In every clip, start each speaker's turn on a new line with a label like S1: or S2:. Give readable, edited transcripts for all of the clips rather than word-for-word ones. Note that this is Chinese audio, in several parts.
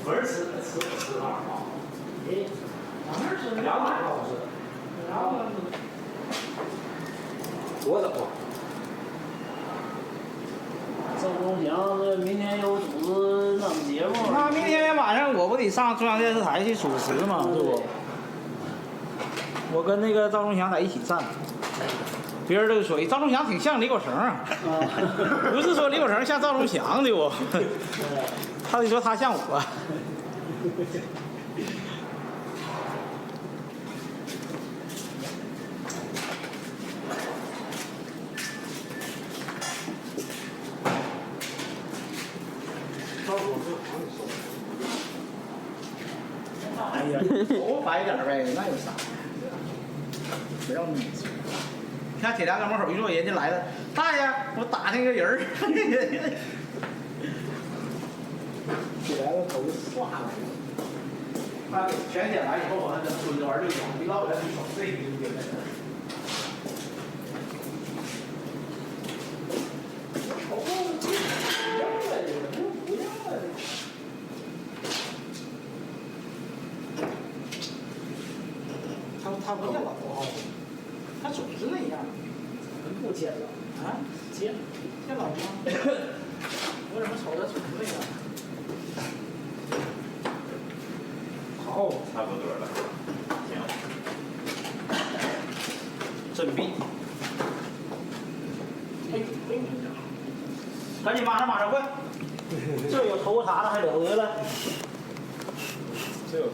S1: 不是吃那儿啊，你往那儿吃200多是，然后
S2: 多少？
S1: 赵忠祥这明天有组织弄节目。
S3: 那明天晚上我不得上中央电视台去主持吗？是不？我跟那个赵忠祥在一起站。别人都说赵忠祥挺像李国成啊，不是说李国成像赵忠祥的我，他得说他像我。哎呀，头白点呗，那有啥？不要那么说。看铁梁搁门口一坐，人家来了，大爷，我打听个人儿。铁梁的头刷了。那全检来以后，那孙子玩就讲，一老远一瞅，这就丢在这儿。头不要了，不要了。他不见老头，他总是那样。
S1: 不见了
S3: 啊？
S1: 见
S3: 老吗？我怎么瞅他总是那样？好，
S4: 差不多了，行。
S3: 真逼！赶紧马上快！这有头茬子还了得了？
S2: 这有头。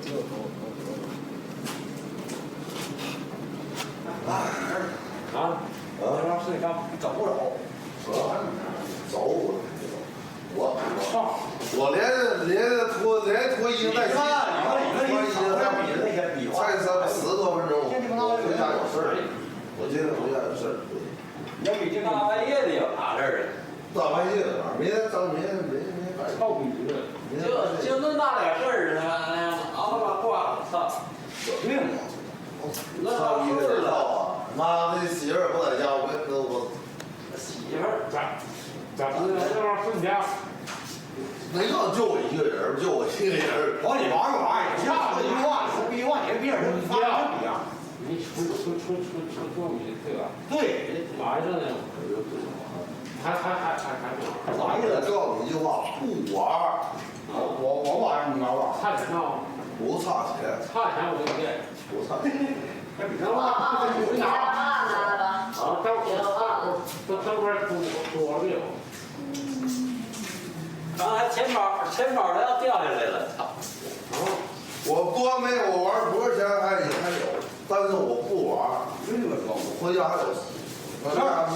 S2: 啊，这帮事你干
S5: 走不走？走，我连脱衣服带鞋，才10多分钟，我回家有事儿，我今天回家有事儿。
S2: 要比这大半夜的有啥事儿啊？
S5: 大半夜的，明天白
S2: 靠逼的，就那大点事儿呢，熬了挂了，操，
S5: 有病啊！操一个人操啊！妈的，媳妇儿不在家，我
S2: 媳妇儿
S4: 咋这玩意儿分家？
S5: 没让就我一个人，就我一个人。
S6: 往你玩一下子一句话，说一句话，你别人发生不一样。
S4: 你出你对吧？
S6: 对，
S4: 来着呢，还
S5: 咋也得告诉你一句话，不玩。
S6: 我玩你玩不玩？
S4: 差钱吗？
S5: 不差钱，
S4: 差钱我就不给。
S5: 不差钱。
S6: 那比这话，
S7: 你拿来吧。
S4: 啊，等会儿多了没有？
S2: 刚才钱包都要掉下来了，操！
S5: 我多没我玩多少钱还有，但是我不玩。回家还有事。明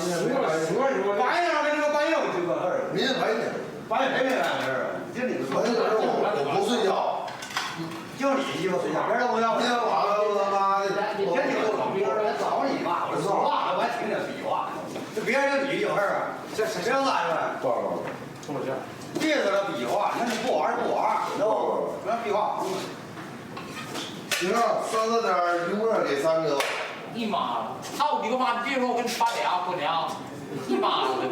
S5: 天没白天。
S6: 白天跟这个半夜就个事儿，
S5: 明天白天。
S6: 白天谁没干事儿啊？就你们说，
S5: 我不睡觉。
S6: 就你鸡巴睡觉，别人都不要。
S5: 今天晚上他妈的，
S6: 你天天都找别人，找你爸，我说话我还听见比划呢。这别人你有事儿啊？这谁让干的？
S5: 报告。
S4: 多少钱？
S6: 别搁这比划，那你不玩就不玩，知道不？不要比划。
S5: 行啊，30.1墨给3哥。
S2: 你妈！操你个妈！你别说我跟你爸俩过年啊！你妈的！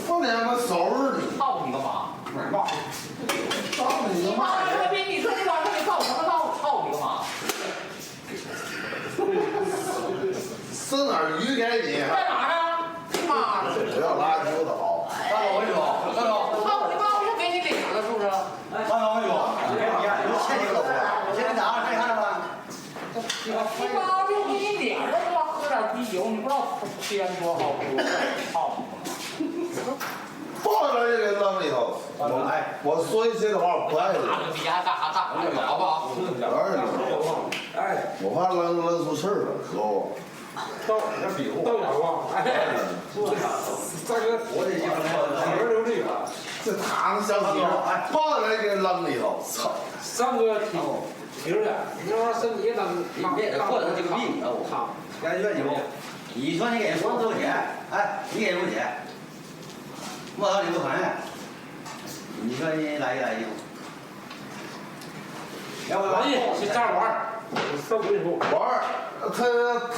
S5: 过年我收拾你。
S2: 操你个妈！
S6: 哪儿爸？
S5: 操你个妈！
S2: 你说你晚上你告什么告？操你个妈！
S5: 剩点鱼给你。
S2: 在哪呢？你妈的！
S5: 不要拉牛的好。
S6: 大哥，我跟你说，大哥，
S2: 操你妈！我就给你领了，是不是？
S6: 大哥，我跟你说，别比啊，你欠你个多，欠你咋？看着吗？
S2: 你妈就给你脸上他妈喝点啤酒，你不知道天多好喝，操！
S5: 抱着就给扔里头。我说一些话不爱
S2: 打个逼还干啥？好不好？
S6: 哎，
S5: 我怕扔出事儿了，知道不？
S4: 到家吧，大哥，
S6: 我这衣服
S4: 里边有这个，
S5: 这他那小媳妇，抱着给扔里头，操
S4: ！3哥听着，你这玩意儿身体当
S6: 你别或者这个病啊，我靠！感觉你说你给人多少钱？哎，你给多少钱？我操你不承认？你说你来一个？要不
S4: 玩意去这儿玩，上回以后
S5: 玩，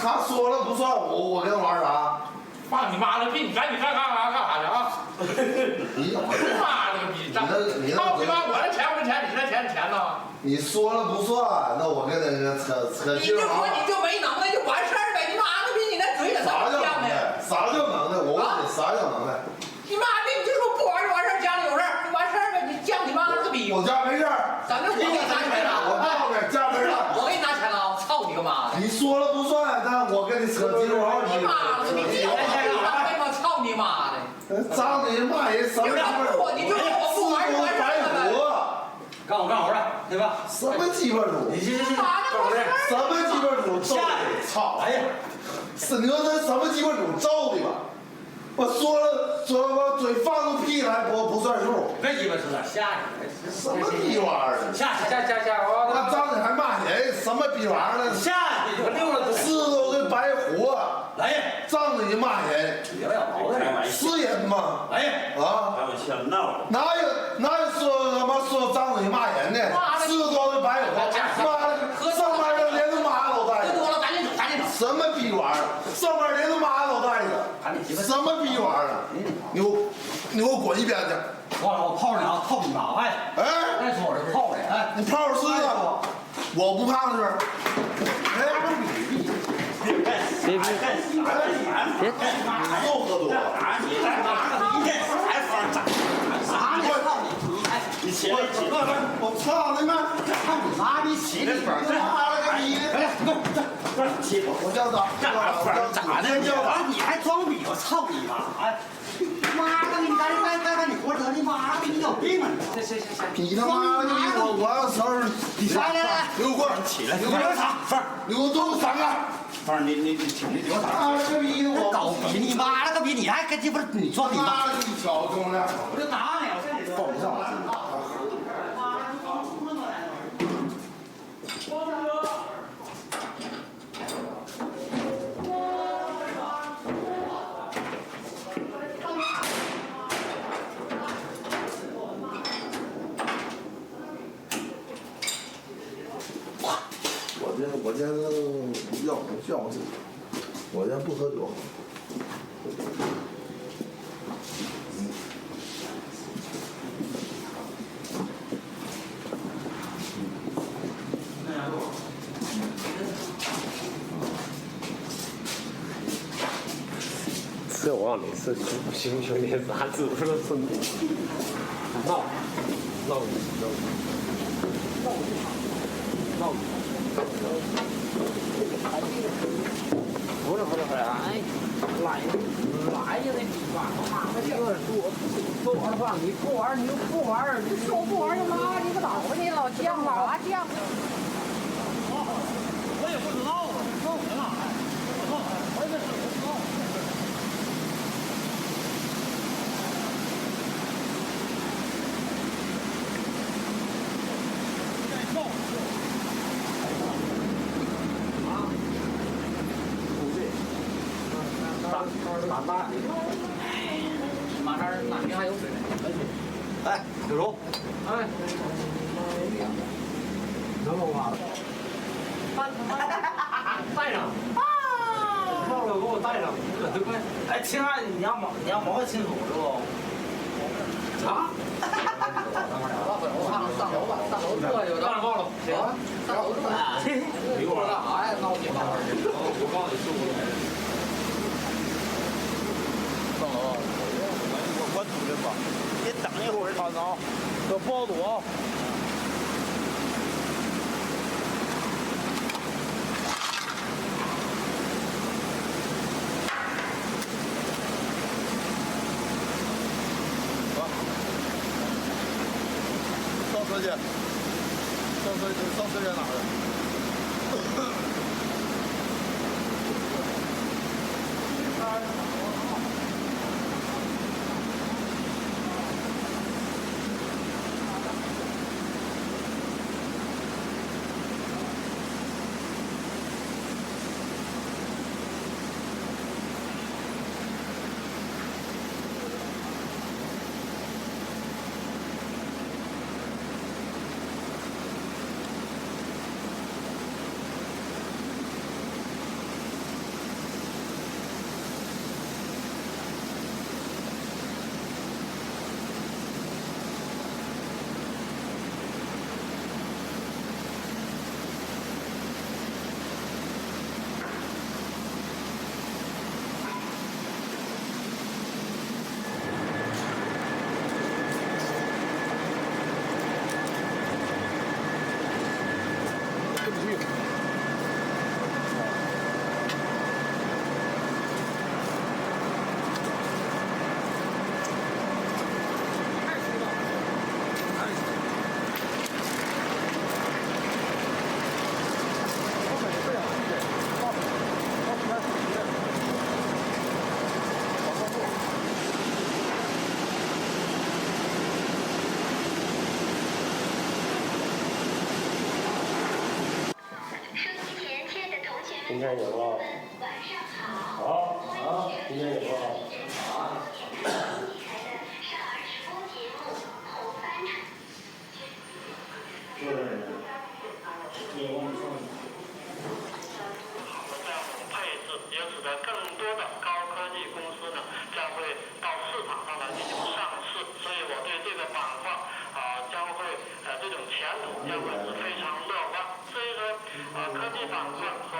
S5: 他说了不算，我跟他玩啥？
S2: 放你妈的屁！你赶紧干啥去啊！
S5: 你
S2: 妈了个逼！操你妈！我的钱我分钱，你那钱是钱呐？
S5: 你说了不算，那我跟那个扯
S2: 你就说你就没能耐就完事儿呗，你妈的逼你那嘴咋这
S5: 啥叫
S2: 么犟呢？
S5: 能耐？啥叫能耐？我问你，啥叫能耐？
S2: 你妈逼你就说不玩就完事儿，家里有事儿就完事儿呗，你犟你妈了个逼！
S5: 我家没事儿，
S2: 咱这我给你拿钱
S5: 我
S2: 了，
S5: 告诉你，家没事儿。
S2: 我给你拿钱了，我操你个妈的！
S5: 你说了不算，但我跟你扯鸡毛，
S2: 你妈了个逼！你有钱了，我操你妈的！
S5: 张嘴骂人什么鸡巴主？
S2: 你就说我不玩就完事儿了呗。
S6: 干活的，对吧？
S5: 什么鸡巴主？
S6: 你去，
S2: 妈的，我
S5: 什么鸡巴主？揍你！操！
S6: 哎呀，
S5: 是你说这什么鸡巴主？揍你吧！我说了，我嘴放出屁来不算数。
S6: 别鸡巴说了，下去。
S5: 什么逼玩意儿？
S6: 下，
S5: 那张嘴还骂人，什么逼玩意儿呢？
S6: 下去，我溜了都。
S5: 四都是白活，
S6: 来呀，
S5: 张嘴就骂人，
S6: 别要毛病，
S5: 是人吗？
S6: 来呀，
S5: 啊，
S8: 开玩笑闹。
S5: 哪有说他妈说张嘴骂人的？四都是白活，妈的，上班的连他妈都带着。
S2: 喝多了，赶紧走，赶紧走。
S5: 什么逼玩意儿？上班连他妈都带着，什么逼玩意儿？你给我滚一边去！
S6: 我泡你啊，泡你妈！哎，
S5: 哎，
S6: 再说我这泡的，哎，
S5: 你泡试试，我不怕是。哎，
S8: 别
S5: 你又喝多了。
S8: 你他妈的一天还发展啥呢？你起来起来！
S5: 我操你妈！
S6: 操你妈逼起来！
S5: 他妈了个逼！
S8: 不是起
S5: 我叫他，
S8: 干啥发展咋的？
S6: 你还装逼！我操你妈！哎，妈的，你赶紧活着！你妈的，你有病啊你！行，
S5: 你他妈的个逼！我要收拾你！
S6: 来，
S5: 刘棍
S8: 起来！
S5: 刘棍啥？
S8: 不是，
S5: 你给我动3个！
S8: 不是你听你听我
S5: 妈了个逼！我
S6: 搞逼！你妈了个逼！你还跟鸡巴你装逼
S5: 妈了个一脚兄弟！
S6: 我就拿你，我这里
S5: 放不上。我今天要我自己，我今天不喝酒。
S9: 这我让你是兄弟啥子不是孙子？闹不是，哎，来呀那地方，妈的这不玩的话，你不玩你就不玩，你说不玩就拉你个倒去了，犟啥犟？我也不知道啊，你问我干啥呀？我也不知道。
S2: 马上哪边还有水呢？
S6: 哎，小荣，
S2: 哎，
S3: 能够吗？
S2: 带上。
S3: 忘了给我带上，
S2: 对快！
S6: 哎，青海，你要毛清楚是不？
S2: 啊！上楼吧，上楼坐去吧。上报了，行，上楼坐啊！一会儿干啥呀？闹你妈！我告诉你，是不是？
S3: 上楼，我堵着吧，你等一会儿，大嫂，可不好躲。上车去，上车去哪儿？
S4: 今天有个好啊，今天有个
S10: 配置，也使得更多的高科技公司呢将会到市场上来进行上市，所以我对这个板块将会这种前途将会是非常乐观。所以说科技板块和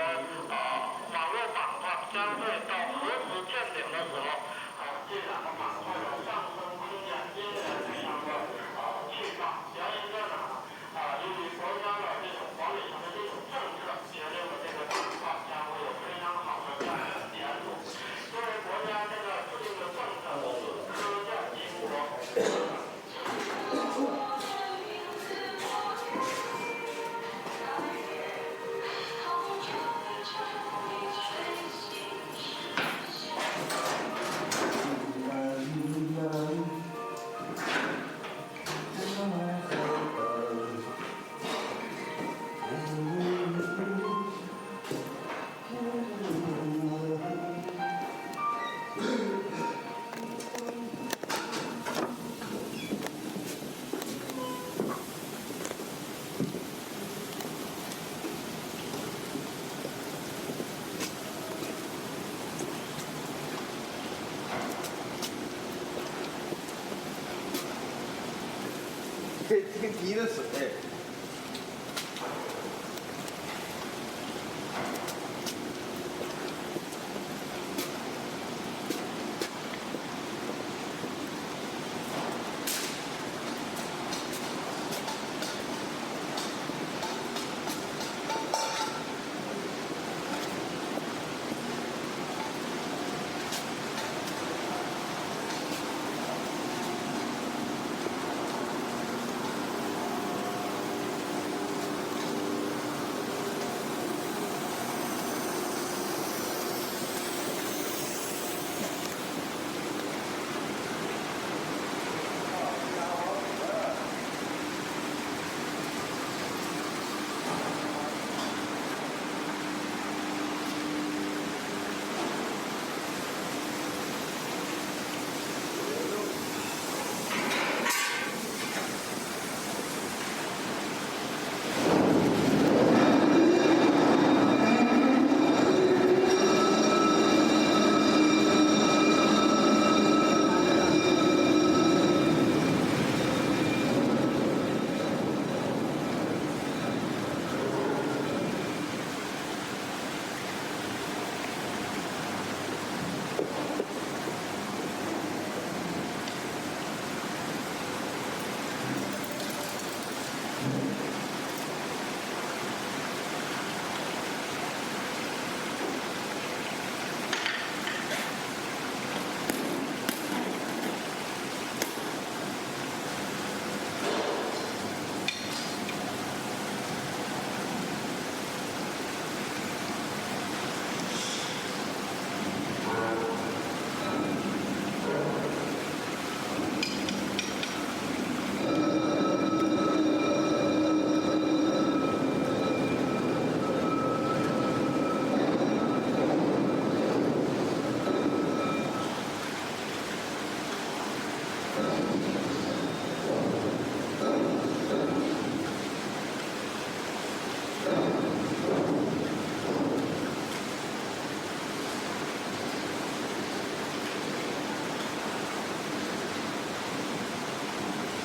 S10: 网络板块将会到何时见顶的时候，这两个板块的上升空间应该非常的巨大。原因在哪呢？由于国家的这种管理层的这种政策，决定了这个板块将会有非常好的这样的前途。因为国家这个制定的政策是科建兴国。
S5: 这滴的水。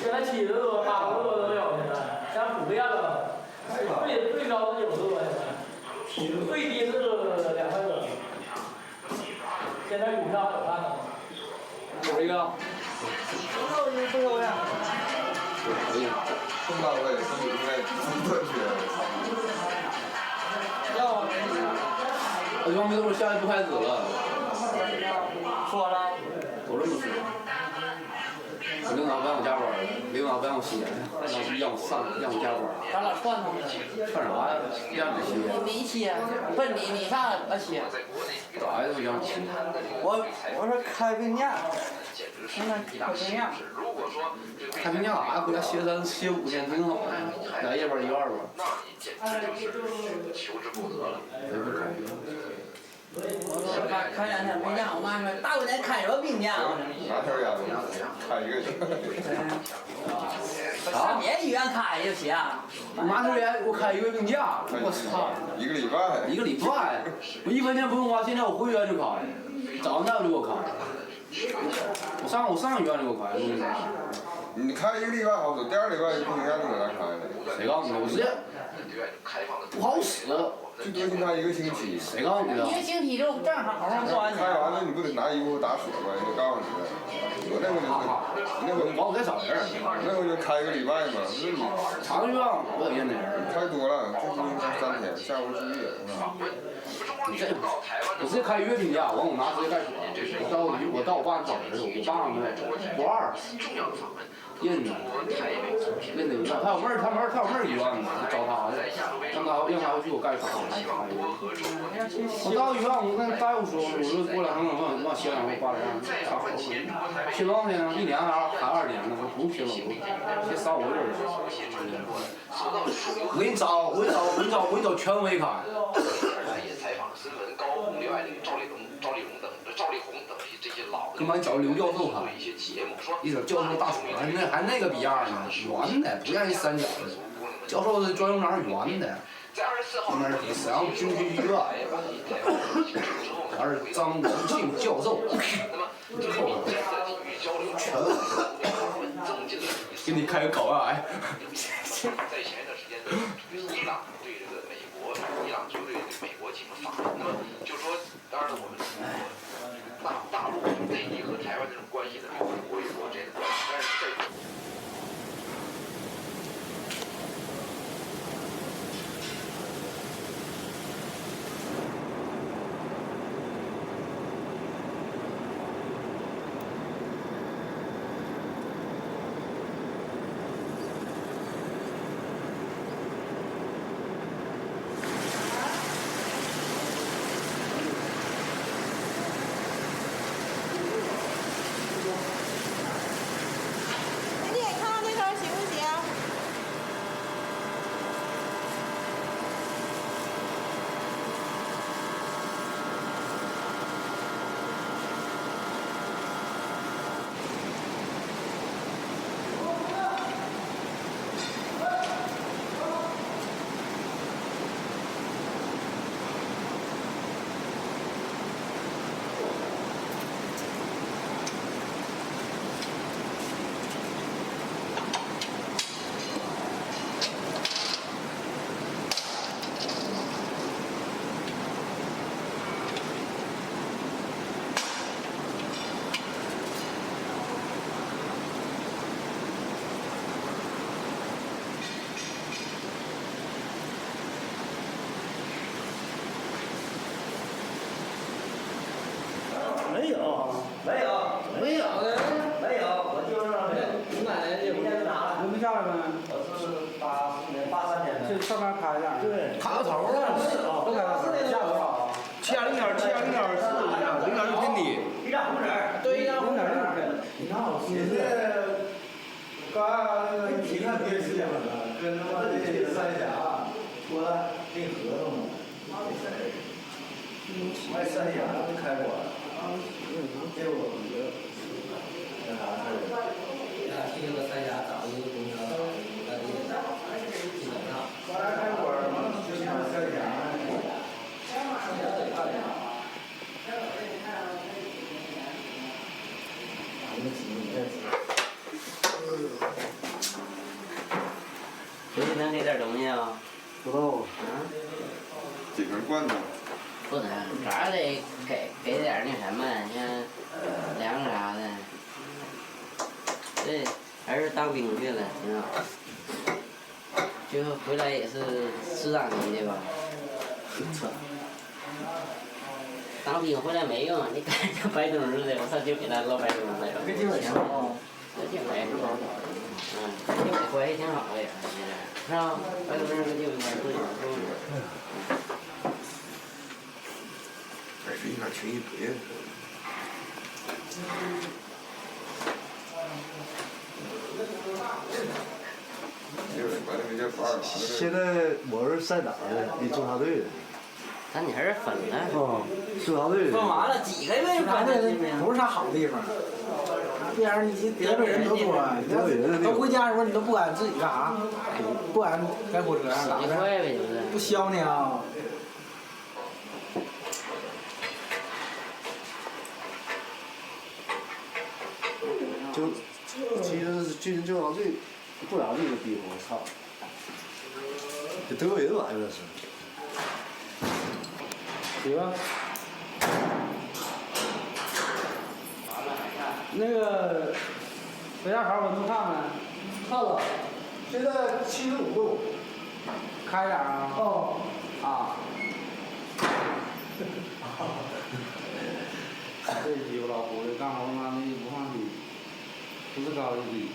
S1: 现在70多、80多都有，现在现在普遍了，最高是90多现在，最低是2块多。现在股票好看了吗？
S2: 有一个。
S3: 不收呀。
S5: 这么大位，身体应该不正确。
S3: 要啊。
S2: 我兄弟都是下一步开始了。
S3: 说了。
S2: 我这么说。我领导不让我加班了，领导不让我歇，让我加班。
S9: 咱俩串他们。
S2: 串啥呀？让你歇。
S9: 你歇，不是你上歇。
S2: 咋呀？都让你歇。
S3: 我是开病假。
S2: 太平洋啥？回家歇3、歇5天挺好的，来一边一院吧。
S9: 开2天没假，我妈说大过年开什么病假？
S5: 拿条烟开一个去。
S9: 上别医院开就行。
S2: 拿条烟给我开1个月病假，我操
S5: ！1个礼拜。
S2: 1个礼拜，我1分钱不用花，现在我回院就开，早上就给我开。我上医院就给我开，
S5: 你开1个礼拜好使，第2礼拜就不应该就给他开了。
S2: 谁告诉你的？我直接不好使，
S5: 最多就开1个星期。
S2: 谁告诉你的？1
S9: 个星期就正好过完
S5: 开完了你不得拿衣服打水吗？人家告诉你的。我那回
S2: 我再找人，
S5: 那回就开1个礼拜嘛，不是你
S2: 长院我有认的人，
S5: 开多了，这不应该3天，下回注意。
S2: 你这我直接开1个月病假，我拿直接盖锁，我到我爸找人，我爸呢国2印的，印的医院，他有妹儿医院呢，找他去，让他去给我盖房。我到医院，我跟大夫说，我说过2天我歇2天，挂这样，歇多少天呢？1年还2年呢？我不用歇了，我歇3、5个月。我给你找权威开。干嘛你找刘教授看？一整教授大腿，还那个逼样呢，圆的，不像人3角的。教授的专用章是圆的。后面是沈阳军区医院，还是张国庆教授。给你开个高压癌。
S11: 在前一段时间，伊朗对这个伊朗就对美国进行法，那么就是说，当然了，我们大陆内地和台湾这种关系呢，国与国之间的关系，但是在。
S6: 我就是
S9: 你买的这
S6: 明天就拿了。
S3: 留不下来呗？
S6: 我是83年的。
S3: 这上面开点。
S6: 对。
S2: 卡个头了，
S3: 都开了，价多少？720.4，0.6偏低。
S6: 一张红纸。
S9: 对呀
S3: 0.6偏。你看我现在，刚提看电视了，跟他妈的三峡说订合同了。卖三峡开馆，结果那啥事儿？
S9: 去那个三峡找一个公交，
S3: 后来开馆嘛，就上三峡。
S8: 回去能给点东西啊？
S3: 不够。
S5: 几根罐头。
S8: 不能，啥得给点那什么，像粮啥的。对，还是当兵去了，挺好。最后回来也是市长级的吧？当兵回来没用，你看这白东似的，我操，就给他捞白东来了。
S3: 这地方挺好。
S8: 这地方也不好。跟经纬关系挺好的也是吧？白东跟经纬关系都挺好。
S5: 这一点情谊不认识。现在我是在哪儿呢？你中插队的。
S8: 咱你还是分了。
S5: 哦，中插队的。
S3: 分完了，几个月分的不是啥好地方。这样你得罪人都多，都回家的时候你都不敢自己干啥，不敢在火车上干。不削你啊！
S5: 就其实是军人中插队不咋地的地方，我操！这德国人来了是。
S3: 几个？那个北大肠温度看没？
S5: 看了，现在75度，
S3: 开点啊。
S5: 哦。
S3: 啊。这鸡巴老虎的，干活他妈的不放低，不是高就低。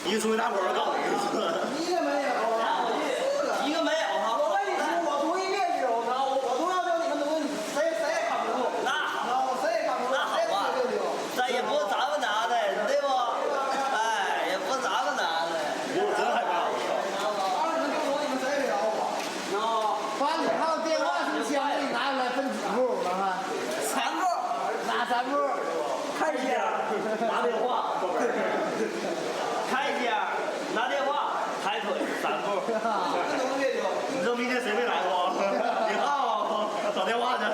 S6: 一个出去打滚儿告诉你，
S3: 一个没有，
S6: 一个没有哈。
S3: 我跟你说，我读一遍就有他，我读要求你们读，谁也看不住。
S6: 那好，
S3: 我谁也看不住，谁也不溜溜。
S6: 咱也不咱们拿的，对不？哎，也不咱们拿的。我真害怕。
S3: 当时你们丢我，你们谁也别找我。
S8: 把你号电话是箱给你拿出来分几步，看看。
S6: 3步，
S8: 哪3步？
S6: 开一下，拿电话。开一下，拿电话，抬腿，3步。你说明天谁没来过？你好，打电话去了。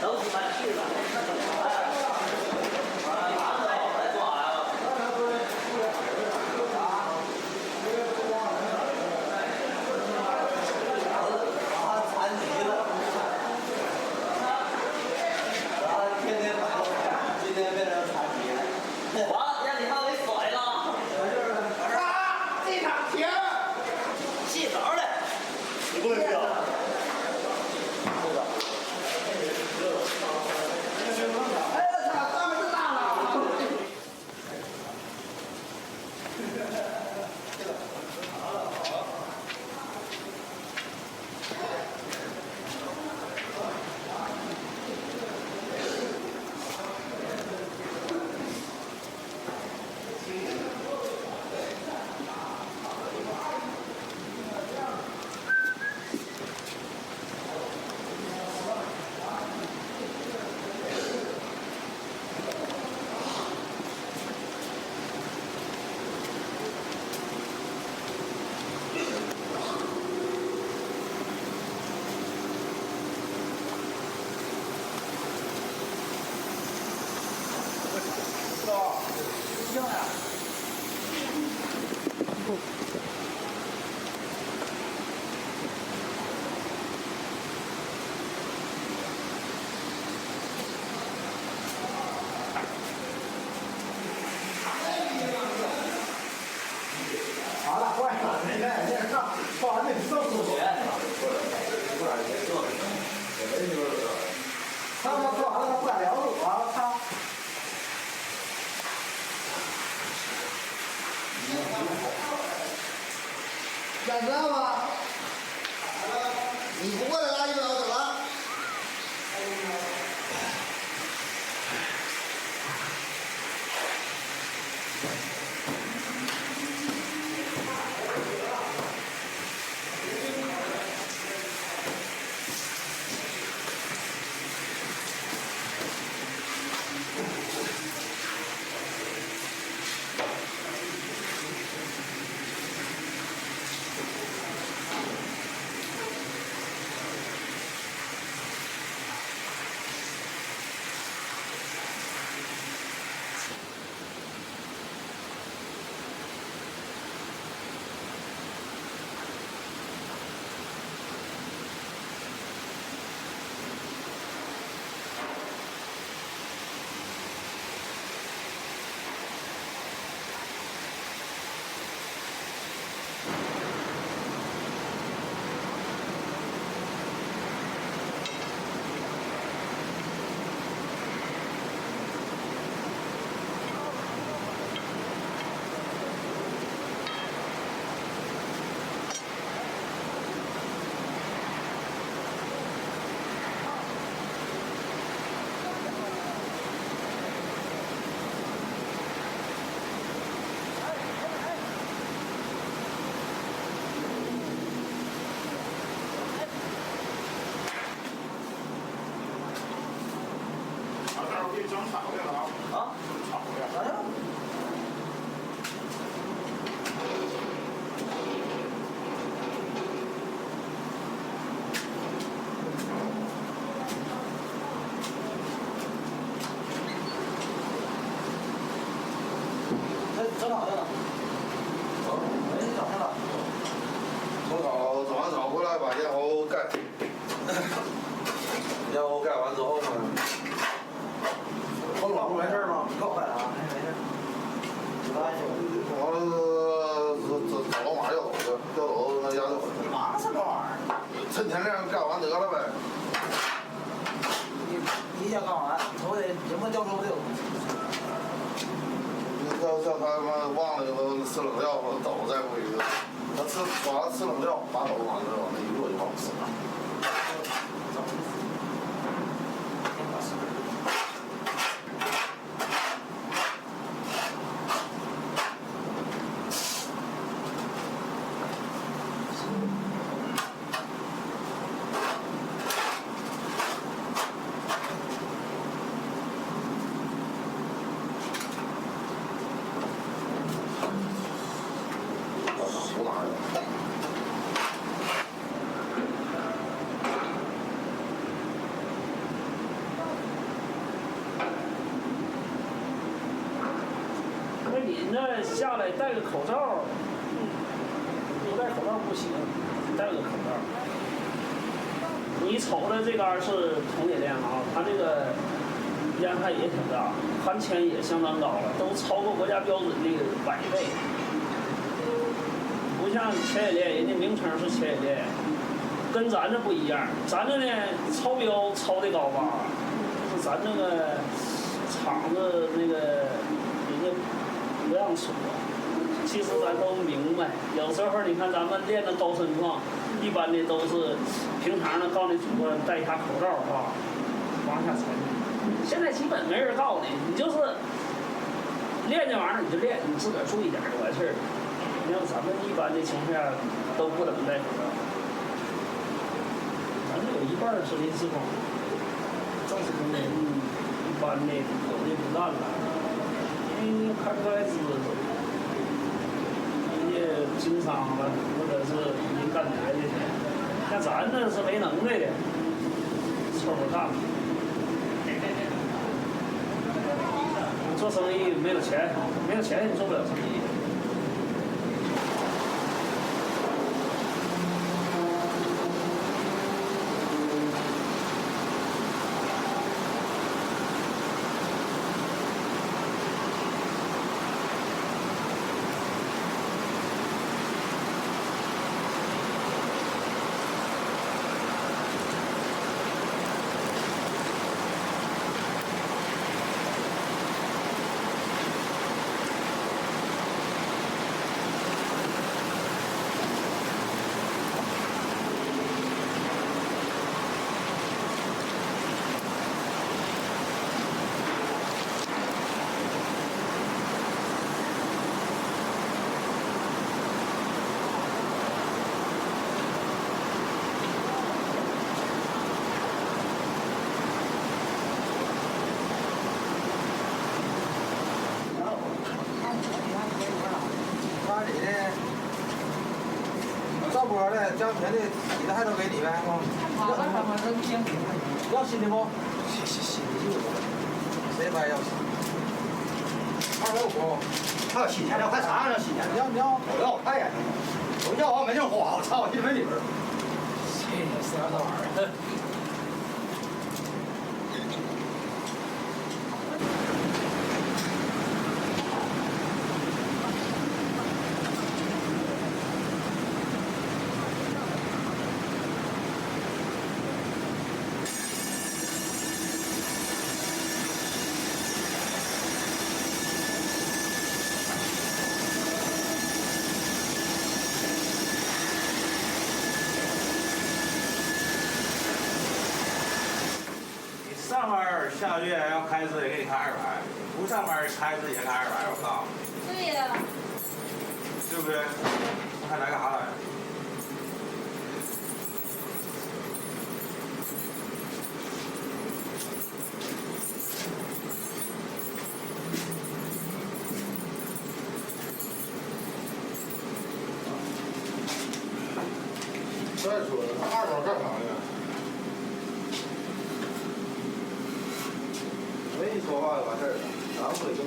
S6: 都是蛮去了。完了，让你号给甩了。
S3: 这场停。
S6: 洗澡的，你不能掉。
S3: 哎我操，咱们是大了。好了，坏了，那个眼镜上，放完那送出去。他们说完了，他不敢聊我，我操！
S8: 想知道吗？你不过来拉一刀怎么？
S3: 整好了。
S5: 整好，整完草回来把烟喉盖。烟喉盖完之后呢？
S3: 风老不没事吗？够盖了啊，没事。
S5: 完了，找老马要走去，要走那家就。
S3: 马上走。
S5: 趁天亮干完得了呗。
S3: 你想干完，头得什么教授都有。
S5: 叫他妈忘了吃冷料，抖再过一个。他晚上吃冷料，把抖完之后，那一路就往吃了。
S1: 那你那下来戴个口罩，不戴口罩不行，戴个口罩。你瞅着这杆是铜铁链啊，它这个烟害也挺大，含铅也相当高了，都超过国家标准的100倍。不像铅铁链，人家名称是铅铁链，跟咱这不一样。咱这呢超标超的高吧，就是咱这个厂子那个人家不让说。其实咱都明白，有时候你看咱们练的高身壮，一般的都是平常的告诉你主播戴一下口罩啊，往下沉。现在基本没人告诉你，你就是练这玩意儿你就练，你自个儿注意点就完事儿。你像咱们一般的情况下都不怎么戴口罩，咱这有一半是临时工，正式工的，一般的有的不干了，因为开不出来资。经商了，或者是人干别的去，像咱这是没能耐的，凑合干。做生意没有钱，没有钱你做不了生意。
S3: 锅的、江泉的、洗的还都给你呗，要新的不？新的就有，谁不爱要新？250不？还有新钱的，还啥要新钱？你要，我要太严重了，我要完没地花，我操，我心没底儿。谁啥玩意儿？
S4: 上班下个月要开支也给你开200，不上班开支也开200，我告诉你。
S7: 对呀。
S4: 对不对？我还来干啥来？
S5: 再说了，二毛干啥呢？没你说话就完事儿了，咱不得用。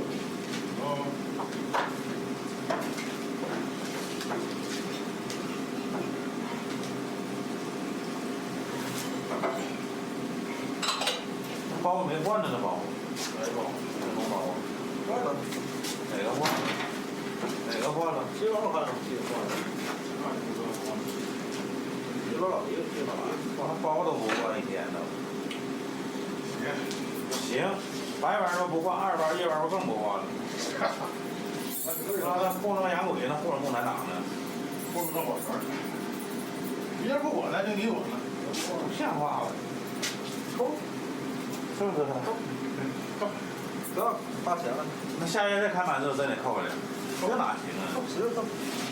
S4: 包没换呢，那包。
S5: 哪个包？哪个包？换了。
S4: 哪个换了？哪个换了？
S5: 这玩意儿换了，这个换了。
S4: 包都不过一天都。行，白班都不换，2班、夜班不更不换了。那糊弄洋鬼呢，糊弄共产党呢，
S5: 糊弄我圈。别人不管了，就你管了，
S4: 不像话了。抽，是不是？得花钱了。那下月再开满之后，真得扣回来，这哪行啊？扣10扣。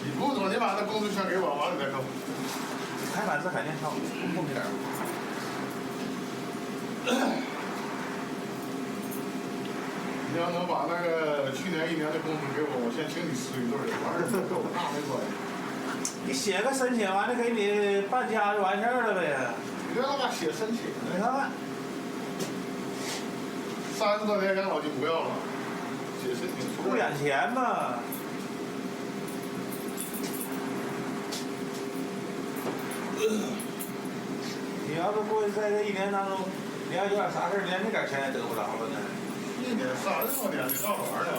S5: 你不走，你把那工资全给我，完了你再扣。
S4: 开满之肯定扣，不扣点儿。
S5: 你要能把那个去年1年的工资给我，我先请你吃一顿，完事再扣，那没关系。
S4: 你写个申请完了，给你办家就完事儿了呗。
S5: 你别他妈写申请，
S4: 你看
S5: ，30多年养老金不要了，写申请
S4: 不眼钱嘛。你要是过去在这1年当中，你要有点啥事儿，连这点钱也得不着了呢。
S5: 1年30多年的闹着玩呢。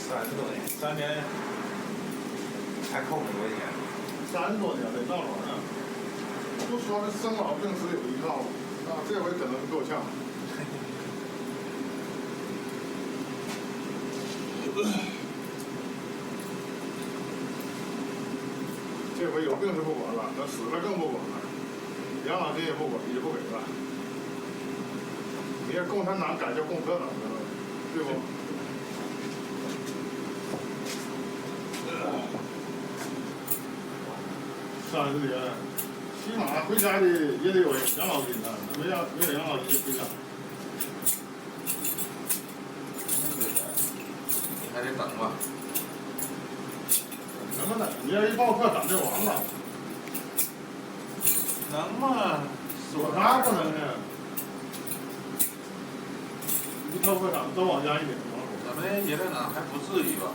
S4: 30多年，3年还扣你多少钱
S5: ？30多年的闹着玩呢。都说这生老病死有一套，啊，这回可能够呛。这回有病是不管了，那死了更不管了，养老金也不管，也不给了。你看共产党改叫共和党的了，对不？30年，起码回家的也得有养老金呢，没有养老金回家。
S4: 你还得等吧。
S5: 什么呢？你要一报课，咱就完了。
S4: 能吗？
S5: 有啥不能的？一报课，咱们都往家一领。
S4: 咱们爷俩呢还不至于吧？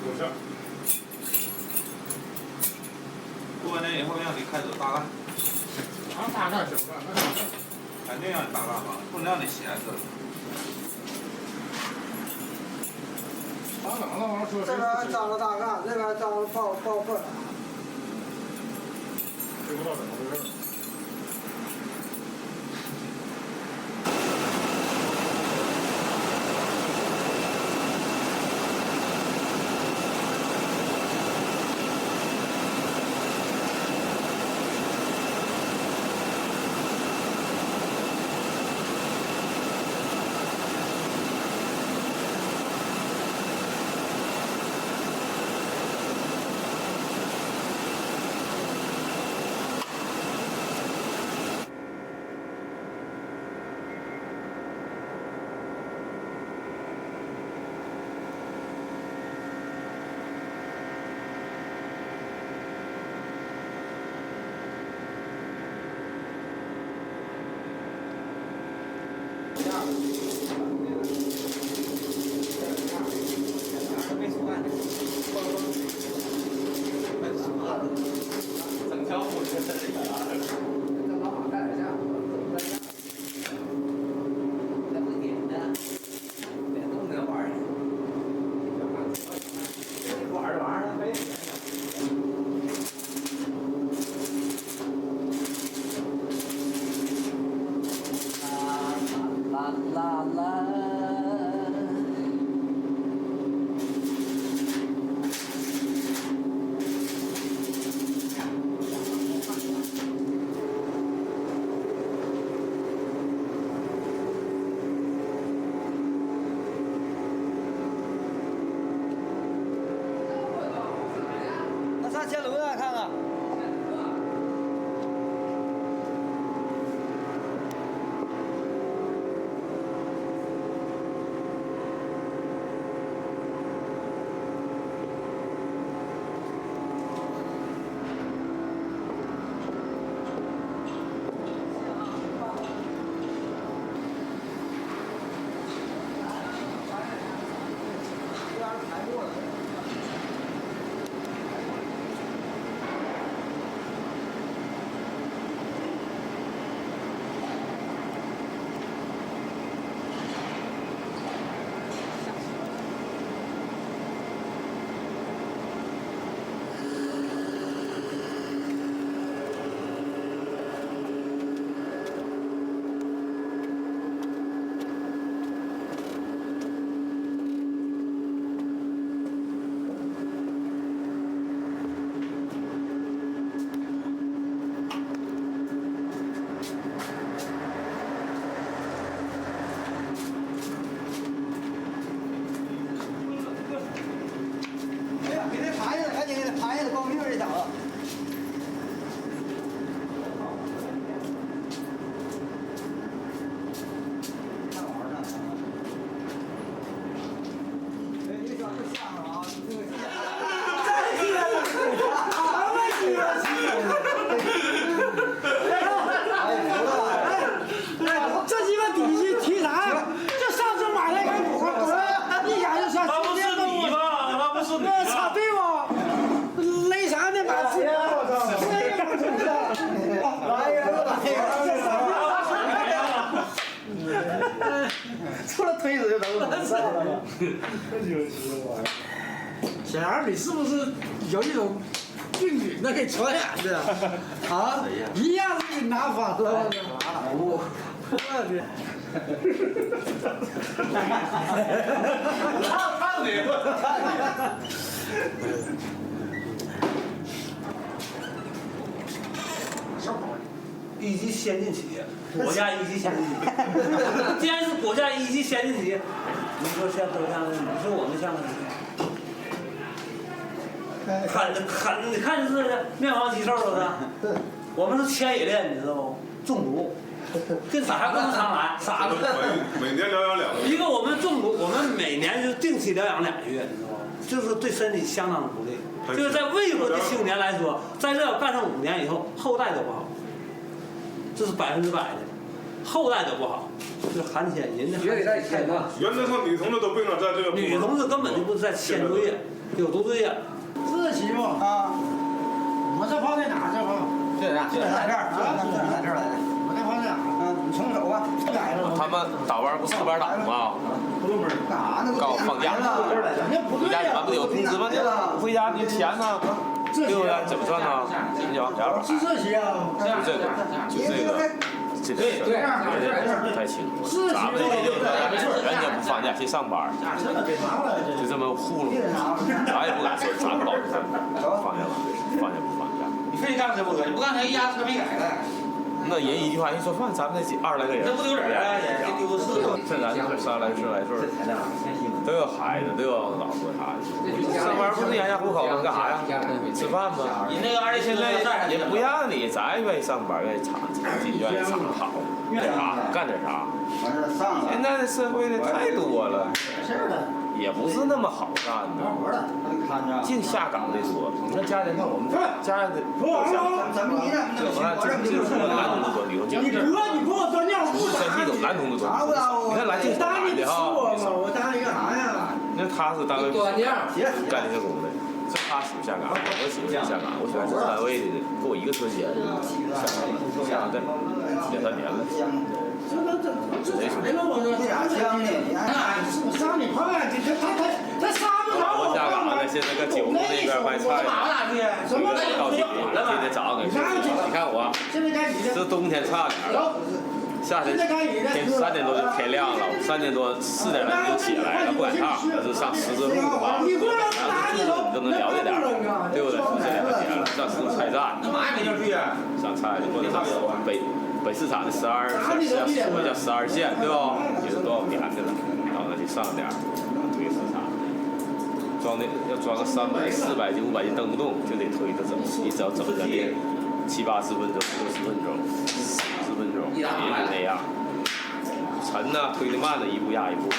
S5: 够呛。
S4: 过完年以后让你开始大干。
S5: 大干小干，那
S4: 肯定让你大干嘛，不能让你闲着。
S5: 厂长那玩意儿说。
S3: 这边招了大干，这边招了报科长。
S5: 不知道怎么回事。
S3: 就能完事了吗？小杨，你是不是有一种病菌那给传染的啊？一样是给拿反了。我去。看你吧。
S6: 一级先进企业，国家一级先进企业。既然是国家一级先进企业，你说像都像，你说我们像个什么？你看是面黄肌瘦的，我们是铅冶炼，你知道不？中毒，跟啥还不能常来，傻子。
S12: 每年疗养2个月。
S6: 一个我们中毒，我们每年就定期疗养2个月，你知道吗？就是对身体相当不利。就是在未婚的青年来说，在这干上5年以后，后代都不好。这是100%的，后代都不好，这含铅，人家太多。
S12: 原则上女同志都不应该在这个。
S6: 女同志根本就不是在签作业，有毒作业。
S3: 这题目啊，我这放在哪？这放？
S6: 这在这儿，
S3: 在这儿来的。我这放在哪？你从手啊，来了。
S2: 他们倒班不4班倒吗？
S3: 干啥呢？
S2: 告放假。回家你们不有工资吗？回家你钱呢？对不对？怎么算呢？你讲200。
S3: 是这些啊？
S2: 就这个。这个事儿不太清楚，咱们这就是人家不放假去上班，就这么糊弄，咱也不敢说咱保证放假不放假。
S6: 你非得干这不可，你不干他一压车没改了。
S2: 那人一句话一说饭，咱们这20来个人，
S6: 这不丢人啊？也丢个事。
S2: 这咱这30来岁都有孩子，都有老婆啥的，上班不是养户口干啥呀？吃饭吗？
S6: 你那个
S2: 现在也不让你，咱愿意上班，愿意长期，愿意长跑，干点啥？现在的社会的太多了，也不是那么好干的，净下岗的多。你看家里看我们家的，
S3: 怎么你
S2: 就是男同志多，女同志少。
S3: 你给我端尿布
S2: 全系都男同志多。你看来净男的哈。
S3: 我当你干啥呀？
S2: 那他是当干这些工的，是他媳妇下岗，我媳妇下岗，我媳妇是单位的，跟我一个车间，下岗的2、3年了。
S3: 这来了，我说俩枪呢？我上你碰啊！他杀不着
S2: 我下岗了，现在搁九湖那边卖菜呢，
S3: 什么
S2: 高铁天天早上给你看我，这冬天差点儿。夏天天3点多就天亮了，3点多4点来就起来了，不赶趟。要是上十字路的话，然后住你都能了解点儿，对不对？4点多点了，上十字菜站。
S6: 干嘛也没地儿去啊？
S2: 上菜或者上北市场的所谓叫12线，对吧？也是多少年的了，然后那就上点儿推市场，要装个300、400斤、500斤蹬不动，就得推着走，你只要走个练7、80分钟、60分钟、40分钟，也就那样。沉呢，推得慢的一步压一步，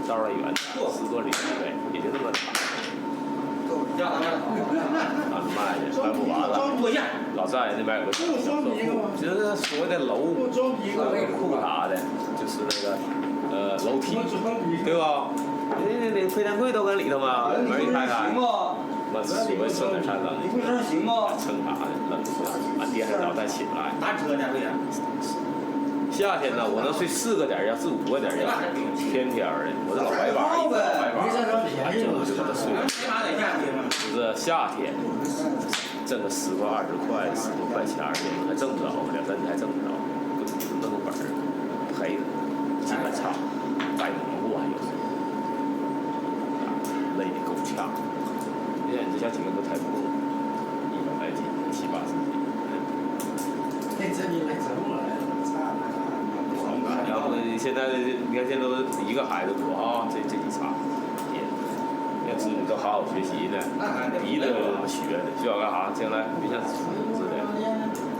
S2: 道儿远10多里对，也就这么长。俺们卖去，卖不完了。老寨那边有个小客户，就是所谓的楼库啥的，就是那个楼梯，对吧？那配电柜都跟里头嘛，门一开开，我所谓剩点菜扔，蹭啥的扔去，俺爹还早再起不来。
S6: 拿车呢，对呀。
S2: 夏天呢，我能睡4个点儿，要是5个点儿，天天的，我这老白板，俺整就给他睡。就是夏天，挣个10块、20块、10多块钱儿，还挣不着，2、3天还挣不着，弄个本儿，赔的，基本差，白蘑菇还有，累得够呛。你看你这家几个都抬不动，100来斤、7、80斤。
S3: 这你来整我来了。
S2: 然后现在你看现在都1个孩子多啊，这几茬，要子女都好好学习呢，逼着学的，学好干啥？将来别像子的，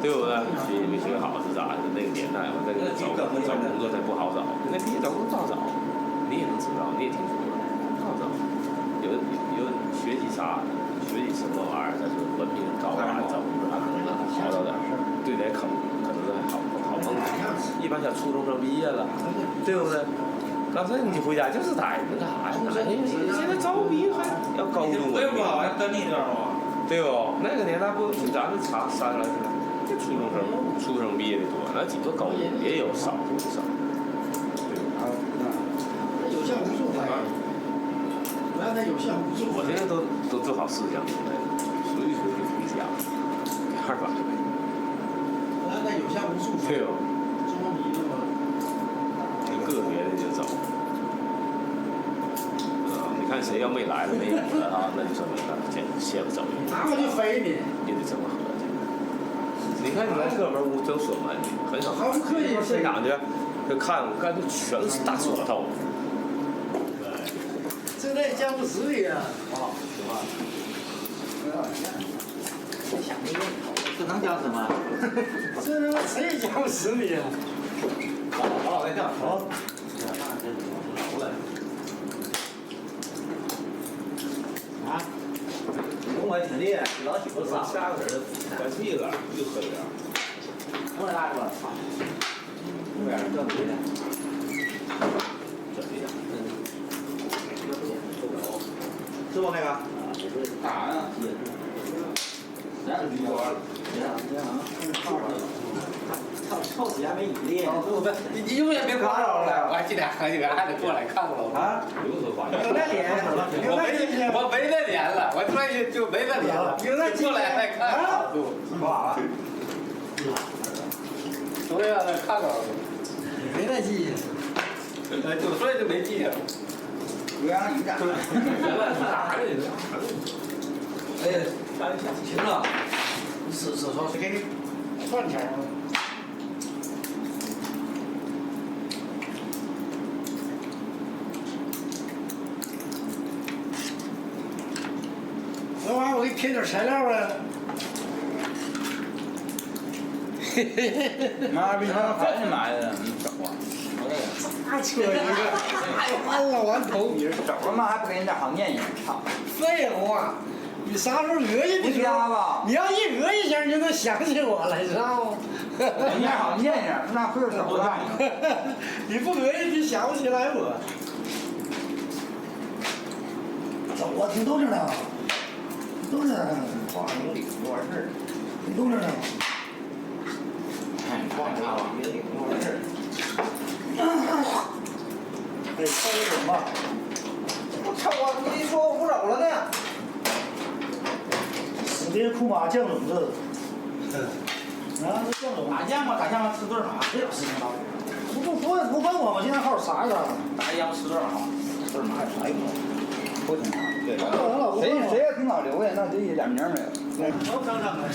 S2: 对不对？学习没学好是咋的？那个年代，那个找工作才不好找，那毕业找工作不好找，你也能知道，你也听说了，不好找。有学习啥？学习什么玩意儿？再说文凭高啊，找工作还可能好找点，对得可能是好碰。一般小初中生毕业了，对不对？刚才你回家就是待着干啥呀？现在招逼还要高中文凭，
S6: 跟你这儿吗？
S2: 对不？那个年代不，咱们查30来岁，这初中生毕业的多，那几个高中也有少，对吧？
S3: 有些那有限无数。
S13: 我现在都做好思想准备了，随时就回家，200块。
S3: 那有限无数。
S13: 对哦。
S3: 这么迷的吗？
S13: 个别的就走。你看谁要没来了没有了啊，那就说明他先不走。
S3: 哪个就飞呢？
S13: 也得这么合计。你看你们各门屋都锁门，很少。
S3: 还不可以
S13: 现场去，就看我看这全是大锁头。
S3: 这在江湖十里啊！
S13: 啊，行吧。
S3: 想这个，这能讲什么？这他妈谁江湖十里啊？
S4: 好，再讲。好。
S3: 啊？
S4: 我买挺厉害，老几个啥？下个人关系了，又喝点。
S3: 我来过。
S4: 这边这没的。这没的。是不那个？打呀！2个鸡窝。
S3: 臭死还没你厉害。
S2: 你永远别夸着了，我还记得还得过来看过我。
S4: 啊？有时候发现。
S2: 我没得脸了，我突然就没得脸了，过来再看。
S4: 挂了。
S2: 昨天让他看到了。
S3: 没那记忆。
S2: 就所以就没记了。
S4: 不让你干。哎，行了。
S3: 是说是给你赚钱吗？这玩意儿我给你添点材料啊。
S4: 妈逼，他赶紧买的，你走啊！
S3: 大车一个，完了完头。
S4: 你走了吗？还不给人家好念一下，操！
S3: 废话，你啥时候讹一笔
S4: 吧？
S3: 你要一讹一下，你就能想起我来，知道吗？
S4: 人家好念一下，那会儿走不干。
S3: 你不讹一笔，想不起来我。走啊，挺动静的，动静的，
S4: 晃1里就完事儿。
S3: 挺动静的。
S4: 哎，晃1里就完事儿。
S3: 哎，快点走吧。
S4: 我操！我一说我不走了呢。
S3: 死爹库马酱种子。啊，这酱种打酱嘛，打酱吃顿马，谁有事情了？不问我吗？今天号啥个？
S4: 打酱吃顿马，顿马还啥用？不挺好。对。
S3: 谁
S4: 要挺好留的，那这一点名没有。
S3: 都整整的。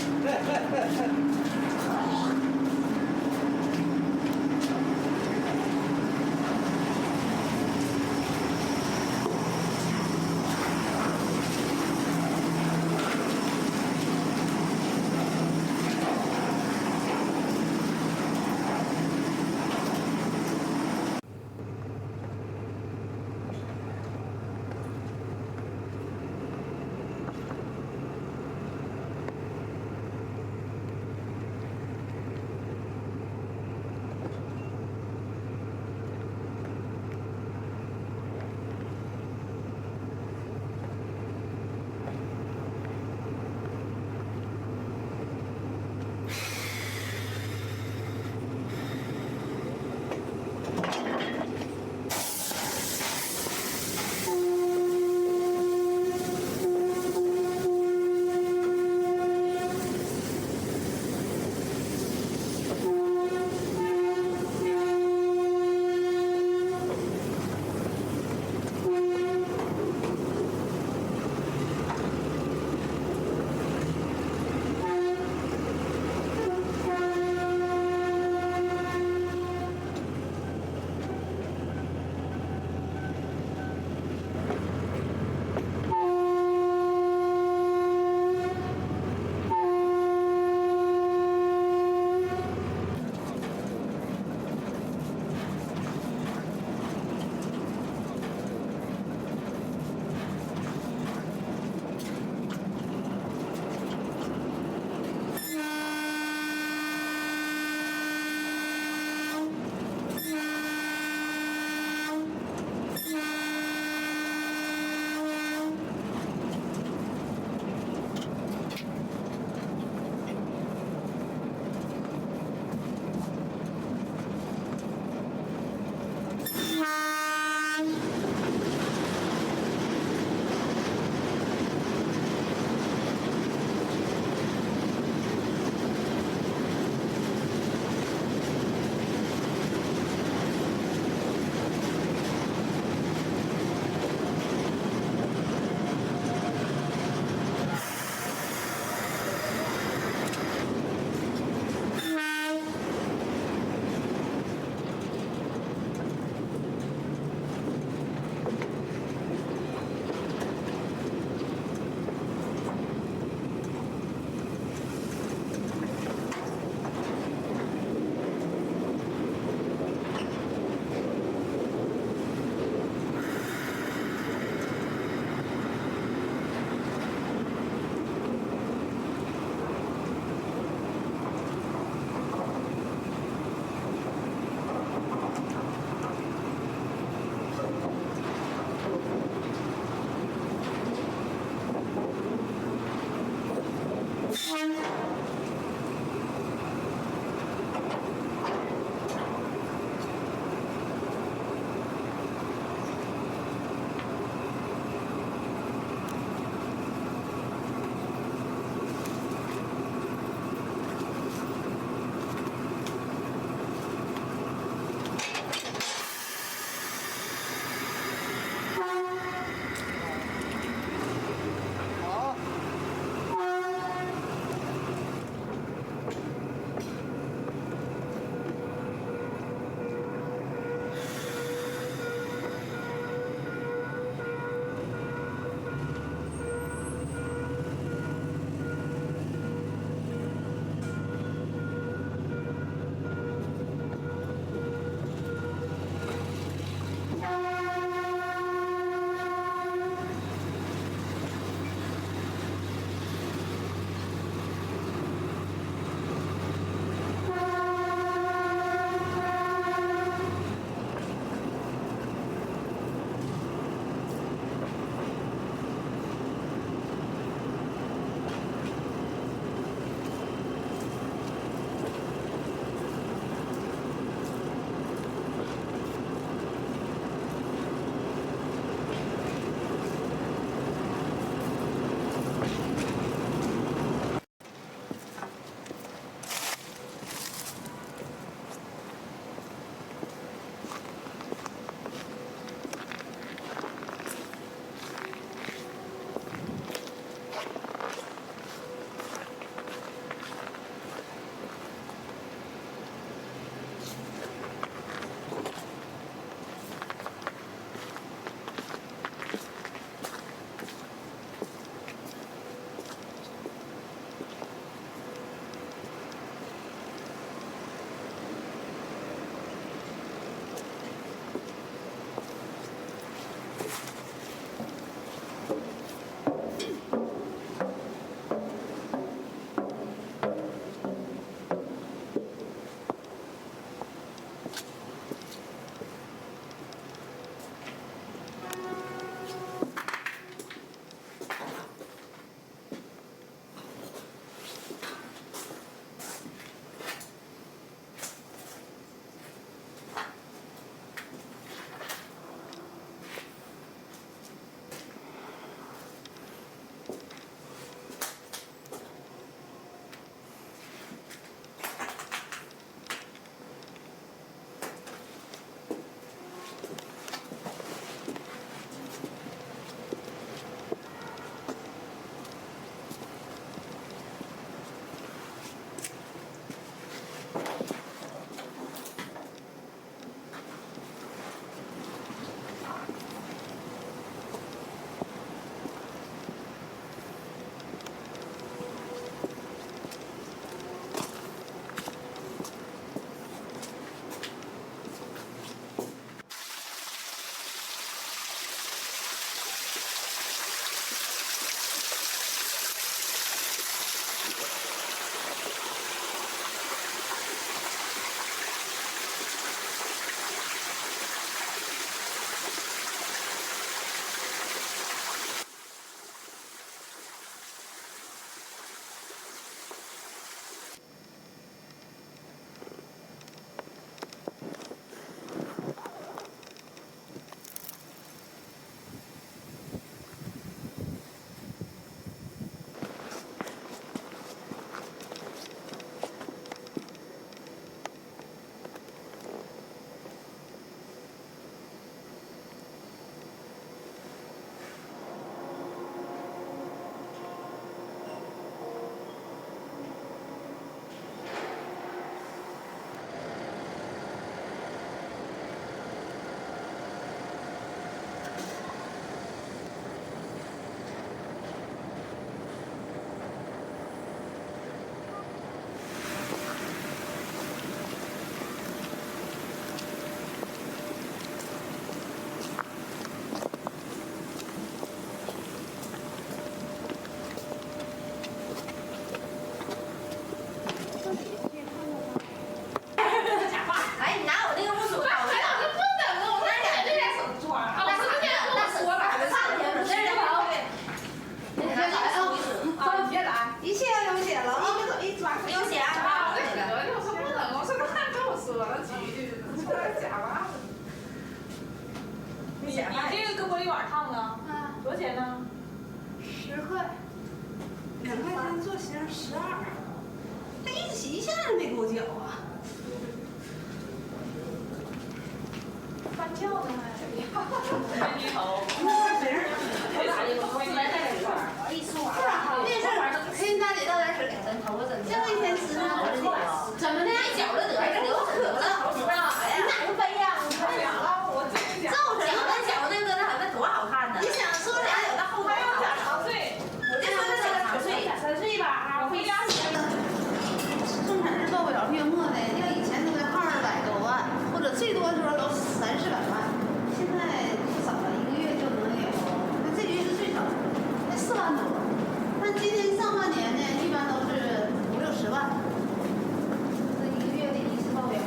S14: 你这个搁玻璃碗烫的，多少钱呢
S15: ？10块，2块钱做型12，他一起一下都没给我搅啊。翻轿呢还？
S14: 你好。
S15: 我打的，我回来带点儿。一说完，那事可以拿点倒点水，这么一天吃呢？怎么的？一搅了得，这流可了，干啥呀？你哪个杯呀？我这搅那个那多好看呢！你想说啥？有那后边有点长穗，我就说那个长穗吧，回家去。生产是到不了月末的，要以前都得200多万，或者最多的时候都300-400万，现在不少了，1个月就能有，那这个月是最少的，才4万多。但今年上半年呢，一般都是50-60万，这1个月的一次报表。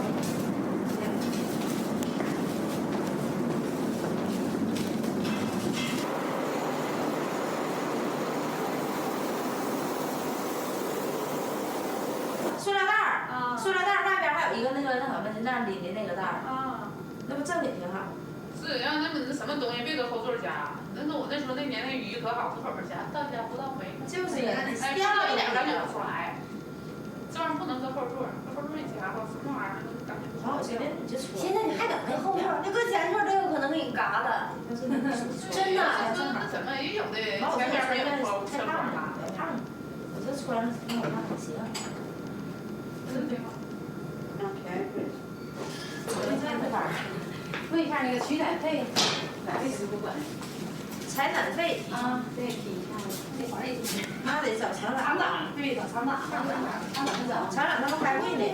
S15: 塑料袋儿，塑料袋儿外边还有一个那个什么那样拎的那个袋儿，那不正经挺好。
S14: 是，让那什么东西别搁后座夹。那我那时候那年那鱼可好，自个儿夹，到家不到没。
S15: 就是呀，你
S14: 掉一点感觉不出来。这玩意儿不能搁后座，搁后座一夹吧，什么玩意儿感觉不出来。
S15: 现在你还等那后面，那搁前面都有可能给你嘎的。真的。
S14: 那怎么也有的前边没有拖车筐嘎的。
S15: 我这穿挺好看，行。
S14: 真挺好。
S15: 便宜。问一下那个取奶费，奶费师傅管。采奶费啊，对，批一下。那得找厂长，对，找厂长。厂长他们开会呢，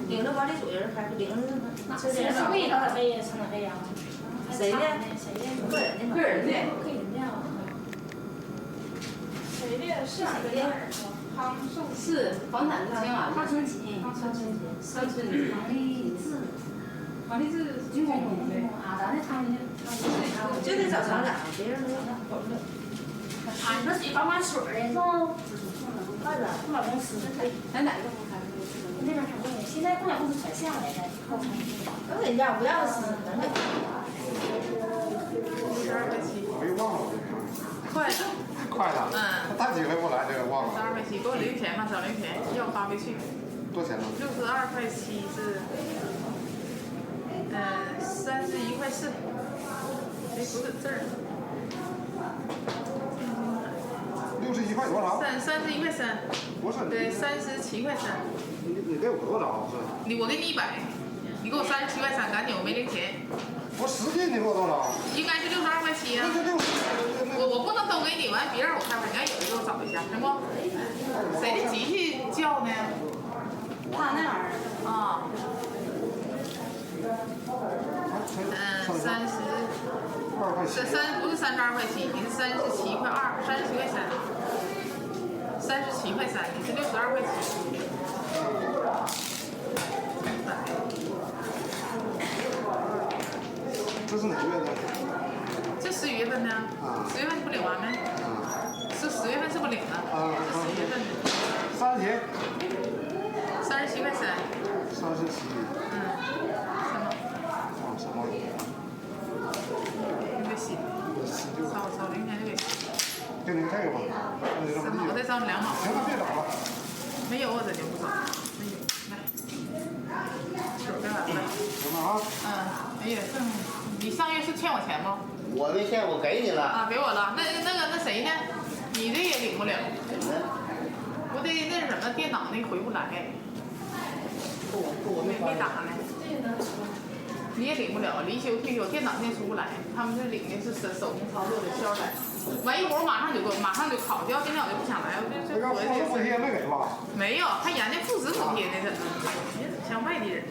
S15: 领着管理组人开会，领着这些人会厂长费呀，厂长费呀。谁的？个人的。个人的。个人的。
S14: 谁的？是哪个店？康盛
S15: 是房产的签完了。康盛集。王励志军工的啊，咱这厂子就得找厂长，别人没有那保证。那水管管水的是吗？二的，共享公司。咱哪个公司？那边开会呢，现在共享公司全下来了，靠参与。都得要，不要死，能给。
S14: 12块7。
S5: 我又忘了。
S14: 快的。
S5: 快的。他大几回不来，这个忘了。
S14: 12块7，给我零钱吧，找零钱，要发回去。
S5: 多少钱呢
S14: ？62块7是，31块4。哎，不是这儿。
S5: 61块多少
S14: ？31块3。
S5: 不是。
S14: 对，37块3。
S5: 你给我多少是？
S14: 我给你100，你给我37块3，赶紧，我没零钱。
S5: 我实际你给我多少？
S14: 应该是62块7啊。我不能都给你，完别让我开会，你要有的给我找一下，行不？谁的机器叫呢？
S15: 他那玩意儿
S14: 啊。不是32块7，你是37块2，37块3，37块3，你是62块7。
S5: 这是哪个月的？
S14: 这11月份的。10月份不领完没？是10月份是不领了？是11月份的。37块3。
S5: 37。什么？
S14: 你给洗。找零钱就给洗。
S5: 给你这个吧。
S14: 我再找你2毛。
S5: 行了，别找了。
S14: 没有我这就不找。没有，来。手给完了。
S5: 行了啊。
S14: 哎呀，你上月是欠我钱不？
S6: 我没欠，我给你了。
S14: 啊，给我了。那谁呢？你这也领不了。我得那什么，电脑那回不来。我没打呢。你也领不了，离休退休，电脑现在出不来。他们这领的是手工操作的销来，完一会儿马上就考，要今天我就不想来，我这
S5: 那个副食补贴没给吧？
S14: 没有，还研究副食补贴呢，怎么？像外地人。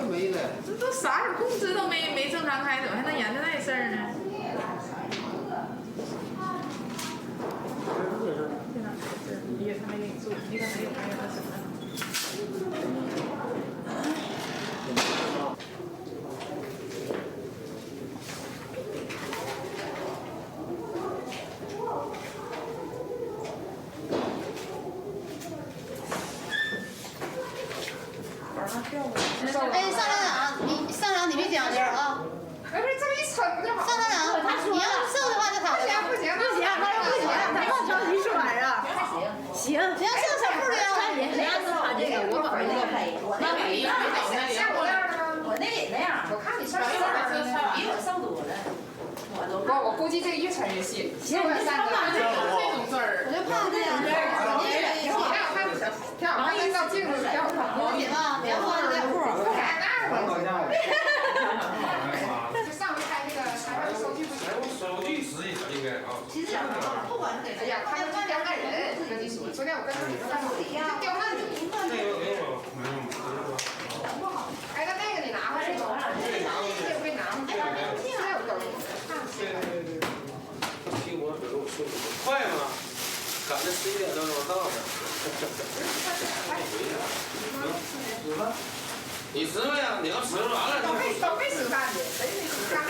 S6: 没了。
S14: 这都啥时候工资都没正常开，怎么还能研究那事儿呢？电脑是，你也他没给你做，你可能有那什么。
S15: 哎，上厂长，你别讲究啊！
S14: 计这个越穿越细，我有3个，这种字儿，
S15: 我就怕这样。
S14: 挺好看，挺好看，照镜子挺好看。
S15: 别吧，别换这裤。
S14: 改那个。就上回开那个台湾的收据不行。
S12: 手机实际应该啊。
S15: 其实不管是给谁，
S14: 哎呀，他们刁难人，科技说，昨天我跟他们说，刁难你。不好，哎，那个你拿回来，这个我给你拿回去。现在我都
S1: 快吗？赶着11点钟到这。你吃没呀？你要吃完了。
S14: 都没吃饭的，谁没吃饭啊？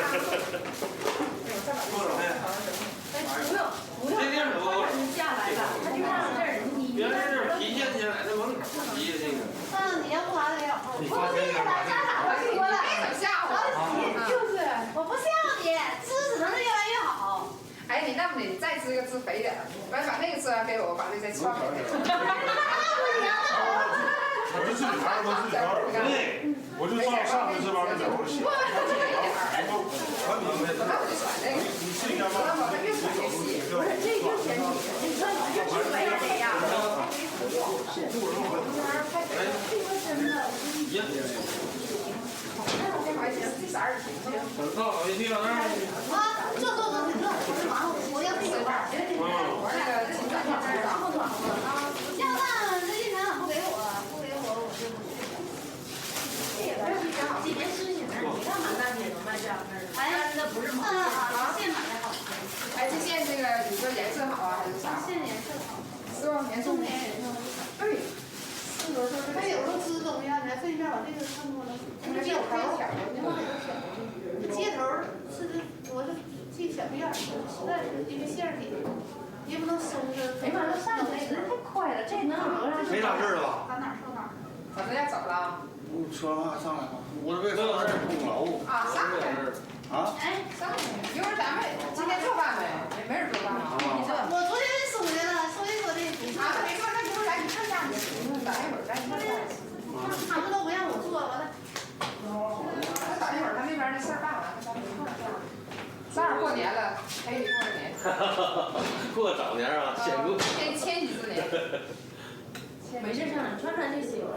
S15: 不用，你下来了，他就让这儿你。
S1: 原来是提前进来的门口提的这个。
S15: 你要不还得要。我不理解他家长都说了，就是我不笑你，吃只能是越来越好。
S14: 哎，你那么你再吃一个吃肥点，完把那个吃完给我，把这再穿回去。
S12: 我就自己拿，我自己拿。对，我就上回是把这脚洗。你试一下吧。
S14: 越穿越细。
S15: 不是，这就前提，你说你越吃肥得呀。我要这个吧。要那这一场不给我，我就不去。今年申请的，你干嘛那你能卖这样式的？哎，那不是吗？现买的好。
S14: 哎，这线这个你说颜色好啊，还是啥？
S15: 现颜色好。
S14: 是吧？颜色好。对。
S15: 他有时候吃东西啊，你还费劲把这个看过了。接头，接头吃的，我是系小辫儿，实在是因为线儿紧，也不能松着。哎妈，这上回实在太快了，这能合上？
S5: 没啥事儿吧？
S15: 到哪儿说哪儿。
S14: 咱要走了。
S5: 吃完饭上来吧。我这为啥这儿空了？
S14: 啊，上来。
S5: 啊？
S14: 哎，上来。一会儿咱们今天做饭呗，没人做饭吗？
S15: 我昨天收的了，收的。
S14: 啊，没做，那一会儿来你看家里，等一会儿来你看家里。
S15: 他们都不让我做，完了。
S14: 那等一会儿他那边那事儿办完了，咱们一块儿做。正好过年了，陪你过个年。
S1: 过早年啊，先过。
S14: 迁几次年？
S15: 没事上，穿就行。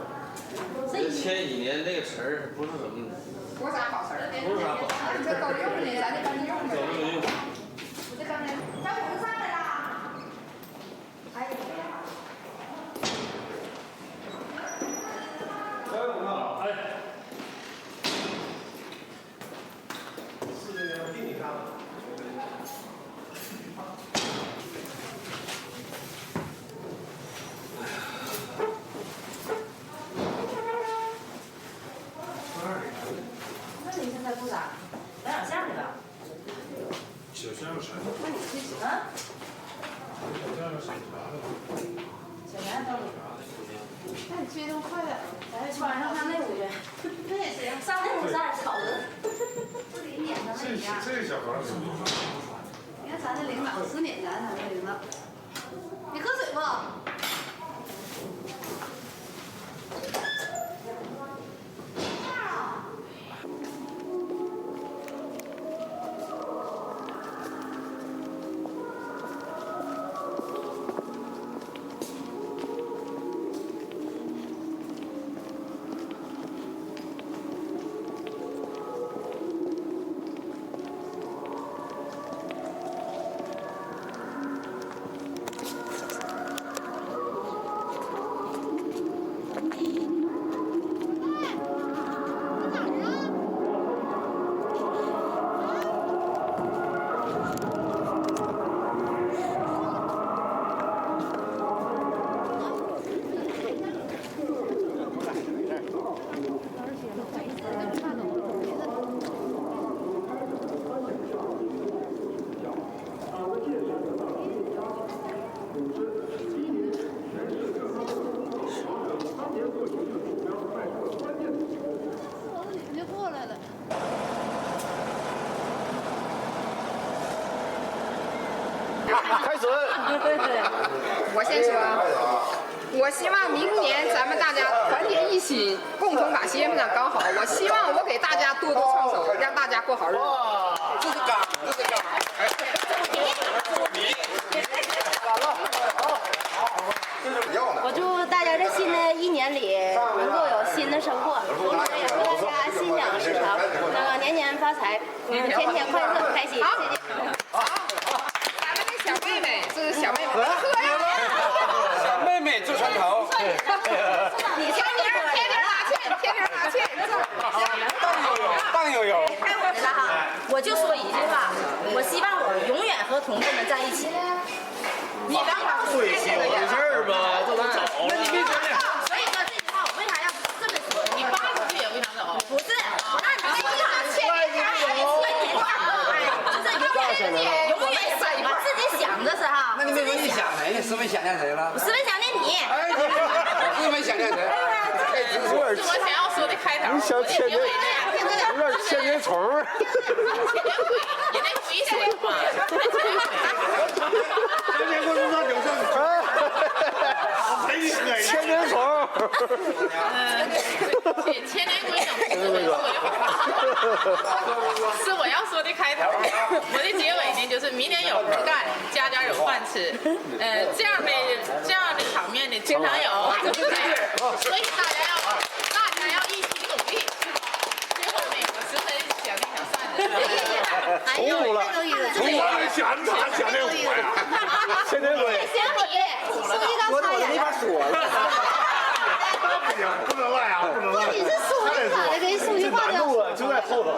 S1: 这前几年这个词儿不是什么，
S14: 不是啥好词儿，
S1: 不是啥好词儿，
S14: 这都用的，咱这班用的。
S1: 都用。
S14: 我这刚才小红上来啦。哎呀。
S12: 小勇啊，哎。是那个地理上。
S15: 那你现在不咋，来两下去吧。
S12: 小香是啥？
S15: 那你去啊？
S12: 小香是啥的？
S15: 小杨到底？那你去的快点，咱晚上上那屋去。那也行，上那屋咱俩吵着，不得撵他们一样。
S12: 这小孩是。
S15: 你看咱这领导死撵咱这领导。你喝水不？
S14: 我先说。
S9: 我希望明年咱们大家团结一心，共同把协会长搞好。我希望我给大家多多创手，让大家过好日子。
S2: 这是岗，这是岗。
S15: 我祝大家这新的一年里能够有新的收获，同时也祝大家心想事成，年年发财，天天快乐开心。谢谢。
S9: 好，咱们这小妹妹是小妹妹，喝呀！
S2: 小妹妹做船头。
S9: 你天天拿去，
S2: 当悠悠。
S15: 该我的了哈，我就说一句话，我希望我永远和同志们在一起。你当我
S6: 水小的事儿吧，都能走。
S2: 那你别讲讲。
S15: 所以说这句话我为啥要这么说？
S14: 你80岁也不想走？
S15: 不是，那你这一场欠你还是你话，就是永远想吧，自己想着是哈。
S2: 那你没你想谁呢？思维想念谁了？
S15: 思维想念你。
S2: 哎，思维想念谁？
S14: 是我想要说的开头。
S12: 你想千年，有点千年虫。
S14: 也得回水嘛。
S12: 千年过路上有上千年虫。
S14: 千年归整是我要说的开头。我的结尾呢，就是明年有活干，家家有饭吃。这样的场面呢，经常有，对不对？所以大家要一起努力。最后呢，我十分想念小扇子。
S12: 重复了，重复了，想念我呀，千年鬼。
S15: 我怎么没法说了？
S12: 不能赖啊，不能赖。
S15: 你是说的咋的？给数据化掉。
S12: 就在后头。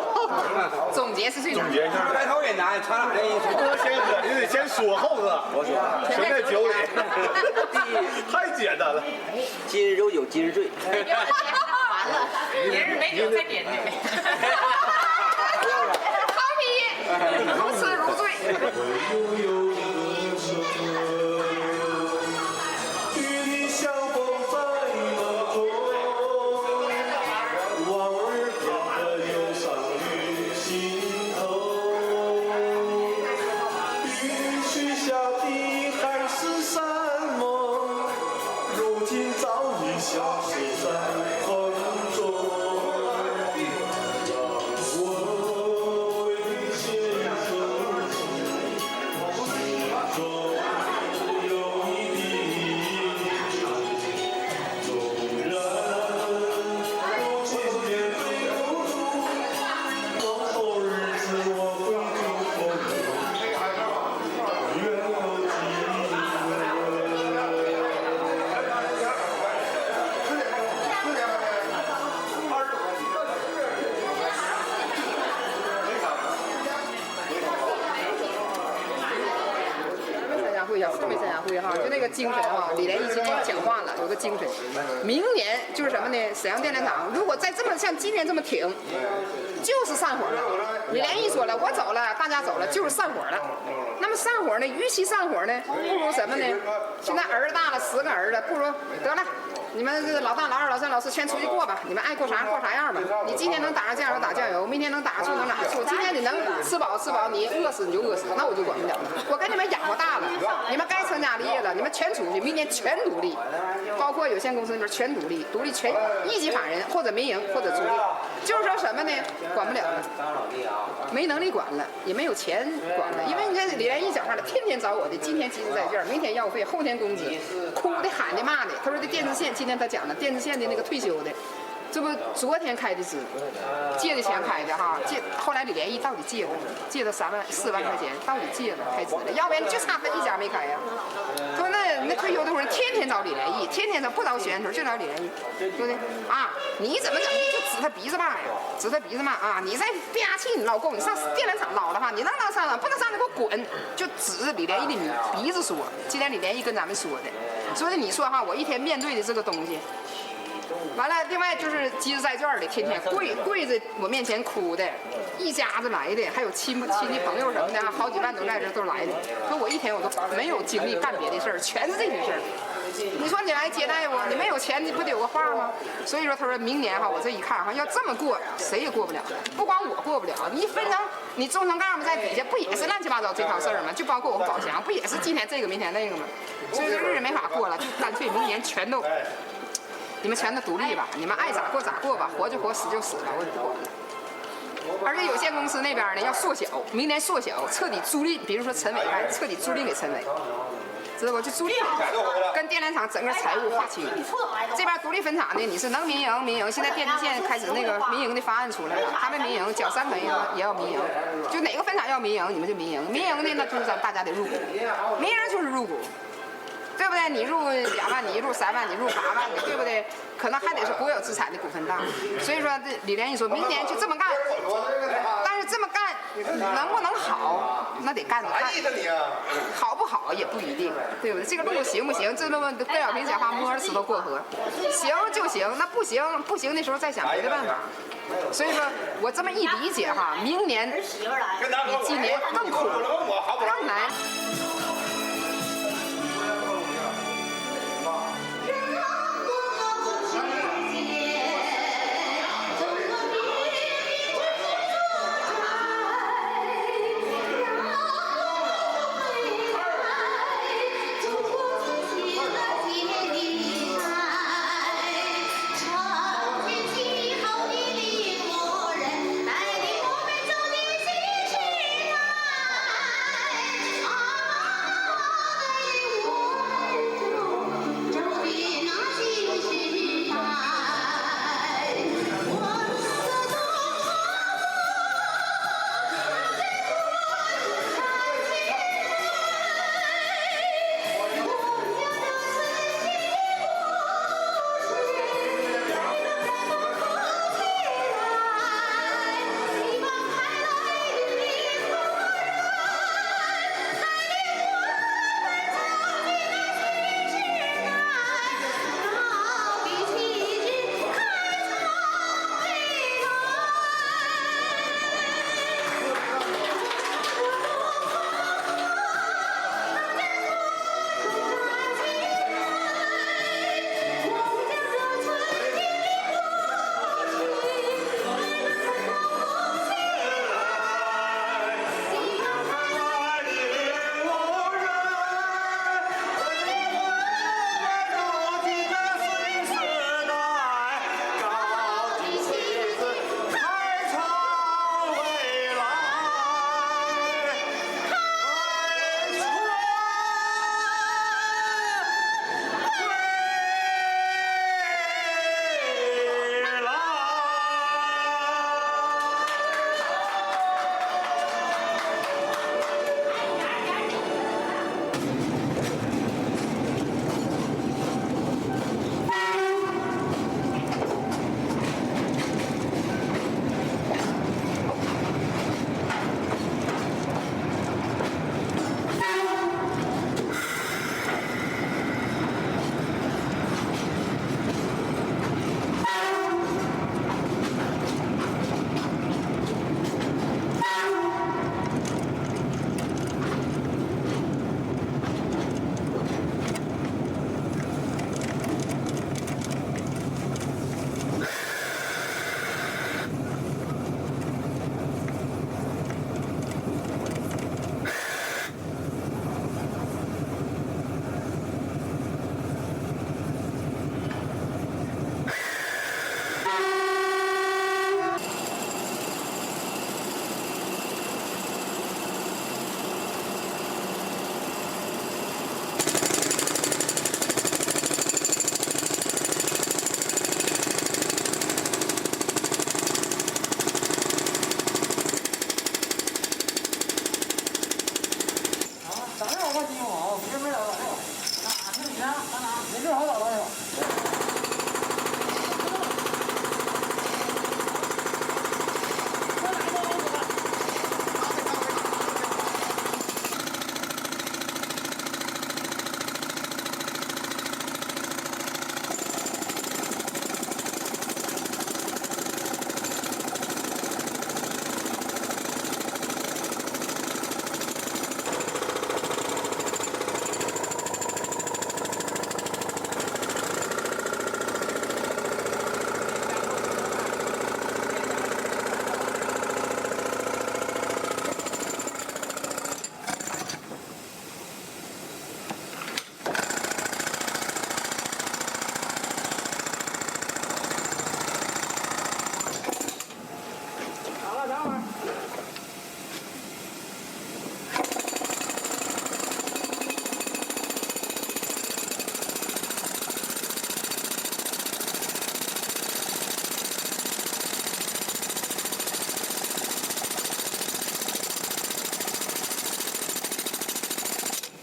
S9: 总结是最难。
S12: 总结一下。
S2: 开头也难，传哪的意思？
S12: 多先喝，你得先说后喝。我说，全在酒里。太简单了。
S6: 今日有酒今日醉。
S14: 完了，别人没酒再点你。
S9: 好比如痴如醉。特别参加会哈，就那个精神哈，李连义今天讲话了，有个精神。明年就是什么呢？沈阳电联厂如果再这么像今年这么挺，就是散伙了。李连义说了，我走了，大家走了，就是散伙了。那么散伙呢？与其散伙呢，不如什么呢？现在儿子大了，10个儿子，不如得了。你们这老大、老二、老三、老四全出去过吧，你们爱过啥过啥样吧。你今天能打上酱油打酱油，明天能打醋能打醋，今天你能吃饱吃饱，你饿死你就饿死，那我就管不了了。我跟你们养活大了，你们该成家立业了，你们全出去，明年全独立，包括有限公司那边全独立，独立全一级法人或者民营或者租赁，就是说什么呢？管不了了，没能力管了，也没有钱管了，因为你看李连义讲话了，天天找我的，今天集资在这儿，明天要费，后天公积，哭的喊的骂的，他说这电子线。今天他讲了电子线的那个退休的，这不昨天开的资，借的钱开的哈，后来李连义到底借了4万块钱，到底借了开资了，要不然就差他一家没开呀。说那退休的人天天找李连义，天天找不找许愿头就找李连义，对不对啊？你怎么整的就指他鼻子骂呀，指他鼻子骂啊！你再吧气你老公，你上电缆厂捞的话，你能上了，不能上你给我滚！就指李连义的鼻子说。今天李连义跟咱们说的。所以你说哈，我一天面对的这个东西，完了，另外就是积着债券的，天天跪在我面前哭的，一家子来的，还有亲戚朋友什么的，好几万都在这都来的。说我一天我都没有精力干别的事儿，全是这些事儿。你说你来接待我，你没有钱，你不得有个话吗？所以说他说明年哈，我这一看哈，要这么过，谁也过不了。不光我过不了，你分成你中层干部在底下，不也是乱七八糟这套事儿吗？就包括我们宝强，不也是今天这个明天那个吗？所以这日子没法过了，就干脆明年全都。你们全都独立吧，你们爱咋过咋过吧，活就活，死就死吧，我也不管了。而且有限公司那边呢要缩小，明年缩小，彻底租赁，比如说陈伟案，彻底租赁给陈伟，知道不？就租赁跟电缆厂整个财务划清。这边独立分厂呢，你是能民营，现在电力线开始那个民营的方案出来了，他们民营缴3分也要民营，就哪个分厂要民营，你们就民营，民营的那就是咱大家得入股，民营就是入股。对不对？你入2万，你入3万，你入8万的，对不对？可能还得是国有资产的股份大。所以说，这李连一说明年就这么干，但是这么干能不能好，那得干着看。好不好也不一定，对不对？这个路行不行？这么邓小平讲话，摸着石头过河，行就行，那不行的时候再想别的办法。所以说我这么一理解哈，明年比今年更苦，更难。
S15: 啊。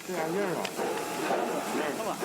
S12: 这眼镜啊，
S3: 看吧。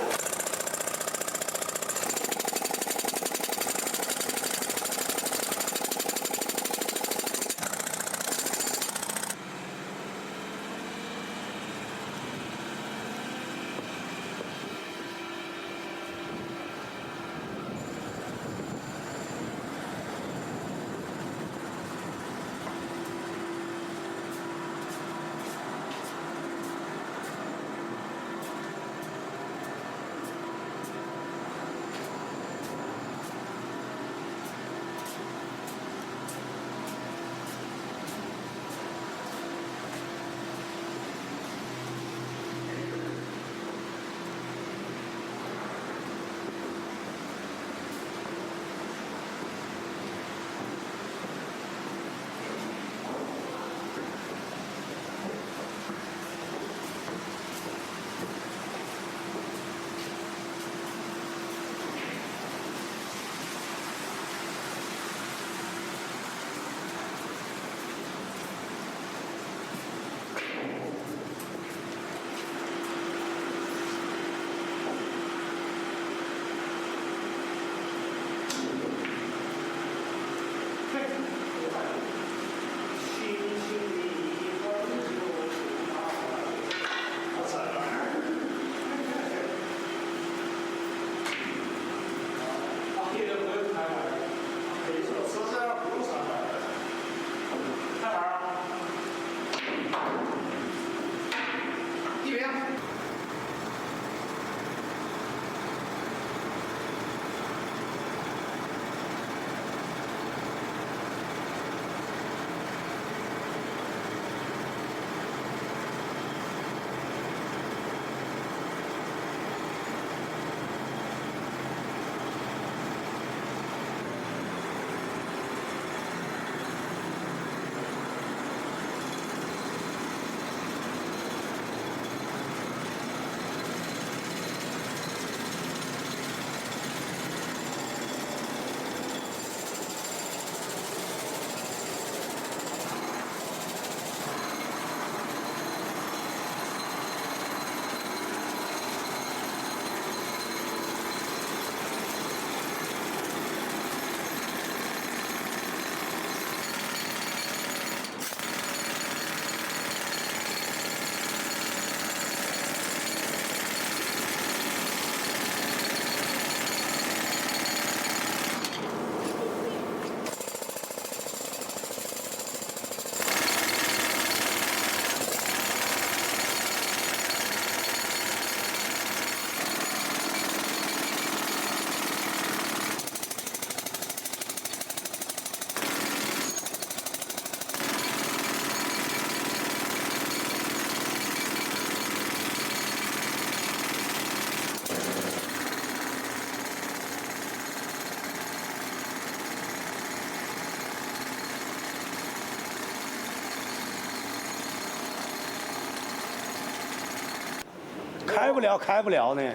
S12: 开不了呢。
S5: 哎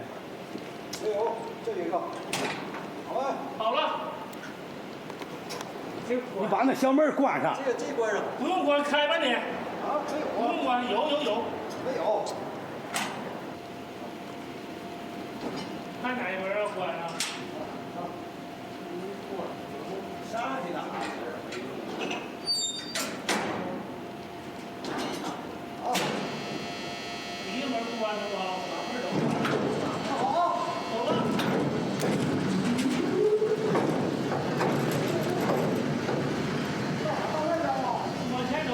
S5: 呦，这一个，好了，
S1: 好了。
S12: 你把那小门关上。
S5: 这关上。
S1: 不用关，开吧你。
S5: 啊，没有。
S1: 不用关，有。
S5: 没有。
S1: 看哪一门要关上？
S5: 上去哪？好。
S1: 第一门不关是吧？
S5: 好。
S1: 走了。往前走。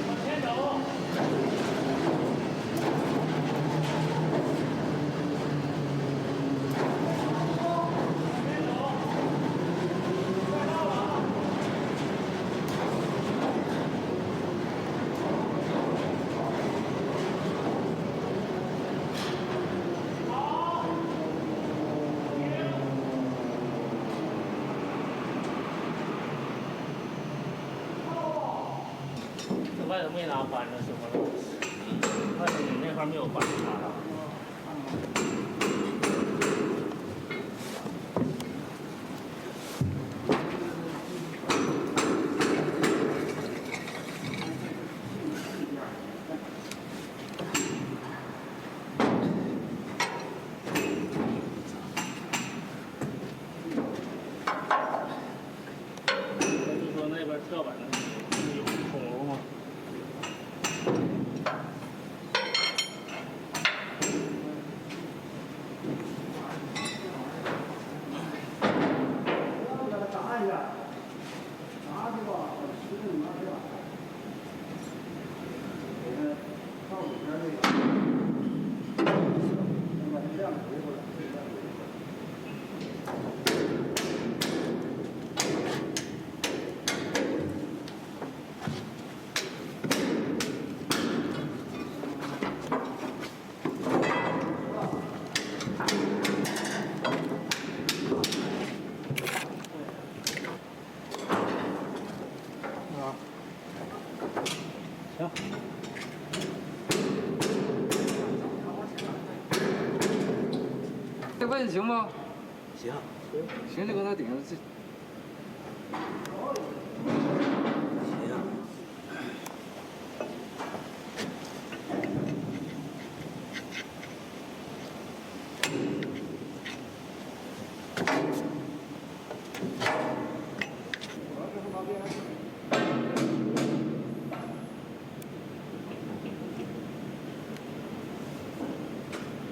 S1: 往前走。外头没拿扳着，是不是？外头你那块没有扳着拿的。
S3: 吧。
S2: 这位置行吗？
S6: 行。
S2: 行，就搁那顶上这。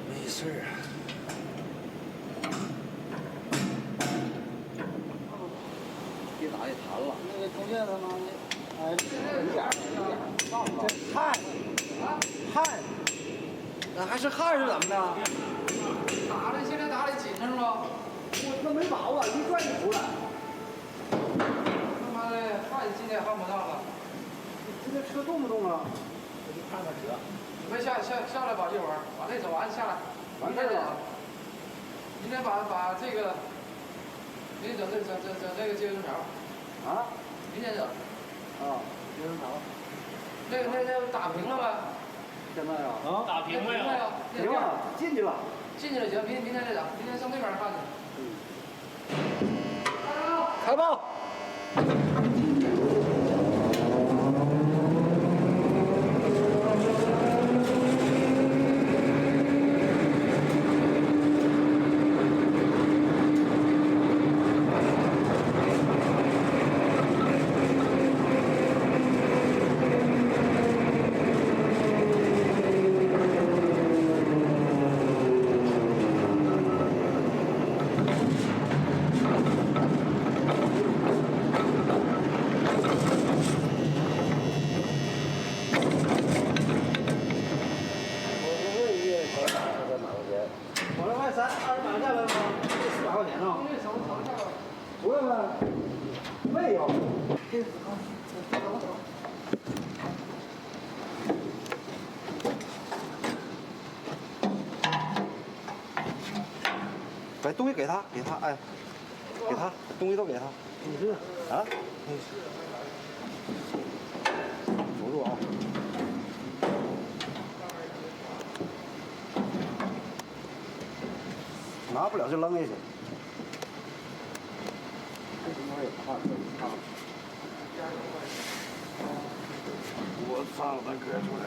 S6: 没事啊。
S2: 别打也弹了。
S3: 那个中间他妈的，哎，有点这汗，
S2: 那还是汗是怎么的？
S3: 打的现在打的紧是吗？
S2: 我那没把握，一拽就出来。
S3: 他妈的汗今天汗不上了。
S2: 你这车动不动啊？
S3: 我就看看车。准备下来吧，一会儿把这走完下来。
S2: 完事了。
S3: 明天把这个，明天整这个接收条。
S2: 啊？
S3: 明天整。
S2: 啊，接收条。
S3: 那打平了呗？
S2: 现在啊？
S3: 啊？打平了呀？
S2: 行了，进去了。
S3: 进去了行，明天再整，明天上那边看去。
S2: 开炮！
S3: 我那块300块价位吗？这400块钱呢？
S2: 不用了，没有。把东西给他，哎，给他，东西都给他。你是啊？守住啊！拿不了就扔下去。这他妈也怕可以怕。我上咱哥出来。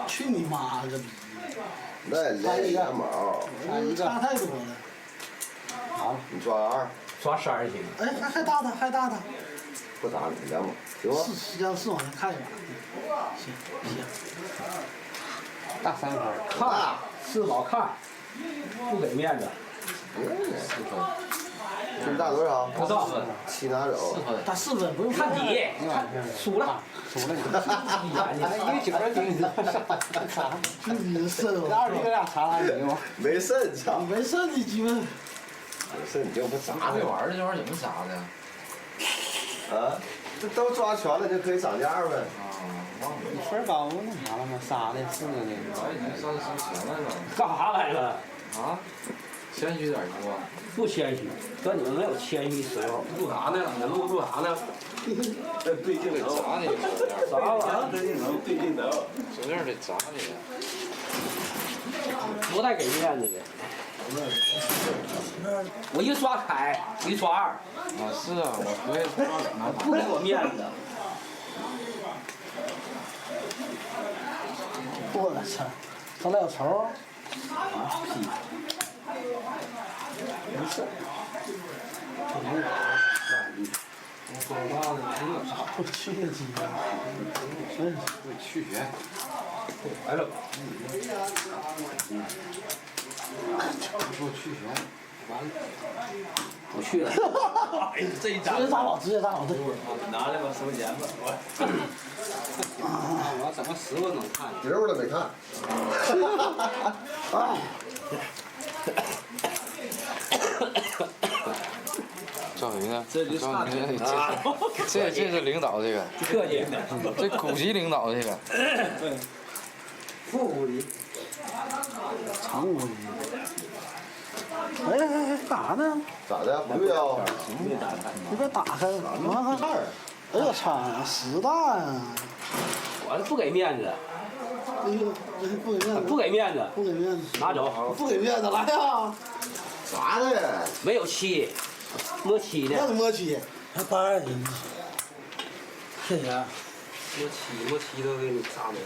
S3: 去你妈的！
S5: 那连羊毛，
S3: 差太多了。
S5: 好，你抓2，
S3: 抓3行。哎，还大的，还大的。
S5: 不打你羊毛，行吗？
S3: 是往前看一眼。行。
S2: 大3分。
S3: 看，是老看，不给面子。
S5: 这大多少？
S3: 不到分
S5: ，7拿走。
S3: 大4分，不用看底，数了。
S2: 数了你。一个酒儿顶你啥？
S3: 你的肾，
S2: 二弟搁俩查你吗？
S5: 没肾，操！
S3: 没肾你鸡巴。
S5: 没肾你就不砸。
S2: 会玩的这玩意儿怎么砸的？
S5: 啊，这都抓全了就可以涨价呗。
S3: 你分高那啥了吗？杀的4个的。
S2: 我已经上钱来了。
S3: 干啥来了？
S2: 啊？谦虚点行不？
S3: 不谦虚，哥你们没有谦虚时候。录啥呢？你录啥呢？
S2: 对镜头。砸你！
S3: 啥玩意儿？
S5: 对镜头。
S2: 手链得砸你。
S3: 不带给面子的。我一抓开，一抓2。
S2: 啊是啊，我也
S3: 不给我面子。我操，上来有仇。没事。我去的鸡巴！真是
S2: 会去学。
S3: 来了。
S2: 给我去学。完了。
S3: 不去了。这一张。直接打老，对。拿来吧，收钱吧。
S2: 我怎么10个能看？
S5: 丢了没看。哎。
S3: 的，
S12: 这就差点
S3: 这是领导这个，
S12: 客气，
S3: 这股级领导这个，
S12: 副股级，
S16: 常务级。哎，干啥呢？
S5: 咋的？不对啊？
S16: 你别打开，我看看。哎呦操呀，死蛋啊！
S12: 我不给面子。
S16: 哎呦，不给面子。
S12: 不给面子。
S16: 不给面子。
S12: 拿走。
S16: 不给面子，来呀！
S5: 啥的？
S12: 没有漆，摸漆呢。
S16: 让你摸漆，还8斤。谢谢。
S12: 摸漆都给你扎没。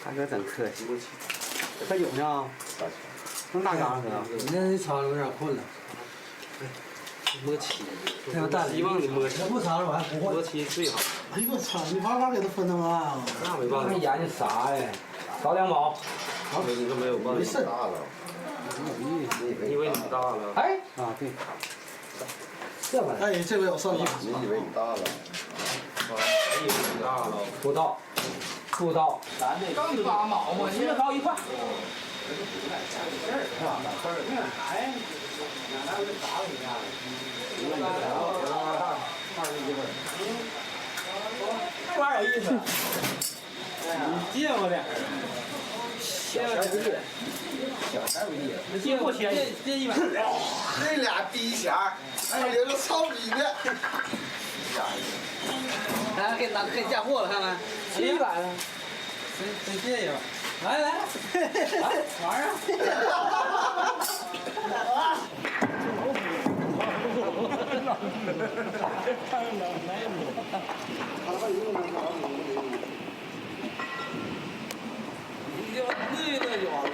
S8: 大哥真客气。
S12: 摸漆。
S8: 还有呢？能打啥去啊？
S16: 你那操有点困了。
S12: 摸漆，
S16: 希
S12: 望你摸漆。
S16: 不擦了我还不会。
S12: 摸漆最好。
S16: 哎呦我操！你慢慢给他分那么暗啊？
S12: 那没办法。研究啥呀？少2毛。你都没有办法。
S16: 没事。
S12: 你以为你大了？
S16: 哎。
S8: 啊对。
S16: 这玩意儿。哎，这回我算了。
S5: 你以为你大了？
S12: 你以为你大了？不到。不到。
S3: 刚8毛嘛，
S12: 现在高1块。
S3: 这玩意儿有意思。你借我点儿。
S12: 小钱不借，小钱不借，
S3: 你借我钱，借100。
S5: 那俩逼钱，哎，留着操你的。
S8: 来，给嫁祸了，看看。
S3: 700了。再借一个。来来，玩儿你就乐乐就完了。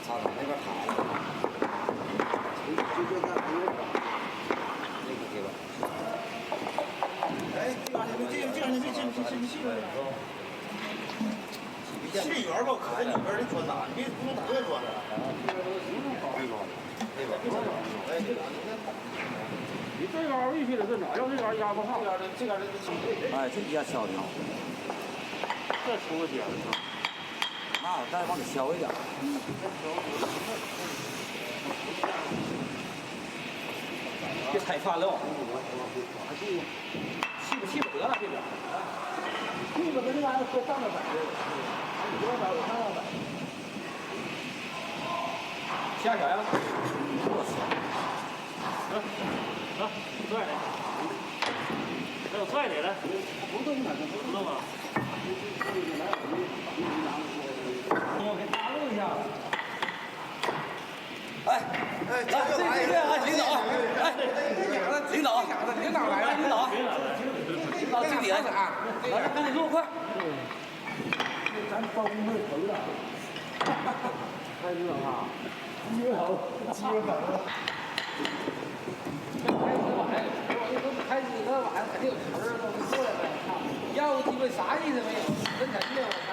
S8: 操，那边卡了。就干那个。那个给吧。
S16: 哎，这个你别气源吧，可里边的穿搭，你别不能特穿的。
S3: 你最高必须得是哪？要这杆压不上，这杆
S8: 哎，这压小条。
S3: 这出个尖儿。
S8: 那我再往里削一点。
S12: 别太烦了。气不得了，这边。
S16: 这个跟那玩意儿搁上面摆着，你这边我上面摆。
S12: 下啥呀？
S3: 我操！帅的，还有帅的来，不动啊，不动啊。我给打录一下。
S12: 哎，这个领导，哎，领导来了，领导，经理啊，来，赶紧录快。
S16: 咱包工会头了，太热了，鸡肉粉了。
S3: 开机那玩意儿肯定有词儿，都过来了，我操！要不鸡巴啥意思没有？死人的，我操！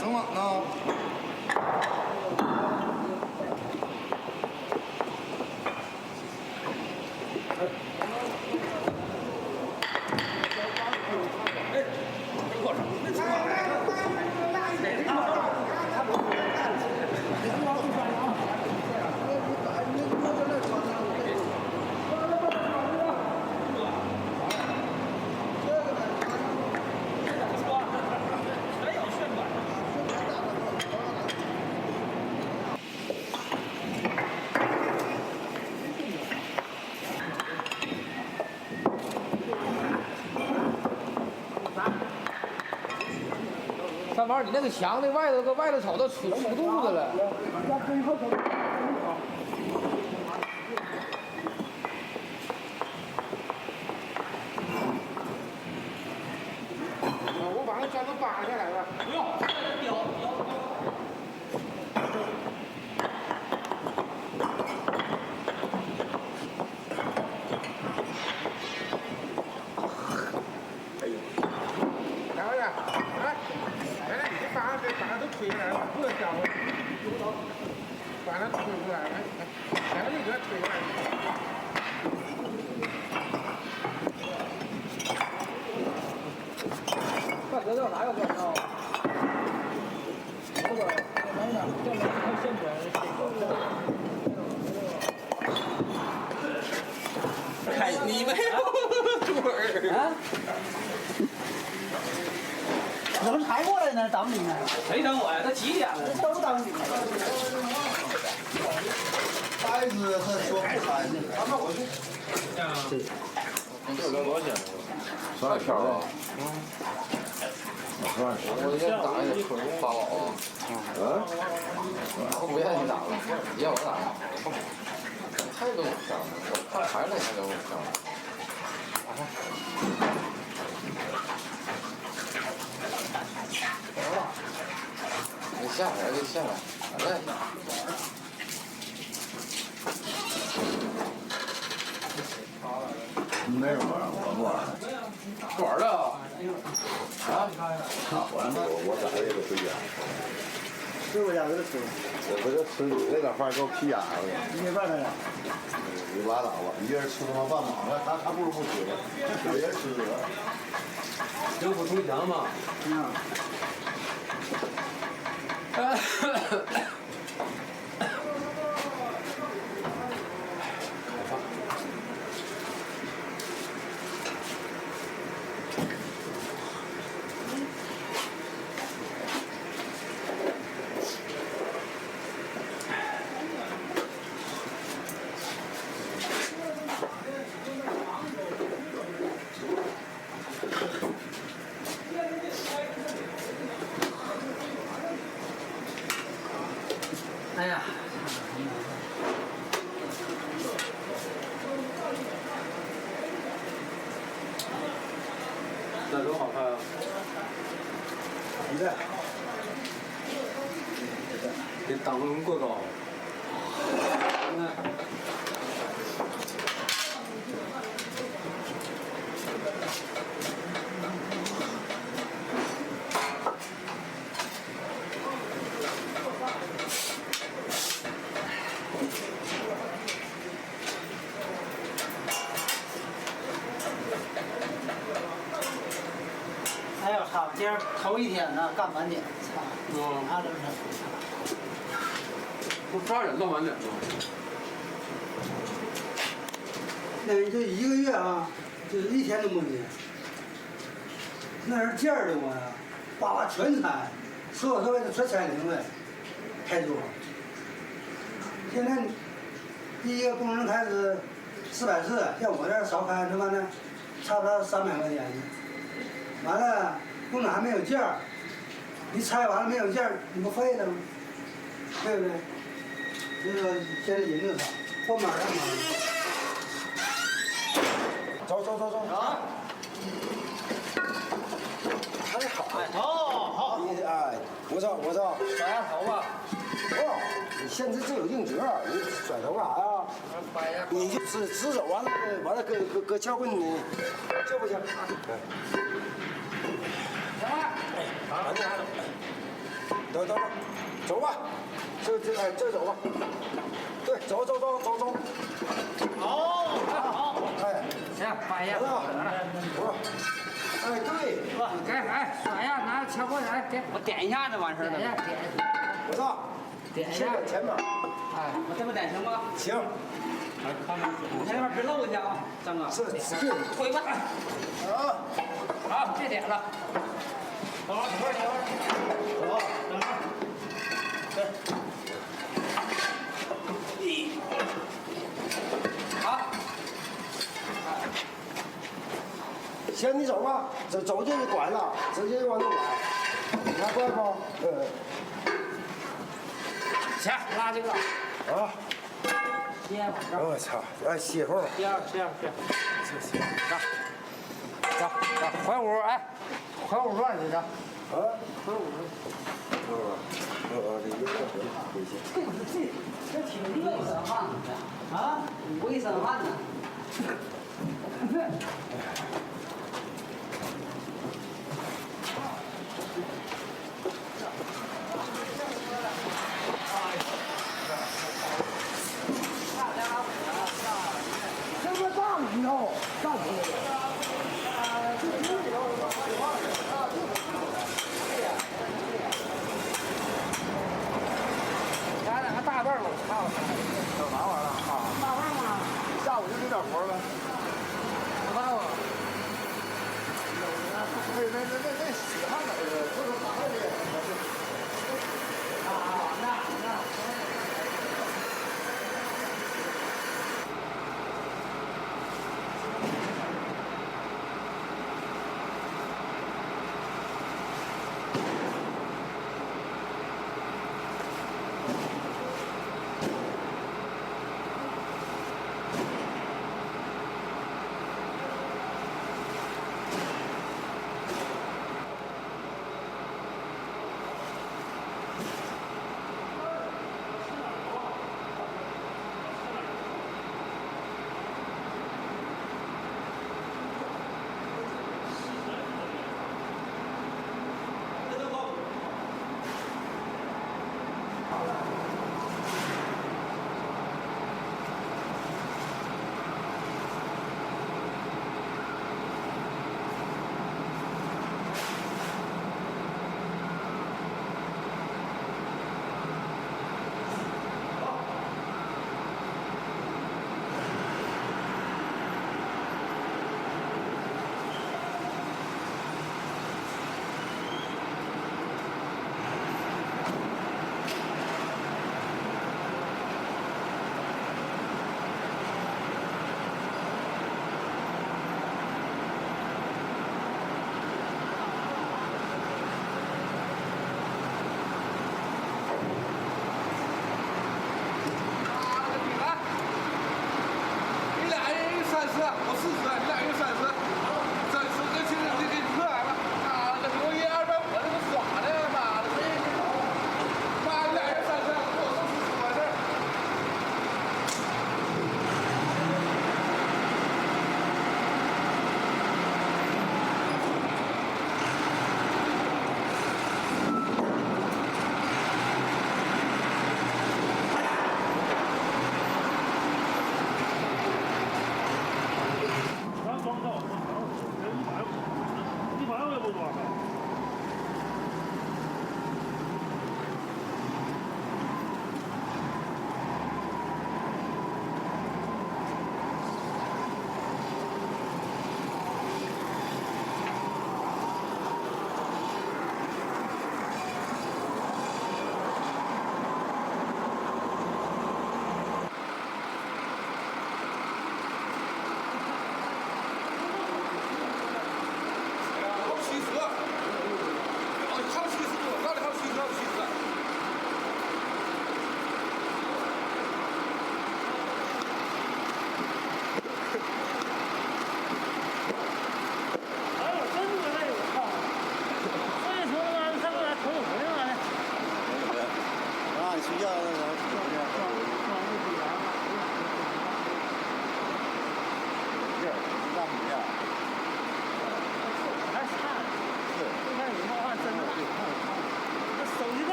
S5: 整晚呢？
S3: 三毛，你那个墙那外头搁外头瞅都杵肚子了。我把那砖都扒下来了。不用，推下来了，这家伙，把它推出来了，前面那个推下来。
S16: 当你呢？
S3: 谁等我呀？都几点了？
S16: 都当你呢。
S5: 孩子他说不开心，他们我去。
S2: 这个多少钱？12条啊。我先打一个8宝啊。我不愿意打了，你让我打。太多条了，我看还是那太多条了。你下来就下来，来。
S5: 没什么，我玩。
S2: 多少的？啊？
S5: 我在这个水家。
S16: 师傅家有吃。
S5: 我这就吃你那点饭够皮哑了。
S16: 你没办法呀。
S5: 你拉倒吧，一人吃他妈半饱了，还不如不吃呢。我也吃了。
S2: 有福同享嘛。
S3: 哎呀，
S2: 那多好看啊！
S16: 你这，
S2: 这档能过高。
S16: 哎呦操！今儿头一天呢，干晚点，操！那真是。
S2: 不抓人到晚点吗？
S16: 那这一个月啊，就是一天都没进。那人件儿的我呀，叭全拆，所有设备都全拆零了，太多。现在第一个工人开支440，像我这儿少开他妈的，差不多300块钱。完了，工厂还没有件儿，你拆完了没有件儿，你不废了吗？对不对？所以说现在人就少，后面干嘛？走走走走。啊！哎好哎。好。你哎，我操！
S3: 甩下头吧。
S16: 哦，你现在这有硬折，你甩头干啥呀？
S3: 掰下。
S16: 你就直走完了搁撬棍你，这不行。
S3: 行了。
S16: 好，等，走吧，这走吧，对，走。好，哎，
S3: 行，掰下。
S16: 得了，哎对，
S3: 哎，甩下，拿撬棍，哎，给我点一下就完事儿了。点。
S16: 我操，
S3: 点一下
S16: 前面。
S3: 哎，我这么点行吗？
S16: 行。
S3: 你那边别漏去啊，张哥。
S16: 是，
S3: 推吧。好，别点了。等会儿。
S16: 走，等会儿。对。
S3: 好。
S16: 行，你走吧，走就拐了，直接往那拐，你看快不？
S3: 行，拉这个。
S16: 啊。
S3: 歇会儿。
S16: 我操！哎，歇会儿吧。
S3: 歇。走，回屋，哎，回屋转去着。
S16: 啊？
S3: 回屋。这挺卫生汉子的啊，卫生汉子。
S16: 这么大里头，干什么？
S3: 咱两个大瓣儿，
S5: 整啥玩意儿啊？
S3: 大瓣儿吗？
S5: 下午就这点活呗。
S3: 不大吧？
S5: 那喜欢哪个？就是哪个的？
S12: 我40，你俩用30，这其实给你破完了啊！这我100、250，这个耍的妈的，妈你俩用30，我40完事儿。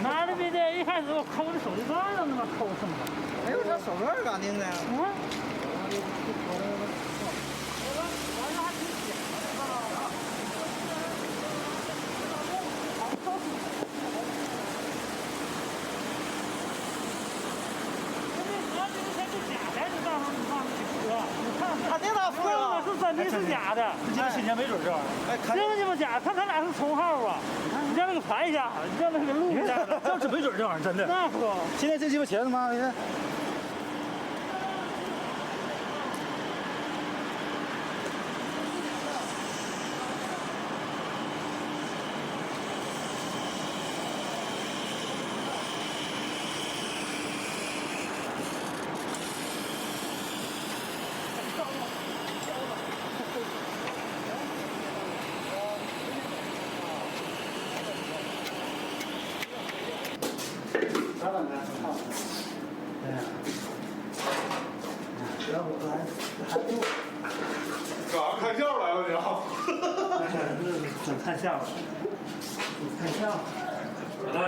S3: 妈的逼的！一开始我抠的手机盖上他妈抠什么？
S16: 哎呦，这手盖咋拧的？
S3: 他那咋说了？是真的是假的？
S16: 这新鲜没准这玩意儿。哎，
S3: 真鸡巴假？看他俩是重号啊！你让那个排一下，你让那个录一下，
S16: 这真没准这玩意儿真的。
S3: 那可
S16: 现在这鸡巴钱他妈的。
S12: 干啥看笑来了你啊？
S3: 真看笑了，看笑。
S10: 不带，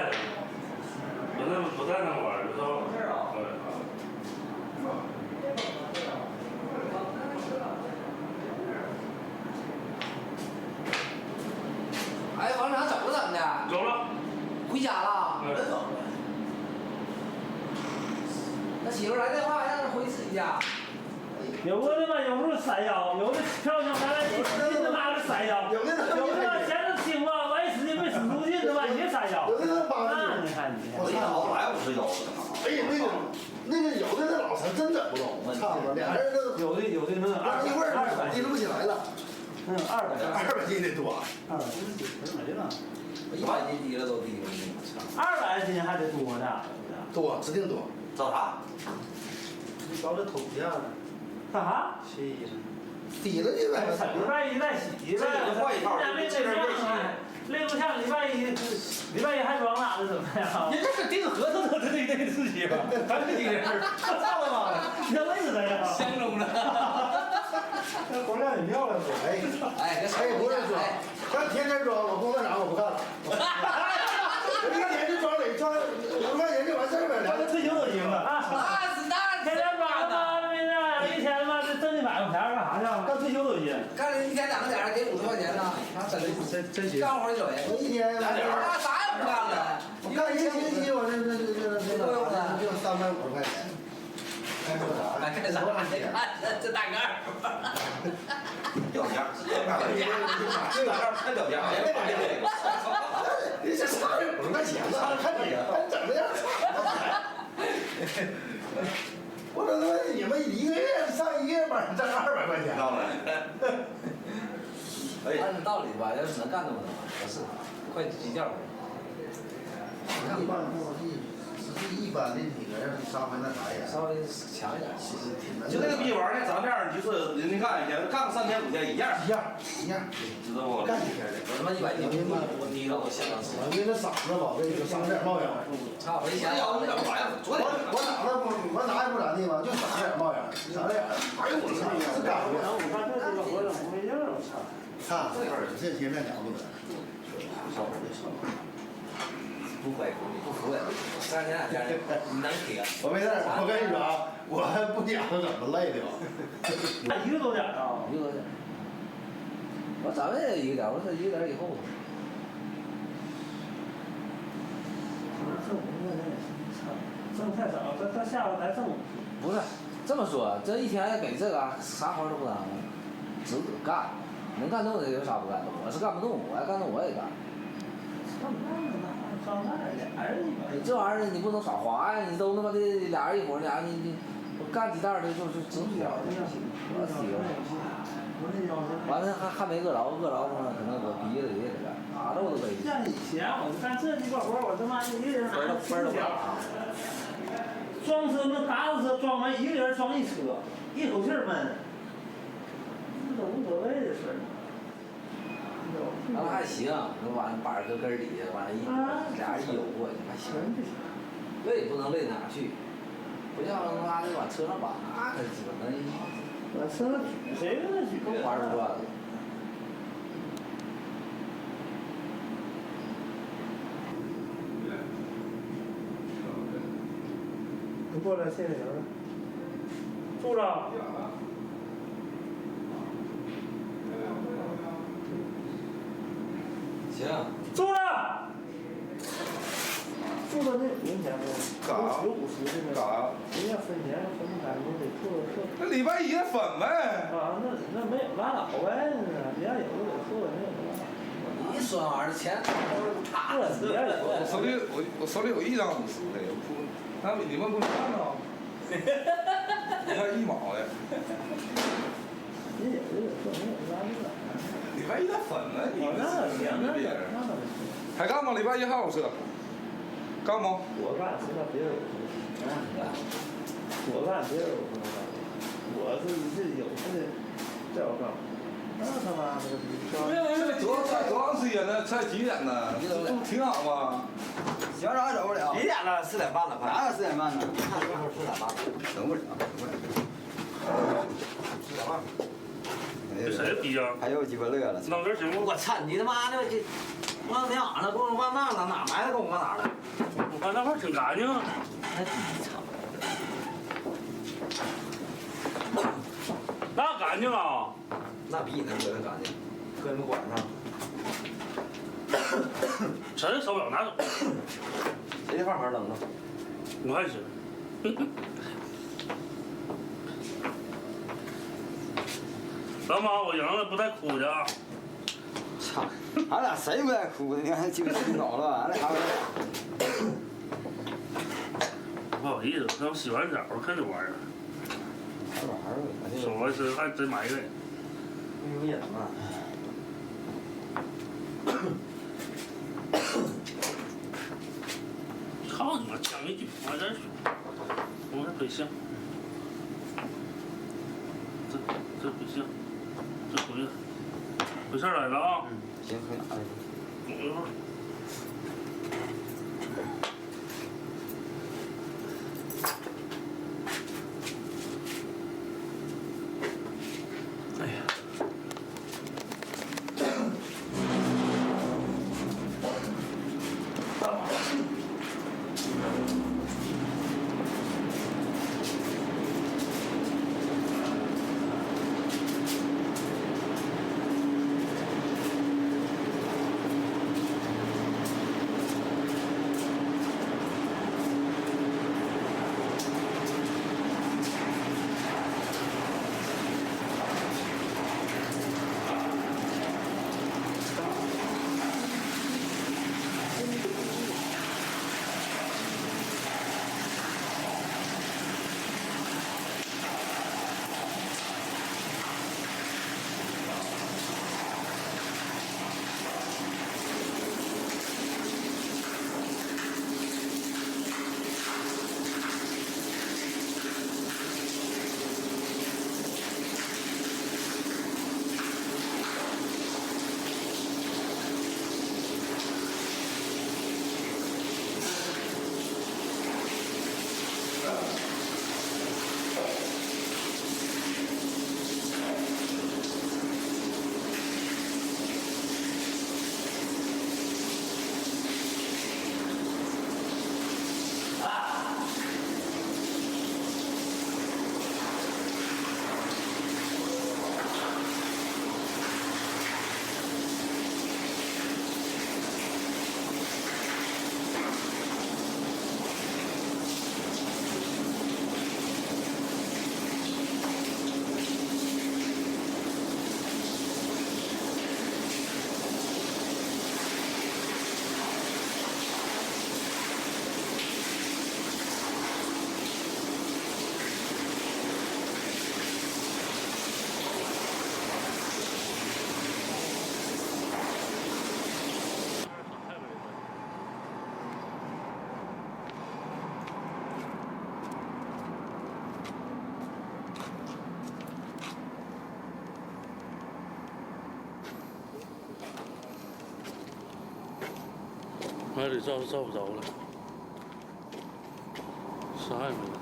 S10: 不带那玩儿，知道吧？
S8: 哎，往哪走了怎么的？
S10: 走了。
S8: 回家了？那媳妇来电话让他回自己家。
S3: 有的他妈有时候闪腰，有的漂亮咱俩一使劲他妈的闪腰，有的妈前头轻嘛，完一使劲没使出劲他妈也闪腰。
S5: 有的那八十
S3: 那你看你，
S5: 我操，150腰的。哎呀，那个有的那老陈真整不懂，我操，俩人那
S3: 有的那
S5: 一会儿提不起来了。
S3: 那有200
S5: 斤得多
S3: ，200斤没了
S5: ，100斤提了都提了
S3: ，200斤还得多呢，
S5: 多指定多。
S16: 找啥？你找这偷家的。
S3: 干啥？
S16: 洗衣裳。
S5: 洗了去呗。
S3: 礼拜一再洗呗。
S16: 换一套。
S3: 这边别洗。累不像礼拜一还装哪子怎么样？
S16: 人家是订合同都得自己吧，咱这几个人，操他妈的，你这累死他呀！
S8: 相中了。
S5: 那光亮你漂亮多，哎，这不是装，咱天天装，我工作长我不干了。我一年就装累，装5块钱就完事儿呗，
S16: 咱这退休都行了。
S3: 那是那天天装他妈的，一天他妈的挣100块钱干啥去？
S5: 干退休都行。
S2: 干了1天2个点给50块钱呢，那真的
S5: 真行。
S2: 干活就有人。
S5: 我1天
S2: 啥也不干了，
S5: 我干1个星期，我这就350块钱。
S2: 干啥？这大个儿。
S4: 掉价，这太掉价了。
S5: 你这350块钱呢？看你整这样。我说他妈你们1个月上1个月班挣200块钱。
S2: 按照道理吧，要是能干那么多，合适，快鸡叫。
S5: 一般的体格要稍微那啥一点，
S2: 稍微强一点，其实挺难。
S4: 就那个逼玩意儿，咱这样就是人家干一天，干个3天5天一样，知道不？
S5: 干几天的？
S2: 我他妈100斤，我低了，我相当吃。
S5: 因为这嗓子吧，这个嗓子眼冒痒。
S2: 差我一想想，你怎么玩意儿？
S5: 我哪也不咋地吧，就嗓子眼冒痒，嗓子眼。哎呦我操！是干活。
S6: 我看这个活整不没劲儿，我操！
S5: 看这前面2个人。
S2: 不会，不服的，3天2天你能挺。
S5: 我没事，我跟你说啊，我不讲怎么累的。
S6: 1个多点啊
S2: ？1个多点。我咱们也1个点，我说1个点以后。
S6: 挣太少，他下午才挣。
S2: 不是，这么说，这1天给这个啥活都不干，只干，能干动的有啥不干的？我是干不动，我爱干动我也干。你这玩意儿你不能耍滑呀！你都他妈的俩人一伙儿，俩人你干几袋的就是整不了，我死了。完了还没饿着呢，可能我逼着也得干，啥肉都得。
S6: 像以前我干这鸡巴活，我他妈1个人拿着4条，装车那嘎子车装完1个人装1车，一口气儿闷，这都无所谓的事儿。
S2: 那还行，那完了板搁根儿底下，完了俩人一游过去还行。累不能累哪去？不像他妈的往车上绑，那可鸡巴那。
S6: 往车上举，谁跟他举？
S2: 更玩不转了。
S6: 你过来谢谢人了。住着。
S2: 行，
S6: 住着。住着那明天不？有50的呢。
S4: 干
S6: 人家分钱分不开，你得做。
S4: 那礼拜1分呗。
S6: 啊，那没有拉倒呗，你要有就得做，没有就拉倒。
S2: 你说那玩意儿钱都是他的。
S4: 我手里有1张50的，那你们不能看到？你看1毛的。
S6: 你有就得做，没有就拉倒。
S4: 礼拜1的分呢？你们是别人。还干吗？礼拜1还有车。干吗？
S6: 我干，谁干别人我干，别人我不能干。我是有事叫我干，那他妈的！
S4: 多长时间呢？才几点呢？这不挺好吗？
S16: 小长走不了。
S6: 几点了？4点半了，快。
S16: 哪有4点半呢？
S6: 看多会儿4点半。
S16: 等不了。
S4: 4点半。
S12: 这谁逼呀？
S16: 还有鸡巴乐了。
S12: 弄点行不？
S6: 我操你他妈的这！忘哪了？给我忘那了，哪埋的给我往哪了？
S12: 我看那块儿挺干净。那干净啊！
S6: 那比你那搁的干净，搁你们管上。
S12: 真手表拿走。
S6: 谁放还扔了？
S12: 我还是。老妈，我赢了，不带哭的啊！
S16: 操，俺俩谁不带哭的？你看精神搞了，俺俩还
S12: 不好意思，刚洗完澡，我看这玩意儿。说完是还真埋汰。
S6: 有瘾嘛？
S12: 操你妈！讲一句，我这我这对象，这对象，这回来，回事来了啊！
S16: 行，回哪里？
S12: 等一会儿。
S17: 还得照不着了，啥也没有。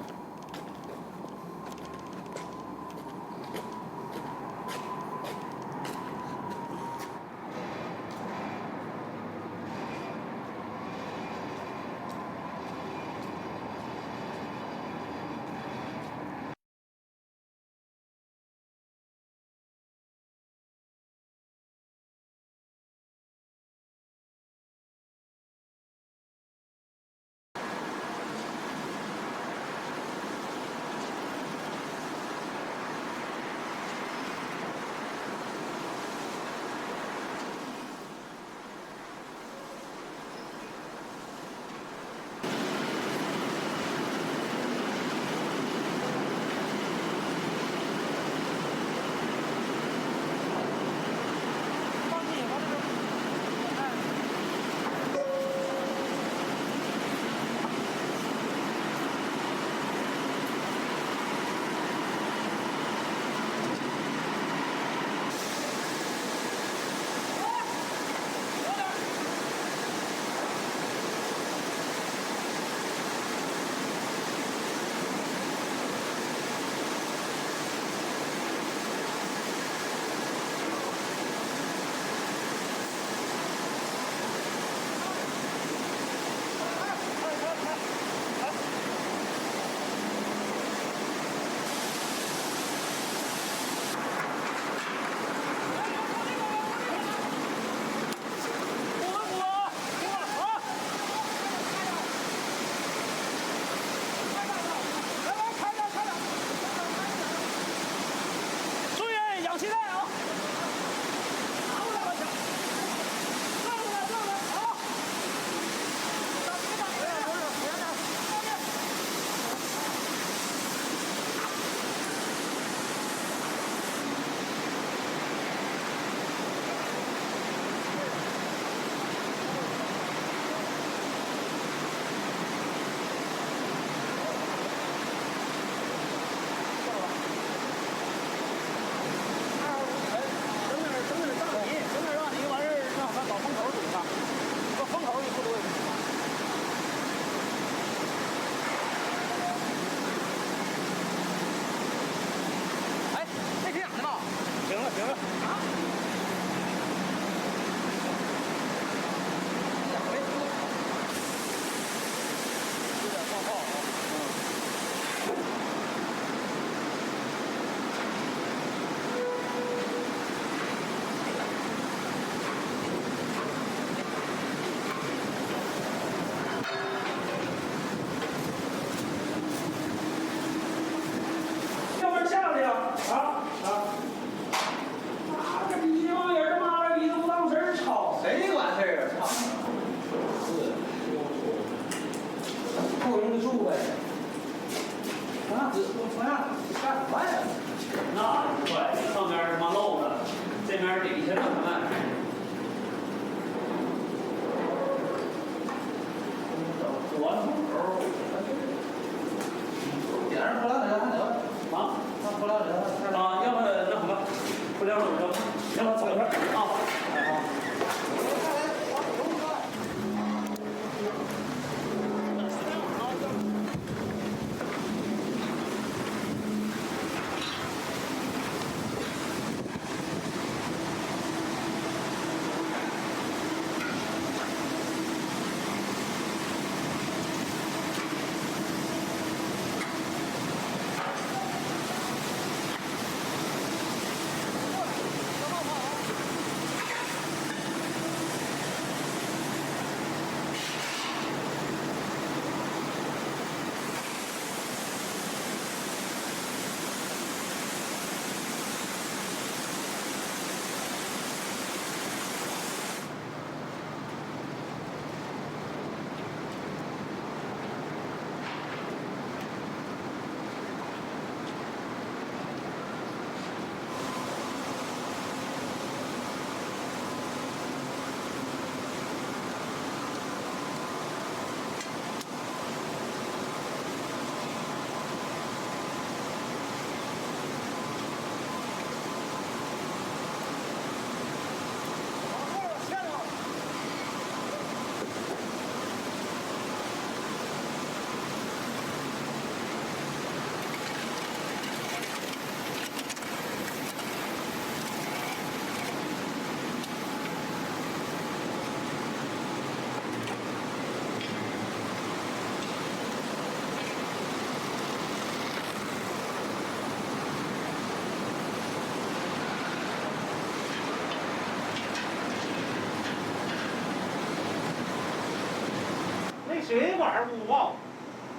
S3: 水管不爆，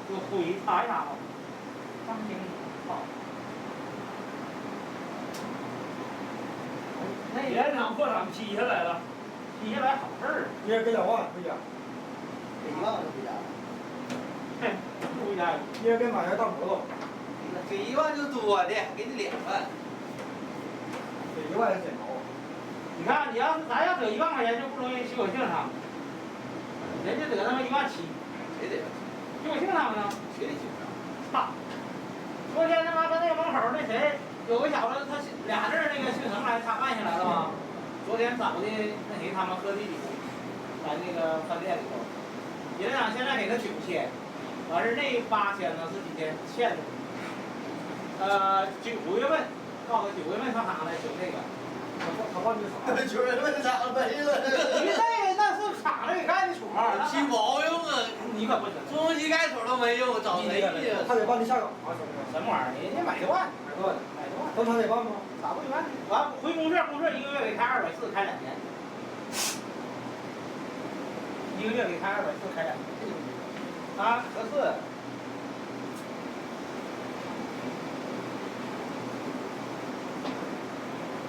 S3: 就灰擦一擦吧，放心好。那原厂货场批下来了，批下来好事儿。
S5: 一人给2万回家，
S6: 给1万就回家了。
S3: 嘿，不回家，
S5: 一人给马爷当骨头。
S6: 给1万就多的，给你2万。
S5: 给1万也捡着。
S3: 你看，你要是咱要得1万块钱，就不容易徐有庆他们，人家得他妈1.7万。
S6: 谁得？
S3: 徐有庆他们呢？
S6: 谁得行啊？
S3: 操！昨天他妈跟那个门口那谁有个小子，他俩字那个姓什么来，他按下来了吗？昨天找的那谁他们喝地里，在那个饭店里头，营长现在给他9千，完事那8千呢是几天欠的。9月份，告诉9月份上厂来修这个。他忘记啥了
S6: ？9月份厂没了。
S3: 你这个那是厂子给干的活儿，
S6: 起毛用啊！
S3: 你可不行，
S6: 中机盖头都没用，找谁去？
S5: 他得帮你下岗啊，
S3: 什么玩意儿？人家买多万，买多万。
S5: 工厂得办吗？
S3: 咋不办？完回公社1个月给开240，开2年。1个月给开240，开2年。啊，合适。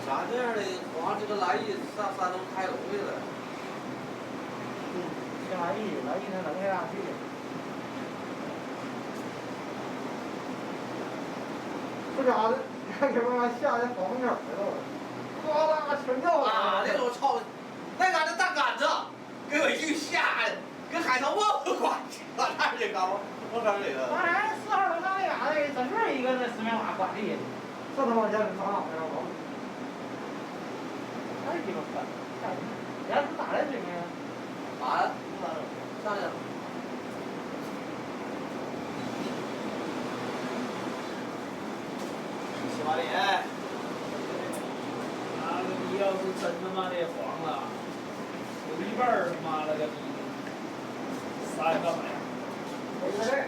S6: 啥这样的？光这个来意上山东开楼去了。
S3: 这来意他能开啥去？
S5: 这家伙，你看给妈吓得黄鸟来了，哗啦全掉了。
S6: 啊，那种操，那嘎达大杆子，给我一吓的，跟海淘帽子挂起，往那儿去高，我刚里了。
S3: 当然4号楼上那嘎达整个一个那10面瓦管的也，
S5: 这他妈家里上哪去了？
S3: 太鸡巴狠！人家是咋的水平？
S6: 咋了？上去了。洗把脸。
S1: 那个逼要是真他妈的黄了，有一半儿他妈了个逼，啥也干不了。
S6: 没事儿。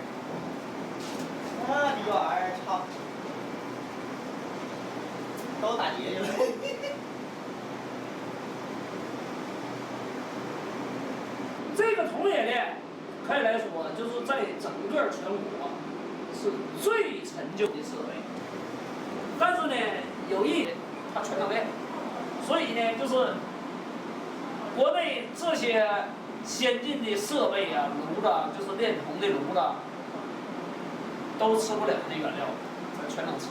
S6: 那逼玩意儿，操！都打劫去了。
S1: 这个同冶炼，可以来说，就是在整个全国是最陈旧的设备。但是呢，有一点，它全能炼，所以呢，就是国内这些先进的设备啊，炉子，就是炼铜的炉子，都吃不了那原料，咱全能吃。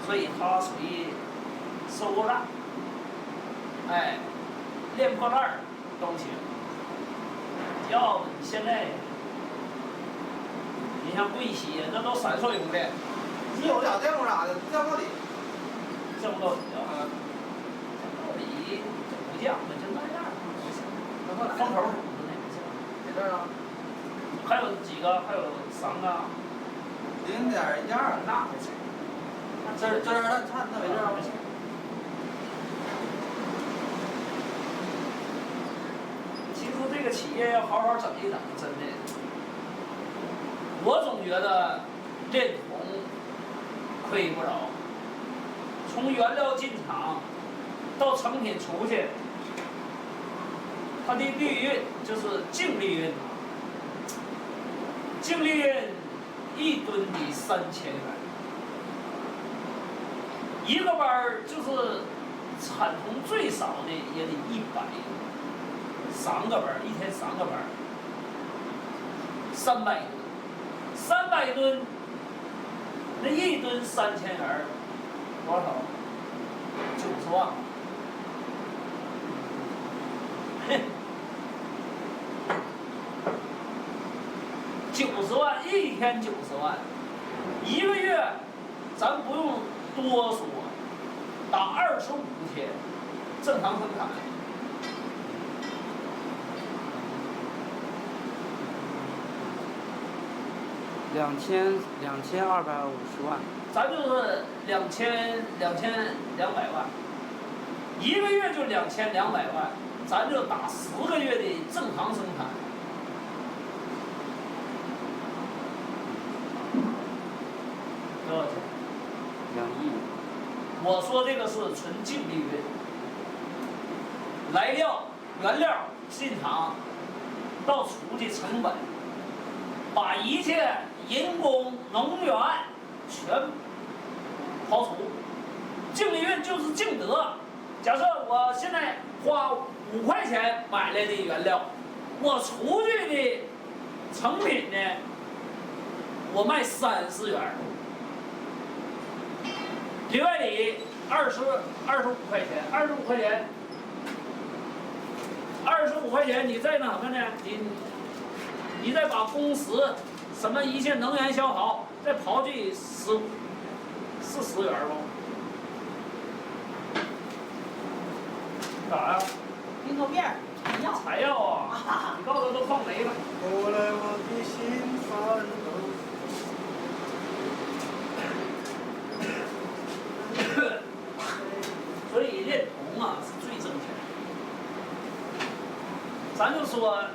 S1: 所以它属于收购站，哎，炼破烂儿都行。要不你现在，你像贵西呀，那都闪烁油的。
S6: 你有俩电工啥的，降到底。
S1: 降不到底啊！降到底不降，那就那样。风口虎子那不行。
S6: 在这儿呢。
S1: 还有几个，还有3个。
S6: 0.12，
S1: 那不行。
S6: 这儿那看那没事儿不行。
S1: 其实这个企业要好好整一整，真的。我总觉得炼铜亏不着，从原料进厂到成品出去，它的利润就是净利润，净利润1吨的3000元。一个班儿就是产铜最少的也得100，3个班儿，1天3个班儿，300吨，300吨，那1吨3000元，多少？90万。哼，90万，1天90万，1个月，咱不用多说，打25天，正常生产。
S3: 2250万。
S1: 咱就是2200万，一个月就2200万，咱就打10个月的正常生产。多少钱
S3: ？2亿。
S1: 我说这个是纯净利润，来料、原料进厂
S18: 到初级成本，把一切人工、能源全刨除，净利润就是净得。假设我现在花5块钱买来的原料，我出去的成品呢，我卖30元，另外你25块钱，25块钱，25块钱，你再那什么呢？你再把工时什么一切能源消耗再刨去15，是10元吗？干啥呀？
S3: 冰豆面，
S18: 采药啊！你告诉他都放没了。
S5: 过来我的心烦
S18: 所以认同啊是最挣钱的。咱就说，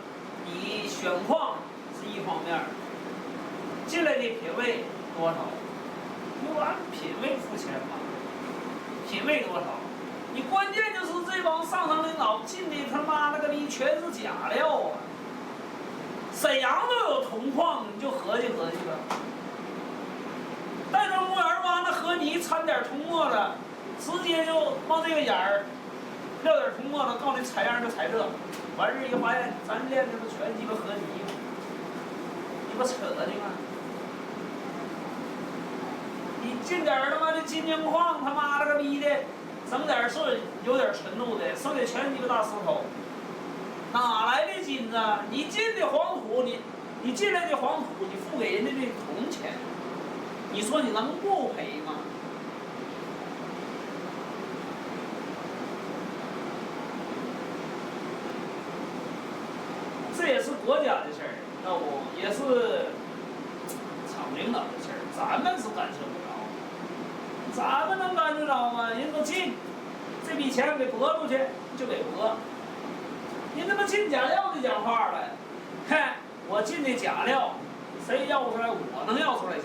S18: 你选矿是一方面，进来的品位多少？不按品位付钱嘛，品位多少？你关键就是这帮上层领导进的他妈那个逼全是假料啊！沈阳都有铜矿，你就合计合计吧。戴庄公园挖那河泥掺点铜沫子，直接就往这个眼儿撂点铜沫子，告诉你采样就采这，完事一发现咱练的不全鸡巴河泥吗？你不扯呢吗？你进点他妈的金晶矿，他妈了个逼的！整点是有点纯度的，剩下全鸡巴大石头，哪来的金子？你进的黄土，你进来的黄土，你付给人家的铜钱，你说你能不赔吗？这也是国家的事儿，要不也是厂领导的事儿，咱们是干涉不着。咱们能干得着吗？人都进，这笔钱给拨出去就给拨。你他妈进假料的讲话了，嘿，我进的假料，谁要出来？我能要出来钱。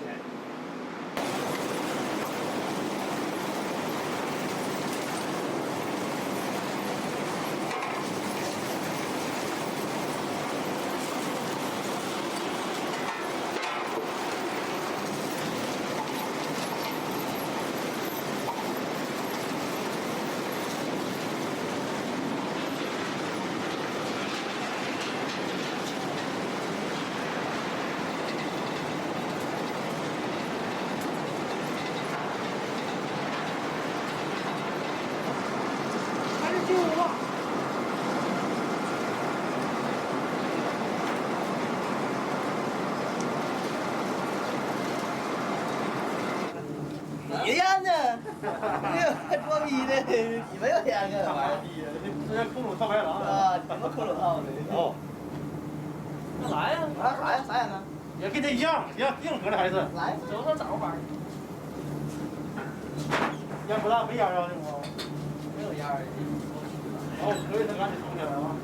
S6: 你呀呢？你还装逼呢？你没有钱啊？啥玩意儿？
S5: 这叫空手套白狼
S6: 啊！你们空手套的。
S5: 哦。
S18: 那来呀！
S6: 来啥呀？啥呀呢？
S5: 也跟他一样，硬核的还是。
S6: 来，
S18: 走上找玩。
S5: 烟不大，没烟啊，这不？
S6: 没有烟儿。
S5: 哦，可以，能赶紧冲起来啊！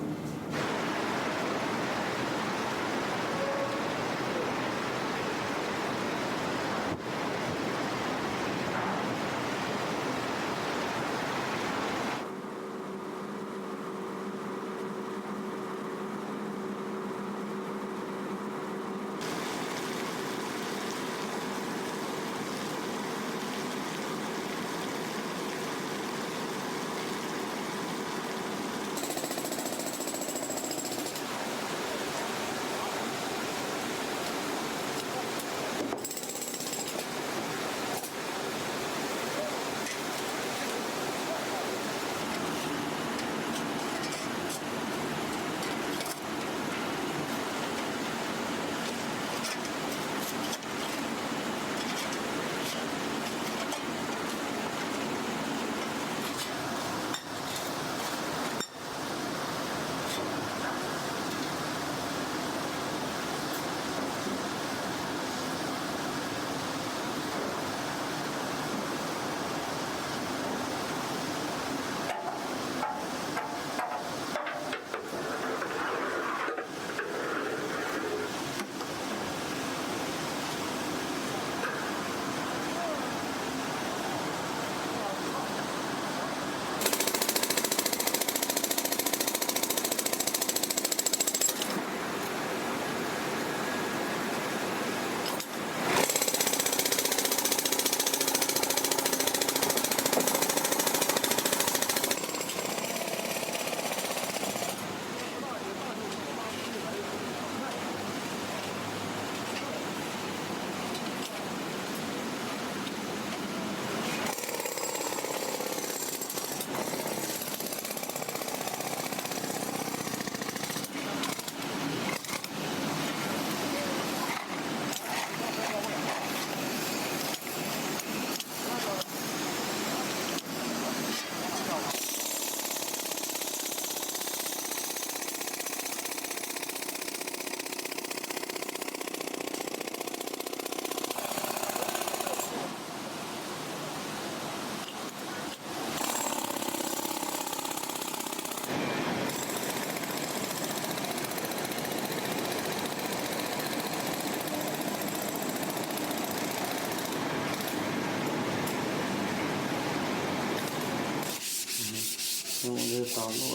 S13: 我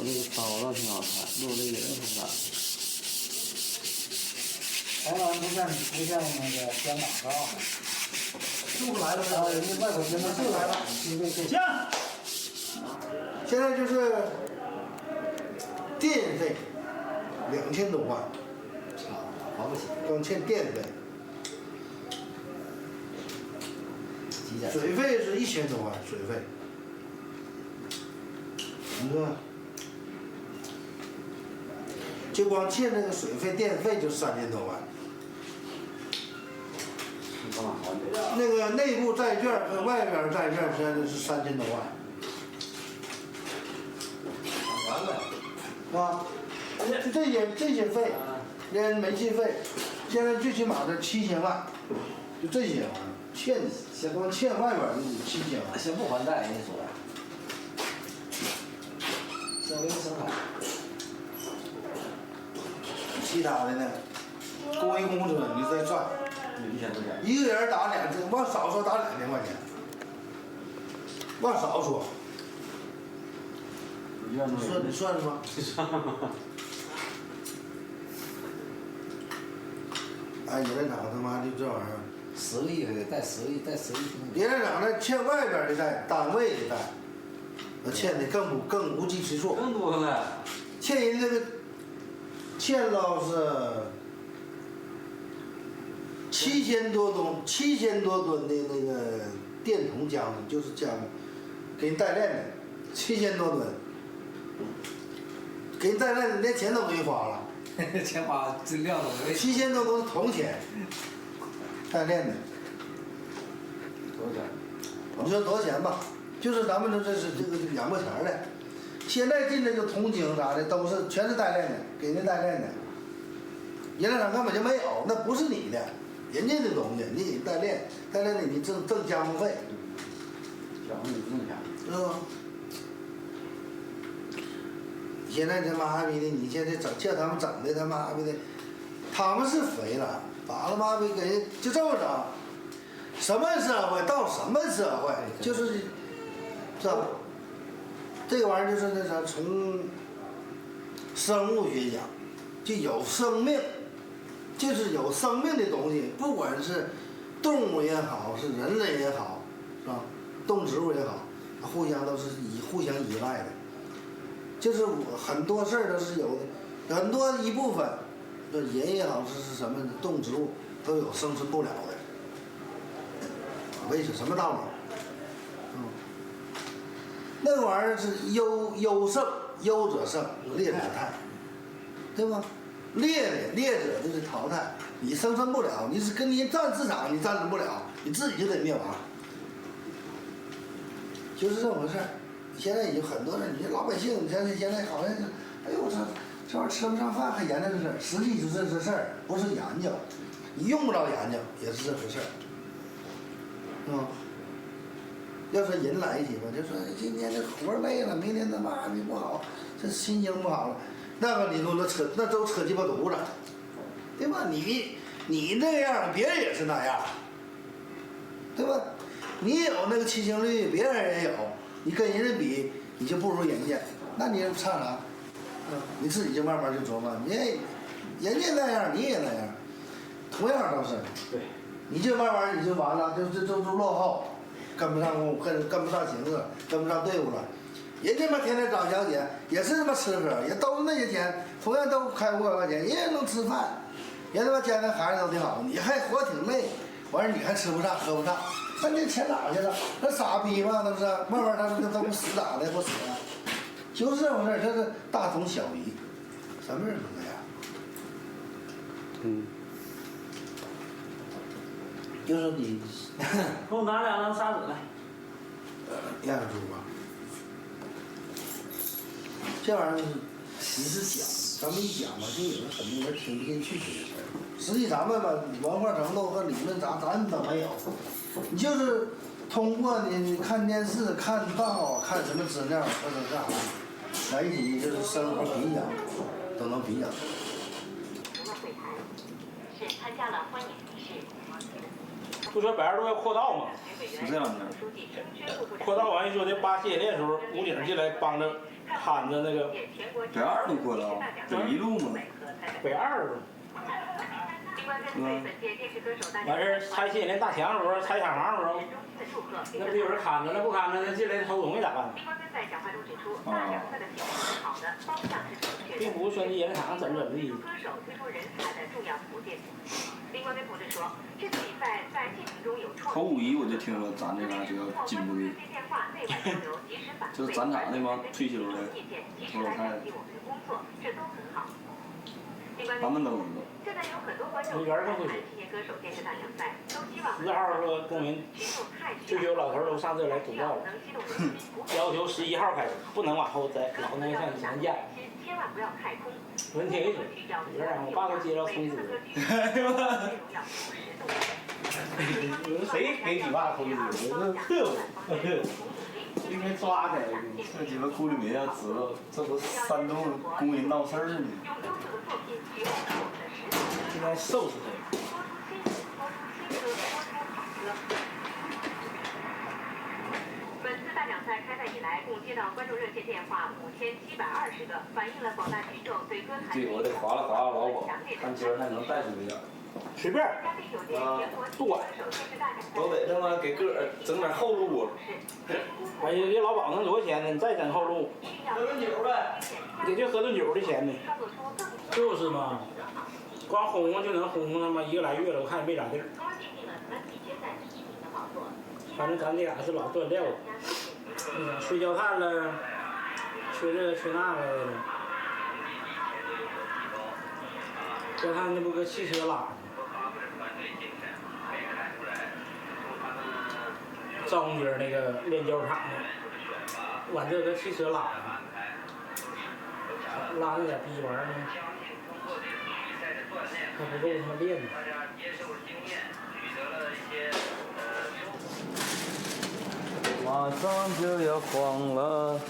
S13: 这刀挺好看，弄这人挺大。
S5: 台湾不像那个香港是吧？就来了啊，人家外国人们就来了，
S3: 行。
S5: 现在就是电费2000多万，
S2: 还不起，
S5: 光欠电费。水费是1000多万，水费。你说，就光欠那个水费、电费就3000多万。那个内部债券和外边债券现在是3000多万。完了，啊，就这些费，连煤气费，现在最起码的7000万，就这些玩意儿。先光欠外边的7000万，
S2: 先不还贷，你说，先维持生产。
S5: 其他的呢，公益工资你再算
S2: ，1000多钱，
S5: 一个人打2000，往少说打2000块钱，往少说。你算是吗？哎，冶炼厂他妈就这玩意儿。
S2: 10个亿还得贷10个亿，贷10个亿。
S5: 冶炼厂那欠外边的债，单位的贷，那欠的更无计其数。
S2: 更多了。
S5: 欠人这个，欠了是7000多吨的那个电筒浆子，就是浆子，给人代炼的，7000多吨，给人代炼的连钱都没花了。
S2: 钱花真量都没。
S5: 7000多吨铜钱。代炼的，
S2: 多少钱？
S5: 你说多少钱吧？就是咱们这是这个养过钱的，现在进这个铜精啥的都是全是代炼的，给人代炼的。冶炼厂根本就没有，那不是你的，人家的东西，你给人代炼，代炼的你挣加工费。
S2: 加工你不挣钱。
S5: 是吧？现在他妈逼的，你现在叫他们整的他妈逼的，他们是肥了。把他妈逼给人就这么整，什么社会到什么社会，就是，是吧？这个玩意儿就是那啥，从生物学讲，就有生命，就是有生命的东西，不管是动物也好，是人类也好，是吧？动植物也好，互相都是互相依赖的，就是我很多事儿都是有的，很多一部分。这人也好，是什么动植物都有生存不了的，为什么道理？那个玩意儿是优胜，优者胜，劣者汰，对吧？劣者就是淘汰，你生存不了，你是跟你占市场，你占领不了，你自己就得灭亡，就是这么回事儿。现在有很多人，你老百姓，现在好像是，哎呦我操！这玩意儿吃不上饭还研究这事儿，实际就是这事儿，不是研究，你用不着研究，也是这回事儿，要说人来一起吧，就说今天这活累了，明天他妈的不好，这心情不好了，那个你都扯，那都扯鸡巴犊子，对吧？你那样，别人也是那样，对吧？你有那个出勤率，别人也有，你跟人家比，你就不如人家，那你差啥？你自己就慢慢就琢磨，人家那样，你也那样，同样都是，对，你就慢慢你就完了，就落后，跟不上跟不上形势，跟不上队伍了。人家嘛天天找小姐，也是他妈吃喝，也都是那些钱，同样都开500块钱，人也能吃饭，人他妈家那孩子都挺好，你还活挺累，完事你还吃不上喝不上，那这钱哪去了？那傻逼嘛，都是，慢慢他不死咋的不死啊？就是这回事儿，这是大同小异，什么人都那样。就说你，
S18: 给我拿2张砂纸来。
S5: 压着猪吧。这玩意儿你是讲，咱们一讲吧，就有很多人听不进去这个事儿。实际咱们吧，文化程度和理论咱都没有，你就是通过你看电视、看报、看什么资料，或者干啥。在一起就是生活比较，都能比较。
S3: 不说北二路要扩道吗？是这样的。扩道完一说的，87演练的时候，武警进来帮着看着那个
S12: 北二都过了啊，北一路嘛。
S3: 北二路。完事儿拆新连大墙的时候，拆厂房的时候，那不有人看着，那不看着，那进来偷东西咋办？并不是说你原厂怎么的。
S12: 头5一我就听说咱这嘎就要进步的，就是咱厂那帮退休的老太太，他们都知道。
S3: 你园更会说，10号说公民退休老头都上这来督报了，要求11号开始，不能往后再老能像以前见。文听一说，有点我爸都接到通知了。有人谁给你爸通知？我说特务，应该抓起来。
S12: 这鸡巴顾立民要知道，这不煽动公民闹事儿呢。
S3: 应该收拾他。
S19: 本次大奖赛开赛以来，共接到观众热线电话5720个，反映了广大群众对歌坛。
S4: 对，我得划拉划拉老广，看今儿还能带出一点。
S3: 随便。不管。
S4: 都得他妈给个整点后路。
S3: 哎呀，这老鸨能多少钱呢？你再整后路。
S18: 喝顿酒呗。
S3: 也就喝顿酒的钱呢。就是嘛。光轰轰就能轰轰他妈1个来月了，我看也没咋地儿。反正咱这俩是老锻炼了，吹焦炭了，吹这个吹那个的。焦炭那不搁汽车拉呢。中间那个炼焦厂的，往这个汽车拉呢，拉那点逼玩意儿呢。还不够他妈练呢。
S12: 马上就要黄了。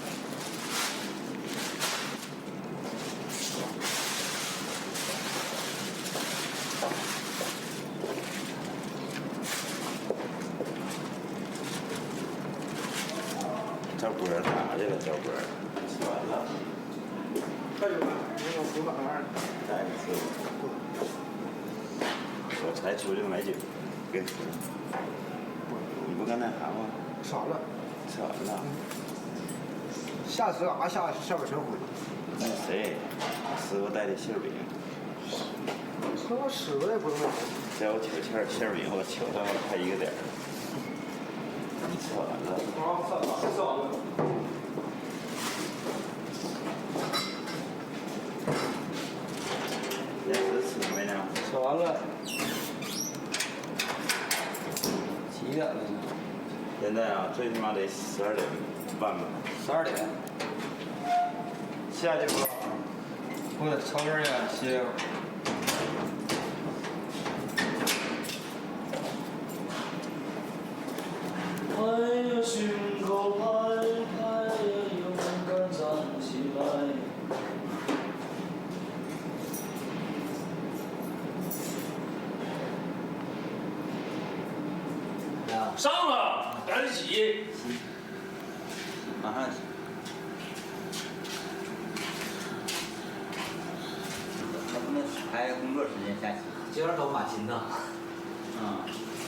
S13: 赵波儿哪去了？赵波儿吃完了。
S5: 快点吧，那个福板玩意儿。
S13: 再吃。我才出去买酒，给喝。你不跟那啥吗？
S5: 吃完了。
S13: 吃完了。
S5: 下次啊，下个全回。
S13: 那谁，师傅带的馅饼。
S5: 和我师傅也不会。
S13: 在我挑馅饼，我挑到快1个点儿。吃完了。
S5: 吃完了。
S13: 也是吃没呢？
S4: 吃完了。几点了呢？
S13: 现在啊，最起码得12点半吧。
S4: 12点。下去吧。我在超市呀歇会儿。
S1: 拍呀胸口拍，拍呀勇敢站起来。上了，赶紧洗。
S13: 马上洗。
S6: 能不能排工作时间下棋？今儿走马琴呢。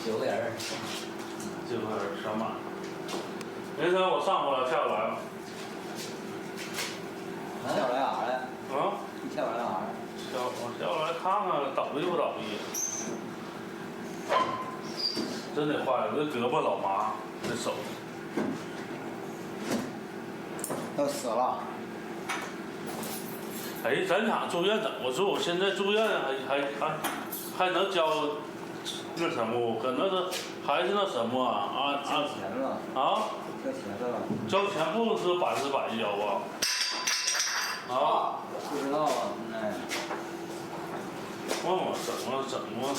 S6: 9个人。
S17: 9个人上马。凌晨我上过了，下午来了。
S6: 下午来啥来？你下午来啥来？
S17: 下午来看看倒闭不倒闭。真得坏了，这胳膊老麻，这手。
S5: 要死了。
S17: 哎，咱厂住院怎么？我说我现在住院还能交那什么？可能是还是那什么啊？
S6: 交钱了。
S17: 啊？
S6: 交钱了。
S17: 交钱不是100%交啊？啊？
S6: 不知道啊，现在。
S17: 问我怎么？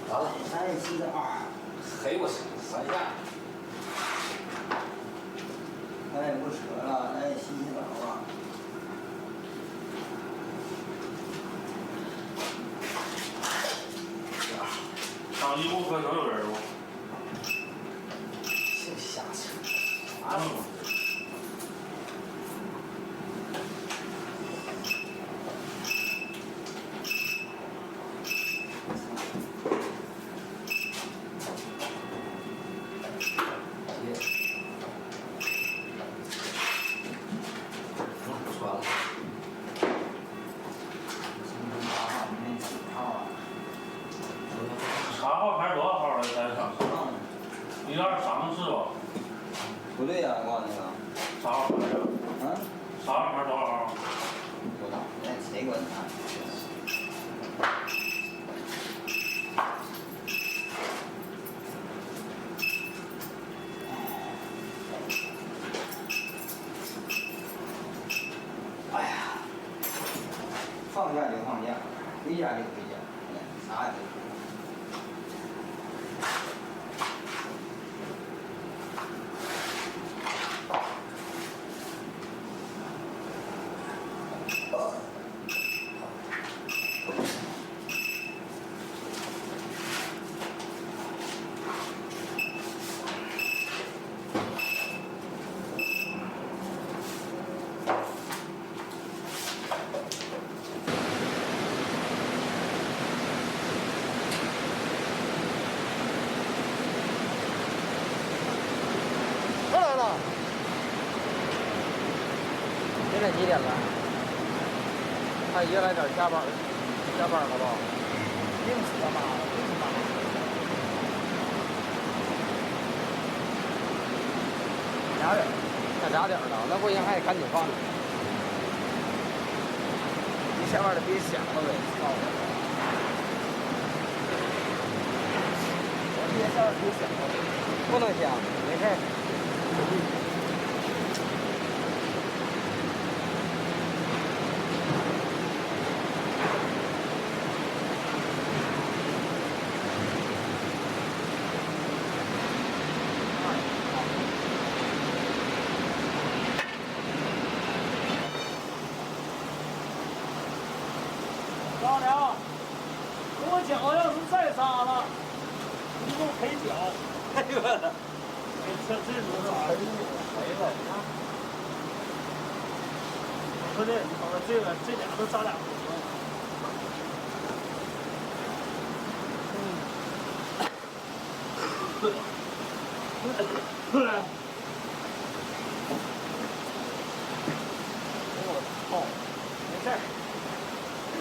S6: 好了，372，黑我3下。咱也不扯了，咱也洗澡啊。
S17: 上医务科能有人不？
S6: 净瞎扯，啥都。
S17: 才上市，12上市吧？
S6: 不对呀，我那个。
S17: 啥号牌呀？
S6: 嗯。
S17: 啥号多少号？
S6: 不知道，那谁管他？哎呀，放假就放假，回家就回家，啥也没说。
S8: 现在几点了？他爷来点下班了吧？
S3: 硬是他妈的，硬他妈的。
S8: 俩点，才俩点了，那不行还得赶紧放。
S3: 你下班得别想了呗，操！我今天下班别想了，
S8: 不能想，没事儿。
S3: 老梁，我脚要是再扎了，你给我赔脚。哎呦我操！这多少？赔了啊！不对，你瞅这个，这俩都扎俩骨头。我操！没事儿。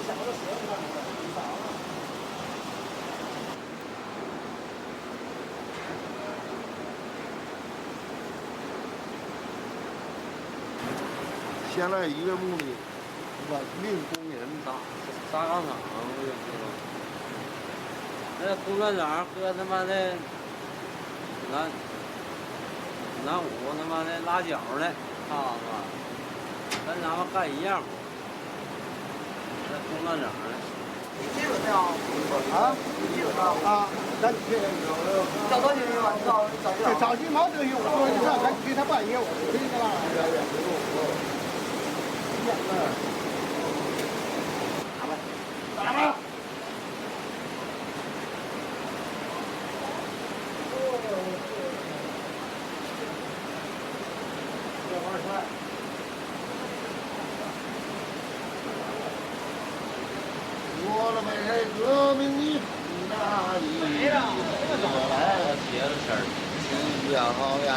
S3: 想到鞋子上面了，你咋了？
S12: 现在一个目的，稳定工人
S8: 轧钢厂不就知道？那工厂长和他妈的南五他妈的拉脚的，跟咱们干一样活。那工厂长呢？
S16: 你记得没有？啊？你记得没有？啊？咱去找到你没有？找找鸡毛都有，我你上咱去他半夜我就去了。打吧。
S12: 我了美革命的哪里？我来了，铁了事儿，亲家好呀。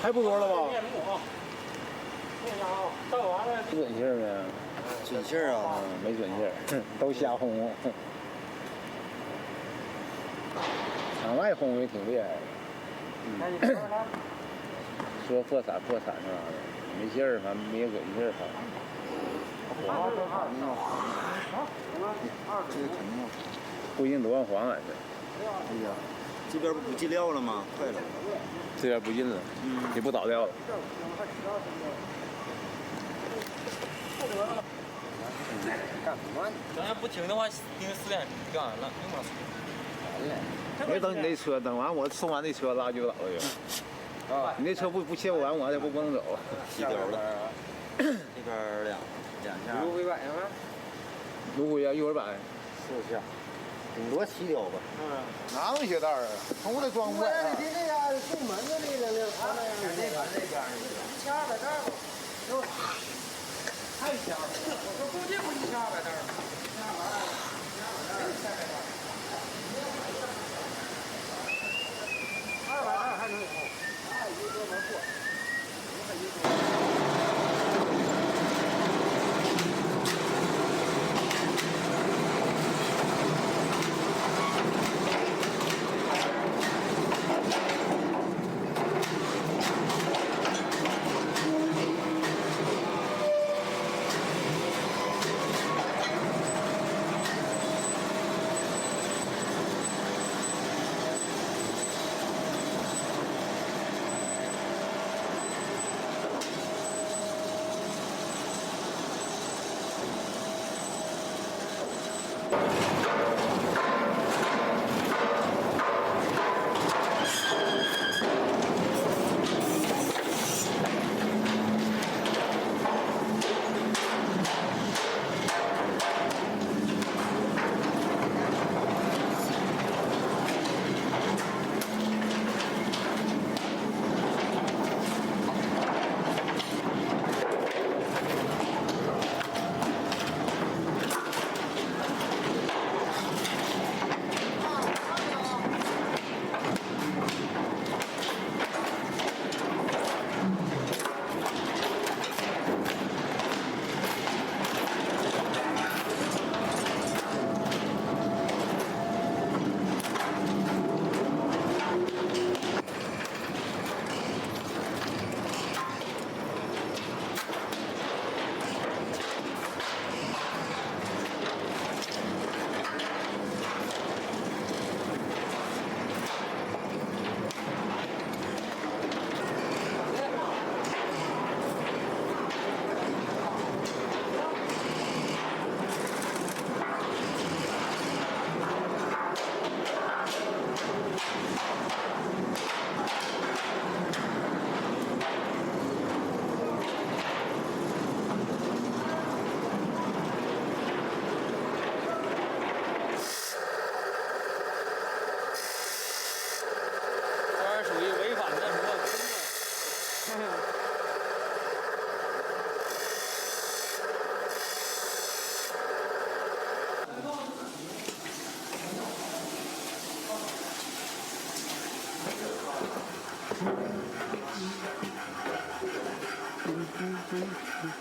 S12: 还不多了吧？
S20: 准信儿没？准信儿啊，没准信儿，都瞎轰。场外轰的挺厉害的。说破产是啥的，没信儿，反正没有准信儿，反正。不一定多少黄俺是。
S13: 哎呀，这边不进料了吗？快了。
S20: 这边不进了，也不倒掉了。
S13: 干什么？
S12: 咱要不停的话，因为4点干完了，用不了4点。
S20: 没等你那车，等完我送完那车拉就倒了就。啊，你那车不卸不完，我还不能走。
S13: 吸溜了。这边两下。
S20: 芦荟板吗？芦荟啊，一会儿板。4下，
S13: 顶多7条吧。
S20: 哪有鞋带啊？从来装不满。
S16: 你这家送门子的那个，他那样的。1200袋吧。太香了！我说估计不1200袋儿。200袋还能有，那一个能过。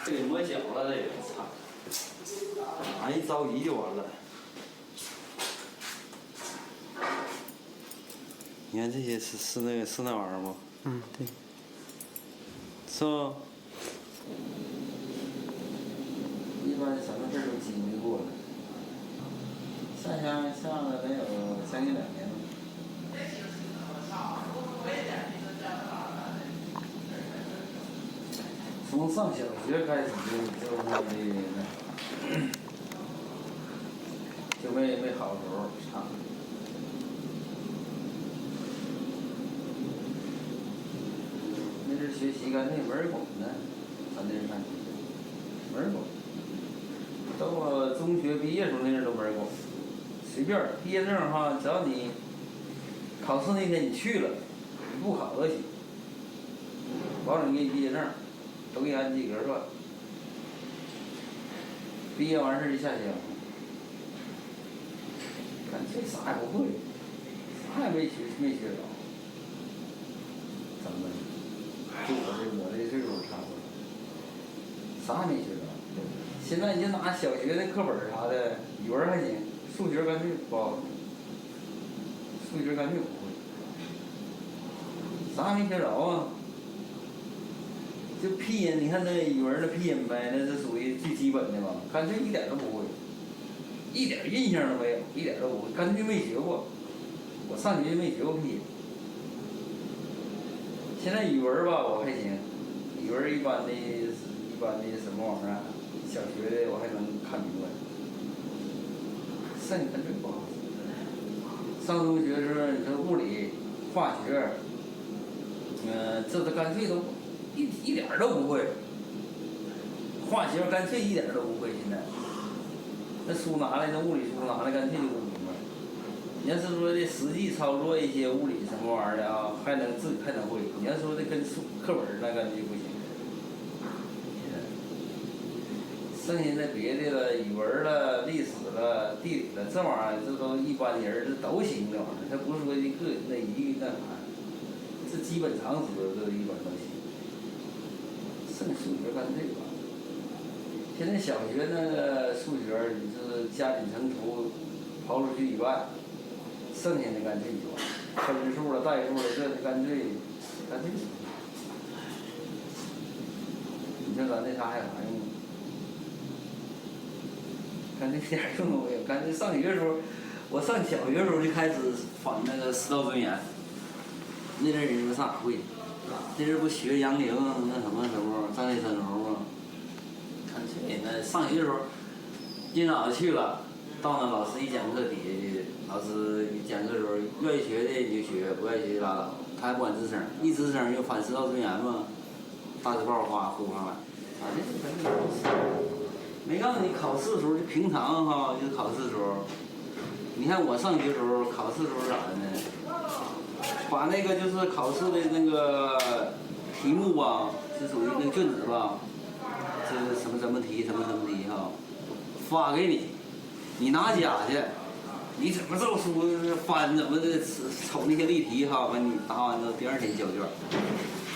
S12: 这给磨小了，这个操！俺一着急就完了。你看这些是那玩意儿吗？
S3: 嗯，对。
S12: 是吗？
S3: 一般什么事儿都经历过了。上香上了得有将近2年了。从上小学开始就没好头唱。那阵学习干那门儿拱呢，咱那是干门儿拱。到我中学毕业时候那阵都门儿拱，随便毕业证哈，只要你考试那天你去了，你不考都行，保证给你毕业证。都给按及格吧。毕业完事儿就下乡，干脆啥也不会，啥也没学着，怎么的？
S2: 我这岁数差不多，啥也没学着。现在你就拿小学的课本啥的，语文还行，数学干脆不好，数学干脆不会，啥也没学着啊。就拼音，你看那语文的拼音呗，那是属于最基本的嘛，干脆一点都不会，一点印象都没有，一点都不会，干脆没学过。我上学没学过拼音。现在语文吧我还行，语文一般的什么玩意儿，小学的我还能看明白，剩下干脆不好。上中学时候你说物理、化学，这都干脆都一点都不会，化学干脆一点都不会。现在那书拿来，那物理书拿来干脆就不明白。你要是说的实际操作一些物理什么玩意儿的啊，还能自己还能会。你要说的跟课本那干脆不行。剩下的别的了，语文了、历史了、地理了，这玩意儿这都一般人这都行这玩意儿，它不是说一个那一个那啥，这基本常识这一般都行。剩数学干脆吧。现在小学那个数学，你就是加减乘除刨出去以外，剩下的干脆就完，分数了、代数了，这干脆。你说咱那啥还有啥用？干脆一点用都没有。干脆上学时候，我上小学时候就开始反那个师道尊严。那阵儿你说上哪会？那阵儿不学杨凌那什么时候，张立森时候吗？干脆那上学的时候，一早去了，到那老师一讲课底下，老师一讲课的时候，愿意学的你就学，不愿意学就拉倒。他还不管吱声，一吱声就反师道尊严嘛，大字报哗呼上来。反正没告诉你考试的时候就平常哈，就考试的时候，你看我上学的时候考试的时候咋的呢？把那个就是考试的那个题目吧，是属于那个卷子吧，这什么什么题什么什么题哈，发给你，你拿家去，你怎么照书翻怎么的瞅那些例题哈，完你答完了第二天交卷。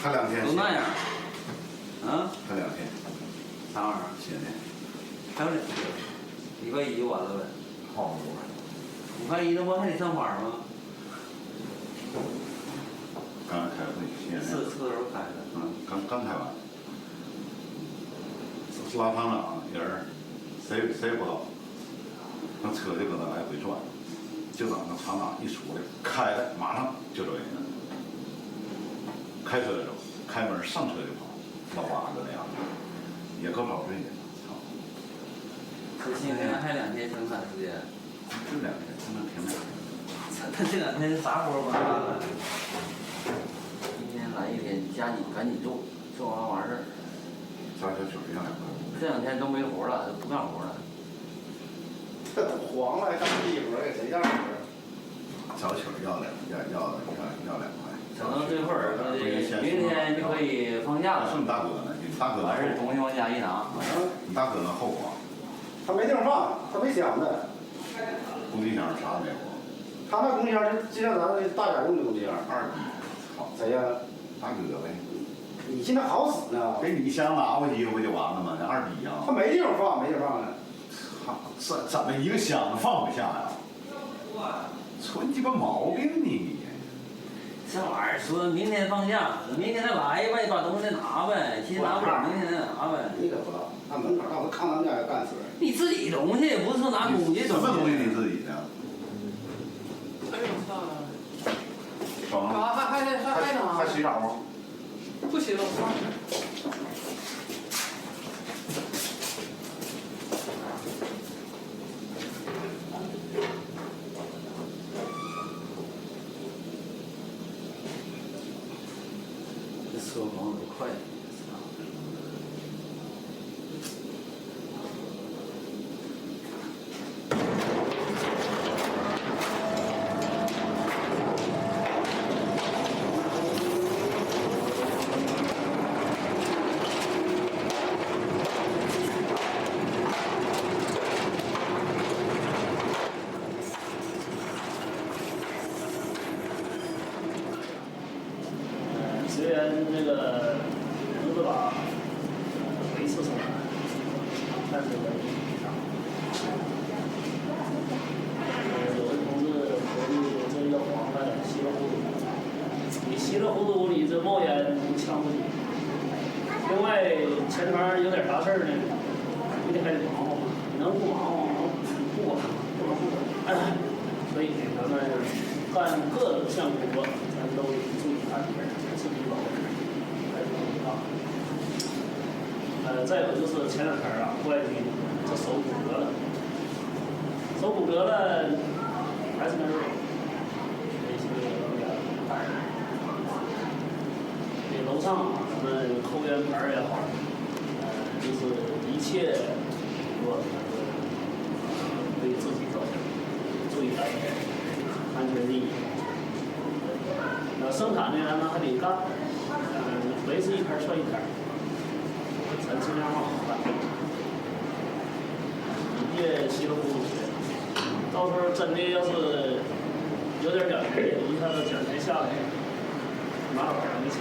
S21: 还2天。
S2: 都那样。啊？
S21: 还2天。
S2: 啥玩意儿？
S21: 写的。
S2: 还有2天，礼拜1就完了呗。
S21: 好多。
S2: 礼拜1那不还得上班吗？
S21: 刚开会，现在。
S2: 是时候开的。
S21: 刚开完。拉厂长人谁也不知道，那车就搁那来回转，就等那厂长一出来，开了马上就走人了。开车就走，开门上车就跑，老八个那样子，也够跑对的。
S2: 这今天还2天生产时间。
S21: 就2天，才能停2天。
S2: 他这2天啥活不干了？今天来1天，加紧赶紧做，做完事儿。
S21: 加小曲儿1-2个。
S2: 这2天都没活了，都不干活了。
S21: 这都黄了，还干这活儿给谁干活儿？小曲儿要2块。
S2: 整到最后儿，明天就可以放假了。
S21: 是你大哥呢？你大哥。
S2: 完事儿东西往家一拿。
S21: 你大哥那后啊？
S5: 他没地方放，他没箱子。
S21: 工具箱啥没有？
S5: 他那工具箱就像咱那大点用的工具箱。
S21: 2逼。
S5: 好，谁呀？
S21: 大哥呗。
S5: 你现在好使呢。
S21: 给你箱拿过去不就完了吗？那2逼呀。
S5: 他没地方放，没地方放呢。
S21: 怎么一个箱子放不下呀？存鸡巴毛病你！
S2: 这玩意儿说明天放假，明天再来呗，把东西再拿呗，今天拿不了，明天再拿呗。
S5: 你可不知道，那门口到时看咱家也干死人。
S2: 你自己东西，不是说拿公家
S21: 什么东西你自己的？还洗澡吗？
S1: 不洗了，
S2: 这车跑得快。
S1: 虽然这个是吧，维持生产，但是有的同志考虑这要黄的稀里糊涂，你稀里糊涂你这冒烟你呛不起。另外前团有点啥事儿呢，你得还得忙活嘛，你能不忙活能不管不能不管，所以呢咱们干各项工作咱都得注意安全，自己保护。再有就是前两天啊，外地这手骨折了，手骨折了，还是那时候，这楼上咱们扣圆盘也好，就是一切我为自己着想，注意安全，安全第一。生产呢，咱们还得干，维持一天算一天。咱尽量往好办，你别稀里糊涂学，到时候真的要是有点点皮，一下子奖金下来，拿老没钱。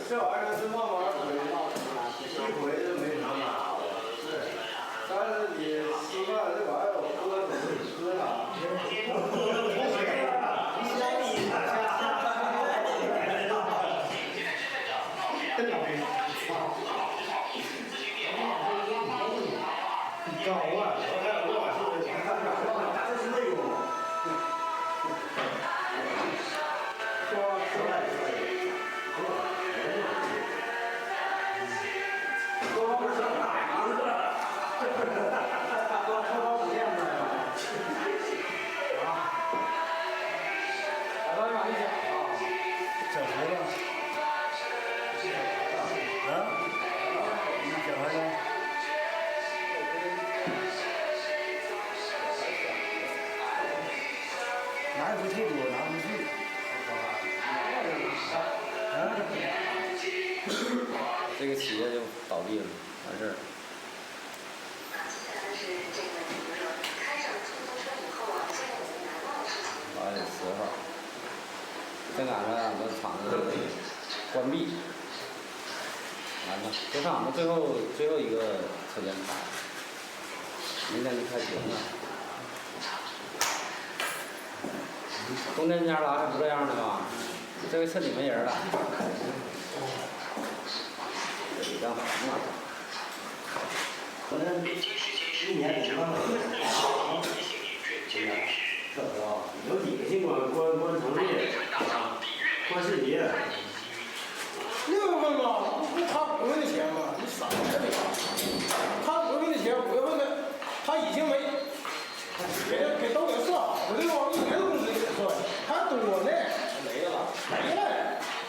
S21: 这玩意儿是慢慢推，一回就没什么拿的。是，但是你吃饭这玩意儿我喝怎么吃呢？高啊！这是内功。
S16: 拿不太多，拿不去。
S2: 这个企业就倒闭了，完事儿。8月10号，正赶上俺们厂子关闭，完了，这是俺们最后一个车间开，明天就开学了。冬天家拉是不这样的吗？这回趁你们人了，这比较忙啊。
S6: 反正1年5万块
S12: 有几个尽管关成立，关世杰。
S11: 6月份吧，不他5月份的钱吗？你傻呀你！他5月份的钱，5月份的他已经没都给算好了，对吧？1年的工资给算，还多呢。没了吧？没了，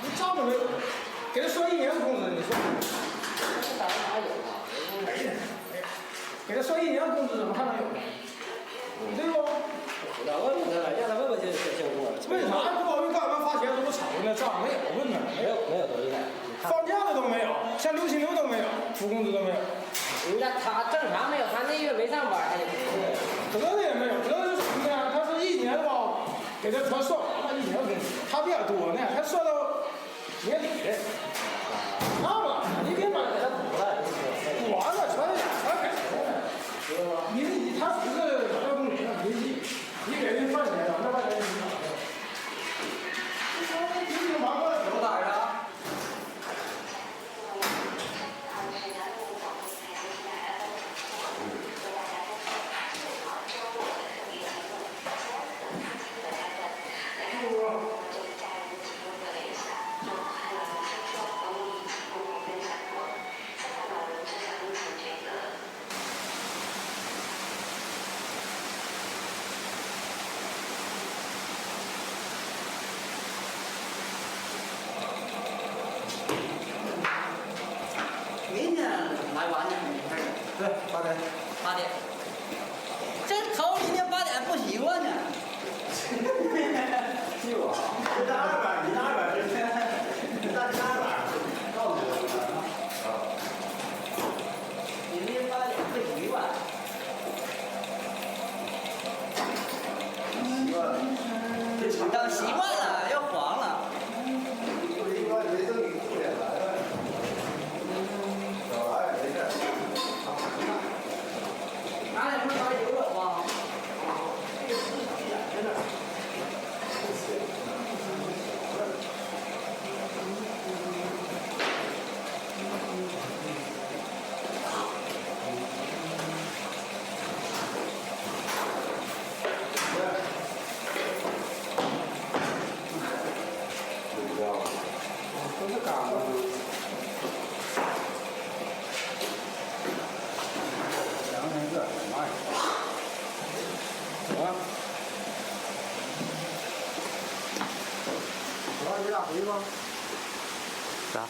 S11: 你账本给他算1年的工资，你算。没了，给他算1年的工资，怎么还能有呢？对不？
S6: 我问他了，让他问问这小郭。
S11: 为啥不管干嘛发钱都不瞅呢？账没有，问他
S6: 没有多厉害。
S11: 放假的都没有，像刘新牛都没有，出工资都没有。
S8: 那他正常没有，他那月没上班，他就
S11: 德的也没有，德是什么呢？他是1年吧，给他算完了1年工资，他比较多呢，他算到年底的。那么你别把给他补了，补完了全给了，知道吧？他不是劳动民民系，你给人饭钱了，那半年你哪的？你忙了，
S6: 有哪儿啊？
S16: 明天来晚点，没事儿。对，8点。8点。这头1天8点不习惯呢。
S21: 是吧？你那200，你那200是？你那200，告诉我啊。
S16: 1天8点不习惯。
S11: 回吧。
S2: 啥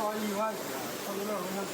S2: ？1
S11: 块钱，差不多往上走。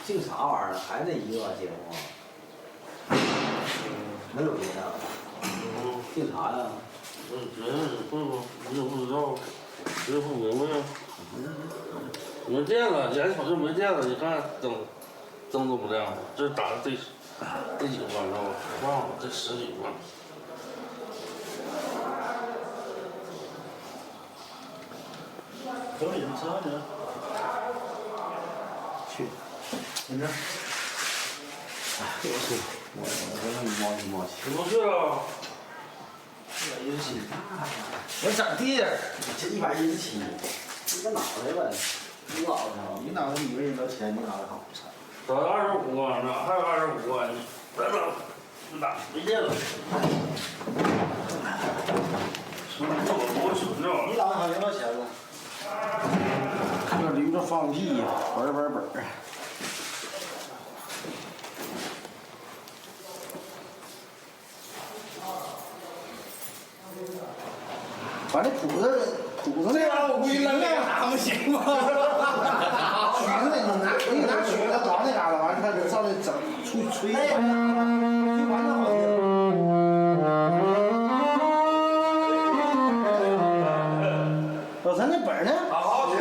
S6: 姓啥玩意儿？还那一个节目？没有别的。姓啥呀？
S17: 我不知道，这不明白。没电了，眼瞅就没电了，你看灯都不亮了，这打的这几关了，我忘了这10几关。
S6: 都人车呢？去，在这儿。哎，我一毛钱。
S17: 你不去了？
S5: 我长地儿，
S6: 这117，你个脑袋吧，你脑袋上，
S5: 你脑袋以为人都钱，你脑袋好。
S17: 找了25万呢，还有25万呢，来吧，打没电了。
S5: 你脑袋上有多少钱了？这驴子放屁呀，本儿。把这谱子这样我估计扔那嘎不行吗？曲子你拿曲子找那嘎达，完了他上那整吹完了好听。老陈那本儿呢？好，这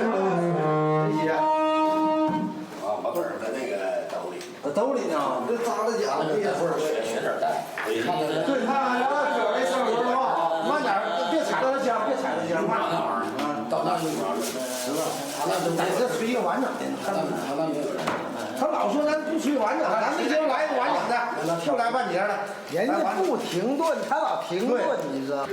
S5: 些。
S7: 啊，把本儿在那个兜里。
S5: 兜里呢？这扎着讲，这些分儿
S7: 选点带。
S5: 对，看要是搁这上轮的话，慢点，别踩到那尖，别踩到尖，慢点。到那就知道，得这吹一个完整的。他老说咱不吹完整，咱这就来一个完整的，就来半截的。人家不停顿，他老停顿，你知道。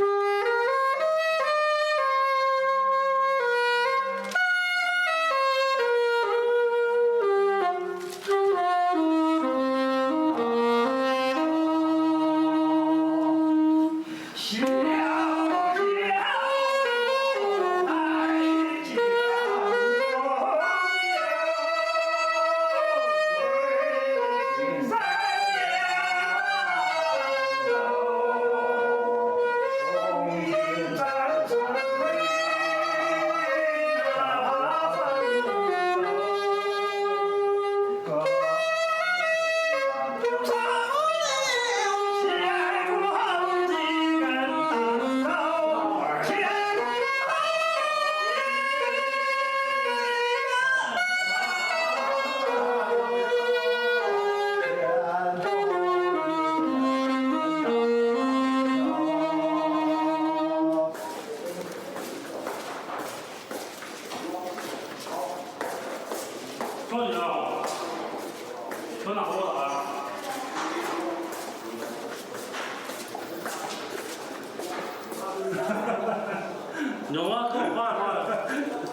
S17: 有啊，给我画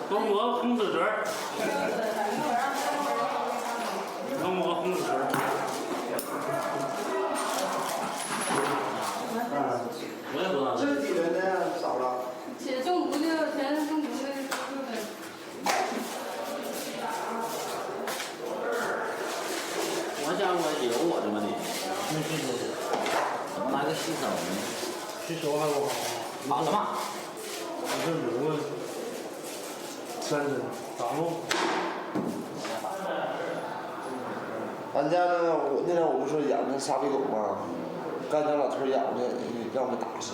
S17: 给我红纸人儿，给我红纸人儿。我也不知道。
S5: 这几人呢？少了。
S15: 前中途的，前中途的。
S8: 我想我有我这么的，怎么拿个洗手呢？
S11: 洗手还不好。
S8: 好的嘛。
S11: 我这有个30咋弄？
S22: 俺家那个那天我不是养那沙皮狗吗？干将老头养的，让我给打死。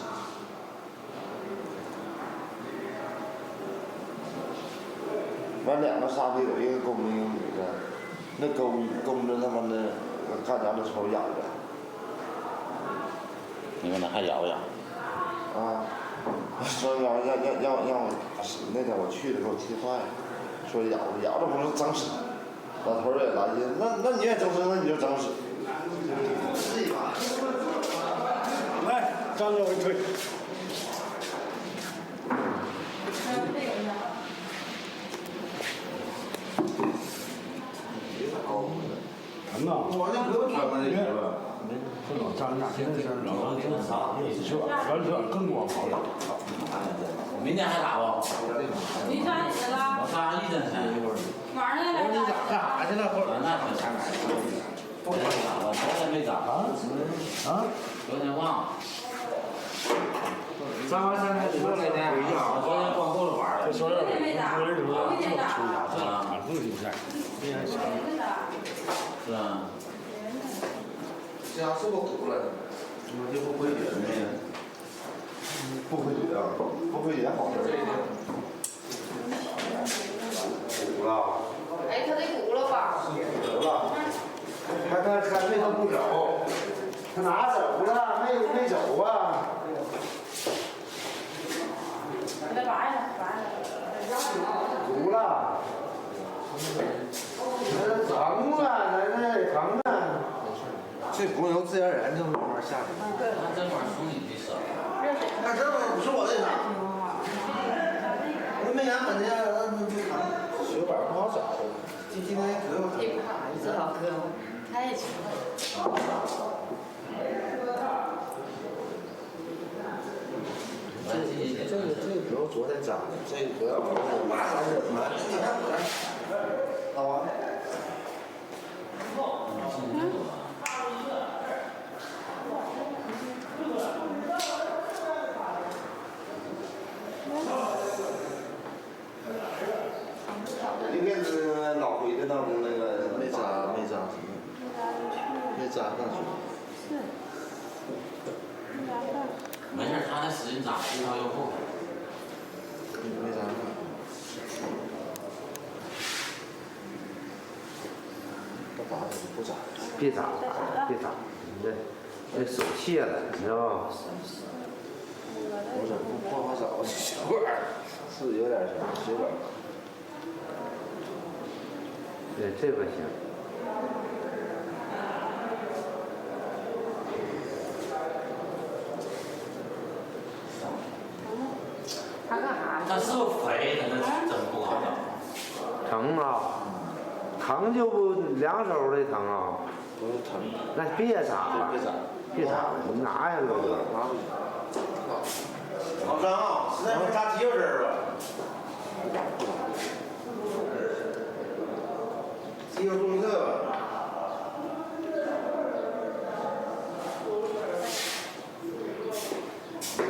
S22: 完2个沙皮狗，一个公的，一个女的。那公的他妈的干将的时候养的。
S8: 你们那还咬不咬？
S22: 啊，说让我打死。那天我去的时候气坏了，说咬着不是整死。老头也来劲，那你也整死，那你就整死。试一把。
S11: 来，站着我推。真的。
S5: 我那胳膊穿的那个。
S11: 这老站那，现在是老挺啥，这更光好了。
S8: 明天还打不？
S15: 你咋去了？
S8: 我打1针才一会儿。
S15: 晚上来
S5: 你咋干啥去了？
S8: 那可下来。昨天打了，昨天没打。
S11: 啊？
S8: 昨天忘了。
S11: 咱们现在说来呢，
S8: 我昨天光顾着玩了。
S11: 昨天没打。昨天什么？做出家，反正就在。
S4: 是不是糊了？
S22: 我就不会觉那个，不会觉啊，不会觉好事。糊了。
S15: 哎，他得糊了吧？
S22: 糊了。还没都不走，他哪走了？没走啊。
S15: 给他拔下来，拔下来。
S22: 糊了。那疼啊，那疼啊。
S4: 这不由自然而然就慢慢下去。
S8: 那这块属你的事。
S5: 那这不是我的事。我没养本的，
S4: 血管不好找。今天可有。
S15: 这老哥，太强了。
S4: 这个主要昨天长的，这个主要马上热嘛。老王。
S22: 你给是老灰的当中那个
S4: 没扎没扎上去。
S15: 是。
S8: 没事，他那使劲扎，一条又破。
S4: 没扎上。不拔就不扎。
S2: 别扎，别扎，这手切了，你知道吗？
S4: 不是不好找，血管是有点什么血管。
S2: 对，这个行。
S15: 他干啥？
S8: 他是不是肥？他那真不好找。
S2: 疼啊！疼就不两手的疼啊！
S4: 不是疼。
S2: 那别扎了，别扎了，你拿呀，哥哥。
S22: 老张啊，实在不扎肌肉这儿吧。肌肉注射吧。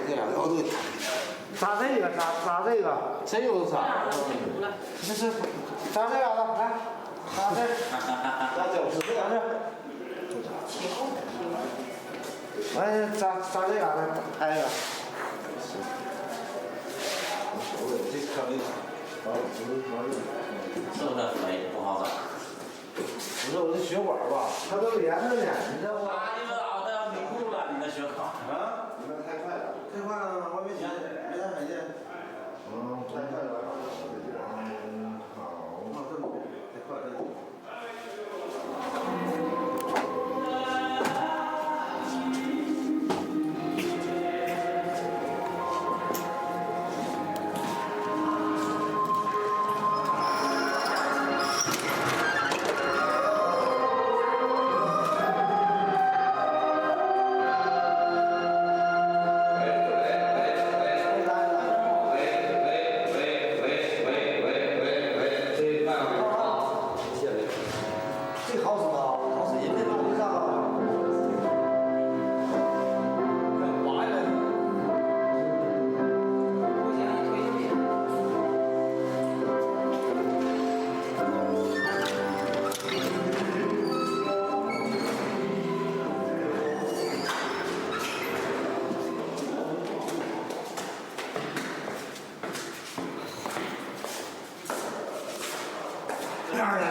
S4: 这俩腰都。
S2: 扎这个，扎这个，
S4: 这又扎。这是扎这俩了，来，扎这，扎脚趾，扎这。
S22: 哎，扎这俩的，挨着。
S4: 这看没扎，
S8: 是不是肥不好找？
S22: 不是我这血管吧，它都连着呢，你知道不？
S8: 啊，你们熬的迷糊了，你的血管。
S22: 啊，你们太快了，太快了，我没钱，没啥没劲。太快了。好，那这么太快了。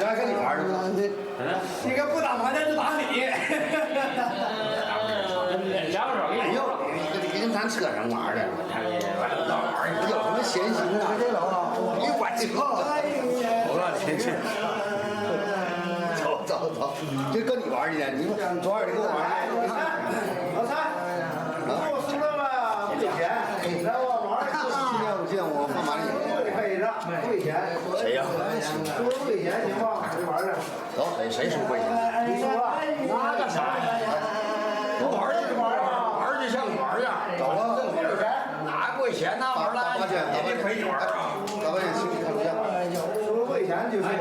S5: 来跟你玩儿
S6: 这个不打麻将就打你。
S5: 两个手给你要，你跟咱扯上玩儿的，老玩儿有什么闲心啊？这老啊，你管这个，我告诉你去，走，就跟你玩儿去，你们多少你跟我玩儿？
S22: 老蔡，给我输了吧，不给钱，来我玩儿。
S5: 今天我见我放满里，
S22: 不给账，不给钱。
S5: 谁呀？
S22: 输了不给钱行吗？去玩去。
S5: 走，谁输过去？
S22: 你输了，
S5: 那干啥呀？
S22: 不玩儿去玩啊，
S5: 玩儿就像玩儿去，走啊，
S22: 不给钱，
S5: 哪不给钱那玩意儿了？打八千，陪你玩儿啊？打八千，去看不见。
S22: 输了不给钱就是。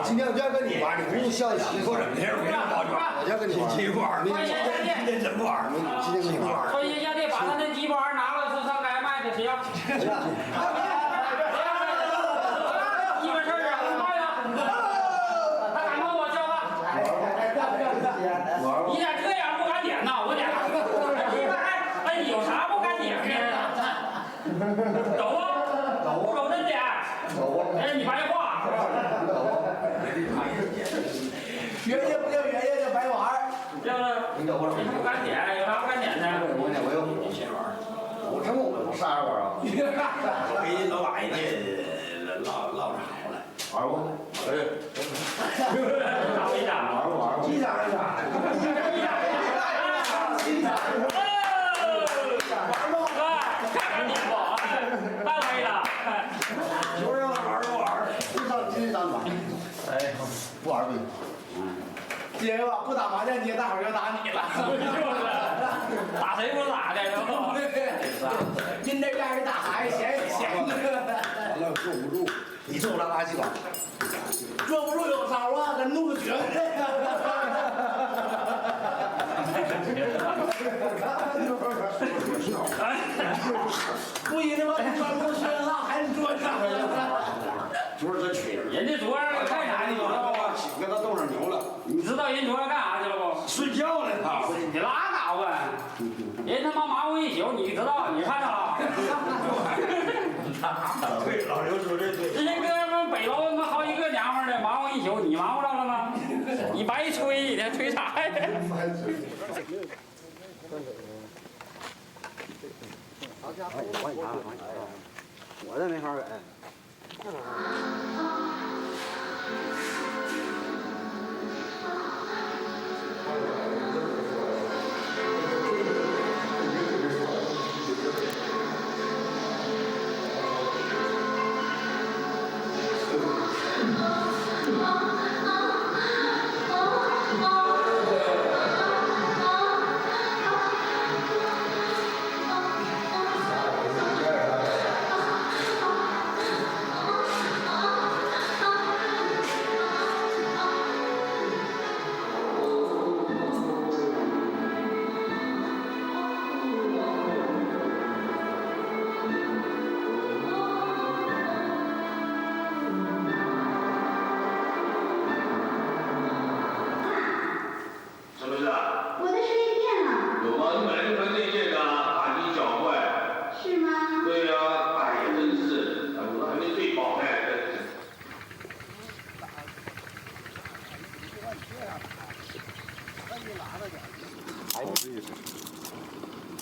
S5: 今天我就要跟你玩，你不用笑起。
S20: 你说什么呢？我让包卷，
S5: 我就要跟你玩。
S20: 鸡块，今天真不玩。
S5: 今天跟你玩。
S1: 说一下得把他那鸡包拿了，是上该卖的，谁要？一个事儿啊，快呀！他敢跟我叫了。哎，你白话。
S5: 原叶不叫原叶，叫白玩儿。
S1: 要是你不敢点，有啥不敢点的？
S7: 我有我真我啥玩意儿啊？我给老大爷唠着好了，玩过。
S1: 打一打，
S5: 玩过。击掌一掌。击掌。
S1: 玩吗？看你不？太可以了。
S5: 就是要玩就玩，不上金上吧。哎，不玩不行。今天吧，不打麻将，今天大伙儿就打你了。
S1: 打谁不打的，然后。
S5: 阴这边给打孩子，闲的。
S7: 完了坐不住，
S5: 你坐不了垃圾桶。坐不住有招啊，跟怒绝不一定吧，专门学那还得坐上。
S7: 昨儿这吹，
S1: 人家昨儿干啥你知道吗？
S7: 给他冻上牛了。
S1: 你知道人昨儿干啥去了不？
S7: 睡觉呢他。
S1: 你拉倒吧！人他妈忙活一宿，你知道？你看着了？
S7: 对，老刘说这对。
S1: 这些哥们北楼他妈好几个娘们儿的，忙活一宿，你忙活着了吗？你白吹，你这吹啥呀？
S6: 我这没法改。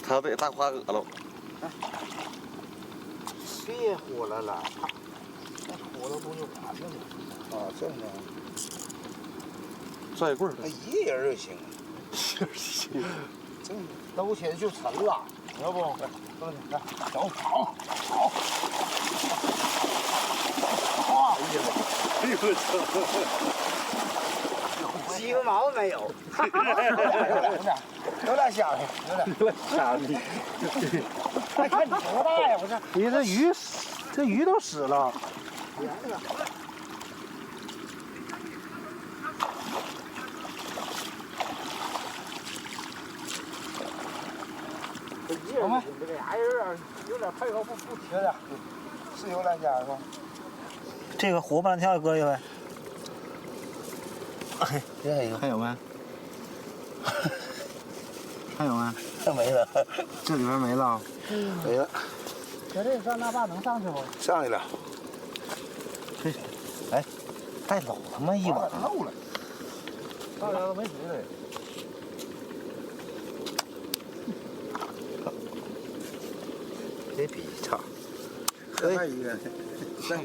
S22: 他被大花鹅了。
S5: 别火了，火了不就完了吗？啊，这么的。
S22: 拽棍儿。
S5: 一人就行。行。这兜起来就沉了，要不？来，走，跑。哇！哎呦我操！鸡巴毛没有。有点香气，有点香气。哎，看你多大呀！我这，你这鱼都死了。我们这俩有点配合，不缺点，是有两家是吧？这个活蹦乱跳的搁一回。哎，还有没？还有吗？没了，这里边没了，没了。搁这上那坝能上去不？上去了。这，哎，带走了吗？一碗漏了。上来都没水了。这比差。再一个，再。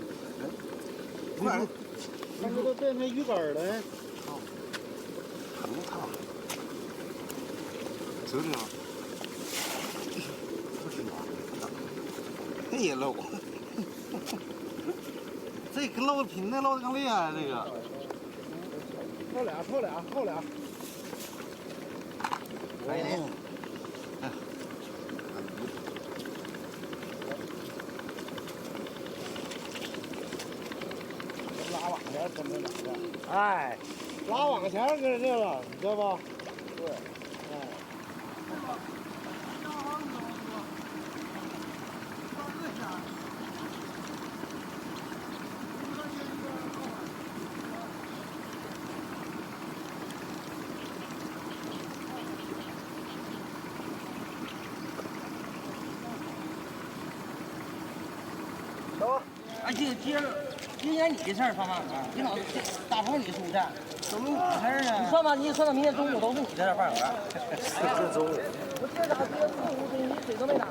S5: 不然，那不都变成鱼竿了？很烫。知道。这也漏，这个漏比那漏的更厉害，这个。凑俩。来一点。拉网前跟着哪个？哎，拉网前跟着这个，你知道不？对。哎。走。
S6: 今年你的事儿算嘛？你老大鹏你出去，怎么我事儿呢？你算吧，你算到明天中午都是你在这饭馆。
S20: 这中午。
S6: 我今儿咋今天中午你水都没打？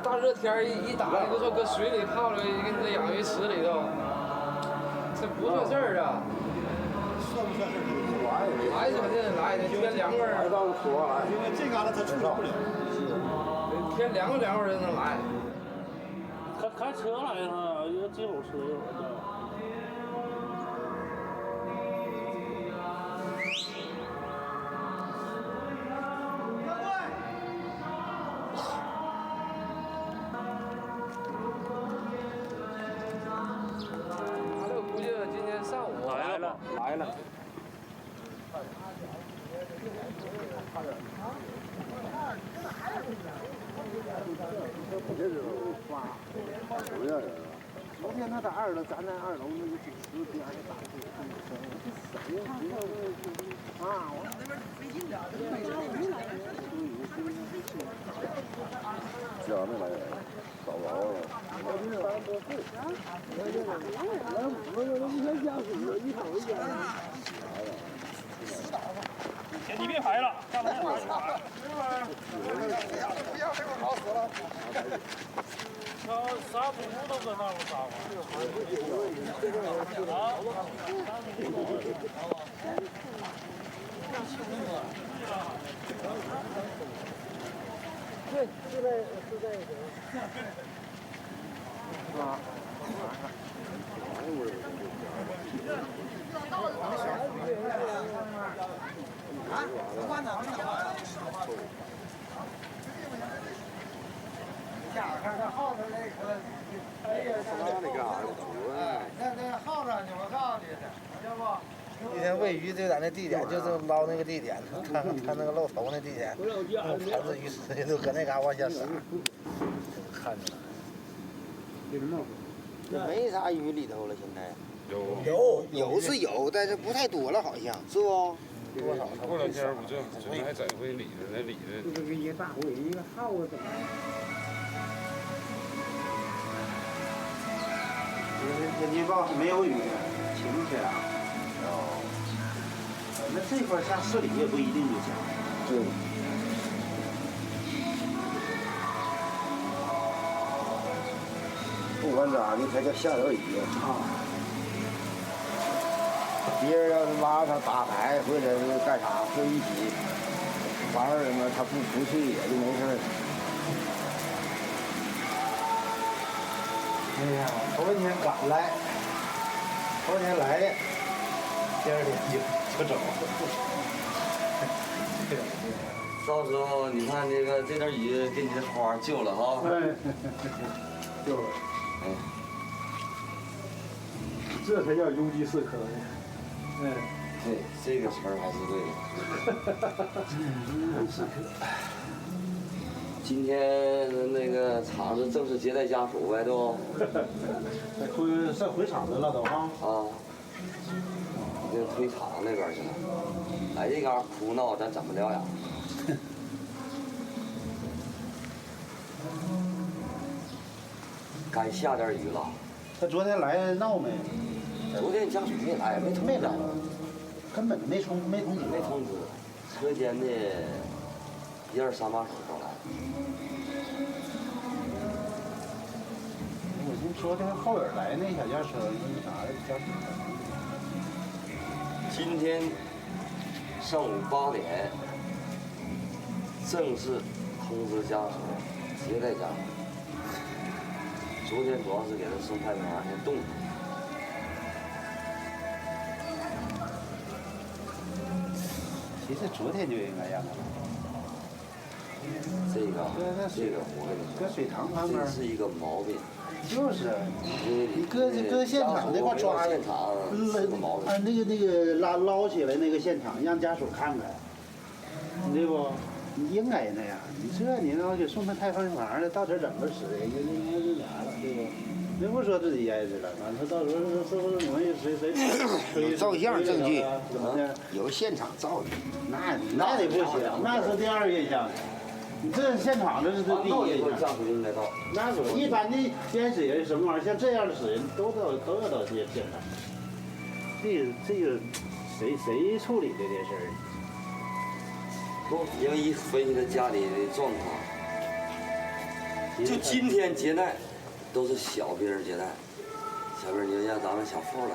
S1: 大热天一打，你就说搁水里泡着，给你这养鱼池里头，这不算事儿啊。
S5: 算不算事儿？
S1: 来就得来，得天凉快儿。
S5: 因为这旮瘩他处理不了。
S1: 天凉快凉快人能来。
S17: 开车来了，一个吉普车一会儿就。
S1: 来了。
S20: 昨天他在2楼，咱在2楼那个池边上打水，谁呀？啊，我那边费劲点，家没来，找不着了。
S17: 你别排了，上来。
S12: 不要这个好死了。
S17: 啥补都搁那儿杀了。
S6: 对，是在一个。
S20: 啊。
S5: 那耗子那个，哎呀，那耗子你们告诉你的，要不？
S3: 今天喂鱼就在那地点，就是捞那个地点，看那个露头那地点，盘子鱼池都搁那嘎往下撒，看着了。
S8: 这没啥鱼里头了，现在。
S3: 有
S8: 是有，但是不太多了，好像是不？
S3: 多少？
S12: 过两天我这还整回里的，那里的。
S20: 这个一个大尾一个耗子怎么？人家告诉没有雨，晴天啊。那这块下市里也不一定就下。对。不管咋的，他就下点雨啊。别人要是挖他打牌或者是干啥，会一起玩儿嘛，他不去也就没事儿。哎呀，头一天赶来，头一天来的，第2天就走。
S8: 到时候你看这点雨给你的花救了哈。
S20: 救了。这才叫有机适可呢。
S8: 对，这个词儿还是对的。今天那个厂子正式接待家属呗，都。
S20: 上回厂子了都啊。
S8: 啊。已经推厂那边去了。来这嘎哭闹，咱怎么了呀？
S9: 该下点雨了。
S5: 他昨天来闹没？
S9: 昨天家属没来，没通知，
S5: 根本没通知。
S9: 没通知，车间的1、2、3把手都来。
S5: 我听昨天后边来那小轿车，那啥家属。
S9: 今天上午8点正式通知家属接待家属。昨天主要是给他送派出所先动。
S5: 其实昨天就应该让他来。
S9: 这个我跟你说，
S5: 搁水塘旁边
S9: 这是一个毛病。
S5: 就是，你搁现场那块抓，
S9: 现场
S5: 那个捞起来那个现场，让家属看看，对不？你应该那样，你要给送到太平房了，到这怎么死的？应该是啥了，对不？人不说自己挨着了，完他到时候是不是容易谁
S7: 有照相证据，
S5: 怎么的？
S7: 有现场照的，
S5: 那得不行，那是第二印象。你这现场这是第一印象。那不一般的监视人什么玩意儿，像这样的死人都要到这现场。这个谁处理这件事儿？
S9: 不，因为一分析他家里的状况，就今天接待都是小兵接待，小兵就让咱们小付了，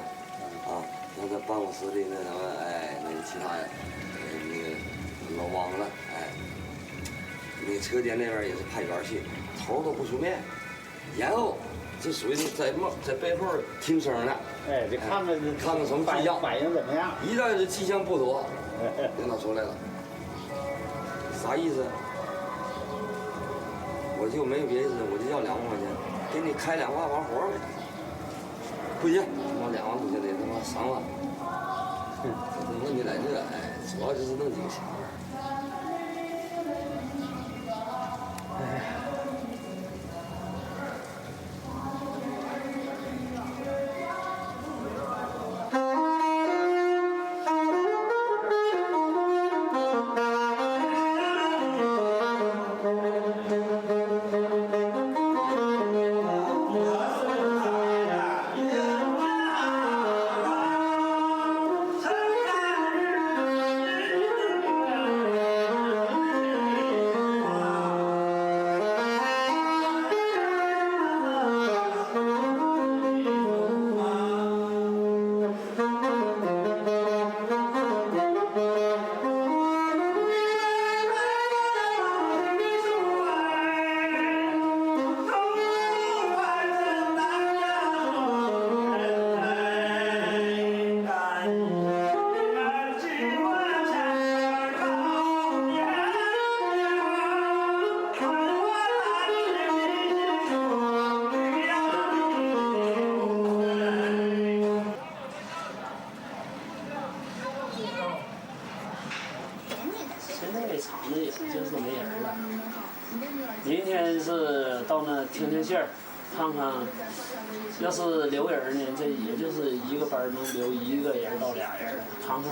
S9: 啊，让他办公室里那什么，那个其他那个老王了，那个车间那边也是派员去，头都不出面，然后这属于是在背后听声呢，
S5: 这看看
S9: 什么迹象，
S5: 反应怎么样？
S9: 一旦是迹象不妥，领导出来了。啥意思？我就没有别的意思，我就要2万块钱，给你开2万完活呗。不行，我2万不行，得他妈3万。这问题在这，主要就是弄几个钱。
S18: 明天是到那听听信儿，看看，要是留人呢，这也就是一个班能留1个人到2人，看看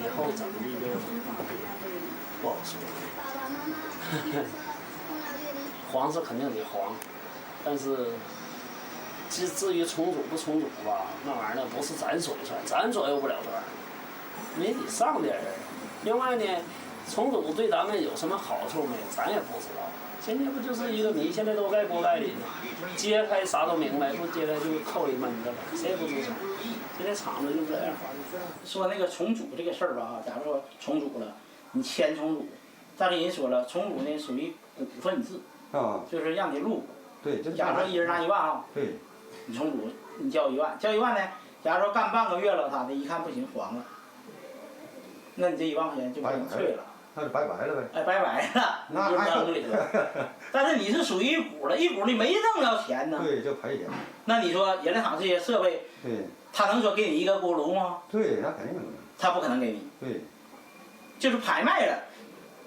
S18: 以后怎么的就不好说。黄是肯定得黄，但是至于重组不重组吧，那玩意儿呢不是咱说了算，咱左右不了这玩意儿，你得上点人。另外呢，重组对咱们有什么好处没？咱也不知道。现在不就是一个谜，现在都盖锅盖里呢，揭开啥都明白，不揭开就扣一闷子了，谁也不吱声。现在厂子就这样。
S3: 说那个重组这个事儿吧，假如说重组了，你签重组，但是人说了，重组呢属于股份制，就是让你入股。
S7: 对，就是
S3: 假如说1人拿1万啊，
S7: 对，
S3: 你重组你交1万，交1万呢，假如说干半个月了，他的一看不行黄了，那你这1万块钱就不能退了。
S7: 那就拜拜了呗。
S3: 拜拜了，那就扔里了。但是你是属于一股了，一股你没挣着钱呢。
S7: 对，就赔钱。
S3: 那你说人家厂这些设备，
S7: 对，
S3: 他能说给你一个锅炉吗？
S7: 对，那肯定能。
S3: 他不可能给你。
S7: 对。就是
S3: 拍卖了，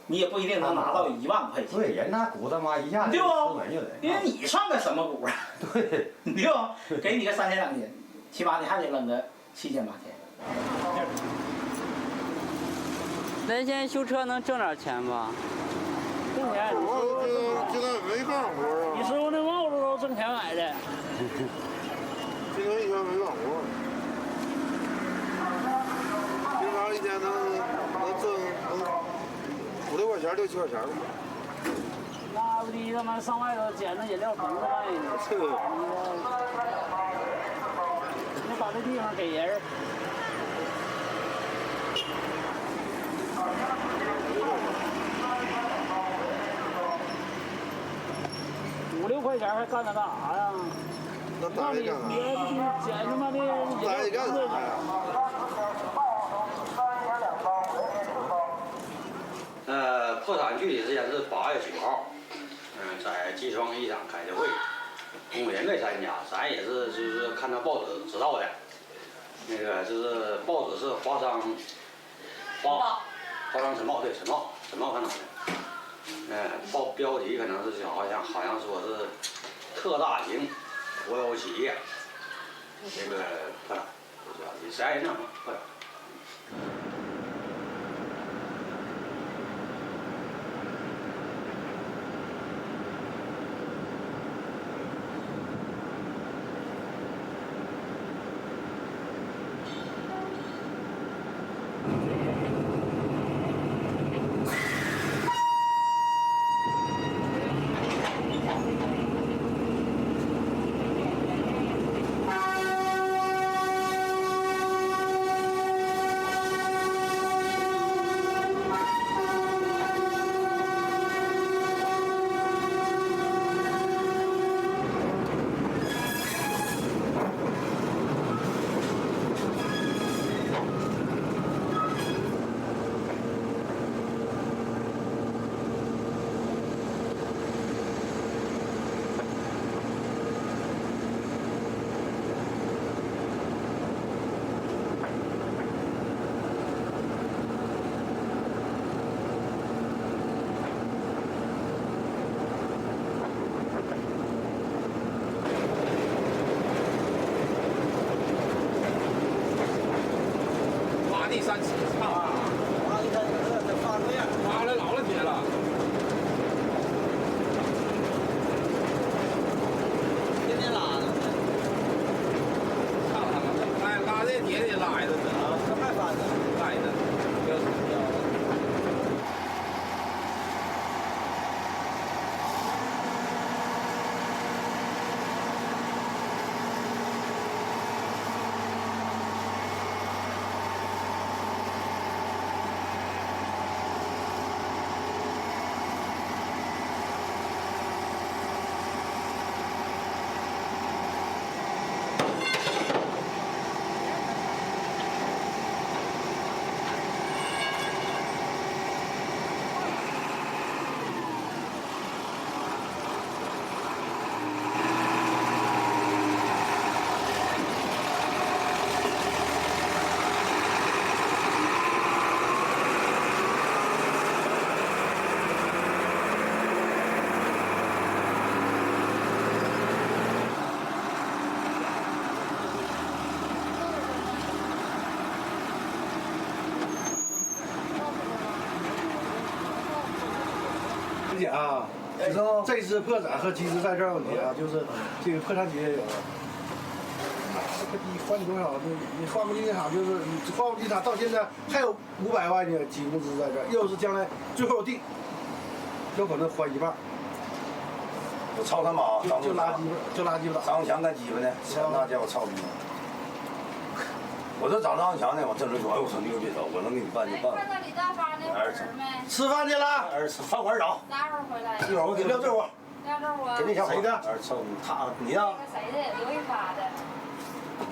S3: 你也不一定能拿到1万块钱。
S7: 对，人那股他妈一下子
S3: 对不？
S7: 就得。
S3: 因为你算个什么股啊？
S7: 对。
S3: 对吧？给你个3000、2000，起码你还得扔个7000、8000。
S14: 那现在修车能挣点钱吧？
S18: 挣钱。
S12: 主要这个围杠活啊。
S18: 你说
S20: 这个一天没干活，平常一天能挣5、6块钱、6、7块钱吧。
S18: 那不比他妈上外头捡那饮料瓶子卖呢？你把这地方给人。5、6块钱还干那干啥呀？
S20: 那打你干啥？
S18: 捡他妈的
S20: 打你干啥呀？
S10: 破产具体时间是8月9号，在集创一厂开的会，工人没参加，咱也是就是看到报纸知道的，那个就是报纸是华商晨报对晨报看到的，标题可能是好像说是特大型国有企业这个破产，谁爱人呢破产。
S20: 啊，这次破产和集资债券问题啊，就是这个破产企业有了。你还你多少？你花木地产就是你花木地产到现在还有500万呢，集工资在这儿，要是将来最后地，有可能还一半。
S7: 我操他妈！
S20: 就拉鸡巴，就拉鸡巴。
S7: 张强干鸡巴呢？那家伙操你妈！我这找张强呢，我郑州说，哎我操，你可别走，我能给你办就办。
S15: 看到李大发那儿没？
S20: 吃饭去了。
S7: 饭馆找。
S15: 啥时候回来？
S7: 一会儿我给撂这屋。
S15: 撂这屋。
S7: 给那小伙。
S20: 谁的？
S7: 操他，你呀？
S15: 那个谁的？刘玉发的。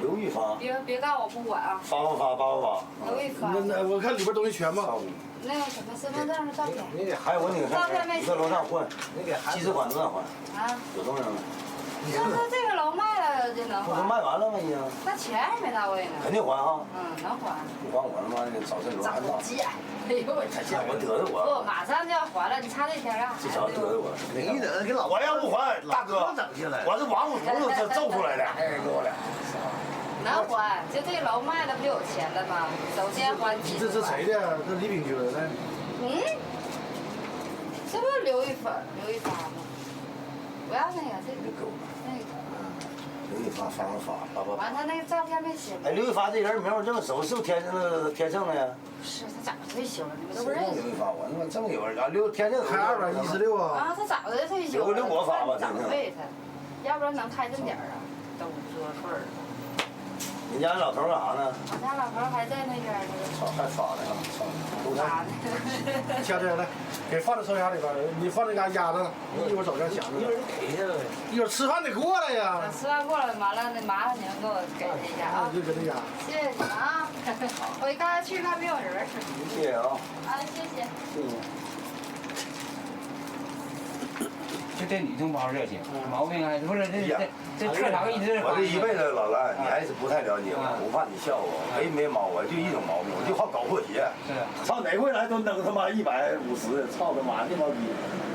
S7: 刘玉发。
S15: 别告我不管啊。
S7: 发不发？发不发？
S15: 刘玉发。
S20: 那我看里边东西全吗？
S15: 那个什么身份证的照片。
S7: 还有我那个
S15: 照片没。
S7: 你在楼上换，集资款子换。
S15: 啊。
S7: 有东西没？
S15: 要是这个楼卖了就能还。
S7: 不卖完了吗？已经。
S15: 那钱还没到位呢。
S7: 肯定还啊。
S15: 能还。
S7: 不还我他妈的找这楼还早。
S15: 哎呦我
S7: 他见我得罪我。
S15: 不，马上就要还了，你差这天干啥？
S7: 这小子得罪我。
S20: 你得给老。
S7: 我要不还，大哥，我是王五犊子这揍出来的，给我俩。
S15: 能还，就这楼卖了不就有钱了吗？首先还几。
S20: 这是谁的？这礼品局的。
S15: 这不是刘玉发吗？不要那个，这个那个。
S7: 刘一发发。
S15: 完，他那个照片没写。
S7: 哎，刘一发这人名儿这么熟，是不是天盛的呀？
S15: 是他长得退休了，你们都不认识。
S7: 刘一发，我他妈这么有人啊，天盛
S5: 开216啊。
S15: 啊，他早就退休了。
S7: 刘国发吧，
S15: 长辈他，要不然能开这么点儿啊？都50多岁了。
S7: 你家老头干啥呢？
S15: 我家老头还在那边呢。
S7: 操，还发呢啊！操，
S15: 发呢。
S5: 掐这样来，给放在车厢里边，你放那嘎压着，你一会儿走这抢着。
S6: 一会儿给一下呗。
S5: 一会儿吃饭得过来呀。
S15: 吃饭过来完了，那麻烦你们给我给他一下啊。
S5: 就给他压。
S15: 谢谢你们啊！我刚才去看没有人是。
S7: 谢谢啊。
S15: 啊，谢谢。
S7: 谢谢。
S3: 就对女同胞热情，毛病还是不是这课堂一直。
S7: 我这一辈子老赖，你还是不太了解我，我怕你笑我，没毛，我就一种毛病，我就好搞破鞋。操，哪回来都弄他妈150，操他妈这帮逼！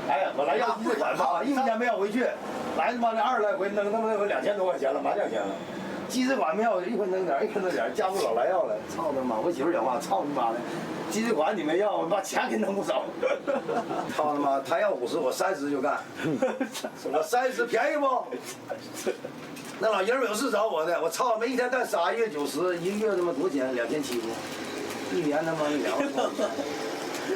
S7: 哎呀，我来要1块8，一分钱没要回去，来他妈的20来回弄他妈那回2000多块钱了，麻将钱了。集资款没要，一分弄点，家属老来要了，操他妈！我媳妇讲话，操你妈的！集资款你没要，我把钱给弄不少。操他妈！他要50，我30就干。我30便宜不？那老爷们有事找我的，我操！没一天干3月90，一个月他妈多少钱？2700，一年他妈2万。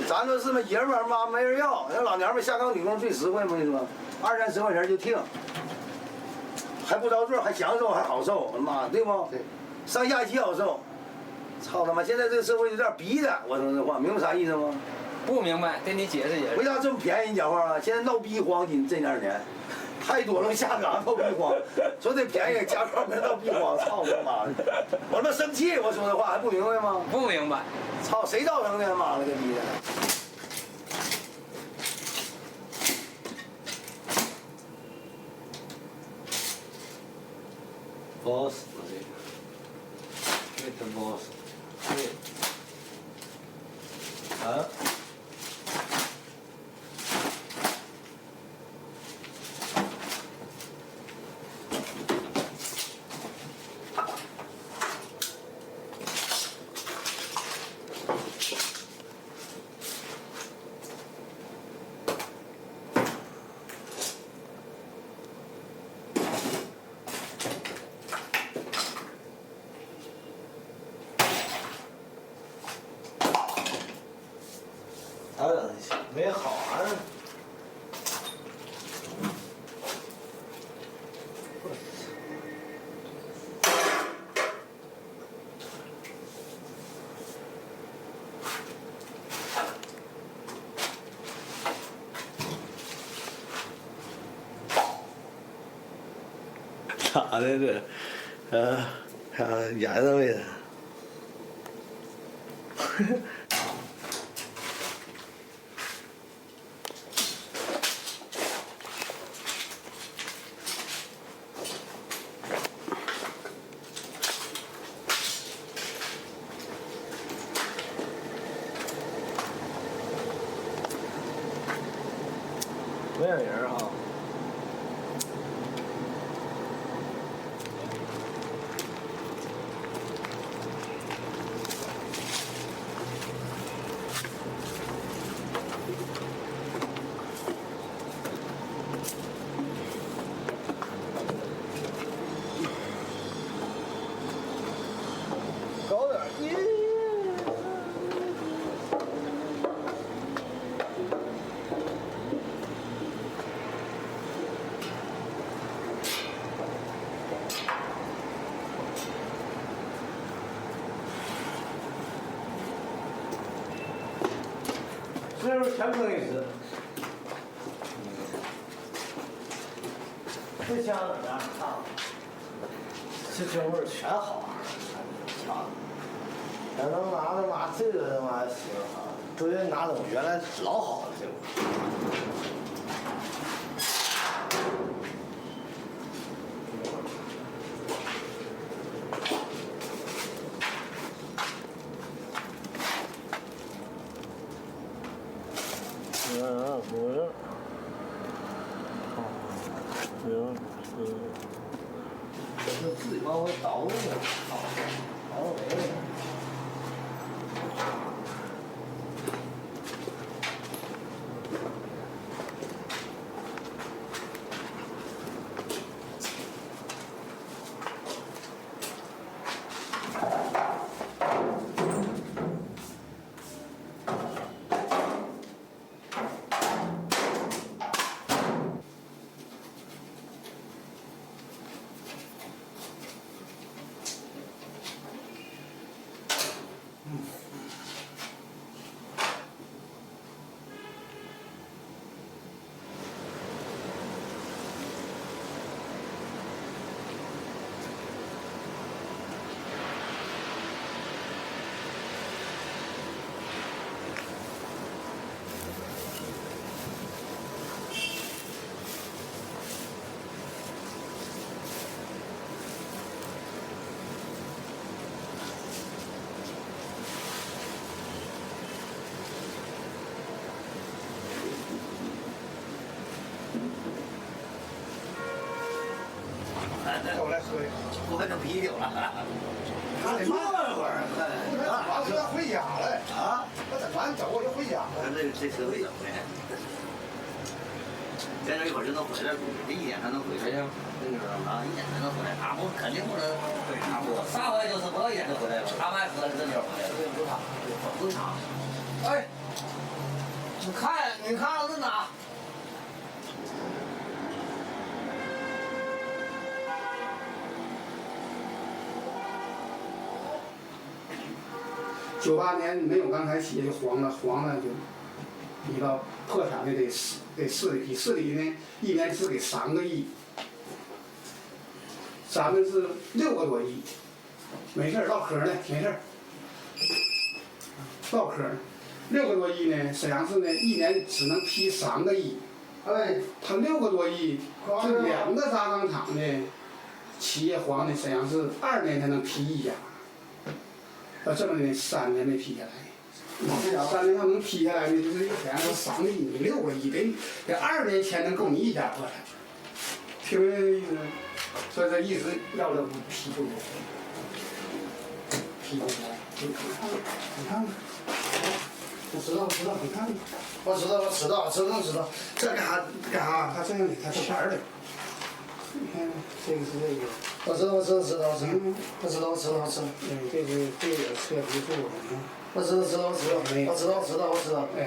S7: 咱说是嘛爷们儿妈没人要，那老娘们下岗女工最实惠嘛，我跟你说，20-30块钱就听，还不着座，还享受，还好受，他妈对不？对。上下棋好受。操他妈！现在这个社会有点逼的，我说这话明白啥意思吗？
S3: 不明白，得你解释解释。
S7: 为啥这么便宜？你讲话啊！现在闹逼荒，这2年，太多了下岗闹逼荒，说这便宜加班没闹逼荒，操他妈的！我他妈生气，我说这话还不明白吗？
S3: 不明白。
S7: 操，谁造成的？妈了个逼的！不好使这个真不好使。对。啊？没好玩儿。咋的这？看演上没？没有人哈。高点儿。这是全坑一次。这枪怎么样？这军味儿全好，枪。要能拿他妈这个他妈行啊！周云拿走，原来老好了这个。不是，这自己往回倒腾，倒没了。
S5: 我来喝，
S6: 我喝成啤酒了。
S5: 他得慢会儿，完车回家了啊！我等完走我就回家了。
S6: 这车会走的，在这一会儿就能回来，这1点才能回来呀。那个啊，1点才能回来，他不肯定不能回他不，上回就是不到1点就回来了，他们还喝着这酒回来了，不长。哎，你看是哪？98
S16: 年没有刚才企业就黄了就，你到破产的得4个亿，4个亿呢1年只给3个亿，咱们是6个多亿，没事唠嗑呢，没事唠嗑，6个多亿呢，沈阳市呢1年只能批3个亿，哎，他6个多亿，这2个轧钢厂呢，企业黄的沈阳市2年才能批1家。这么的3年没批下来，3年要能批下来呢，就是沈阳市3个亿，你6个亿，得2年前能够你1家破产，听明白这意思？所以这一直要了批不过，批不过，你看看，我知道，你看看，我知道，这干啥？他这样的，他是牌的。你看，这个是这个。我知道。这是这个车皮树，我知道。哎。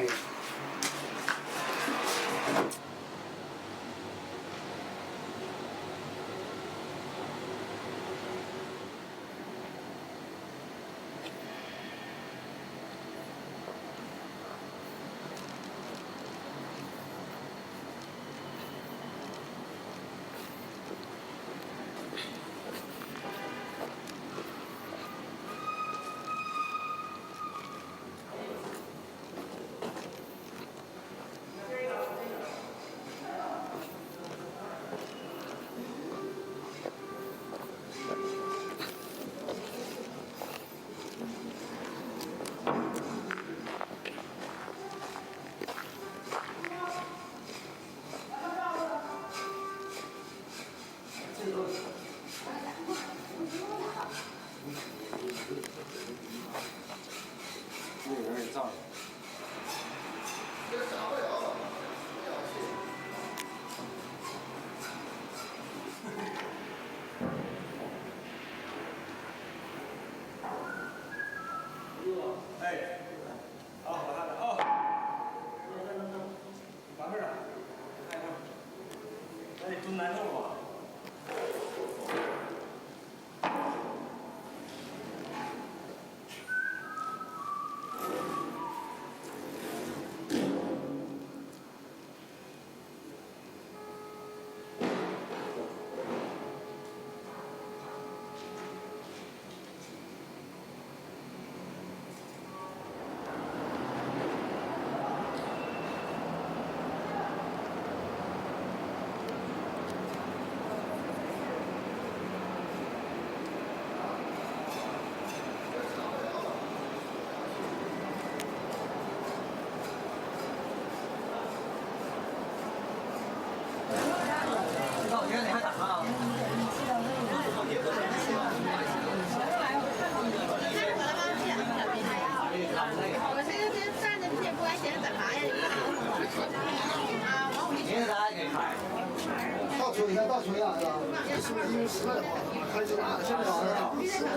S5: 到球场了，是不是因为实在的话，还是哪现在好像实在话，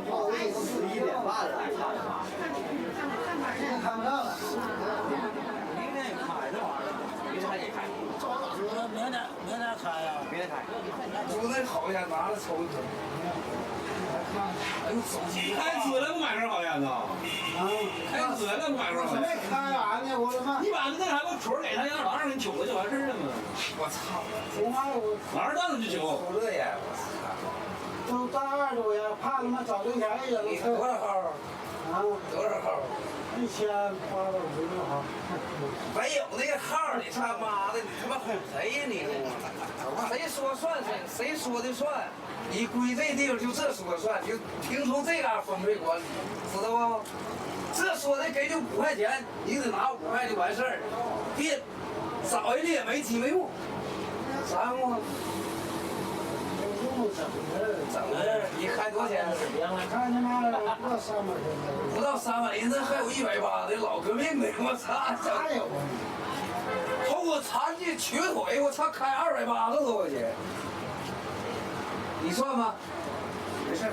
S5: 我已经41点半了，看不上了。
S6: 明天开这玩意儿，明天还得开。明天开呀，明天开。
S4: 就那好烟拿着抽一口。开车了不买根好烟呢？啊，开车了不买根好烟？
S5: 没开完呢，我他妈！
S4: 你把那还把腿给他，让老二给你揪了就完事了嘛。我操！
S5: 从哪我
S4: 哪儿当着就揪？
S5: 抽这烟，我操！都大20多呀，怕他妈找对象去了。
S4: 你多少号？
S5: 啊？
S4: 多少号
S5: ？1850多号。
S4: 没有那个号，你他妈的，你他妈哄谁呀你？谁说算谁说的算？你归这地方就这说算，就听从这嘎分配管理，知道不？这说的给你5块钱，你得拿5块就完事儿，别少人家也没鸡没用，啥用啊？整的，你开多少钱？
S11: 看他妈的不到300块，
S4: 不到300，那还有180的老革命的，我操！
S11: 哪有啊？
S4: 后我残疾瘸腿，我操，开280多块钱，你算吧，没事。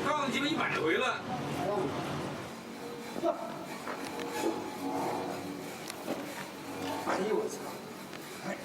S4: 告诉鸡巴100回了。哎呦我操！哎，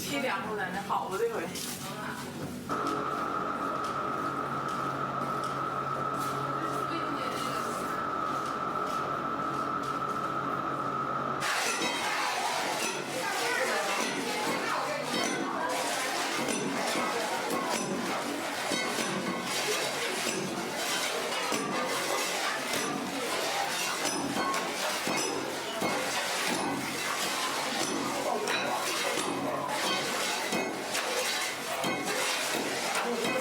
S13: 凄凉不在那好不这回。
S11: 我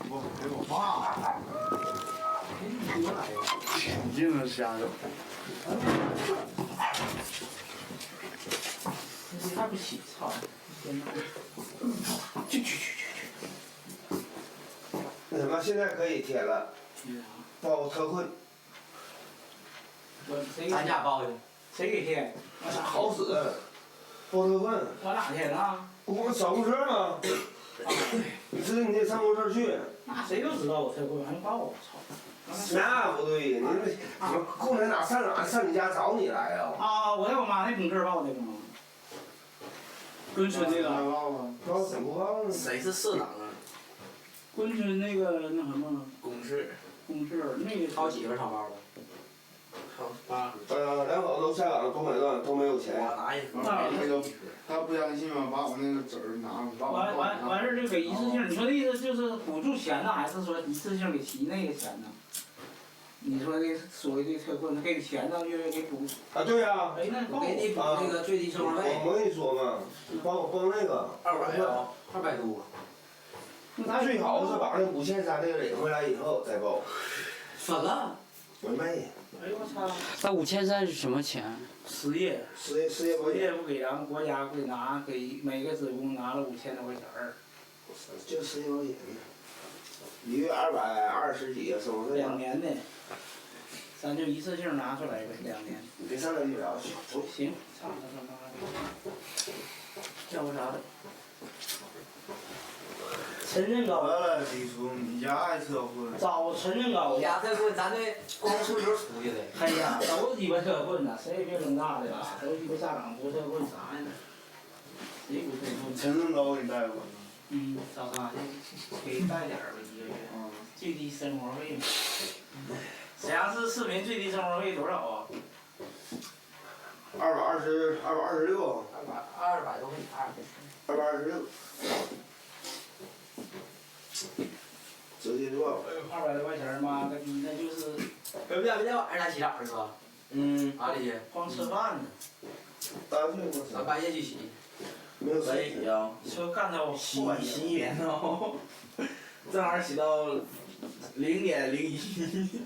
S22: 我给我爸。挺劲的虾肉。
S3: 这还不洗，操！去。
S20: 那什么，现在可以贴了。包特困。
S3: 咱家包的。谁给贴？
S20: 好使，包特困。
S3: 往哪贴的？
S20: 不光小公车吗？是你得上公车去。
S3: 那谁都知道我特困，还报我操！
S20: 那不对，你共产党上你家找你来呀？
S3: 啊，我在我妈那公车报的吗？珲春那个。
S20: 报怎么报呢？
S8: 谁是社长啊？
S3: 珲春那个那什么？
S8: 公示
S3: 那个。
S8: 掏媳妇掏包了。
S20: 两口都下岗东北段都没有钱。
S22: 那个他不相信嘛，把我那个纸儿拿了。
S3: 完事就给一次性，你说的意思就是补助钱呢，还是说一次性给提那个钱呢？你说的所谓的特困，他给钱呢，月给补。
S20: 啊，对呀。
S3: 哎，那
S8: 给你补那个最低生活费。
S20: 我跟你说嘛，包那个。
S8: 200啊，200多。
S20: 最好是把那5300那个领回来以后再报。
S8: 分了。
S20: 我妹。
S3: 哎呦我操！
S14: 那5300是什么钱？
S3: 失业
S20: 保险
S3: 不给咱们国家给拿，给每个职工拿了5000多块钱儿。
S20: 就失业保险，1月220几生活费。
S3: 2年的，咱就一次性拿出来呗，2年。
S20: 你别上那医疗去。
S3: 行，操他妈的！叫我啥的？陈振高。
S22: 得了，李叔，你家爱特困。
S3: 找陈振高。
S8: 你家特困，咱这光出油出去的。
S3: 哎呀，都鸡巴特困呐，谁也别整大的了，都鸡巴下岗不特困啥呀？谁不特困？
S22: 陈振高给带过。
S3: 找他去，给带点儿吧1个月。最低生活费嘛。沈阳市市民最低生活费多少啊
S20: ？226。200多块，226。直接多
S3: 200多块钱妈个逼，那就是。
S8: 别晚上咱洗澡是吧？哪里去？
S3: 光吃饭呢。
S8: 咱半夜去洗。
S20: 没有
S8: 半夜洗啊？
S3: 说干到
S8: 洗1点哦，正好洗到0:01。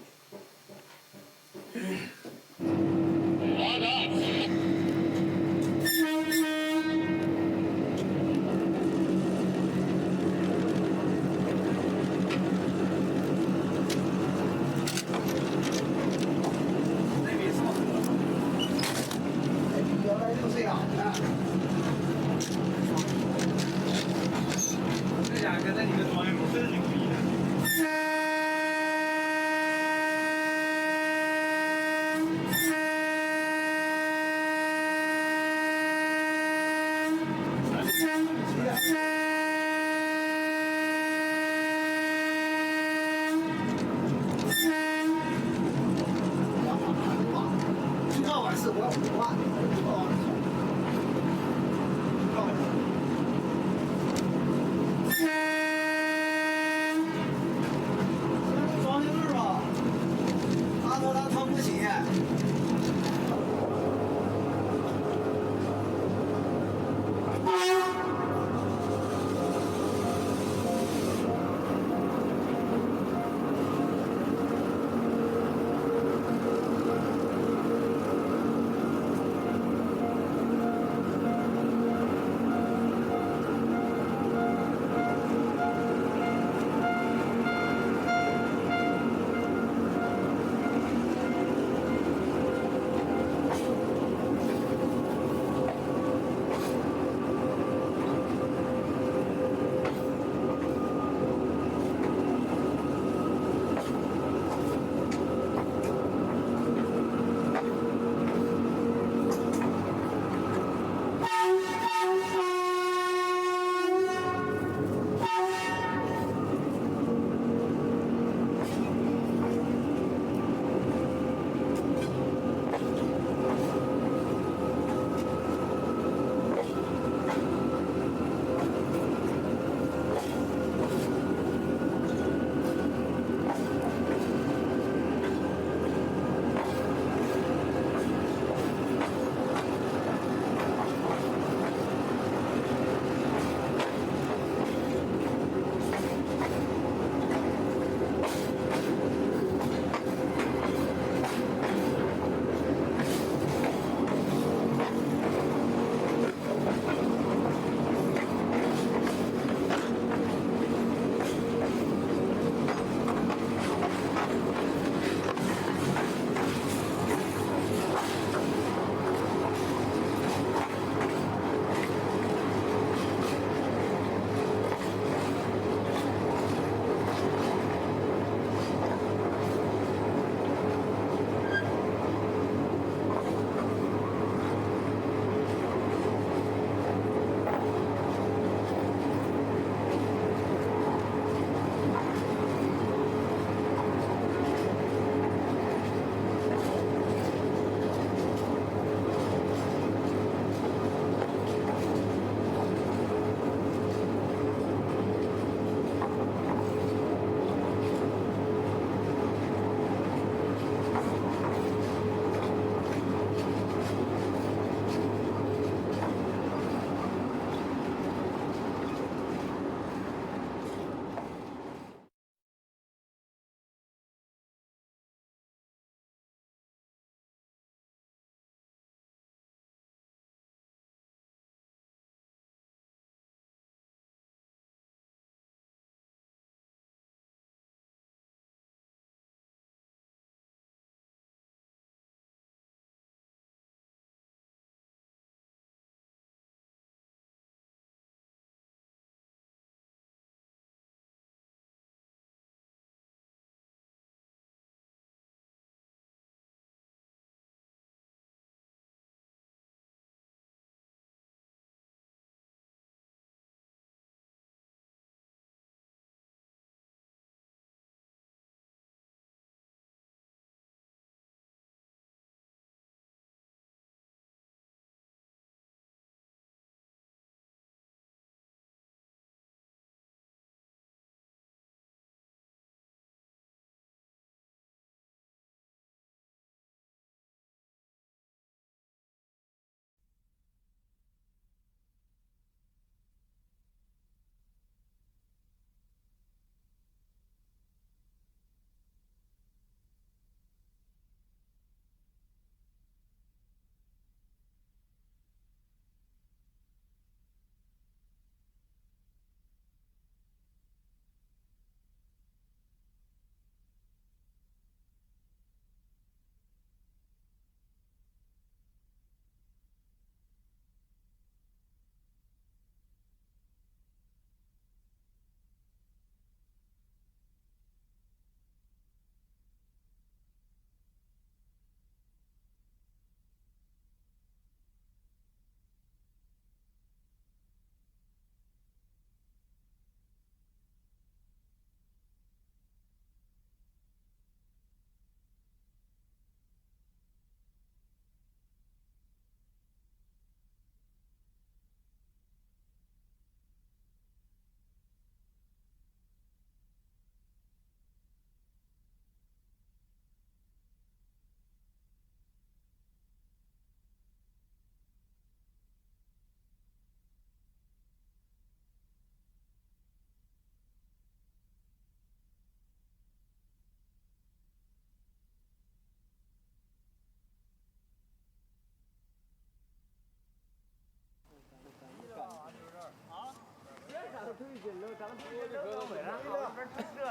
S3: 这家跟那几个装修真是牛逼的。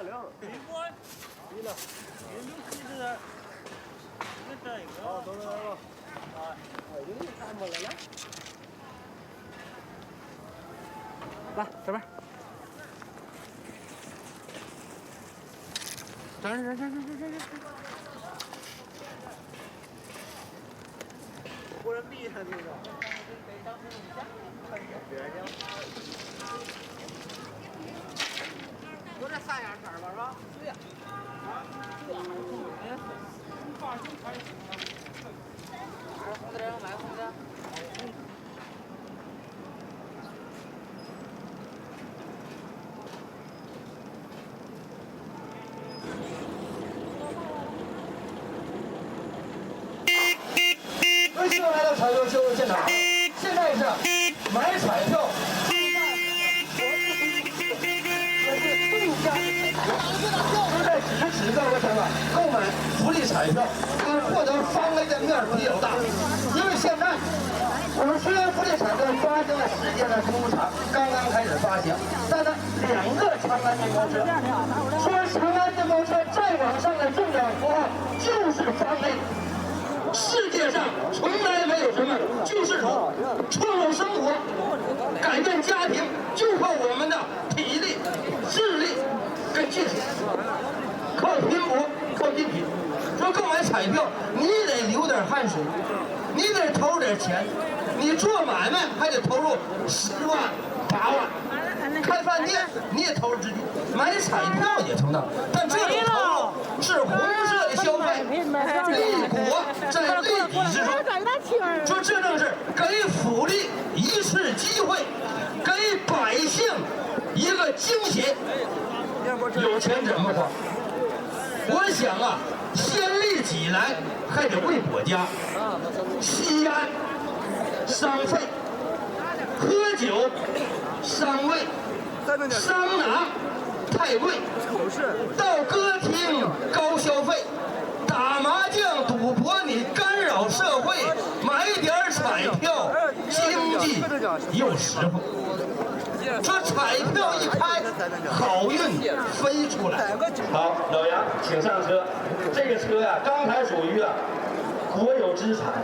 S6: 凉。离了，你就吃这。好，都来吧。哎，你看不来了。
S3: 来这边。这。
S6: 我这厉害那个。
S3: 有这3样色吧，是吧？对呀。这样发型开心啊！红的买红的。
S4: 欢迎来到彩票销售现场，现在是买彩票。就在几十起各位朋友们购买福利彩票，获得方位的面比较大。因为现在我们虽然福利彩票发行的时间呢不长，刚刚开始发行，但呢2个长安电包车，说长安电包车再往上的中奖符号就是方位。世界上从来没有什么救世主，创造生活、改变家庭，就靠我们的体力、智力跟技术，靠拼搏，靠硬拼。说购买彩票，你得流点汗水，你得投点钱，你做买卖还得投入10万、8万。开饭店你也投入资金，买彩票也同等，但这种投入是红色的消费，利国在利己之中。说这正是给福利一次机会，给百姓一个惊喜。有钱怎么花？我想啊，先利己来，还得为国家。吸烟伤肺，喝酒伤胃。桑拿太贵，到歌厅高消费，打麻将赌博你干扰社会，买点彩票经济又实惠。说彩票一开，好运飞出来。好，老杨，请上车。这个车呀，刚才属于国有资产，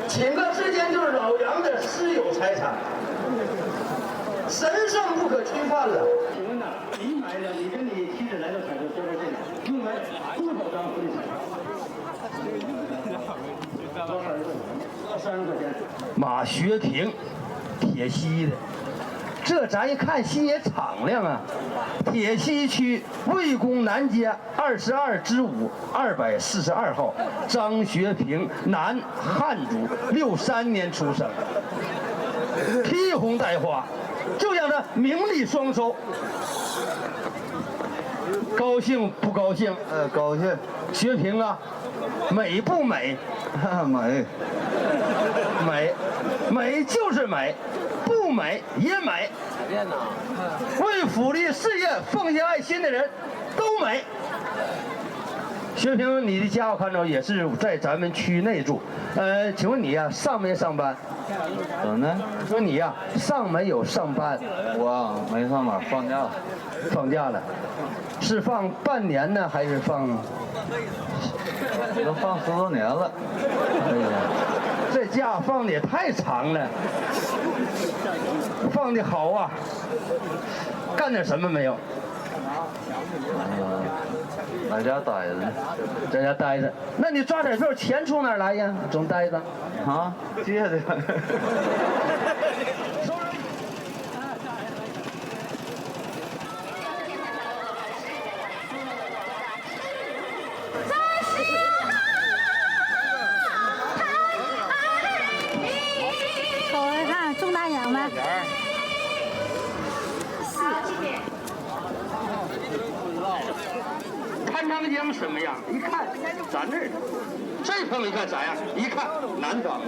S4: 顷刻之间就是老杨的私有财产。神圣不可侵犯了。请问呐，你买了，你跟你妻子来到彩票销售现场，用了多少张福利彩票？多30块钱。马学平，铁西的，这咱一看心也敞亮啊。铁西区魏公南街22+5，242号，张学平，男，汉族，63年出生，披红戴花。就想着名利双收，高兴不高兴？高兴。学平啊，美不美？美，美，美就是美，不美也美。为福利事业奉献爱心的人都美。学平，你的家我看着也是在咱们区内住，请问你呀，上没上班？
S19: 怎么呢？
S4: 说你呀，上没有上班？
S19: 我没上班，放假了。
S4: 放假了，是放半年呢，还是放？
S19: 都放10多年了。
S4: 哎呀，这假放的也太长了，放的好啊！干点什么没有？
S19: 在家待着呢，
S4: 在家待着。那你抓彩票钱从哪儿来呀？总待着。
S19: 啊，借的。
S15: 瞅着看，中大奖呗。
S4: 潘长江什么样？一看咱这儿的。这朋友一看咋样？一看南方。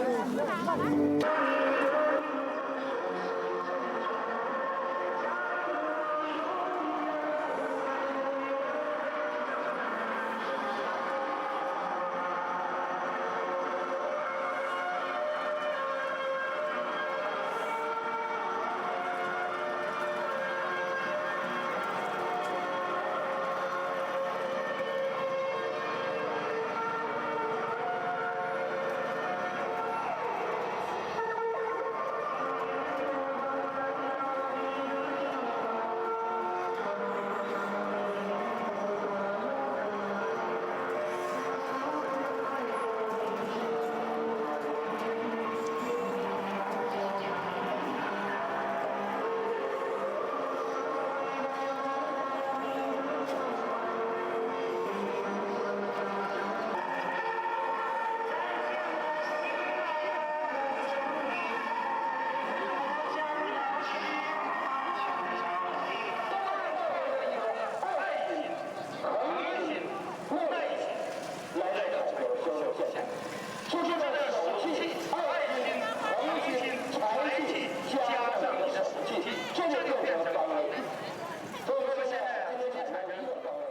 S2: 现前。出生的手气，爱心、诚心、财气加上手气，这就构成了高位。所以说现在今天这场人很高位。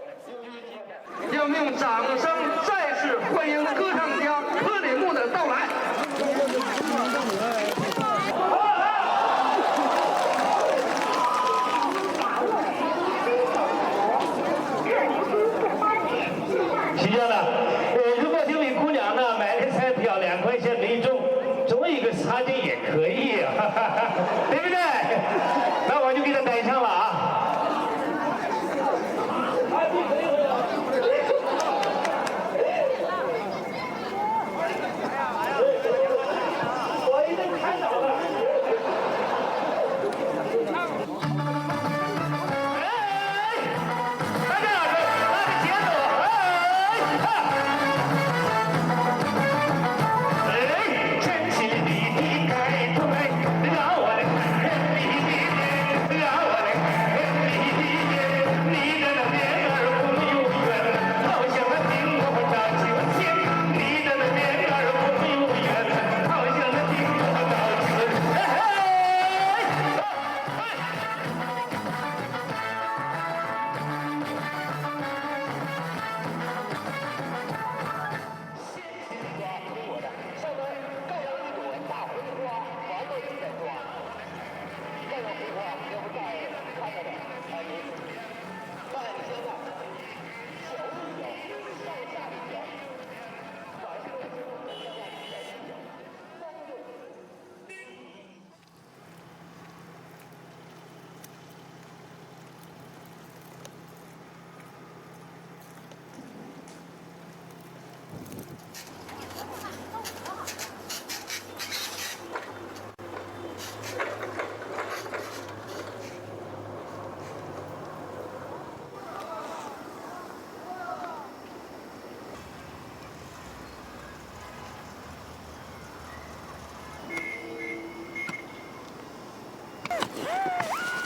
S2: 要用掌声再次欢迎歌唱家柯里木的到来。
S21: 是这样的，如果这位姑娘呢买的彩票2块钱没中，中一个茶巾也可以啊，对不对？那我就给她带上了啊。我已经看到了。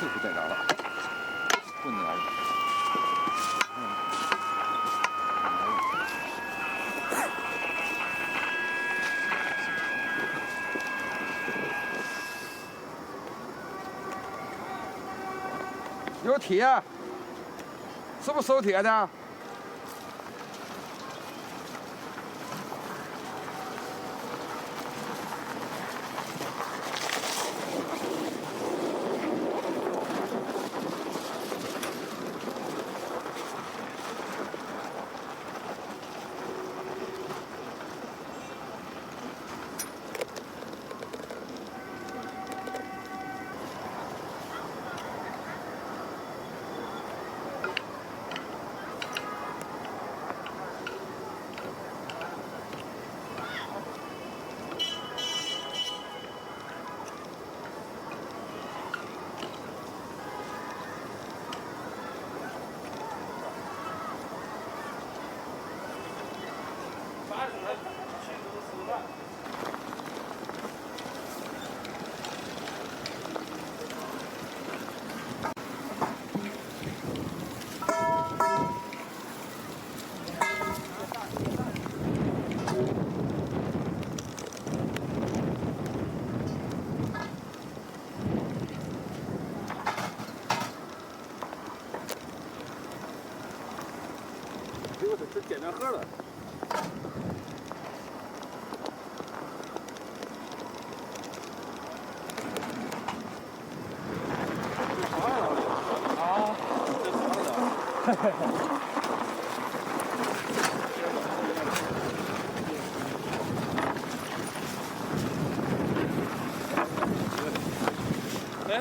S12: 就是在这儿了，混在哪儿？有铁，是不是收铁的？这点点喝了。啊，这啥的？哎。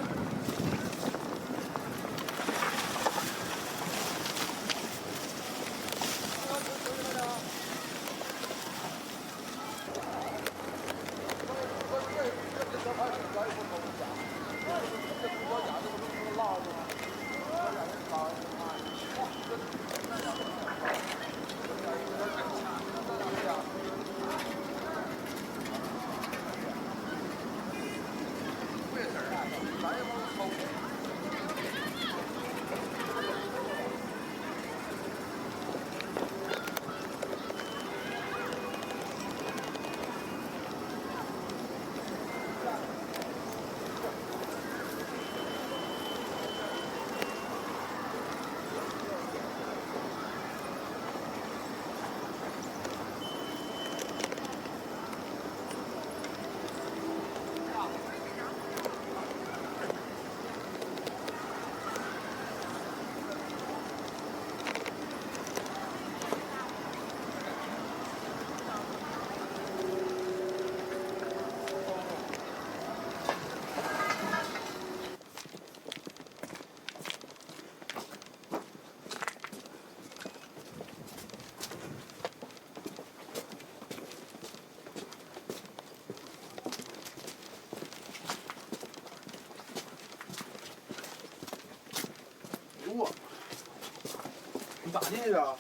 S12: 进去啊？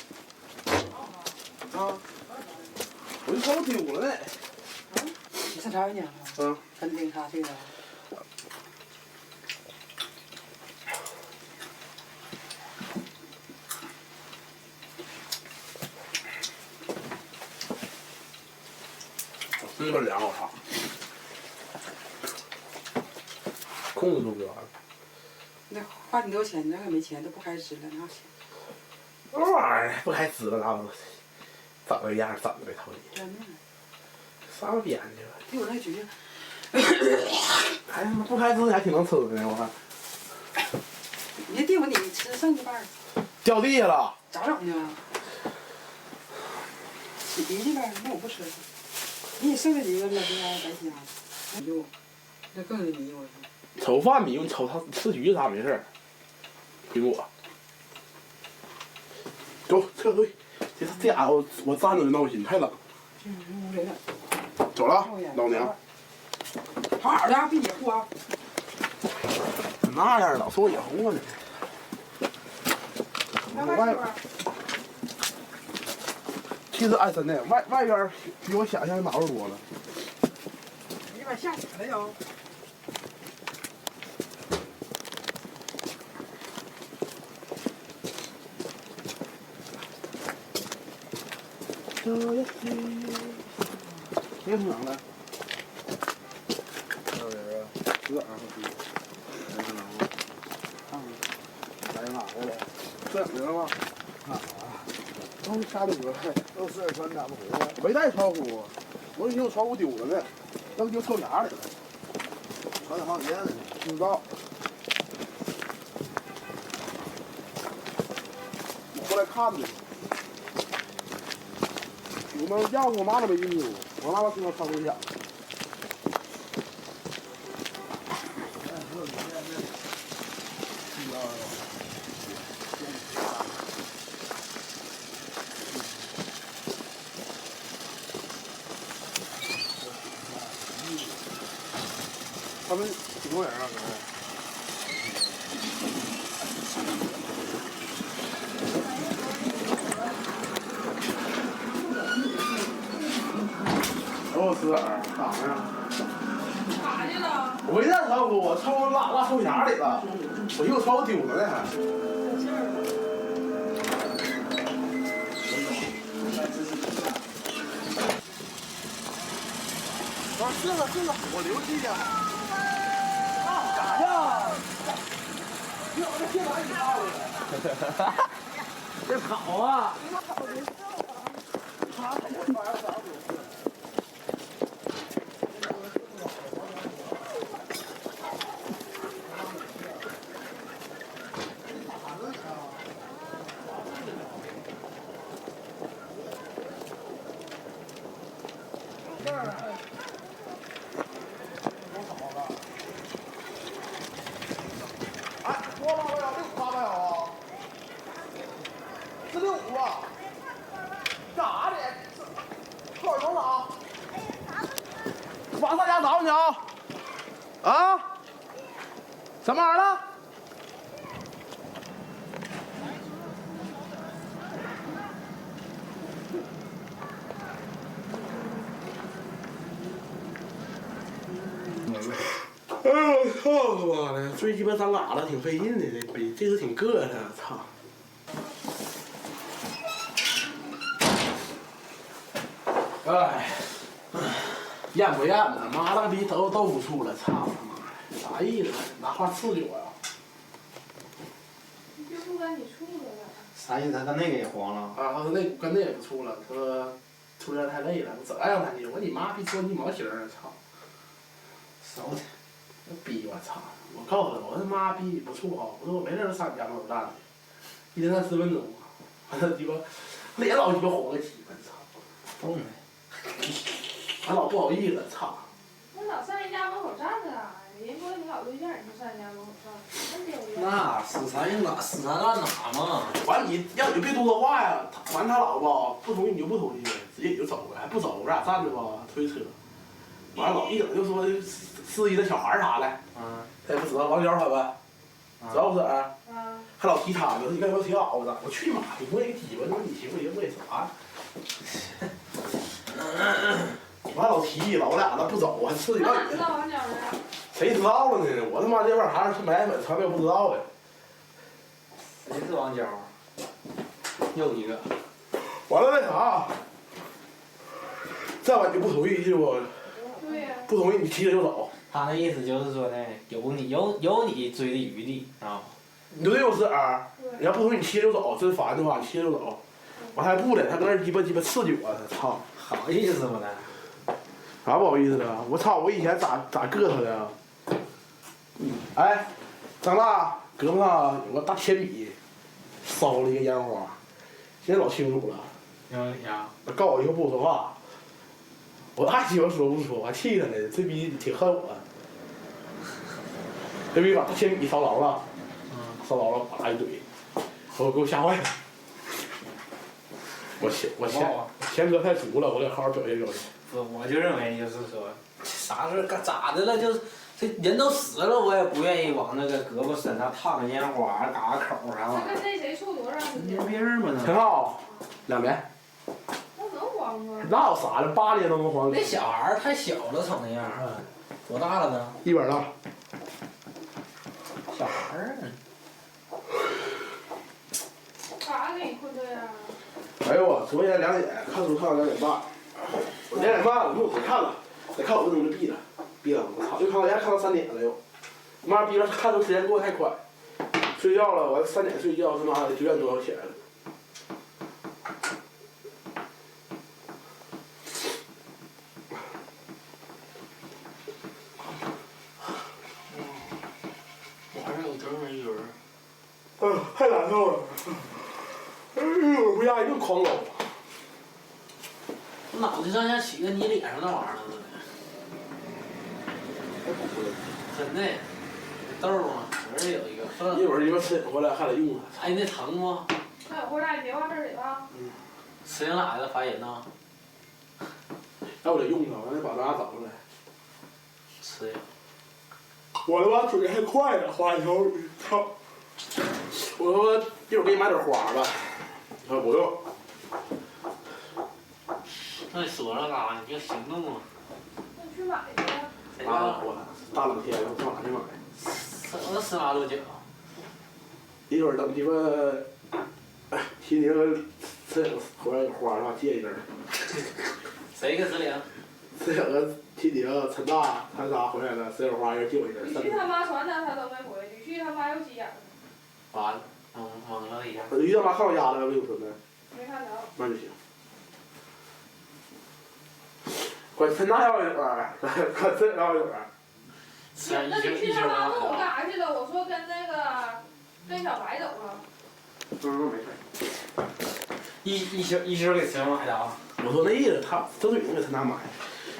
S12: 啊？我就瞅丢了呢。
S13: 你上茶园去了？
S12: 嗯。
S13: 跟警察去了。
S12: 这么凉，我操！控制住就完了。
S13: 那花你多少钱？那个没钱都不开支了，哪有钱？
S12: 这玩意儿不开支了，哪有？整个样整的呗，头里。
S13: 真的。
S12: 上边去了。
S13: 比我那局。
S12: 还他妈不开支还挺能吃的呢，我看。
S13: 你这地方你吃剩一半。
S12: 掉地下了。
S13: 咋整呢？你别去呗，那我不吃了。你剩下几个了，这玩意白瞎。哎呦，那更是迷我操！
S12: 瞅饭迷你瞅他吃橘子啥没事苹果。走，撤退。这家伙我站着就闹心，太冷。走了，老娘。
S13: 好好的，别野乎啊！
S12: 那样老说野乎呢。外其实哎，真的外边比我想象的暖和多了。
S13: 你把下雪了又。
S12: 别冷了。
S20: 有人啊？
S12: 是啊，来哪个了？这样了吗？啊！都下的歌，
S20: 都是穿咱们回来。
S12: 没带窗户，我已经有窗户丢了呢，扔丢车哪里了？
S20: 穿好几天了呢。
S12: 不知道。我过来看的。我们钥匙我妈都没进去，我妈妈听到窗户响。他们挺多人啊，可能。我吃点儿，咋的呀？
S13: 哪去了？
S12: 我没带窗户，我窗户落抽匣里了，我又窗户丢了呢还。是了，我留地下。干啥呀？你往这铁板里倒了。这跑啊！什么玩意儿了？哎呦，操他妈的！最鸡巴长嘎了，挺费劲的，这次挺硌的，操！哎，咽不咽的？妈了个逼，豆腐醋了，操他妈！啥意思？拿话刺激我呀？
S15: 你就不跟你处了呀？
S20: 啥意思？他跟那个也黄了？
S12: 啊，他说那跟那也不处了，他说处有点太累了，我怎样才去？我你妈逼说你毛型儿，操！
S20: 少的。
S12: 逼我操！我告诉他，我他妈逼不处啊！我说我没事儿上你家门口站着，一天30分钟，完了鸡巴脸老鸡巴红个鸡巴，操！
S20: 疯了！
S12: 俺老不好意思，操！
S15: 我老上人家门口站着啊！人说你老对象，你就上人家门口站着，真丢人。
S20: 那死缠硬打，死缠烂打嘛。
S12: 完你要你别多说话呀！完他老婆不同意你就不同意，直接你就走呗，还不走，我俩站着吧，推车。完了老一整就说司机的小孩啥的，他也不知道王娇他们，
S11: 知道不是？还老提他呢，你跟我挺好的，我去妈的，我也鸡巴，那你媳妇也为啥？我还老提了，我俩那不走，我还刺激到你。谁知道了呢？我他妈这边还是买粉，他们也不知道的。
S3: 谁是王娇？又一个。
S11: 完了那啥，再晚就不同意是不？
S15: 对呀。
S11: 不同意你提着就走。
S3: 他那意思就是说呢，有你追的余地啊。
S11: 你对我是儿，你要不同意你提着就走，真烦的话你提着就走。我还不呢，他搁那鸡巴刺激我，操！
S3: 好意思吗呢？
S11: 啥不好意思的？我操！我以前咋硌他的？哎，张大胳膊上有个大铅笔，烧了一个烟花，现在老清楚了。他告我以后不说话，我爱鸡巴说不说，我还气他呢，这逼挺恨我。这逼把大铅笔烧着了，烧着了，啪一怼，给我吓坏了。我前科太足了，我得好好表现表现。
S3: 不，我就认为就是说，啥事干咋的了？就是这人都死了，我也不愿意往那个胳膊身上烫个烟花，嘎个口上。
S15: 这跟那谁处多长时间？
S3: 病吗？
S11: 挺好，2年。
S15: 那能黄吗？
S11: 那有啥了？8年都能黄。
S3: 那小孩太小了，成那样。多大了呢
S11: ？100大。
S3: 小孩儿。
S15: 啥给你困的呀？
S11: 哎呦我昨天2点看书看到2点半，我2点半我就不看了，再看5分钟就闭了，我操，又看到3点了又，妈逼了看书时间过得太快，睡觉了我3点睡觉，他妈的9点多要起来了。
S3: 晚上有整没人。
S11: 太难受了。我回家一顿狂搂。
S3: 脑袋上像起个你脸上那玩意儿似的。真的，痘儿嘛，这儿有一个。
S11: 一会儿鸡巴吃回来还得用它。
S3: 哎，那疼吗？
S15: 那有回来你别往这儿里吧。
S3: 吃牛奶的发炎呐。
S11: 要不得用它，完了把咱俩找过来。
S3: 吃呀。
S11: 我他妈嘴还快呢，花球，操！我说一会儿给你买点花吧。他说不用。
S3: 那你说了干啥？你就行动啊。
S15: 那你去买去。
S11: 我大冷天的，我上哪去买？
S3: 我吃嘛多久？
S11: 一会儿等鸡巴，提你那个摄影回来有花的话借一根。
S3: 谁给指领？
S11: 摄影个提你个陈大他仨回来了，谁有花人借我一根。
S15: 吕旭他妈传单他都没回，吕旭他妈又急眼了。
S3: 完了，懵了一下。
S11: 吕旭他妈看我家了，没有存的。
S15: 没看着。
S11: 那就行。管陈大要一会儿，管这要一会儿。
S15: 那吕旭他妈问我干啥去了？我说跟小白走了。
S11: 没事。
S3: 一直给陈买的啊。
S11: 我说那意思，他正对应给陈大买，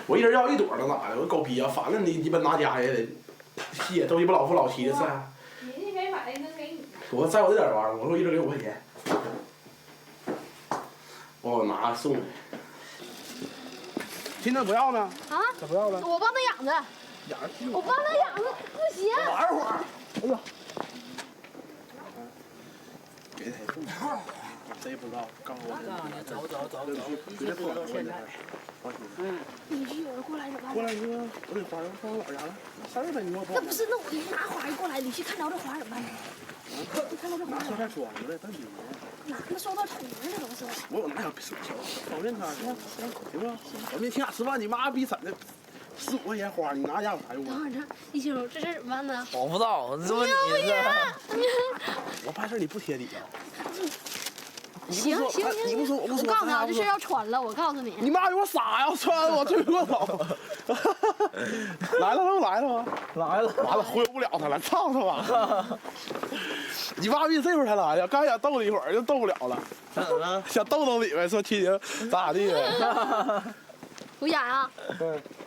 S11: 我一人要1朵能咋的？我狗逼啊！反正你鸡巴拿家也得谢，都鸡巴老夫老妻的事。
S15: 人家没买，能给你。
S11: 我在我这点玩意儿，我说一人给5块钱，我拿送的。今天不要呢？
S15: 啊？
S11: 咋不要了？
S15: 我帮他养着。
S11: 养着。
S15: 我帮他养着，不行。
S11: 玩会儿。哎呀。给他送。谁也不知道，告诉我。走。
S15: 你去有人过来怎么办？
S11: 过来说，我这花放我老家了，啥事呗？你给我
S15: 那不是，那我拿花过来，你去看着这花怎么办？你看到这花。
S11: 拿塑料装着的，当牛。
S15: 哪个塑料桶呢？都是。
S11: 我有那小方便他，行吧？我明天吃饭，你妈逼整的15块钱花，你拿家有啥用啊？
S15: 等会儿呢，一清这事怎么办呢？
S19: 我不知道，这么你
S11: 我办事你不贴底啊？
S15: 行，我告诉你啊，这事要传了，我告诉你。
S11: 你妈有我傻呀！穿我追过走。来了都来了吗？
S19: 来了。
S11: 完了，忽悠不了他了，操他吧！你妈逼这会儿才来呀？刚想逗你一会儿就逗不了了。想逗你呗，说亲情咋地的？
S15: 回家呀？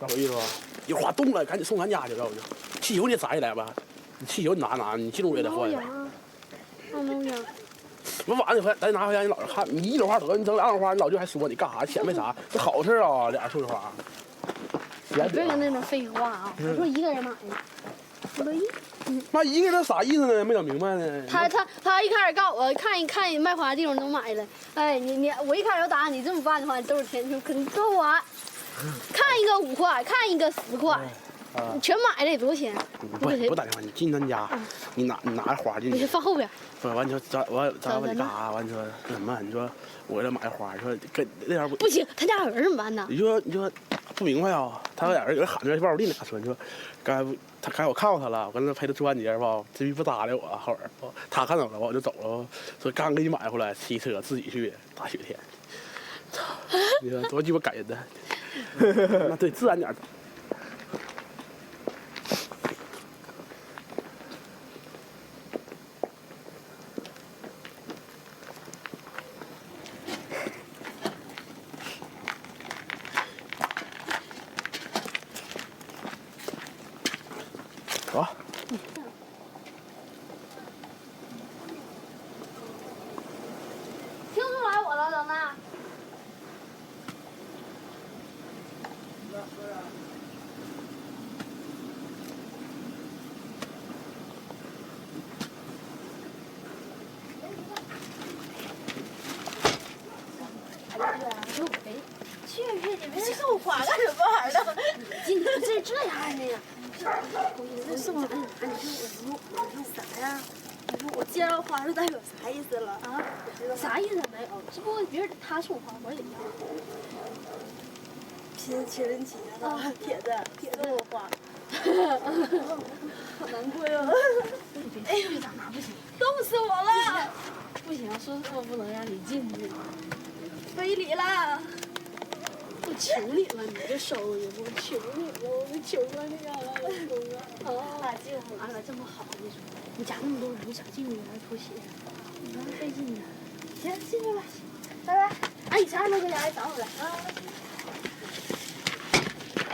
S11: 那回意思吧？一会儿冻了，赶紧送咱家去，要不就汽油你摘下来吧。你汽油你拿，你进屋也得换。
S15: 那能行。
S11: 我晚上咱拿回家，你姥姥看，你1朵花得，你整2朵花，你老舅还说你干啥显摆啥？这好事啊，俩人送花。
S15: 别跟那种废话啊！我说一个人买的，不乐意。
S12: 妈姨给他啥意思呢？没整明白呢。
S1: 他一开始告我看一卖花的地方都买了，哎，我一开始要打你这么办的话，你都是钱就肯定多花，看一个5块，看一个10块，你全买了得多少钱？
S12: 不打电话，你进咱家，你拿着花进去。
S1: 你放后边。
S12: 不是，完你说咱问你干啥？完你说那什么？你说我给他买花，说跟那边
S1: 不行，他家有人怎么办呢？
S12: 你说不明白啊？他俩人喊着把我弟俩说，你说刚才我看到他了，我跟他陪他做完节吧，这逼不搭理我，后边他看到了，我就走了，说刚给你买回来，骑车自己去的，大雪天，操！你说多鸡巴感人的，那对自然点。走。
S1: 听出来我了，老大。去，你们这送花干什么玩意儿？今天这样的呀？这送啥？你说啥呀？你说我接到花是代表啥意思了啊？啥意思没有？这不别人他送花，我也要。情人节了，铁子我花，好难过呀！哎呦，长大不行，冻死我了！不行，说不能让你进去，非礼了。我求你了，你这收拾我求你了，我求过你了，老公啊！啊，这个完了这么好，你说你家那么多人，我想进去还脱鞋，你说费劲呢。行，进去吧，拜拜。哎，你啥时候搁家来找我来啊？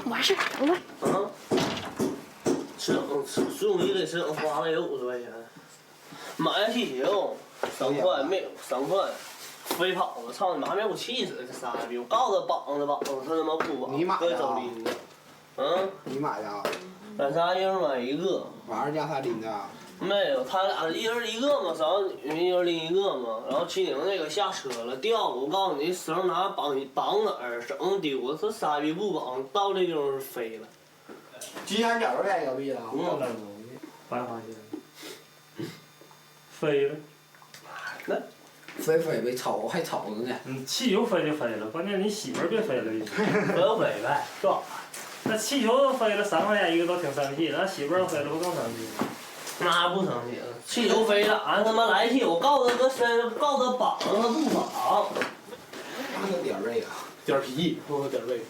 S1: 完事走吧。
S6: 啊？送一给省花了有50块钱，买气球3块没有3块。飞跑了，操你妈！给我气死了，这傻逼！我告诉他绑着，他他妈不绑，
S20: 你买的？
S6: 走拎的。嗯？
S20: 你买的？
S6: 咱仨一人买一个。
S20: 晚上家他拎的？
S6: 没有，他俩一人一个嘛，3个女一人拎一个嘛。然后秦宁那个下车了，掉了。我告诉你，绳拿绑哪儿，绳丢了。这傻逼不绑，到那地方飞了。
S20: 金三角的要币啊？
S18: 白花钱。飞了。
S6: 那。
S20: 飞没吵还吵着呢。
S18: 气球飞就飞了，关键你媳妇儿别飞了就行。
S6: 不要飞呗，是吧？
S18: 那气球都飞了3块钱一个都挺生气，那媳妇儿飞了不更生气？
S6: 那不生气了，气球飞了，俺他妈来气，我告诉他个身，告诉他绑，他不绑。
S20: 那个点儿这个，
S12: 点儿皮，不点儿背。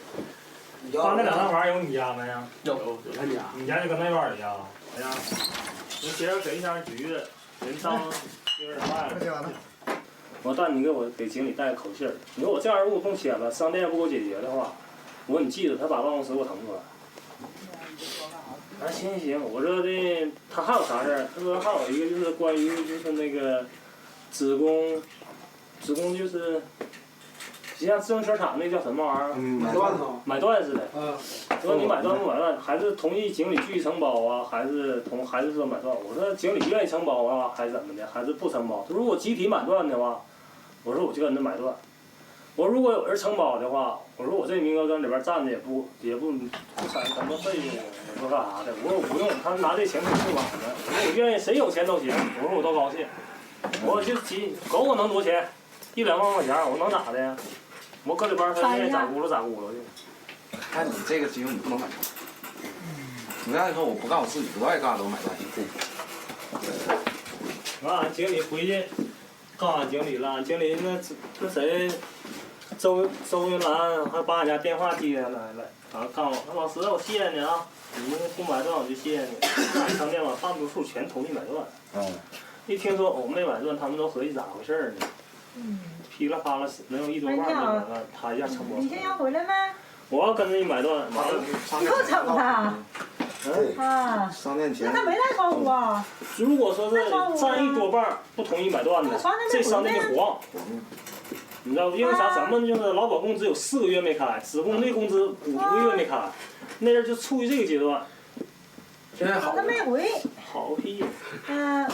S18: 他那2套房有你家没呀？
S12: 有咱家。
S18: 你家就搁那院里呀？哎呀，你今儿给一箱橘子，人当有点卖了。我但你给经理带个口信儿，你说我这样如果碰签了，商店不给我解决的话，我说你记着，他把办公室给我腾出来。啊，行，我说的他还有啥事儿？他说还有一个就是关于就是那个职工就是，就像自行车厂那叫什么玩意儿？
S20: 买断子。
S18: 买断似的。说你买断不买断，还是同意经理继续承包啊？还是说买断？我说经理愿意承包啊，还是怎么的？还是不承包？如果集体买断的话，我说我就跟他买断。我如果有人承包的话，我说我这名额跟里边占的也不产什么费用，也不干啥的。我说我不用，他拿这钱给不管的。我说我愿意，谁有钱都行。我说我都高兴。我就狗我能多少钱？1-2万块钱，我能咋的呀？我搁里边他愿意咋咕噜去。
S20: 看你这个经理不能买。你让你说我不干，我自己不爱干都买断。
S18: 完俺经理回去告俺经理了，俺经理那谁周云兰还把俺家电话接下来了，啊告我老师我谢谢你啊，你不买断我就谢谢你。俺商店吧大多数全同意买断。一听说我没买断，他们都合计咋回事呢？噼里啪啦能有1多万没买断，他一下承包。
S17: 你现在要回来没？
S18: 我要跟着你买断，完了。
S17: 又整他。啊。
S20: 商店钱。
S17: 那他没带窗户啊？
S18: 如果说是占1多半不同意买断的，这商店就黄。你知道因为啥？咱们就是劳保工资有4个月没开，职工那工资5个月没开，那人就处于这个阶段。
S12: 现在好
S17: 他没回。
S9: 好屁。
S17: 嗯。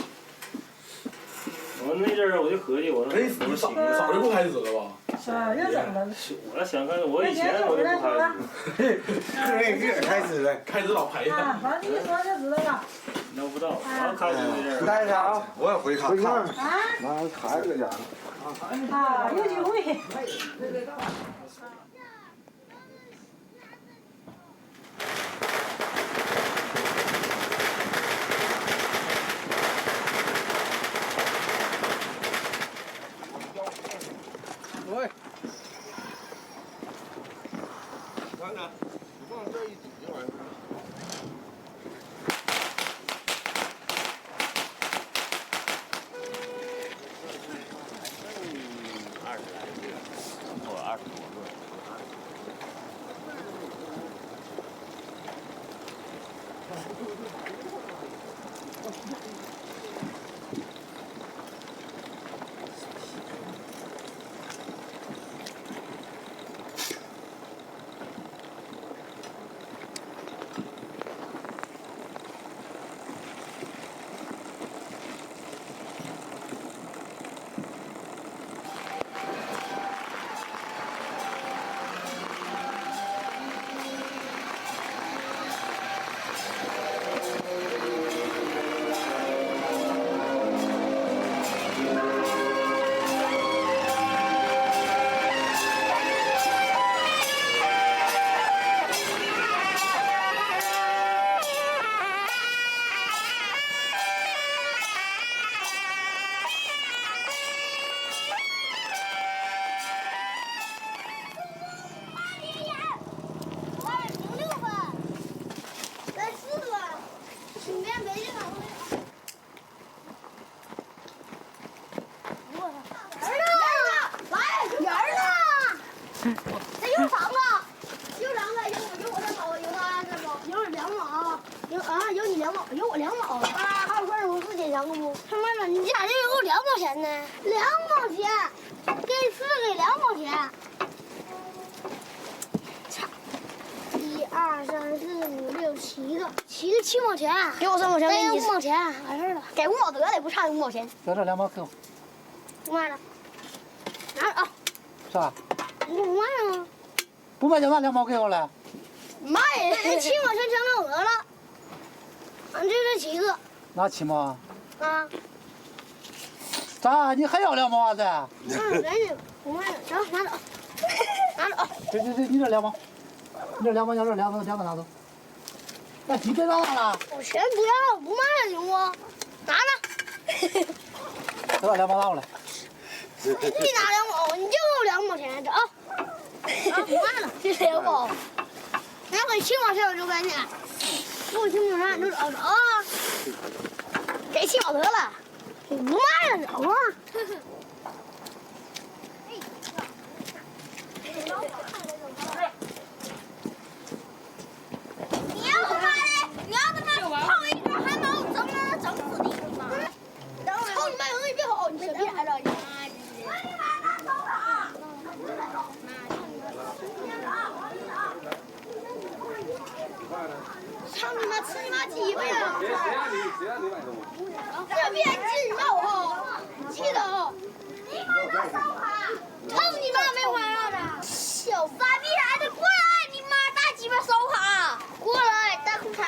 S9: 我那阵儿我就合计，我说
S12: 你早就不开始了吧？
S17: 啥又整了？
S9: 我想看，我以前我就不开始。
S12: 开始了，开始老陪他。
S17: 啊，反正你一说就知道了。
S9: 那不知道，刚开始那阵儿。
S7: 待着啊，我也回看看。
S17: 啊？
S7: 妈，孩子搁家呢。
S17: 啊，有机会。
S7: 喂。看看，你往这一挤就完事儿。
S6: 20来个，或者20多个。
S1: 有我2毛啊！还有块50坚强的不？他妈的，你家这有2毛钱呢？2毛钱，给4个2毛钱。操！1、2、3、4、5、6、7个7毛钱。给我3毛钱，给你5毛钱，完事了。给5毛得了，不差5毛钱。
S20: 把这2毛给我。
S1: 不卖了。拿着啊。
S20: 啥？
S1: 你不卖了吗？
S20: 不卖就拿2毛给我了。
S1: 卖，7毛钱全给我得了。俺就这7个。
S20: 拿7毛？
S1: 啊。
S20: 咋？你还要2毛啊？这？
S1: 赶紧，不卖了，行，拿走，拿走。
S20: 这，你这2毛，你这2毛要这两个拿走。哎，你别拿了。
S1: 我钱不要，不卖了行不？拿着。
S20: 再把2毛拿过来。
S1: 你拿2毛，你就给我2毛钱，走。啊，不卖了，这2毛。拿回7毛钱我就给你，给我7毛钱你就走啊。给7毛得了，不卖了走啊。你要他妈碰一根汗毛，整死你！操你妈！你别跑，你别来着！操你妈！吃你妈鸡巴呀！这边进肉哈，记得哦。操你妈没花样的！小傻逼孩子，过来！你妈大鸡巴烧卡！过来，大裤衩。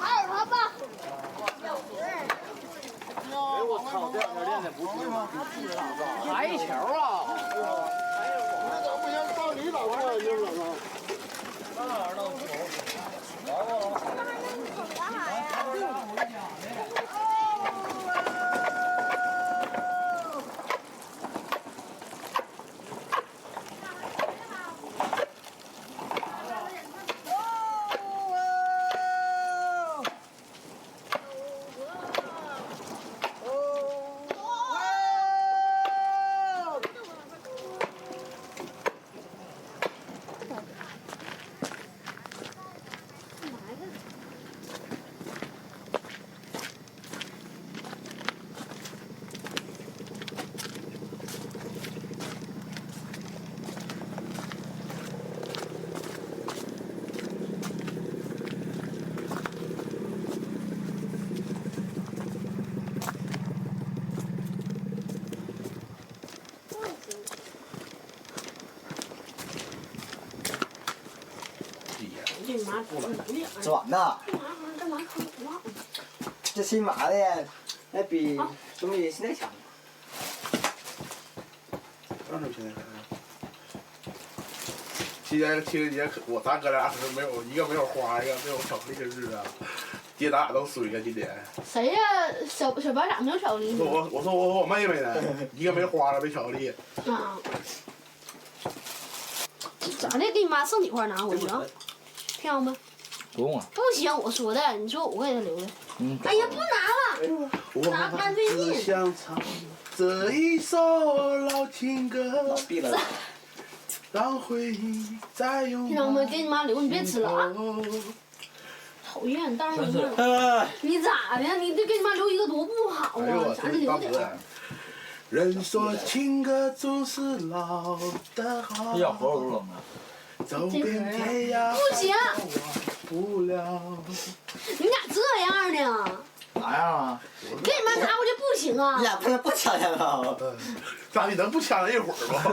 S1: 二他爸。
S7: 哎我操，这家练的不错吗？
S3: 排球啊！
S7: 那怎么不行？到你打过来就怎么？
S3: 那玩意儿弄球，玩过。
S1: 这妈
S10: 转呐，
S1: 干嘛看不忘？
S10: 这新买的，那比东西现在强。
S12: 让手现在强。今天情人节咱哥俩可是没有一个没有花，一个没有巧克力的日子啊。爹，咱俩都衰了今天。
S1: 谁呀？小白咋没有巧克力？
S12: 我说我妹妹呢，一个没花了，没巧克力。
S1: 啊。咋的？给你妈剩几块拿回去啊？票吗？
S3: 不用了。
S1: 不行，我说的，你说我给他留的。哎呀，不拿了，拿干费劲。
S12: 只想唱这一首老情歌。
S10: 闭了。
S12: 让回忆再拥
S1: 听着没？给你妈留，你别吃了啊！讨厌，当然没你咋的？你这给你妈留一个多不好啊！啥就留点。
S12: 人说情歌总是老的好。
S3: 这小盒我都扔了。
S12: 走遍天涯。
S1: 不行。
S12: 不了。
S1: 你俩这样呢？
S3: 啥样啊？
S1: 给你妈拿回去不行啊！
S10: 你俩他妈不抢抢啊？
S12: 咋你能不抢上一会儿吗？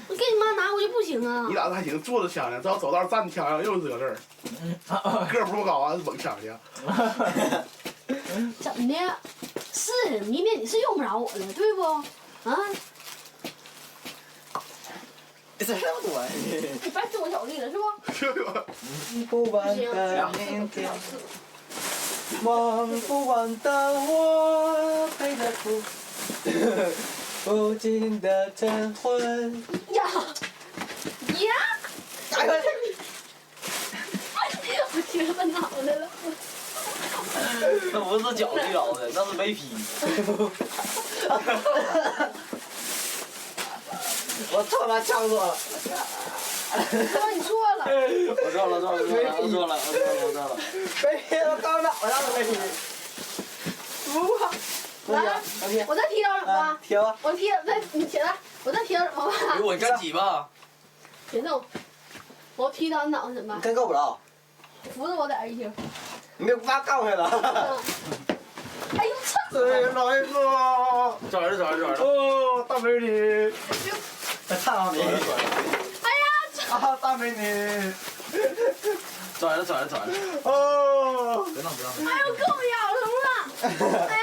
S1: 我给你妈拿回去不行啊！
S12: 你俩还行，坐着抢呢，这要走道站抢上又是个事儿。个不高啊，猛抢去。
S1: 怎么的？是明天你是用不着我的，对不？啊？
S10: 这那么多，
S1: 你白吃我巧克力了是不？
S10: 不完的明天。忘不完的我陪着哭，不尽的晨昏。
S1: 呀！
S10: 哎呦！
S1: 我贴到脑袋了。
S3: 那不是脚力熬的，那是没皮。
S10: 我操他妈呛死我了！
S1: 哥，你错了。
S3: 我错了。
S10: 没皮，我刚脑袋上没皮。
S1: 来，我再踢到什么？
S10: 踢吧。
S1: 我踢，你起来，我再踢到什么吧？
S3: 我干几吧？
S1: 别动，我踢到你脑袋怎么办？
S10: 真够不着。
S1: 扶着我点一踢。
S10: 你没把干回来了。
S1: 哎呦操！
S10: 对，老爷子。
S3: 找人。
S10: 哦，大美女。看到你。
S1: 哎呀！
S10: 啊，大美女。
S3: 找人。
S10: 哦。
S3: 别弄。
S1: 哎呦，够咬疼了！哎呀！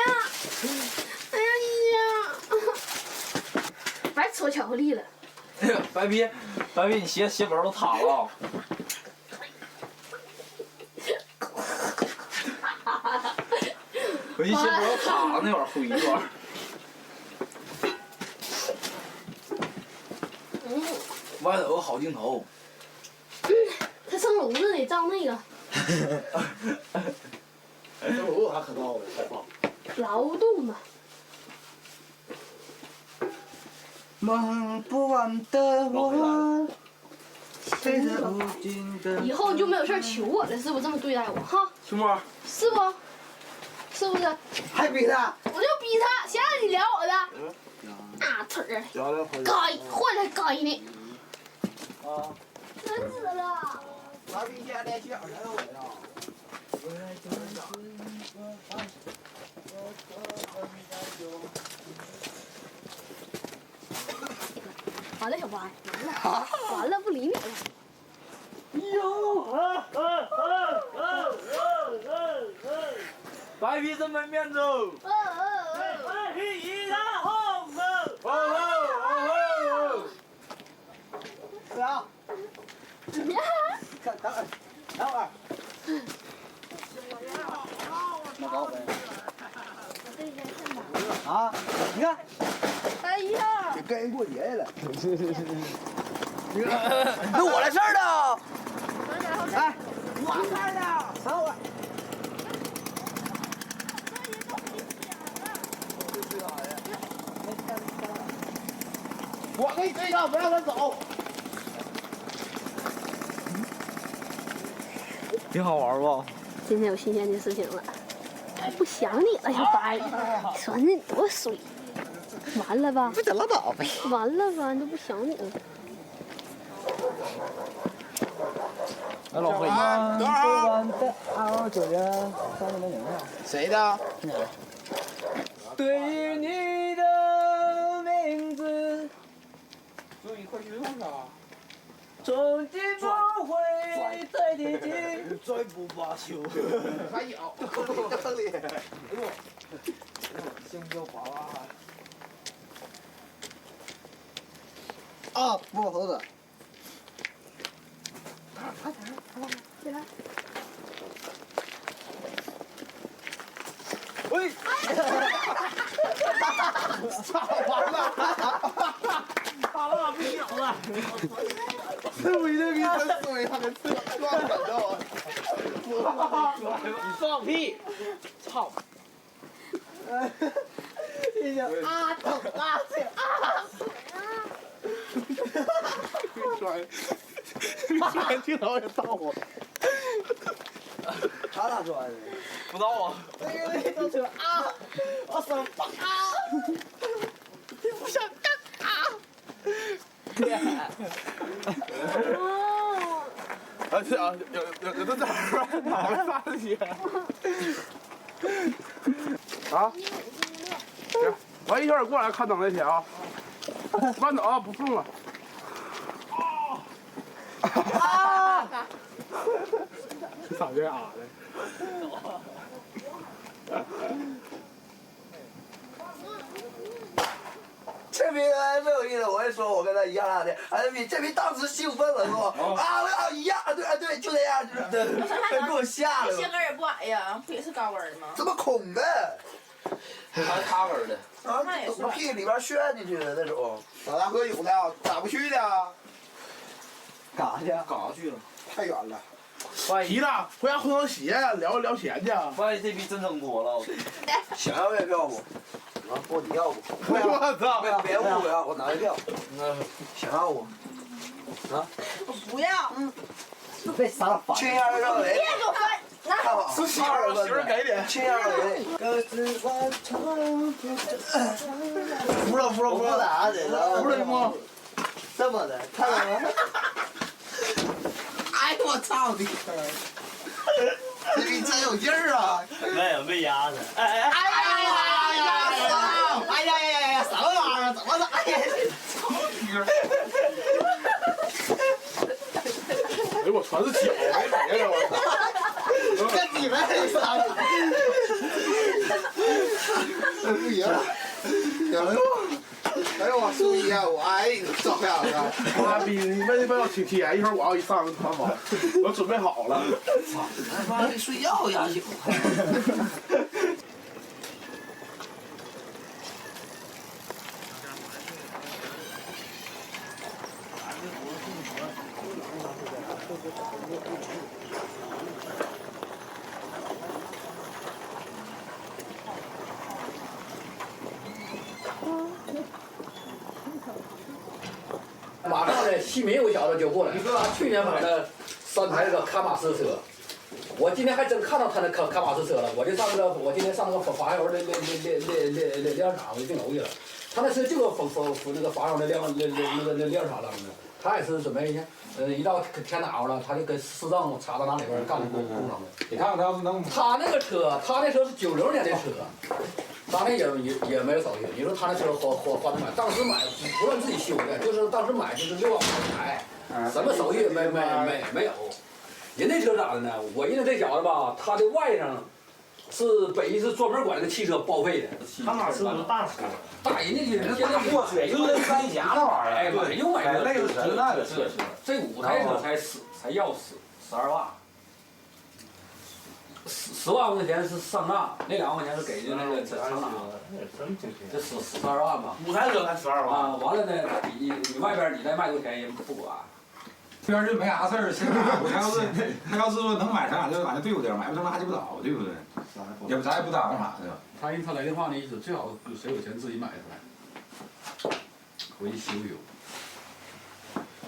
S1: 白吃我巧克力了。
S3: 白皮，你鞋脖都塌了。回去鞋脖都塌了，那会儿灰一块。外头有个好镜头。
S1: 他生炉子得照那个。
S10: 生炉子还可高了，
S1: 劳动嘛。
S10: 忙不完的我，陪着无尽的。
S1: 以后你就没有事求我了，是不是这么对待我哈？
S3: 熊猫。
S1: 是不？是不是？
S10: 还逼他？
S1: 我就逼他，谁让你撩我的？啊，腿儿，该换还该呢。
S10: 啊。
S1: 真死了。
S10: 我比现在小才有味道。
S1: 完了，小白，完了，不理你了。
S3: 白皮真没面子。白皮一大红
S10: 对啊。等会儿。啊！你看。
S1: 哎呀！
S10: 这跟人过节了。
S3: 那我来事儿的。
S10: 哎，我事儿的，等会儿。我给你追上，不让他走。
S3: 挺好玩吧？
S1: 今天有新鲜的事情了，不想你了，小白，你说你多衰，完了吧？
S10: 不得拉倒呗。
S1: 完了吧，都不想你了。
S3: 哎，老黑。
S10: 谁的？
S3: 对于你的名字，
S11: 就一块去用啥？
S3: 从今不会
S13: 对的劲，
S7: 再不罢休。
S20: 还有，这里，哎呦，香蕉娃娃。啊，摸猴子。快点，起来。喂！操完了！
S3: 打了不小了。
S20: 这我一定给他怼他给撞死掉
S3: 你放屁！操！
S20: 一下啊疼啊这啊！
S12: 穿镜头也到我。
S20: 他咋说的？
S12: 不到啊。
S20: 那个都说啊，我手棒啊，你不想干啊？
S12: 而且啊，有的哪儿哪儿大些？啊？行，我一会儿过来看灯那天啊。慢走啊，不送了。啊！这咋这样的？
S7: 这边没有意思，我也说我跟他一样的，这边当时兴奋了是吧？啊，一样，对，就这样，就是给我吓了。
S15: 鞋跟儿不矮呀，不也是高跟的吗？
S7: 这么空的，
S4: 还塌跟的。
S7: 啊，我屁里边旋进去的那种。
S20: 老大哥有的，咋不去的？干啥去？
S4: 干啥去了？
S20: 太远了。
S12: 提了，回家换双鞋，聊钱去。
S6: 万一这逼真挣多了，
S7: 想要月票不？啊，不，你要不？
S12: 我操！
S7: 别误会啊，我拿月票。想要不？啊？
S15: 我不要。
S20: 被撒了反。
S7: 亲爱的让人。
S15: 别给我翻。
S7: 看好。
S12: 是媳妇儿给的。
S7: 亲爱的人。服了咋的？
S12: 服了吗？
S7: 这么的，看到吗？哎我操你！这你真有劲儿啊！
S6: 没有被压着。
S7: 哎呀，什么玩意儿？怎么打呀？
S12: 哎呦我全是脚，没谁呀我。
S20: 跟你们仨。不行了，哎呦我叔姨啊，我爱你照样的。
S12: 妈逼，你问要请天，一会儿我要一上他妈，我准备好了。
S7: 操！他妈没睡觉呀，醒。
S5: 马上呢，西门有个小子就过来，去年买的3台那个卡马斯车，我今天还真看到他那卡马斯车了，我今天上那个发油的量场，我就订楼去了。他那车就个那个发油的量场当的，他也是准备去，一到天哪了，他就跟市政插到那里边干工程的。你看看他要是能，他那车是90年的车。他那也没有手续，你说他那车花买，当时买不论自己修的，就是当时买就是6万块钱台，什么手续没有。人那车咋的呢？我认为这小子吧，他的外甥是北京市专门管这个汽车报废的。
S6: 他哪是大车？
S5: 大人家就是
S6: 大货水，就是三峡那玩意儿。
S5: 哎，买又买
S6: 那个是那个是。
S5: 这5台车才要12万。10万块钱是上账，那2万块钱是给的那个厂长，这12万吧。
S6: 5台车才12万。
S5: 啊，完了呢，你外边你再卖多便宜人不管。
S16: 这边就没啥事儿，现在他要是说能买，咱俩就往那对付点，买不成拉鸡巴倒，对不对？也不咱也不耽误啥的。
S23: 他来电话的意思，最好谁有钱自己买出来，回去修修。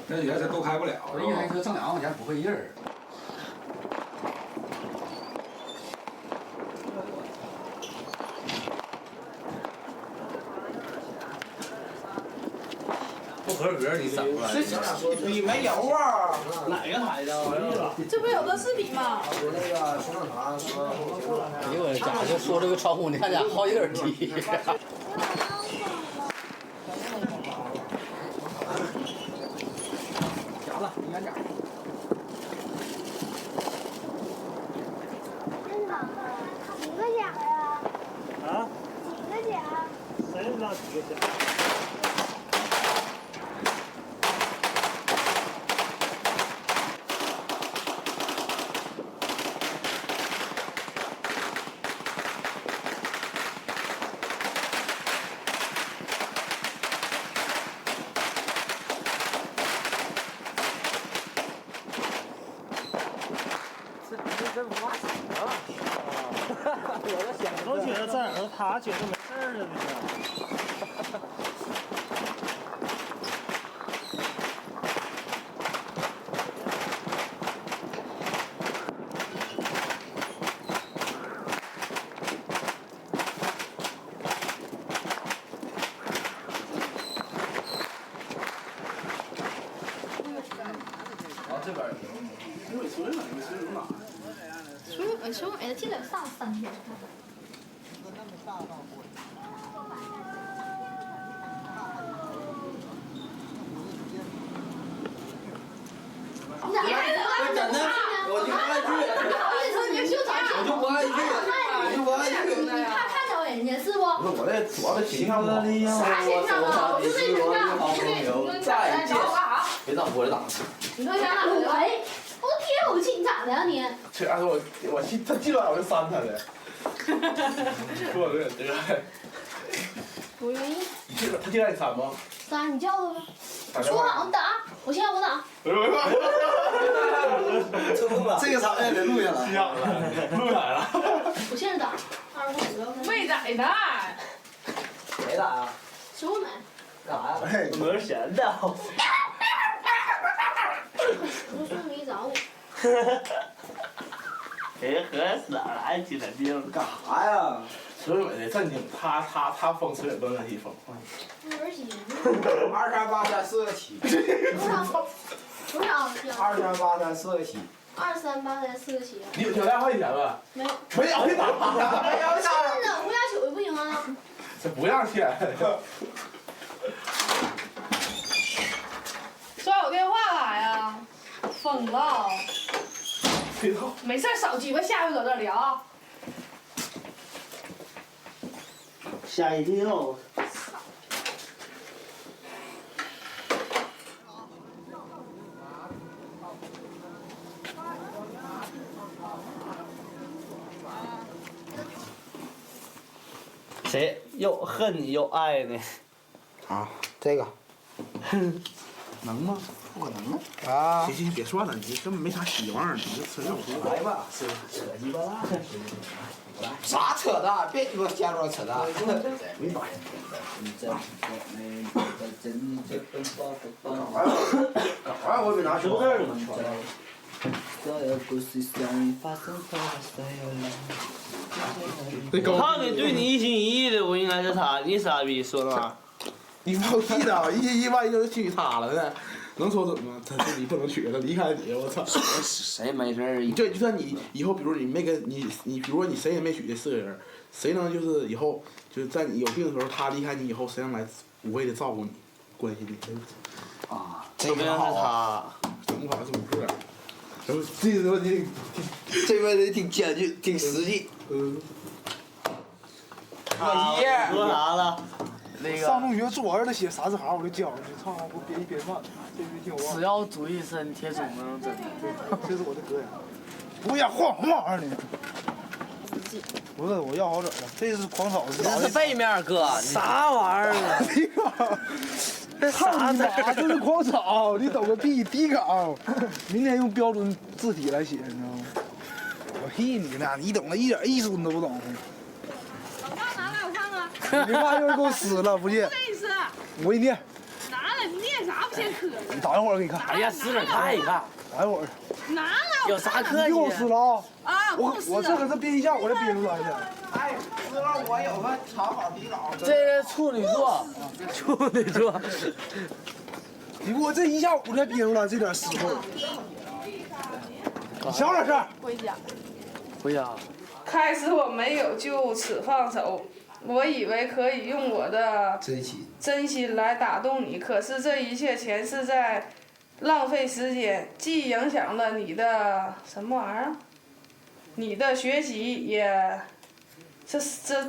S16: 那你要是都开不了，
S23: 一台车挣2万块钱不费劲儿。
S16: 不合格你整出来？
S7: 你没油啊？
S6: 哪个台的？
S15: 这不有个视频吗？
S20: 有那个熊掌茶什么？
S5: 哎呦我家就说这个窗户，你看家好几根梯。
S3: 夹子，你看夹。我觉得这耳朵他觉得没事儿了，
S5: 这边。因为水嘛，因为水有哪？
S15: 水没得，记得上3天。
S5: 真的，我就不爱去。我就不爱去，我就不爱去。
S15: 看着人家是不？
S7: 不是我这主要的形象不好。
S15: 啥形象啊？我就这形象，我就这
S5: 再见。别让我打。
S15: 你说想哪回？我都贴口气，你咋的呀你？
S7: 这要是我他进来我就删他的。说我这个。
S15: 我愿意。
S7: 他进来你删吗？
S15: 删，你叫他呗。说好，你打，我现在我打。
S7: 这个场面得录下来。录下来了。
S15: 我现在打。
S8: 没在呢。
S10: 谁打呀？
S15: 谁没？
S10: 干啥呀？没闲的。
S15: 我说没找我。
S10: 哎，合适了，还记得你
S7: 干啥呀？陈伟的震惊，他封陈伟不能让他封。
S2: 238347。
S15: 多少
S2: 238347。
S15: 238347。
S7: 你有电话以前吧？
S15: 没有。
S7: 没有你打。
S15: 没有。现在的无压酒不行啊。
S7: 这不让填。
S8: 刷我电话干啥呀？疯了！没事少鸡巴，下回搁这聊。
S10: 吓一跳。谁又恨你又爱你？
S2: 啊，这个。
S7: 能吗？不可能
S2: 啊！
S7: 行，别算了，你根本没啥希望，你这扯这
S2: 来吧，扯鸡巴蛋。啥扯淡？别给我瞎说扯淡。
S7: 没打。干啥？我没拿手袋呢。
S10: 他得对你一心一意的，我应该是他，你傻逼说的吗？
S7: 你放屁的，一万一就是娶她了呢，能说准吗？他自己不能娶，他离开你，我操！
S10: 谁没事儿？
S7: 就算你以后，比如你没跟你，比如说你谁也没娶的4个人，谁能就是以后就是在你有病的时候，他离开你以后，谁能来无谓的照顾你、关心你？
S2: 啊，
S10: 这个是他，
S7: 怎么好像这么个？然后这个问题，
S2: 这问题挺简洁，挺实际。
S10: 说啥了？
S11: 上中学做我儿子写啥字行，我就教去，操，给我编一编饭，这句听我。
S10: 只要注意身体，总能整。
S11: 这是我的歌呀。不要晃什么玩意儿呢？不是，我要好点了，这是狂草。
S10: 这是背面哥，啥玩意儿啊？
S11: 这啥字？这是狂草，你懂个屁！底稿，明天用标准字体来写，你知道吗？我屁你呢，你懂得一点艺术你都不懂。
S8: 老爸拿来我看看。
S11: 你妈又给我撕了，不信。
S8: 不给你撕。
S11: 我给你念。
S8: 拿来，你念啥不嫌磕碜？
S11: 你等一会儿给你看。
S10: 哎呀，撕着看一看。
S11: 等一会儿。
S8: 拿来。
S10: 有啥客气？
S11: 给我撕了啊！
S8: 啊，
S11: 我这可是编一下，我这编出来的。
S2: 哎，撕了我有个长好底稿。
S10: 这是处女座，处女座。
S11: 你给我这一下午才编出来这点诗后。小点声。
S8: 回家。
S10: 回家。
S8: 开始我没有就此放手，我以为可以用我的真心来打动你，可是这一切全是在浪费时间，既影响了你的什么玩意儿？你的学习也这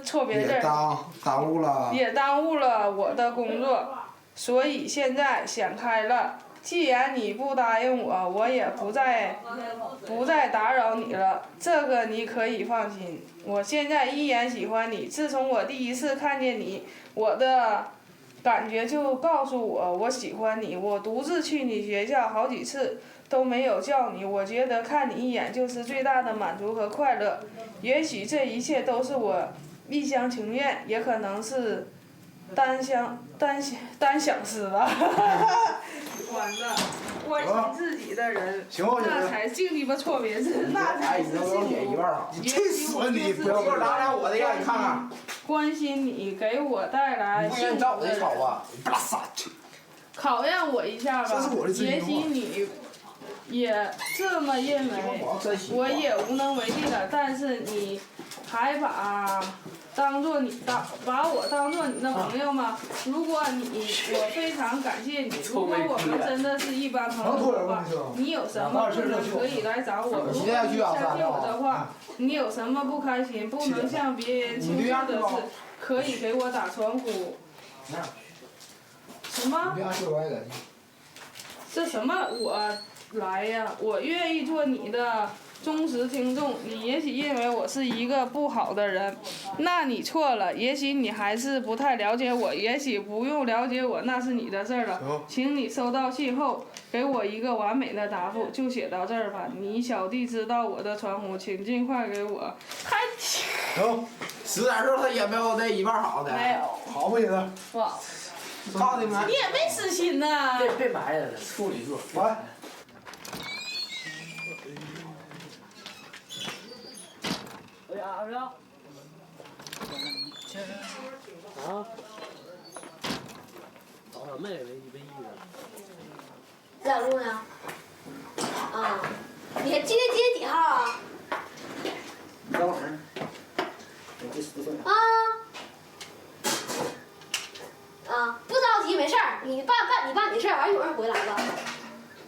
S8: 错别字
S11: 也耽误了。
S8: 也耽误了我的工作，所以现在想开了。既然你不答应我，我也不再打扰你了，这个你可以放心。我现在依然喜欢你，自从我第一次看见你，我的感觉就告诉我喜欢你。我独自去你学校好几次都没有叫你，我觉得看你一眼就是最大的满足和快乐。也许这一切都是我一厢情愿，也可能是单相思吧。完了，关心自己的人，那才净鸡巴错别字，那才是幸福。
S11: 你去死吧你！不要给我拿点我的让你看看。
S8: 关心你，给我带来幸福的人。考验我一下吧，也许你也这么认为，我也无能为力了。但是你还把我当做你的朋友吗？如果我非常感谢你。如果我们真的是一般朋友的话，你有什么困难可以来找我。如果你相信我的话，你有什么不开心不能向别人倾诉的事，可以给我打传呼。什么？这什么？我来呀！我愿意做你的忠实听众。你也许认为我是一个不好的人，那你错了。也许你还是不太了解我，也许不用了解我，那是你的事儿了。请你收到信后给我一个完美的答复，就写到这儿吧。你小弟知道我的传呼，请尽快给我。
S11: 行，10点钟他也没有那一半好的。
S8: 没有。
S11: 好不行了。
S8: 哇。
S11: 告诉你们。
S8: 你也没死心呐。
S5: 别埋汰了，处女座。
S11: 来。
S18: 阿彪。啊？找他妹妹没意思。
S15: 在录呢。啊，你今天几号啊？
S11: 等会儿。
S15: 不着急，没事儿，你办你事儿，完一会儿回来吧。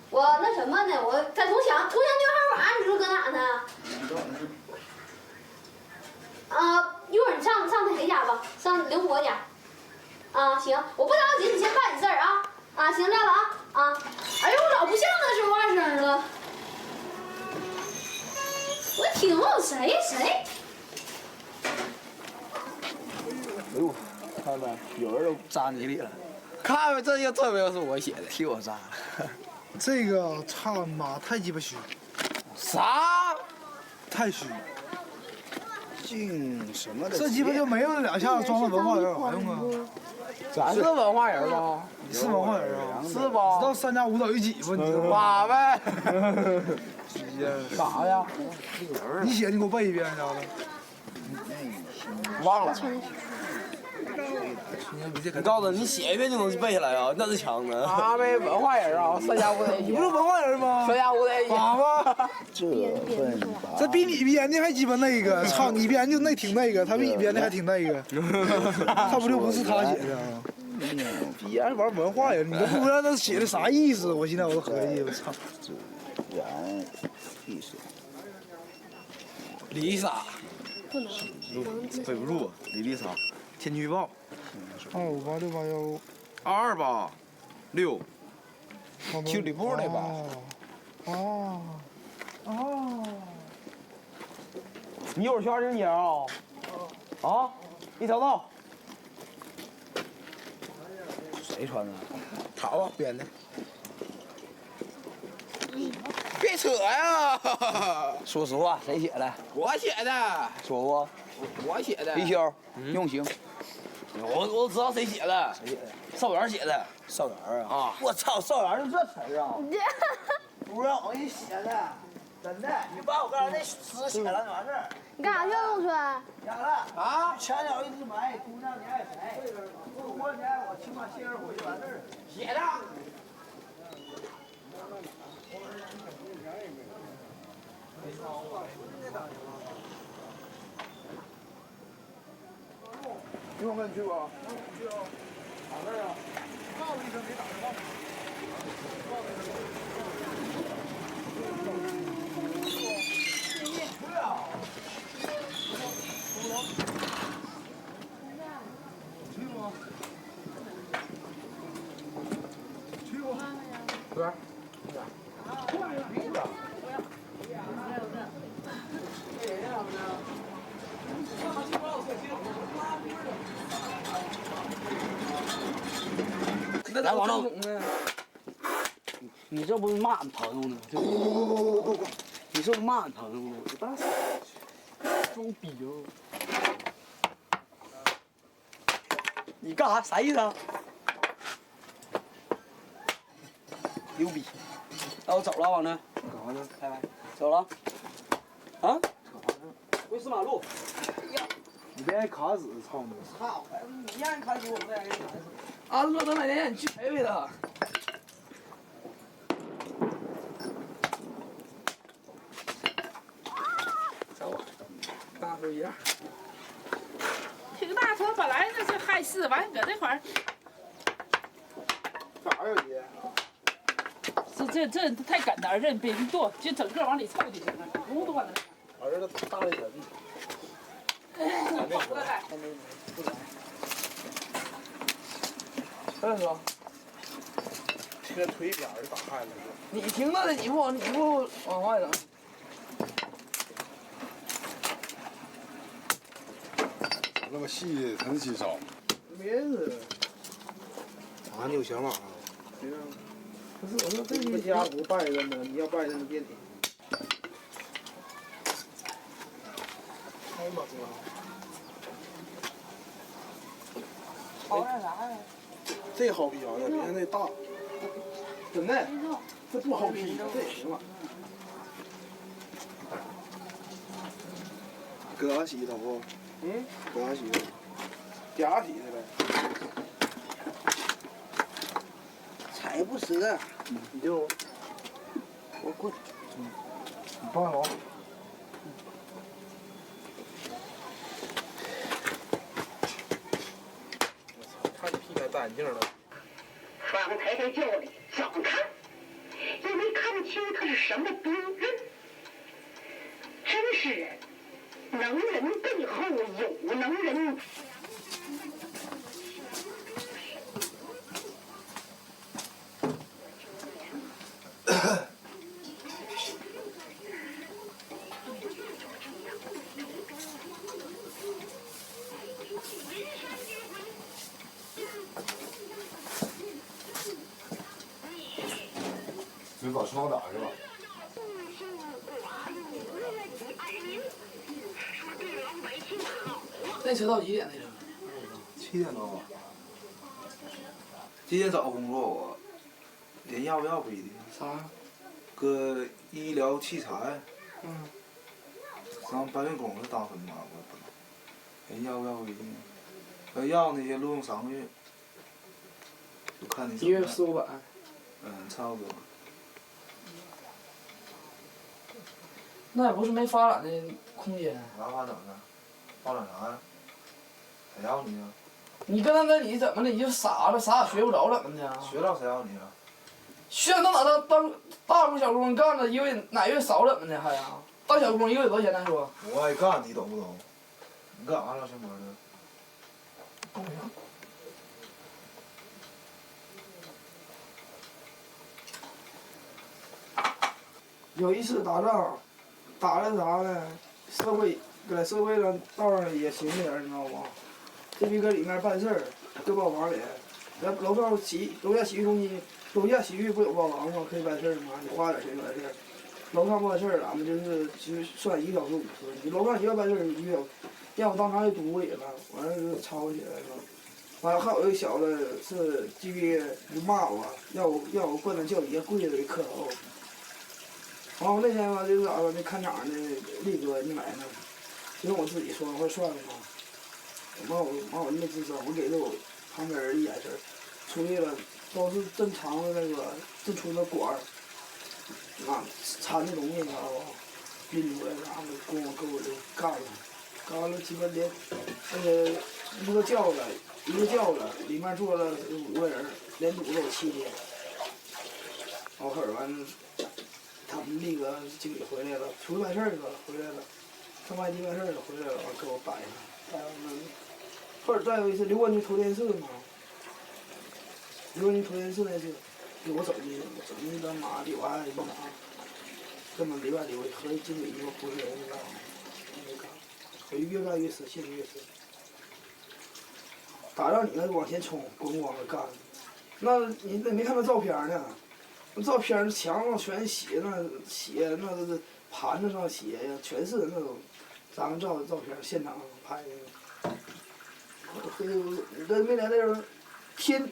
S15: 我那什么呢？我在同乡电话码，你说搁哪呢？一会儿你上他谁家吧，上灵活家。行，我不着急，你先办你事儿啊。行，撂了啊。哎呦，我老不像那说话声了。我听我谁？
S11: 哎呦，看没？有人都扎你里了。看没？这就特别是我写的，替我扎了。
S14: 这个操妈太鸡巴虚。
S11: 啥？
S14: 太虚。
S11: 净什么的？
S14: 这鸡巴就没有2下子装了文化人，有啥用啊？
S11: 咱是文化人吧？
S14: 你是文化人啊？
S11: 是吧？
S14: 知道3加5等于几不？你知道
S11: 吗？呗。啥呀？
S14: 你写，你给我背一遍，家伙。
S11: 忘了。你告诉你写一遍就能背下来啊？那是强的。他们文化人啊，3加5等于
S14: 你不是文化人吗
S11: ？3加5等于
S14: 啥吗？
S11: 这
S14: 比你编的还鸡巴那个，操！你编就那挺那个，他比你编的还挺那个，他不就不是他写的啊？编玩文化人，你都不知道他写的啥意思。我现在我都合计，我操！
S11: 丽莎。
S15: 不能。
S11: 背不住，李丽莎。天气预报。
S14: 2586815。
S11: 22866。听吕布的吧？你幼儿园2年啊？一条道。谁穿的？他吧，编的。别扯呀！说实话，谁写的？我写的。说过。我写的。李修，用心。我知道谁写的。谁写的？邵元写的。邵元啊！我操，邵元就这词儿啊！不让我给你写的，真的。你把我刚才那诗写了就完事儿。
S15: 你干啥去了，陆春？
S11: 咋了？啊！前脚一直埋，姑娘你爱谁？过年我起码歇着回就完事儿了。写的。一会儿跟你去吧。去啊。哪那儿啊？告诉一声没打电话。告诉一声。不了。是。
S3: 来，王总，你这不是骂俺朋友呢？不，你是不是骂俺朋友呢？我大傻，装逼哦！你干啥？啥意思啊？牛逼！那我走了，王正。干啥呢？拜拜。走了。啊？回四马路。
S14: 你别挨卡死，操你！
S3: 操！你让人卡死我，不让人卡死。
S8: 啊，我等哪天让你去陪陪他。
S11: 走，大叔一样。
S8: 挺大车本来那是害事，完搁这块儿。
S11: 哪有爷？
S8: 这太赶点儿，这别剁，就整个往里凑就行了，不用剁了。
S14: 儿子大雷神。
S8: 不来。
S11: 再说，这腿边儿打开了。
S8: 你听到的，你不往外整。
S7: 那么细，很稀少。
S11: 没事。
S14: 啊，你有想法啊？
S11: 对啊。不是，我说这个家不拜人的，你要拜人的别理。哎呀妈哥！
S8: 好干啥呀？
S11: 这好比啥呢？别那大，真的，这不好比，这也行了。
S14: 搁啥洗头啊？
S11: 嗯，
S14: 搁啥洗？
S11: 嗲洗的呗。
S14: 踩不折，你就我滚，你帮我。
S11: 看你屁股戴眼镜了。
S15: 方才在窖里怎么看，也没看清他是什么兵刃，真是能人背后有能人。
S7: 就把双打是吧？
S8: 那车到几点那车
S14: ？7点多吧。今天早工作我，人要不要不一定。
S8: 啥？
S14: 搁医疗器材。
S8: 嗯。
S14: 上搬运工是当分吧，我不知道。人要不要不一定。要那些录用3个月。就看你。
S8: 1月4、500。
S14: 差不多。
S8: 那也不是没发展的空间。
S14: 啥发展呢？发展啥呀？谁要你啊？
S8: 你跟他那你怎么的？你就傻了，啥也学不着怎么的？
S14: 学到谁要你了？
S8: 学到哪当大工小工干了，因为哪月少怎么的还呀？当小工1个月多少钱？咱说。
S14: 我爱干，你懂不懂？你干啥了，小伙子？
S8: 公平。
S11: 有一次打仗，打的啥呢？社会搁社会上道上也行点儿，你知道不？这逼搁里面办事儿，搁包房里，咱楼下洗浴中心，楼下洗浴不有包房吗？可以办事儿吗？你花点钱办事儿。楼上办事儿，咱们就是算1个小时50。你楼上一个办事儿1个小时，让我当场给堵里了，完了就吵起来了。完了还有一个小子是鸡逼就骂我，要我灌他窖底下跪着给磕头。完我那天吧就是咋的，那看场的力哥没来呢，就跟我自己说，我说算了吧。完我没吱声，我给了我旁边人一眼神，出去了都是正常的那个正出那管儿，啊掺的东西你知道不？拎出来啥的，跟我就干了，干完了鸡巴连那个一个轿子里面坐了5个人，连堵了我7天。完后完。他们那个经理回来了，出去办事儿去了，回来了，上外地办事儿了，回来了，完给我摆上，摆完了，后来再有一次刘冠军投电视嘛，刘冠军投电视那次，
S14: 给我整的他妈的我爱那根本没外流，合计经理给我不是人干，没干，我越干越死，心里越死。打让你那往前冲，咣咣的干，那你没看那照片呢？那照片墙上全血，那血那盘子上血呀，全是那种张照片，现场拍的。这没来那人天，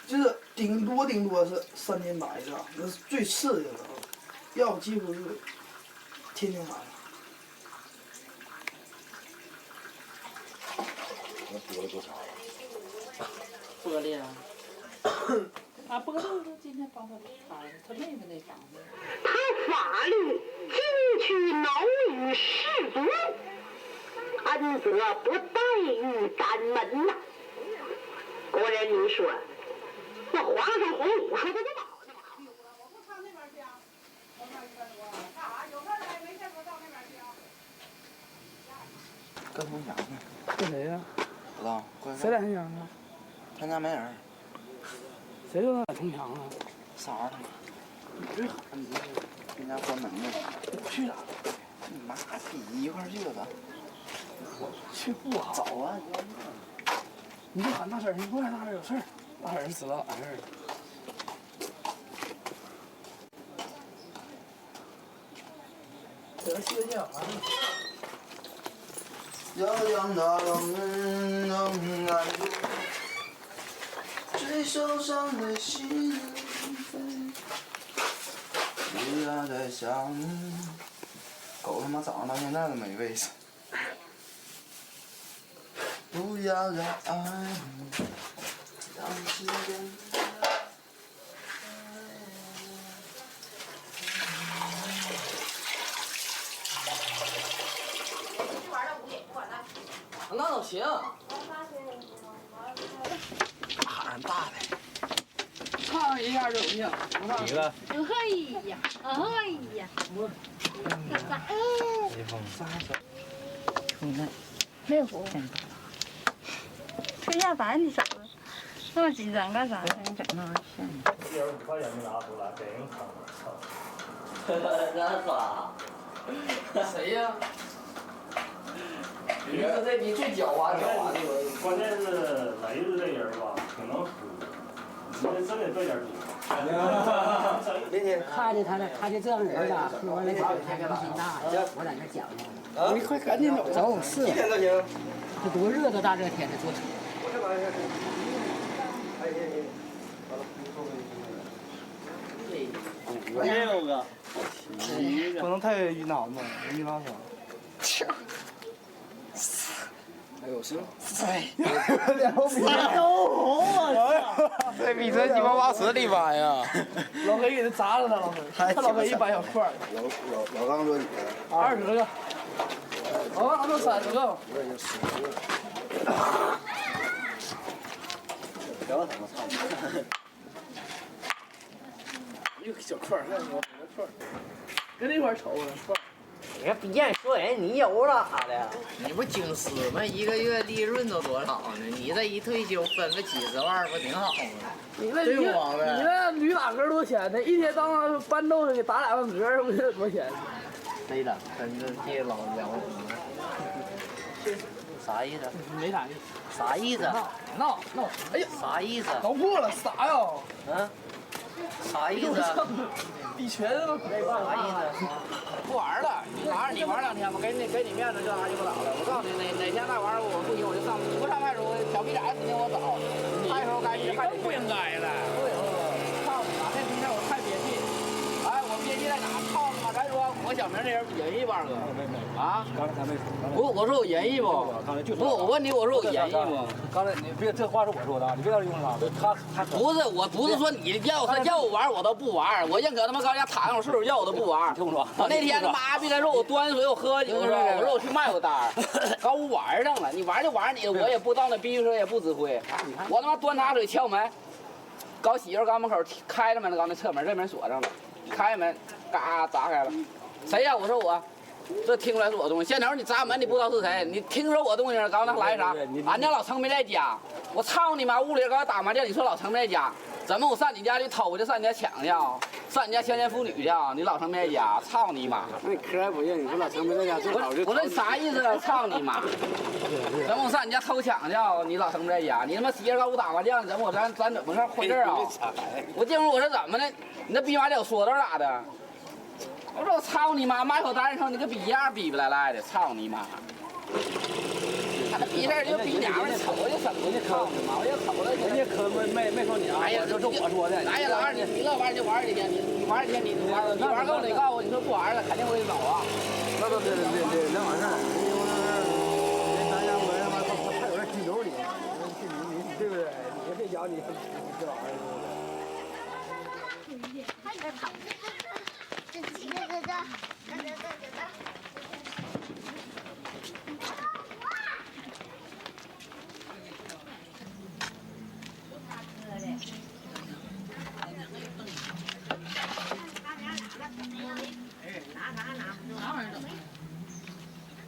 S14: 就是顶多是3天打一仗，那是最次的了，要不几乎是天天打。
S7: 我得了多少？
S13: 玻璃啊！啊，玻璃今天帮他擦的，他妹妹那房子。
S15: 他法律进取挠于士卒，恩泽不待于咱们呐。国人，你说，那皇上洪武说的多好呢嘛？我不上那边去啊！我上100多，干啥？有事儿来，没事我到那边去啊。
S10: 跟同乡呢？
S13: 跟谁呀？
S10: 不知道。
S13: 谁在同乡啊？
S10: 他家没人。
S13: 谁说他在同乡啊？
S10: 啥他妈？你这喊你人家关门呢。
S13: 我去哪？
S10: 你妈逼一块儿去了吧？
S13: 我去不好。
S10: 早啊！
S13: 你就喊大婶，你过来，大婶有事儿。大婶知道俺事儿。得歇觉啊！
S10: 要将那能安住最受伤的心扉，不要再想你。狗他妈早上到现在都没喂死。不要再爱你，让时间。
S13: 那都行。
S10: 喊上大的。
S13: 唱一下就行。
S10: 几个？
S15: 哎呀，哎呀！没有活。吹下烦你嫂子，那么紧张干啥呀？你整那玩意儿。
S6: 1.5块钱没拿出来，给人看了，操！
S10: 那啥？
S13: 谁呀？你说这你最狡猾狡猾的。
S6: 关键是雷子这人吧，挺能喝，你这真得备点酒。
S19: 那天看见他了，看见这样人了，喝完了酒还良心大，我在那讲呢。
S13: 你快赶紧走。
S19: 走是。
S7: 几点都行。
S19: 这多热的大热天的坐车。
S7: 我这玩意儿。
S10: 6个。
S14: 不能太晕脑子，晕脑子。
S13: 哎呦，行。
S14: 哎，
S10: 都红啊！
S13: 这比这鸡巴挖池里搬呀！老黑给他砸了他老黑，他老黑100小块。
S7: 老刚说你。
S13: 20个。老刚说30个。
S10: 聊什么操？
S13: 一个小块儿，跟那块儿瞅呢。
S19: 你看逼人说人你有了咋的？你不经师吗？1个月利润都多少呢？你这一退休分个几十万不挺好吗？
S13: 你那驴打嗝多少钱呢？一天当当搬豆子给打2万嗝，不是多少钱？
S19: 对了，跟着这老两口子。啥意思？
S13: 没啥意
S19: 思。啥意思？
S13: 闹！哎呀，
S19: 啥意思？
S13: 搞破了，啥呀？
S19: 嗯？啥意思？
S13: 比拳都
S19: 啥意思？不玩了，你玩2天吧，给你面子，这玩意儿就不打了。我告诉你，哪天那玩意儿我不行，我就上不上派出所，挑逼崽指定我找。派出所该去还得。不应该的。对，操你妈！那今天我太憋气。哎，我憋气在哪？操他妈！咱说我小明这人仁义吧，哥。啊？
S7: 刚才咱没说。
S19: 不，我说我仁义不？
S7: 刚才就
S19: 不，我问你，我说我仁义不？
S7: 刚才你别这话是我说的，你别让用他。他
S19: 不是，我不是说你要我玩我都不玩，我认可他妈高家躺上我岁数要我都不玩。
S7: 听我说，
S19: 我那天他妈逼他说我端水我喝酒是吧？我说我去卖我单，搞我玩上了，你玩就玩你的，我也不到那逼车也不指挥，我他妈端茶水敲门，搞媳妇刚门口开了门，搞那侧门这门锁上了，开门嘎砸开了，谁呀？我说我。这听出来是我东西。现头你砸门，你不知道是谁，你听说我东西，刚才来啥？俺家老程没在家，我操你妈！屋里刚打麻将，你说老程没在家，怎么我上你家去偷去，上你家抢去，上你家强奸妇女去，你老成面家，操你妈！
S20: 那嗑还不认，你说老成没在家正好就。
S19: 我说你啥意思？操你妈！怎么我上你家偷抢去，你老成不在家？你他妈媳妇跟我打麻将，怎么咱怎么回事啊？我进屋我说怎么的？你那逼妈叫说道咋的？我说我操你妈！买口单上你个逼样逼不来赖的，操你妈！他那逼事就逼娘们瞅就什么的，操你妈！我就瞅了。
S20: 人家可没说你啊。
S19: 哎呀，这是我说的。哎呀，老二，你乐玩就玩几天，你玩几天你玩够了，你告诉我，你说不玩了，肯定会走啊。
S20: 那都对，那完事儿。咱家我他妈他有点拘留你，你对不对？你别讲你这玩意儿。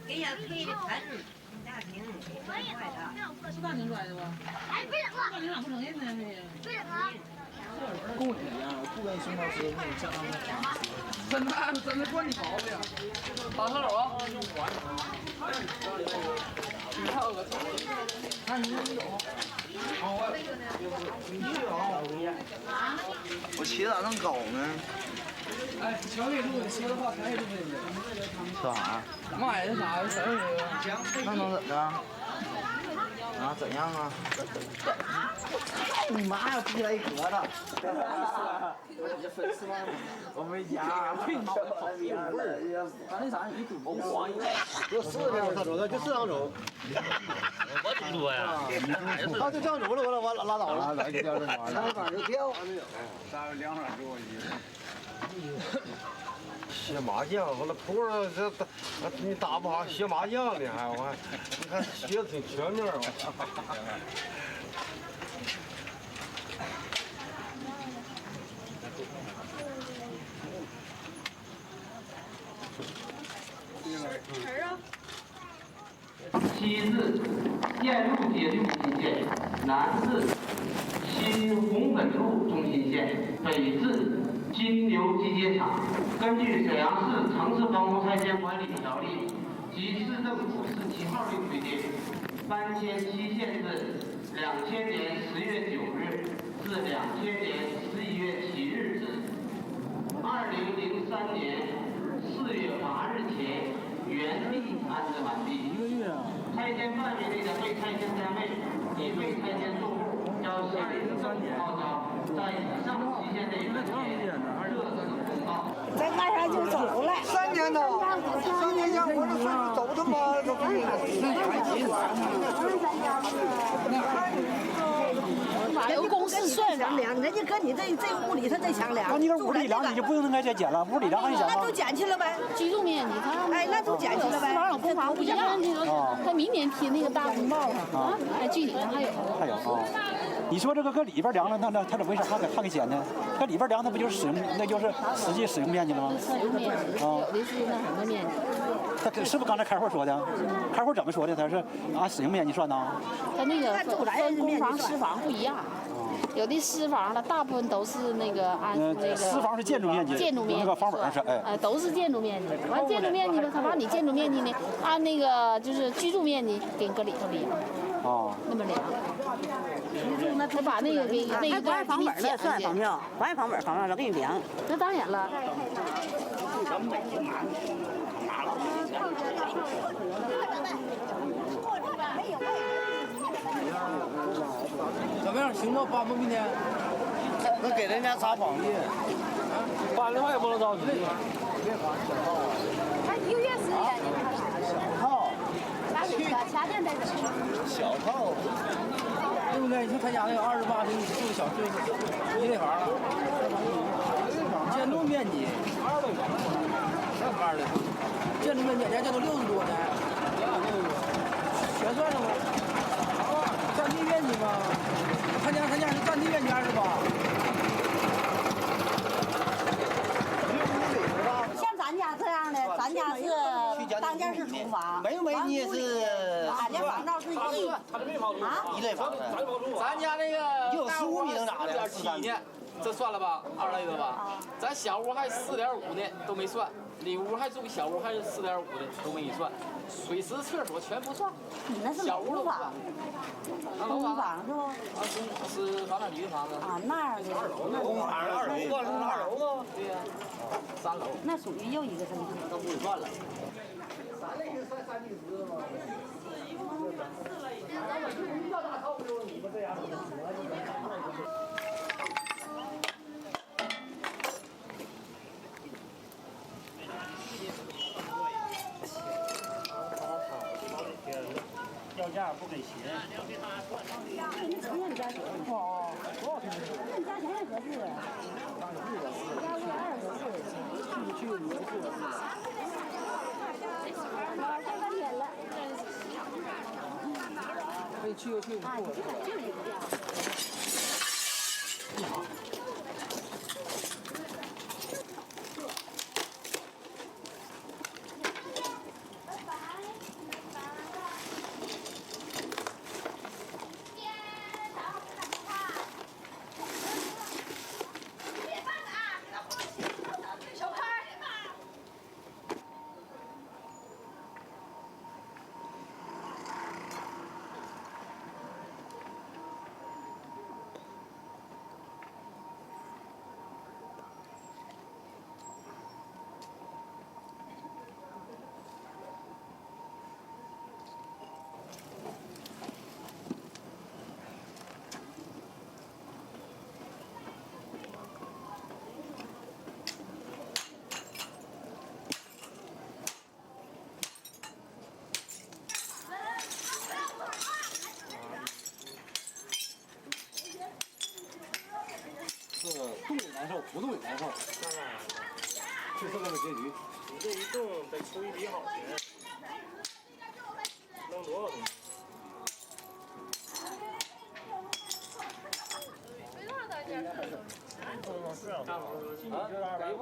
S15: 给人推的盆，家庭坏的。
S13: 是大宁拽的吧？
S15: 哎，别整了！
S13: 大宁咋不承认呢？
S15: 别整了！
S3: 跟我一样，我不跟宋老师那种正常的。
S13: 真的惯你毛病。
S19: 打车手啊！
S3: 看你有。我骑咋那么高呢？
S13: 哎，乔内路，你说的话太对了。
S3: 说啥？
S13: 买的啥？啥玩意儿？
S3: 那能怎的？啊？怎样啊？你妈呀！逼来一疙瘩！我没加。
S13: 去你妈！我逼味儿！咱那啥，你赌不黄一个？
S20: 就4辆他走的，就4趟走。
S6: 我赌多呀？
S20: 他就这样走了，我拉倒了。
S3: 来掉这玩意
S20: 儿。3杆就掉。
S7: 咱2杆给我一个。
S20: 学麻将，我那铺上这你打不好，学麻将呢还我，你看学的挺全面吧。
S9: 西至燕路街中心线，南至新红本路中心线，北至金牛机械厂。根据沈阳市城市防洪拆迁管理条例及市政府17号令规定，搬迁期限是2000年10月9日至2000年11月7日止。2003年4月8日前原地安置完毕。拆迁范围内的被拆迁单位及被拆迁住户，较下一次政府号召，在以上期限内完成各自公告。
S17: 在岸上就走了。
S20: 3年呢，3年前我这走他妈都不行。
S17: 人公司算上量，人家搁你这屋里头这墙量。
S21: 那你搁屋里量你就不用再减了，屋里量还减吗？
S17: 那都减去了呗，
S22: 居住面积，
S17: 哎，那都减去了呗。
S22: 私房有公房不一样，他明年批那个大公报啊，哎，具体的还有。
S21: 还有啊。你说这个搁里边量了，那他怎么为啥还给减呢？搁里边量，那不就是那就是实际使用面积了吗？
S22: 使用面积，有的是那什么面积。
S21: 他是不是刚才开会说的？开会怎么说的？他是按使用面积算呢？
S22: 他那个分公房、私房不一样。有的私房的大部分都是那个按那个。
S21: 私房是建筑面积。
S22: 建筑面积。
S21: 那个房本是哎。
S22: 都是建筑面积。完建筑面积呢，他把你建筑面积呢按那个就是居住面积给你搁里头量。
S21: 哦。
S22: 那么量。那他把那个给那一段
S17: 房本的算房票，不按房本了给你量。
S22: 那当然了。
S3: 怎么样？行吗？搬不明天？那给人家撒谎去。
S20: 搬的话也不能着急。
S15: 他1个月时间呢？
S3: 小套。
S15: 家电在这。
S3: 小套。对不对？你说他家那个28平米住小对一类房了，建筑面积200多平，什么200多？建筑面积人家建都60多呢，全算上吗？占地面积吗？他家是占地面积28。
S17: 像咱家这样的，咱家是当间是厨房，
S3: 没你也是。
S17: 俺家反倒是一个
S5: 他这没跑出
S17: 啊，
S5: 一类房子，咱家那个
S17: 有15米能咋的
S5: 4.7呢，这算了吧，2来个吧。咱小屋还4.5呢，都没算。里屋还住小屋还是4.5的，都没算。水池、厕所全不算。
S17: 你那是
S5: 小屋都不算。
S17: 公房是不？
S5: 啊，是房产局的房子。
S17: 啊，那样的。
S5: 公房2楼，算是2楼吗？对呀，3楼。
S17: 那属于又一个证据。
S5: 都不算了。
S7: 咱那个算3地池吗？你要大套就你们这样。
S6: 要价不给钱。
S17: 你承认你家钱？哦，那你家钱也合适。家屋2合适。去你合适。老这半天了。
S11: 可以去就去，不去我
S21: 动也难受，不动也难受，就是这么个结局。
S6: 你这一动得出一笔好钱，弄多少东西？是啊，
S11: 给不？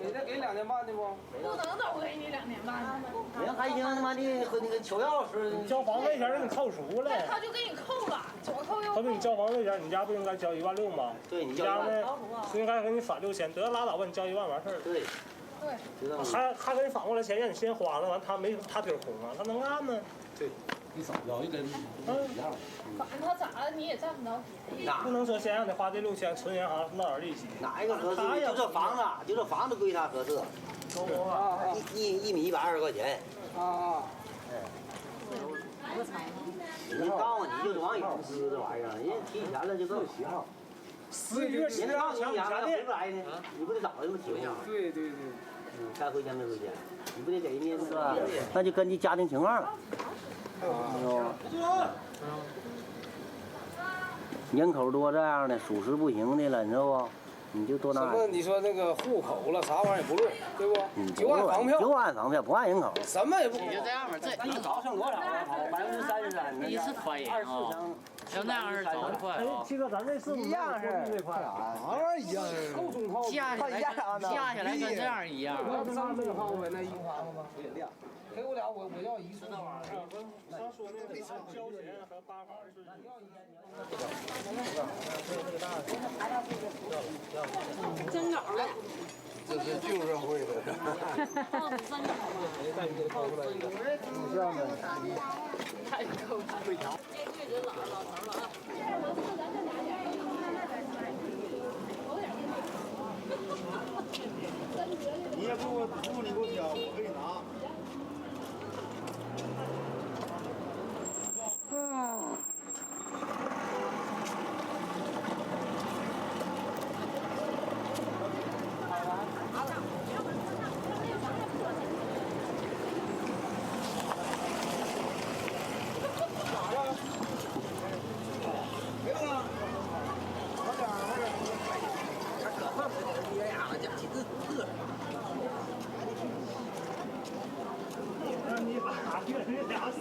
S11: 给他给2年半的不？
S8: 不能都给你2年半的。
S20: 人还行，他妈的和那个求钥匙，
S6: 交房费前给你扣除了。
S8: 他就给你扣了，左扣右扣。
S6: 他给你交房费前，你家不应该交16000吗？
S20: 对，你
S6: 家呢是应该给你返6000，得拉倒吧，你交1万完事儿。
S20: 对。
S6: 对。还给你返过来钱，让你先花了，完他底儿空啊，他能按呢？
S21: 对，你少交一根一样。
S8: 反正他咋的你也占不着便宜。
S6: 不能说先让你花这6000存银行闹点利息。
S20: 哪一个合适？就这房子，就这房子归他合适。1米120块钱。
S11: 啊。
S20: 你告诉你就是往里撕这玩意儿，人家提前了就这么学号。人告诉你家回不来呢，你不得找人提吗？
S11: 对。
S20: 该回钱没回钱，你不得给人家是吧？那就根据家庭情况了。人口多这样的，属实不行的了，你知道不？你就多拿。
S11: 什么？你说那个户口了，啥玩意儿也不论，对不？就按房票。
S20: 就按房票，不按人口。
S11: 什么也不。
S19: 你就这样吧，这
S20: 一早剩多少啊？33%。
S19: 一次可以啊。要那样式走得快啊！
S6: 七哥，咱这是
S14: 一样是
S6: 这块
S14: 啥玩意儿一样是？
S19: 架起来跟这样一样。
S11: 那不3中号呗，那1房子吗？给我俩，我要一处。
S6: 刚说那个交钱和8房是。
S8: 真搞了。
S7: 这是旧社会的。
S11: 带你给掏出来一个。这样的。
S8: 太够了。这老头了啊。
S7: 你也不你给我挑，我给你拿。
S6: 你把这俩手，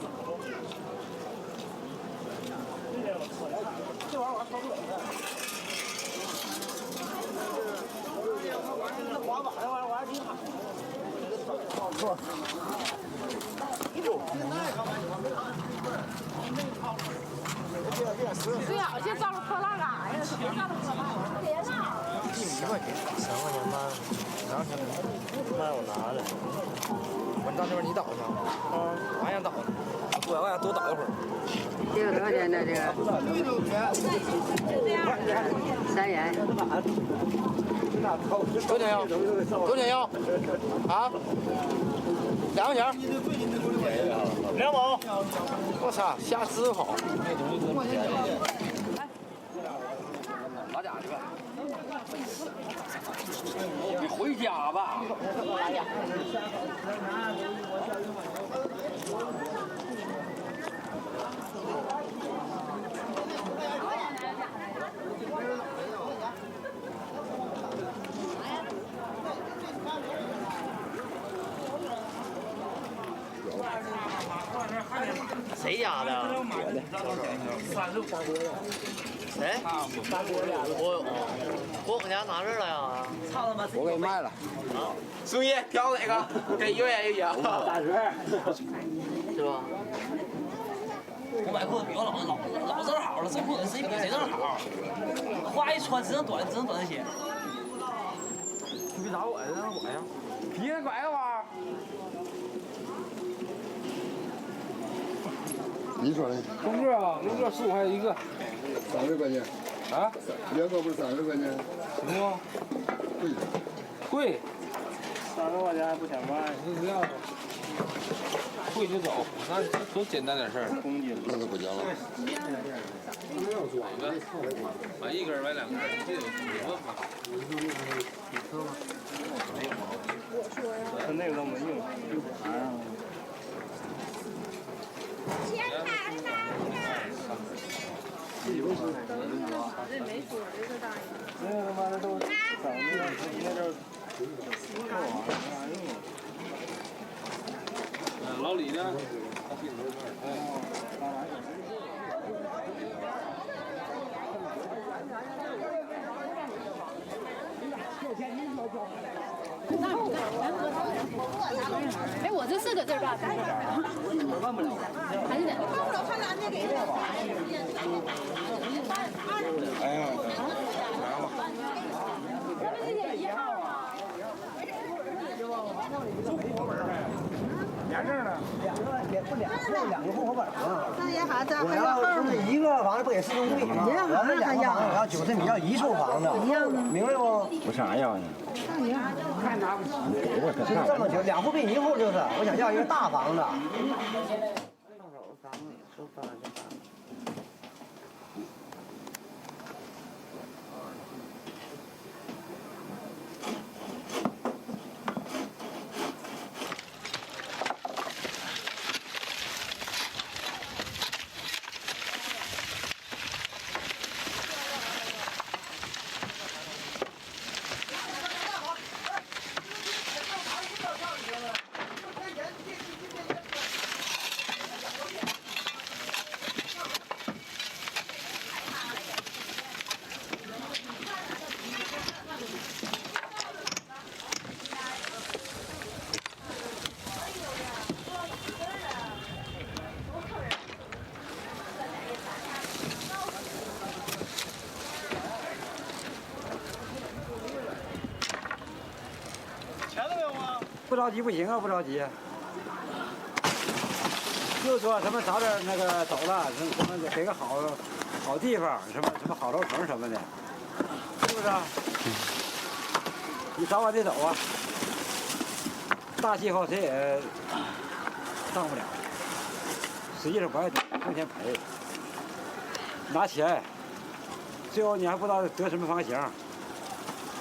S14: 这玩意儿操不了的。那滑板那玩意儿我还挺好。错。现在干嘛？你往这拿。
S22: 最好就照着破烂干啥呀？别照着破烂，别闹。
S20: 10块钱，3块钱卖卖我拿的。我到这边你倒去啊？我还想倒呢，我想多倒一会儿。
S13: 这个多少钱呢？这个3元。
S20: 多少钱要？多少钱要？啊？2块钱。2毛。我操，下次好。
S19: 拿家去呗。你回家吧。
S6: 谁家的？谁？我搁家拿这了呀。
S20: 我给你卖了。
S6: 啊，
S20: 兄弟，挑哪个？给1块钱一斤。
S6: 30，是吧？我买裤子比我老正好了，这裤子谁比谁正好。花一穿只能短些。
S20: 你别打我呀，让我呀。皮子拐个弯。
S1: 你说的？
S11: 空个啊，空个15块一个
S1: ，30块钱。
S11: 啊
S1: ？2个不是30块钱？
S11: 什么？
S1: 贵。
S11: 贵。30块钱还不想卖，你这样吧。贵就走，那多简单点事儿，公斤。
S1: 那个不讲了。
S11: 买1根买2根，这有问吗？他那个都没用。
S8: 这没说的这大爷。
S11: 那他妈的都整那阵老李呢？
S22: 哎，我这是搁这儿干的，
S21: 我办不了，
S22: 还是得。
S1: 哎呀，拿吧。
S22: 咱们这些1号啊。
S20: 连证呢？2个户口本嘛。
S13: 那也还
S20: 我要是一个房子不给市政府吗？我要是2个房子，我要90米，要1处房子，明白不？
S21: 我啥要呢？
S13: 看拿不起。
S20: 就这么久，2户并1户就是，我想要一个大房子。
S21: 不着急不行啊，不着急。就说什么早点那个走了，什么给个好地方，什么好楼层什么的，是不是啊？你早晚得走啊。大气候谁也当不了，实际上不爱挣钱赔，拿钱，最后你还不知道得什么房型，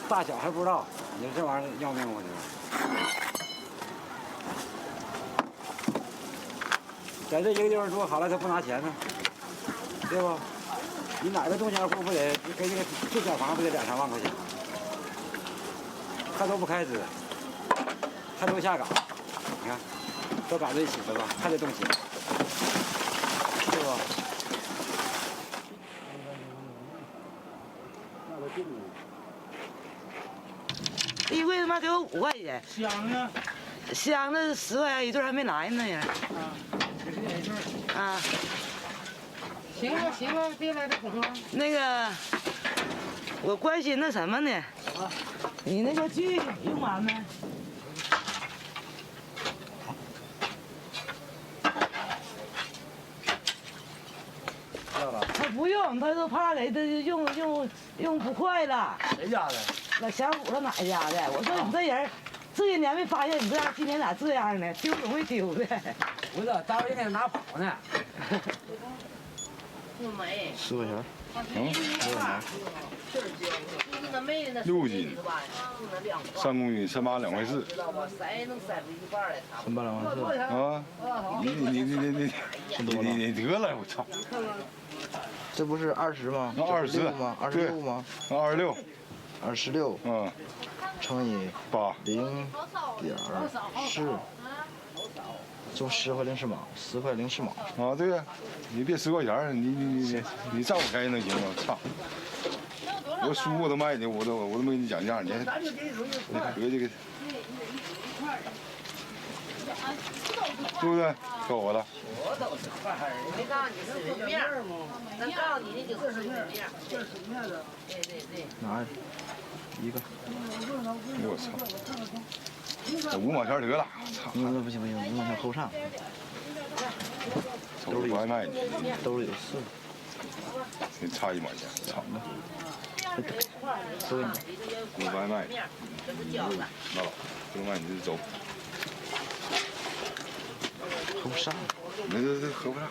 S21: 大小还不知道，你说这玩意儿要命吗？在这一个地方住好了，他不拿钱呢，对不？你哪个中间户不得给这个最小房不得2、3万块钱？他都不开支，他都下岗，你看，都赶在一起了吧？还得动钱，对不？
S13: 一柜他妈给我5块钱。
S11: 香呢？
S13: 香的10块钱一对，还没来呢呀。啊。行了行了，别来这孔了。
S4: 那个，我关心那什么呢？你那个锯用完没？他不用，他都怕给他用不快了。
S7: 谁家的？
S4: 那小虎他奶家的。我说你这人，这些年没发现你这样，今年咋这样呢？丢容易丢的。
S21: 不是，当时还拿跑呢。
S15: 不没。
S1: 10块钱。
S15: 6
S1: 斤，3公斤，3八2块4。
S10: 3八2块4。
S1: 啊！你得了，我操！
S10: 这不是20吗
S1: ？20
S10: 吗？26吗
S1: ？26。
S10: 26。
S1: 嗯。
S10: 乘以
S1: 8。
S10: 0.4。就10块04毛，10块04毛。
S1: 啊，对呀，你别10块钱，你照我开能行吗？操！我书我都卖你，我都没给你讲价，你合计个，对不对？够我了。
S15: 我都是块儿，没告诉你是水面儿，能告诉你的就是水面儿。这是水面的。对对对。
S10: 拿一个。
S1: 我操！5毛钱得了，操！
S10: 那不行不行，5毛钱后上。
S1: 兜里还卖你，
S10: 兜里有4个。
S1: 给你差1毛钱，操！
S10: 收你。
S1: 你不还卖你？那老，不卖你就走。
S10: 合不上。
S1: 这合不上。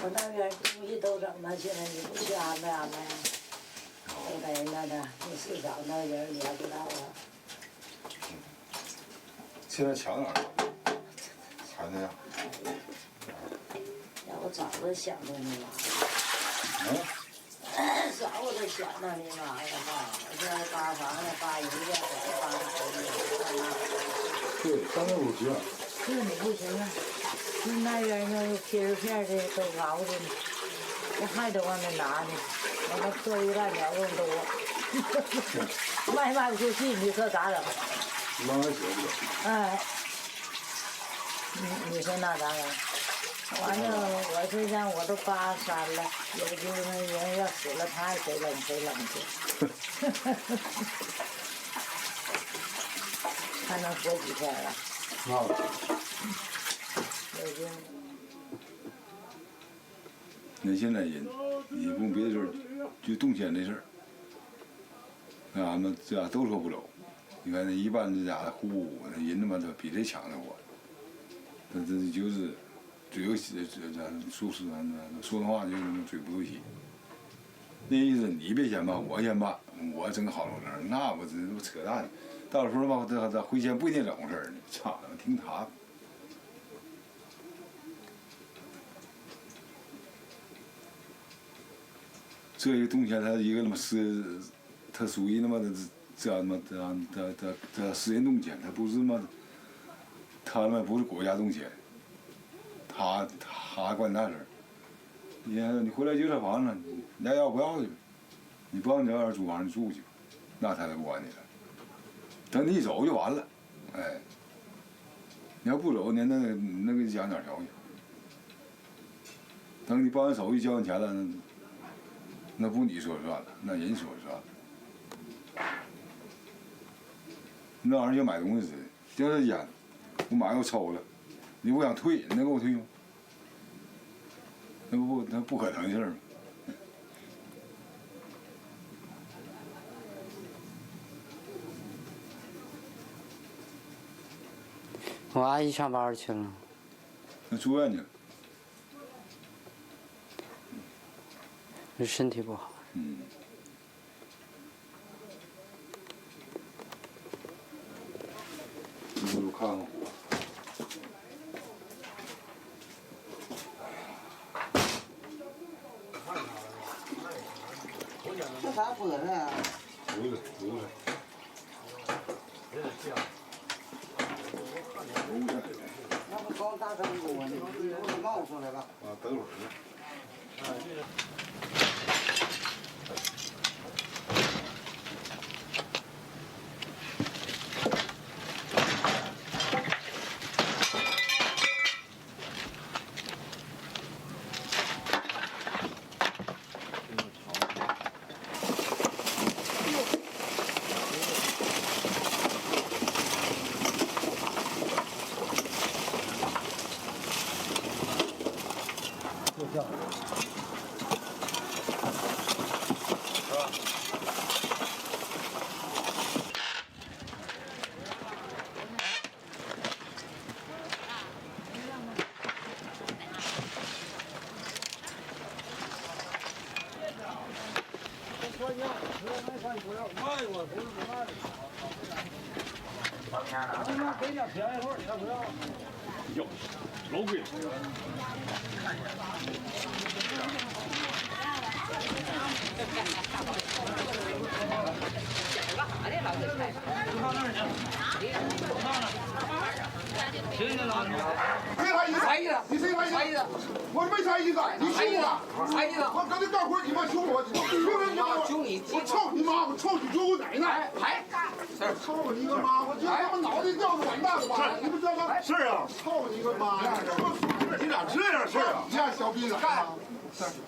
S12: 我那边东西都整了，现在你不去安排安排？都在那的，你市场那人你还不知道啊？
S1: 现在强点儿，还那样。
S12: 要我早就想着你妈。早我就想着你妈呀妈！我现在扒房子扒人家，扒孩子，
S1: 对，刚才我觉得。
S12: 是你不行啊。那边那切肉片的都熬着呢，我还得往那拿呢，我那破鱼烂条更多，卖不出去，你说咋整？
S1: 妈舍不得。
S12: 哎，你说那咋整？完了，我这像我都83了，有的那人要死了，他还谁冷去，还能活几天啊？
S1: 那现在人，你不用别的事儿，就动迁这事儿，那俺们这都说不走。你看那一般这家的户，那人他妈的比这强的多。这就是嘴有说的话就是嘴不对齐。那意思你别先办，我先办，我整好楼层，那我这不扯淡。到时候吧，这回迁不一定整回事儿呢，操，听他。这个动迁，它一个他妈它属于他妈的这私人动迁，它不是他妈，他他妈不是国家动迁，他管那事儿。你回来就这房子，你爱要不要去，你不让你要是租房你住去吧，那他就不管你了。等你一走就完了，哎，你要不走，你那个讲点条件。等你办完手续交完钱了。那不你说了算了，那人说了算了。那玩意儿就买东西似的，就这烟，我买我抽了，你不想退，你能给我退吗？那不可能的事儿吗？
S21: 我阿姨上班去了。
S1: 那住院去了。
S21: 这身体不好。
S1: 嗯。你看看。
S12: 这啥播呢？
S1: 不是。
S12: 那不光大灯锅呢，你冒出来了。
S1: 啊，等会儿呢。
S21: 他妈给点便宜货，你还不要？
S2: 哟，老贵了。
S16: 啥意思？你谁啥意思？我没啥意思，你凶我？
S5: 啥意思？
S16: 我跟你干活，你妈凶我，凶你！我操你妈！我操你舅我奶奶！
S5: 哎，
S16: 操你个妈！我今他妈脑袋掉的完蛋了吧？你不知道吗？
S2: 是啊。
S16: 操你个妈呀！
S2: 你咋这样式啊？
S16: 你看小逼崽子！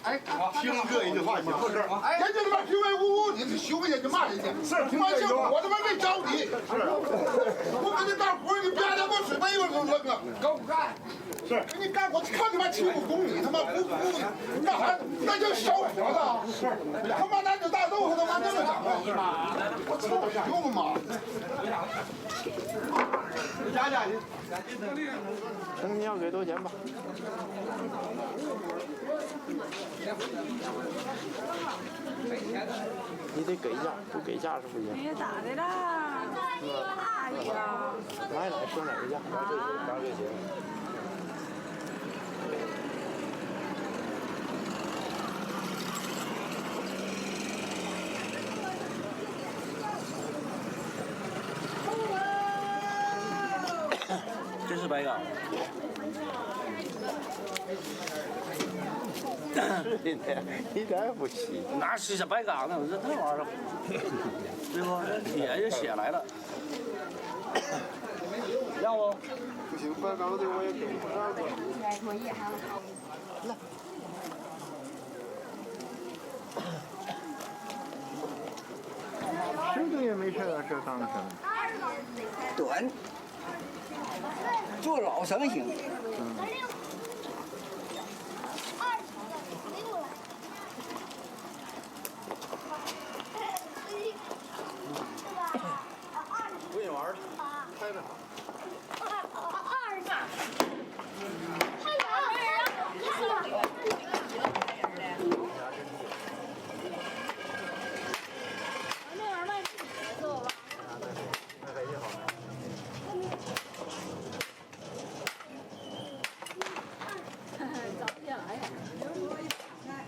S2: 哎，听这一句话行不是？
S16: 人家他妈平白无故，你凶人家骂人家，
S2: 是
S16: 他妈像我他妈没招你，我跟你干活，你别他妈水杯子都扔啊，
S5: 干不干？
S16: 是，你干我看你妈欺负公你他妈不干啥？那叫小伙子，是，他妈男子大豆他妈那么长啊！我操，用个妈！
S20: 加去。成你要给多少钱吧？你得给价，不给价是不行。
S8: 你咋的啦？哎呀！
S20: 来说哪个价？咱这行。
S6: 这是白钢。
S20: 是的，一点也不稀。
S6: 哪是白钢呢？这玩意儿，对不？铁就血来了。要不？
S20: 不行，白钢的我也给不上过。来。这个也没事啊，这当成。
S19: 短。做老绳行。
S20: 不给玩了，拍着。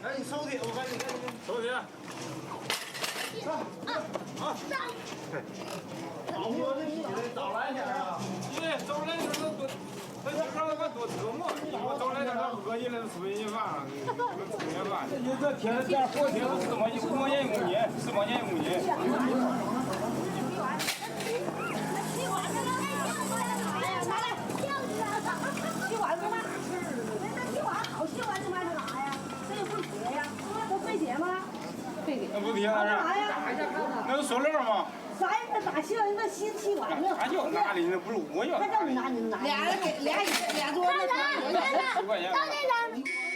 S11: 哎，你收铁，我看你收铁。老婆这起来早来点啊！对，早来点都多，他就让他多折磨。我早来点他饿起来吃顿饭，吃顿饭。你这天火铁4毛钱，5毛钱一公斤，4毛钱一公斤。
S17: 洗碗干嘛？那洗碗好洗碗干嘛去拿呀？这又不铁呀，都费铁吗？费铁。
S11: 那不铁那是？那是塑料吗？
S17: 啥呀？那咋洗碗？那洗碗呢？
S11: 俺就拿的，那不是我要。
S17: 他叫你拿，你拿。俩桌子。
S11: 10块钱。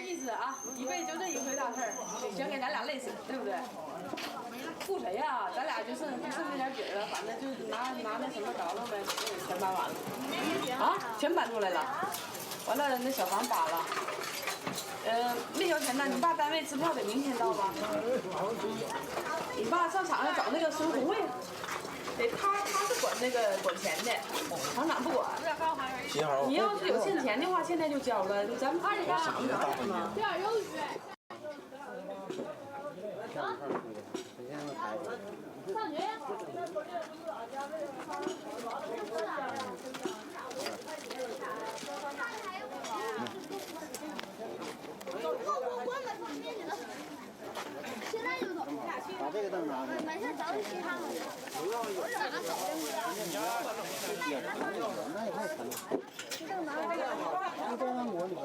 S8: 意思啊，一辈子就这一回大事儿，全给咱俩累死，对不对？顾谁呀？咱俩就剩那点底儿了，反正就拿那什么着了呗，全搬完了。啊，全搬出来了。完了，那小房扒了。没交钱呢，你爸单位支票得明天到吧？你爸上厂上找那个孙红卫，他是管钱的，厂长不管。你要是有欠钱的话，现在就交了，咱们2.3吗？这样有雨。上学呀。
S17: 现在就走。
S20: 把这个凳拿去。
S17: 没事，找你其他的。
S20: 不要有。
S17: 拿走。
S20: 那也太沉了。你都让我里边。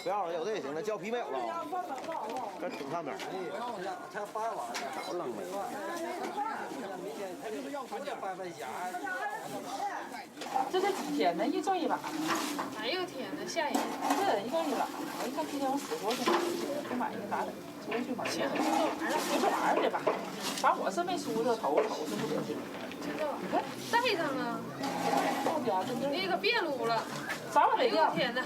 S20: 不要了，有这也行了，胶皮没有了。搁桶上面。才8碗，早扔了。他就是要关键搬家。
S8: 这才几天呢，一周一把。
S15: 哎呦天哪，吓人！
S8: 是一周一把。我一看今天我死活去买一个打的，出去玩儿。其实出去玩儿去吧，反正我是没梳着头是不得劲。
S15: 你看带上啊！你可别撸了，
S8: 早晚得掉。
S15: 天哪，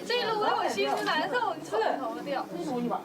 S15: 这撸的我心里难受，你瞅头发掉。
S8: 一梳一把。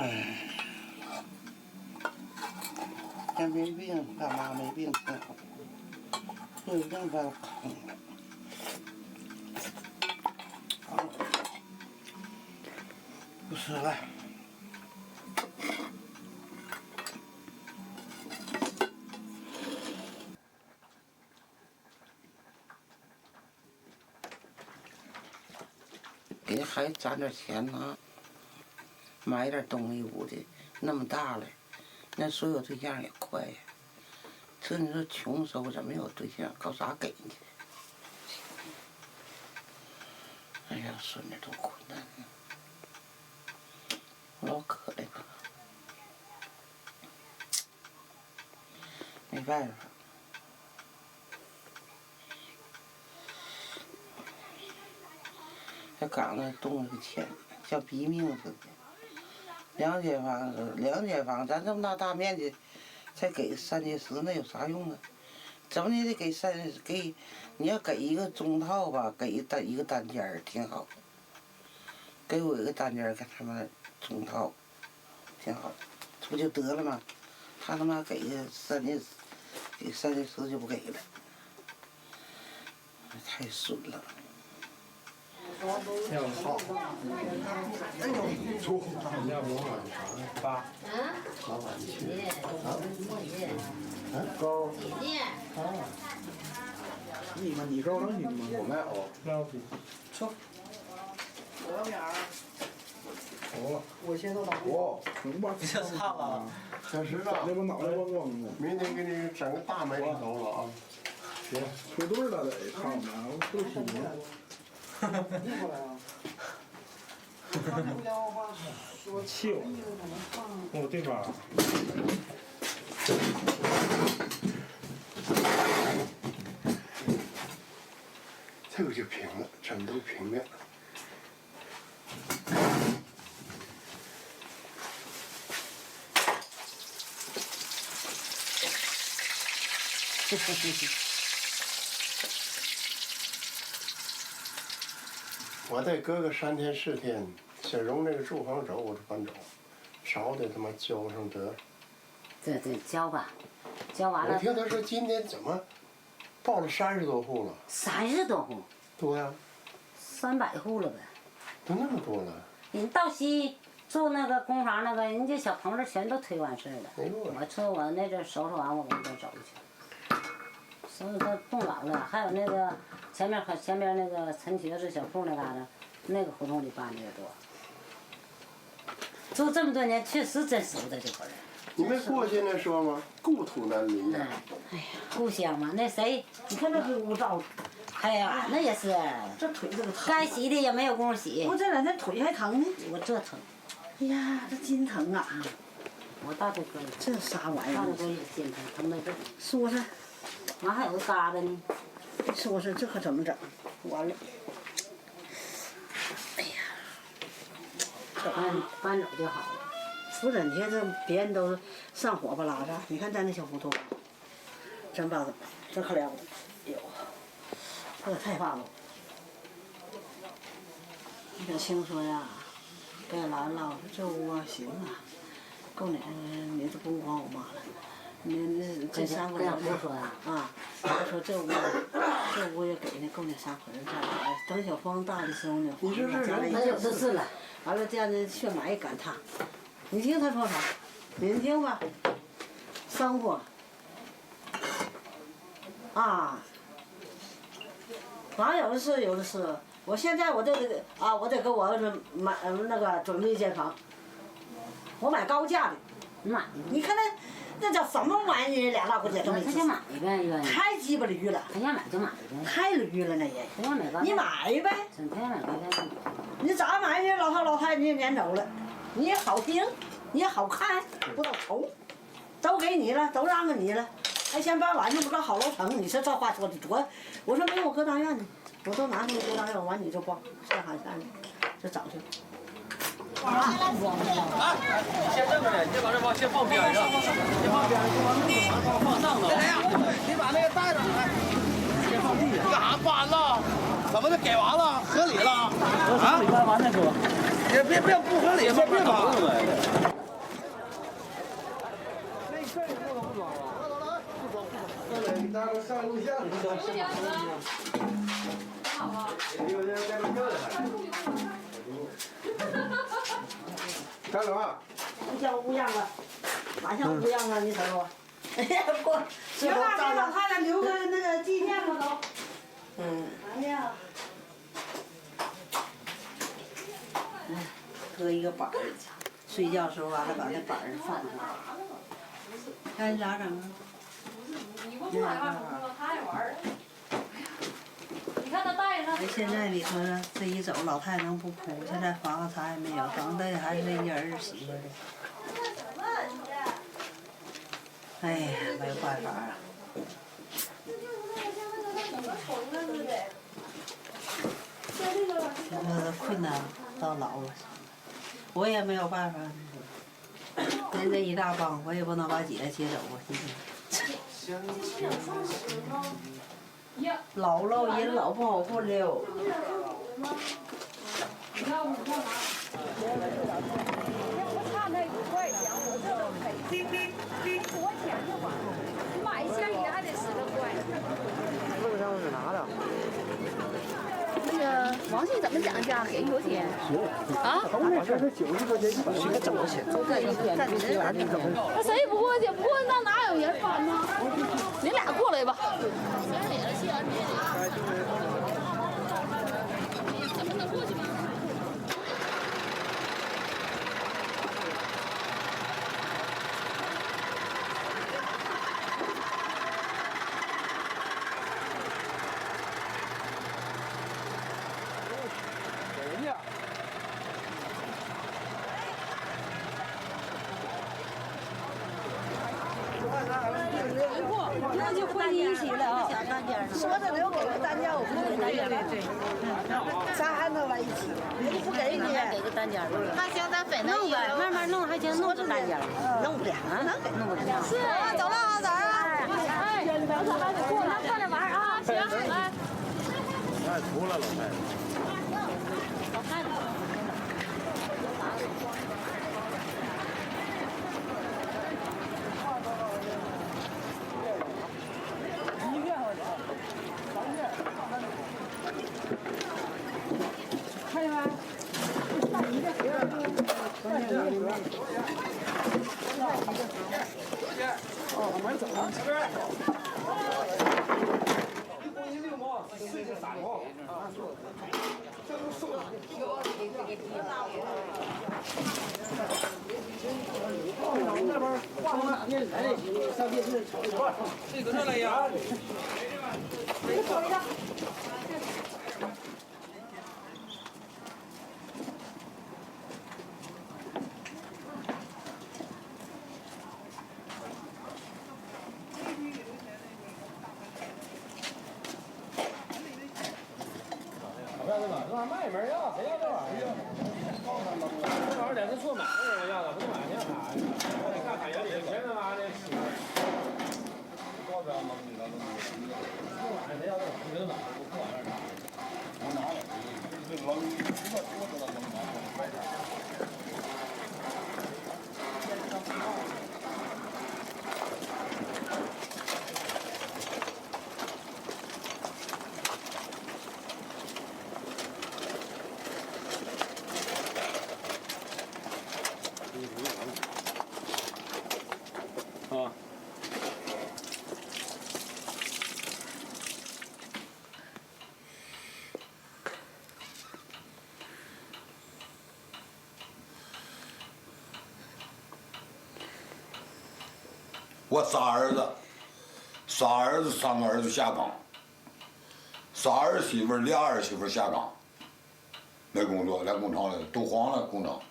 S10: 哎，这没病干嘛？没病挺好，有病把我坑了。不吃了。给孩子攒点钱呢，买点东西屋的，那么大了，那所有对象也快呀。这你说穷时候怎么有对象？靠啥给你？哎呀，孙子多困难呢，老可怜了，没办法。这岗子动了个钱，像逼命似的。两间房，咱这么大面积，才给3节10，那有啥用啊？怎么你得给，你要给一个中套吧，给一个单间儿挺好。给我一个单间儿，给他们中套，挺好，这不就得了吗？他他妈给3节10就不给了，太损了。
S11: 要好，哎呦，出，要不八，老板去，高，
S14: 你高能行吗？
S11: 我卖哦，高比，
S14: 错，
S11: 多点儿，
S14: 我先到哪？能吧？
S11: 这差了，
S16: 小石子，
S14: 那不脑袋嗡嗡的。
S16: 明天给你整个大煤里头了啊！
S14: 行，出队了得，看着我出新的。
S11: 你过来啊！说气我，哦对吧？
S16: 这个就平了，整都平面了。我再搁个3天4天，小荣那个住房走我就搬走，少得他妈交上得。
S12: 对，交吧，交完了。
S16: 我听他说今年怎么报了30多户了
S12: ？30多户？
S16: 多呀。
S12: 300户了呗。
S16: 都那么多了。
S12: 人到西住那个公房那个，人家小棚子全都推完事儿了。
S16: 哎呦
S12: 我说我那阵收拾完，我跟这走去。收拾都动老了，还有那个前面那个陈瘸子小铺那嘎达，那个胡同里搬的也多。住这么多年，确实真熟的这伙人。
S16: 你没过去那说吗？故土难离呀。
S12: 哎呀，故乡嘛，那谁，你看那个污糟。哎呀，那也是，
S4: 这腿这个疼，
S12: 该洗的也没有功夫洗。
S4: 我这2天腿还疼呢，
S12: 我这疼。
S4: 哎呀，这筋疼啊！
S12: 我大腿哥，
S4: 这啥玩意儿？
S12: 大腿哥也筋疼，疼的是。
S4: 说是，
S12: 完还有个疙瘩呢。
S4: 说是这可怎么整？完了。哎呀，
S12: 搬走就好了。
S4: 不是，你看这别人都上火不拉的，你看咱那小胡同，真把这可了不得，哟，这可太棒了。小青说呀，跟俺姥姥这屋啊行啊，够你这不光我妈了，你这3个人啊，他说这屋也给那够你3口人占了，等小芳大的时候呢，你说家里
S12: 就是了，
S4: 完了这样的去买一赶趟。你听他说啥？你听吧，生活啊，哪有的是，我现在我得给我儿子买那个准备间房，我买高价的，
S12: 买。
S4: 你看那叫什么玩意儿？2大姑姐都没。
S12: 他就买呗，愿意。
S4: 太鸡巴驴了。
S12: 他要买就买呗。
S4: 太驴了那人。
S12: 他要买高价。
S4: 你买呗。
S12: 他要买高价。
S4: 你咋买呢？老太你也撵走了。你也好听，你也好看，不都愁，都给你了，都让着你了，还嫌搬完呢，不知道好楼层。你说这话说的多，我说没有搁大院呢，我都拿出来搁大院，完你就包上海山，就找去。
S6: 啊！先这么的，你就把这包先放边上，先放边上，放上头。哎呀，你把那个带上来，先放地下。干啥搬了？怎么的？给完了？合理了？啊？
S21: 搬完再说。
S6: 别不合理，别搞了呗。
S11: 咱们上录像。
S15: 好吧。
S16: 干什么？
S4: 不像乌样了，哪像乌样啊？你瞅瞅。哎呀，过，
S13: 行了，给老太太留个那个纪念吧都。
S4: 嗯。
S13: 哎呀。
S4: 搁一个板儿，睡觉时候啊，还把那板儿放上。看咋整啊？
S15: 你不出来吧，他也玩儿。你看他带着。
S4: 哎，现在你说这一走，老太太能不哭？现在房子啥也没有，等的还是那儿媳妇的。哎呀，没有办法啊。现在困难到老了，我也没有办法。人这一大帮，我也不能把姐接走啊！今天。老了人老不好混了。
S17: 我差那5块钱，我这赔多钱就完了。你买一箱也还得10多块。
S21: 录像是拿的。
S22: 那个王信怎么讲价？给多少钱？啊？
S21: 好像是90块钱，谁整的钱？
S22: 都这一天，那谁不过去？不过那哪有人搬呢？你俩过来吧。怎么能过去吗？
S4: 那就混一起了啊！说着留给个单间，我不给单间。对，咱还能在一起，人家不给你，给个单间。
S22: 那行，咱分
S4: 弄呗，慢慢弄还行，弄着单间，弄不了，能给弄不了。
S22: 是，走了啊，早上啊。哎，你们咱还得过来快点玩啊！行，来。
S20: 太服了，老太太。
S22: 老太太。
S13: 看见没？
S11: 哦，慢走啊。那边画个电视台，上电视瞅一块。这个这来呀。你瞅一下。这玩意卖没人要，谁要这玩意儿？这玩意儿在这做买卖人要的，不是买卖啥呀？你看海员里全他妈的洗。多少蒙你了？这玩意儿谁要这玩意儿？你这买不不往那儿拿？我拿了，这扔，我知道扔哪儿，买点。啊。
S1: 我仨儿子，3个儿子下岗，3儿媳妇，2儿媳妇下岗，没工作，来工厂了，都黄了工厂。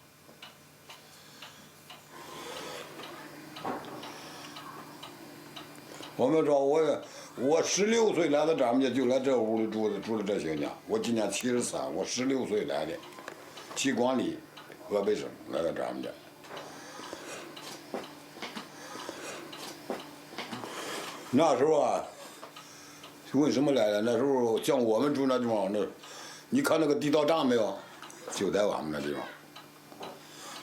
S1: 我们说我16岁来到咱们家，就来这屋里住了这些年。我今年73，我16岁来的，齐广里，河北省来到咱们家。那时候啊，为什么来了？那时候像我们住那地方，你看那个地道战没有？就在我们那地方。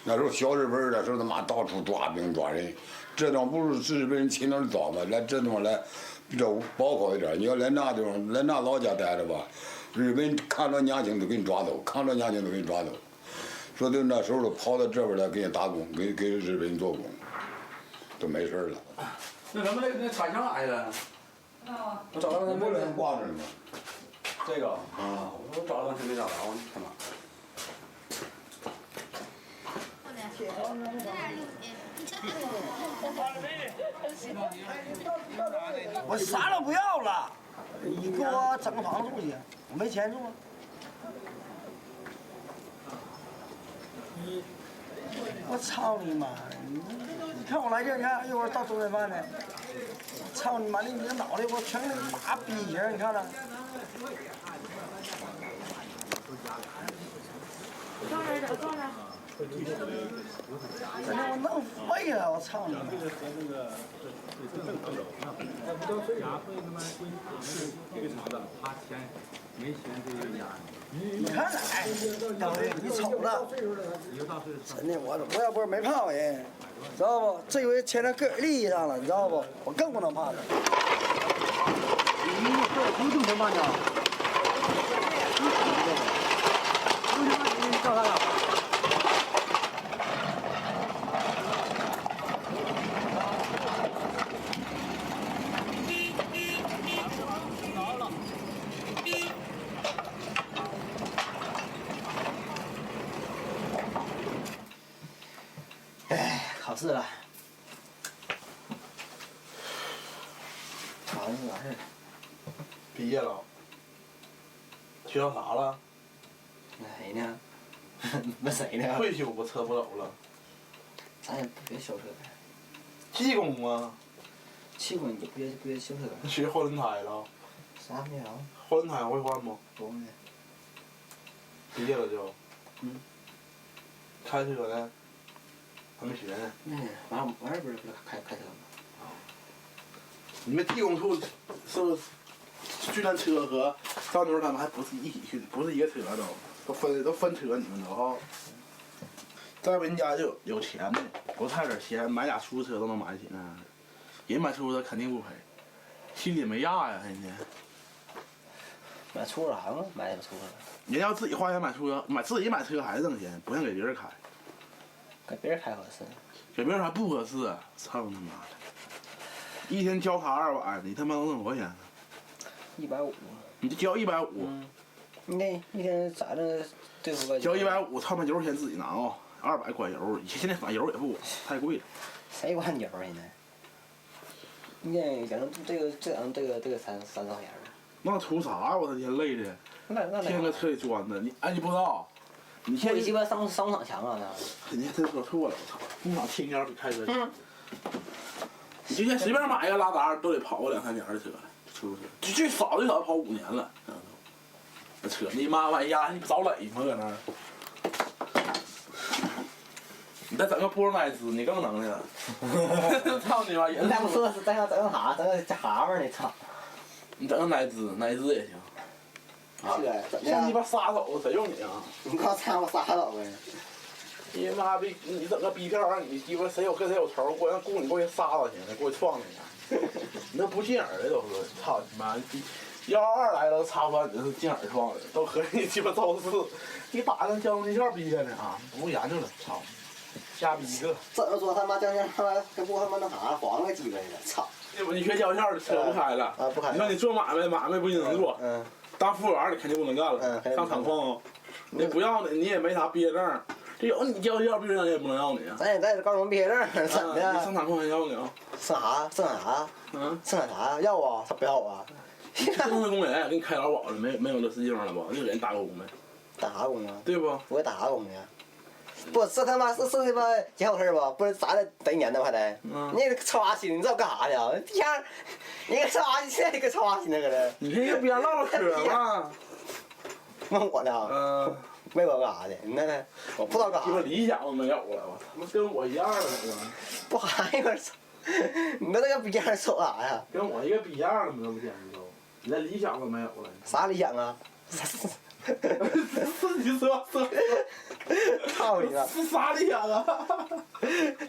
S1: 那时候小日本的时候，他妈到处抓兵抓人。这地方不是日本人侵略的早吗？来这地方来，肉饱口一点。你要在那地方，在那老家待着吧，日本看着年轻都给你抓走，看着年轻都给你抓走。说的那时候都跑到这边来给人打工，给日本人做工，都没事了。
S5: 那什么那铲枪哪去了？我找到那
S1: 不能挂着呢吗？
S5: 这个啊，我找了半天没找着，我看哪？
S7: 我啥都不要了，你给我整个房子住去，我没钱住。我操你妈！你看我来这儿，你看一会儿到中午饭呢，我操你妈的！你这脑袋我全是大逼型，你看着。
S15: 坐那儿，坐那儿。
S7: 这让我弄废了，我操你妈！你看来，你瞅着，真的，我要不是没怕我人，知道不？这回牵到个人利益上了，你知道不？我更不能怕他。你不挣钱吗你？你干啥呀？考试了，考完试完事儿。
S20: 毕业了。学到啥了？
S7: 那谁呢？那谁呢？
S20: 退休不车不走了。
S7: 咱也别修车了。
S20: 技工啊。
S7: 技工你就别修车了。
S20: 学换轮胎了。
S7: 啥没有？
S20: 换轮胎会换不？
S7: 不会。
S20: 毕业了就。
S7: 嗯。
S20: 开车呢？还没学呢。
S7: 完事不是开车吗？
S20: 你们技工处是不是就咱车和赵妞他们还不是一起去的，不是一个车都分车，你们都哈。在人家就有钱的，不差点钱，买俩出租车都能买得起那样的。人买出租车肯定不赔，心里没压呀，人家。
S7: 买出租啥嘛？买什么出租车？
S20: 人要自己花钱买出租车，自己买车还是挣钱，不像给别人开。
S7: 给别人开合适。
S20: 给别人还不合适，操他妈的！一天交他200，你他妈能挣多少钱呢
S7: ？150。
S20: 你就交150。
S7: 那一天咋着对付个？
S20: 交150，他妈油钱自己拿啊，200管油，现在反油也不管，太贵了。
S7: 谁管油现在？你整这个3少钱的。
S20: 那图啥呀？我的天，累的。天个车里钻的，你不知道？你现在
S7: 鸡巴上场强啊！
S20: 你这说错了，我操！工厂天天比开车强。你今天随便买一个拉达都得跑个2、3年的车了，出租车最少跑5年了。那车你妈玩意呀，你不找累吗？搁那儿？你再整个波乃兹，你更能的了。操你妈！
S7: 你再不说咱要整个啥？整个蛤蟆呢？操！
S20: 你整个乃兹也行。啊，像你把杀手谁用你啊？
S7: 你光掺和杀手呗。
S20: 你妈逼！你整个逼票让你鸡巴跟谁有仇，我让雇你过去杀他去，过去撞他去。你都不进耳的都是，操你妈！122来了插不完你是进耳撞的，都和你鸡巴招式，你打跟交通对象逼的呢啊！不研究了，操！瞎逼一个。
S7: 这么说他妈交警他妈跟不他妈那啥黄个鸡巴似的，操！
S20: 你学交校的车不开了
S7: 啊，不开。
S20: 你说你做买卖不一定能做，当服务员你肯定不能干了，上厂矿，你不要你也没啥毕业证，这有你交校毕业证也不能要你啊。
S7: 咱也高中毕业证怎么的？
S20: 你上厂矿还要你啊？
S7: 剩啥？剩啥？要啊？他不要啊？
S20: 正式工人给你开劳保了，没有这实际上了不？就给人打工呗。
S7: 打啥工啊？
S20: 对不？
S7: 我打啥工呢？不是他妈是他妈几好事吧？不是咋的得1年的还得？你这操啥心？你知道干啥呢？天，你个操啥？你现在个操啥心那个的？
S20: 你这别唠嗑嘛。
S7: 问我呢？问我干啥的？你看看，我不知道干啥。
S20: 理想都没有了，我他妈跟我一样的那个。
S7: 不还一个你那个逼样说啥呀？
S20: 跟我一个逼样的，你都不简直都，你连理想都没有了。
S7: 啥理想啊？
S11: 你说，
S20: 操你妈！
S11: 啥理想啊？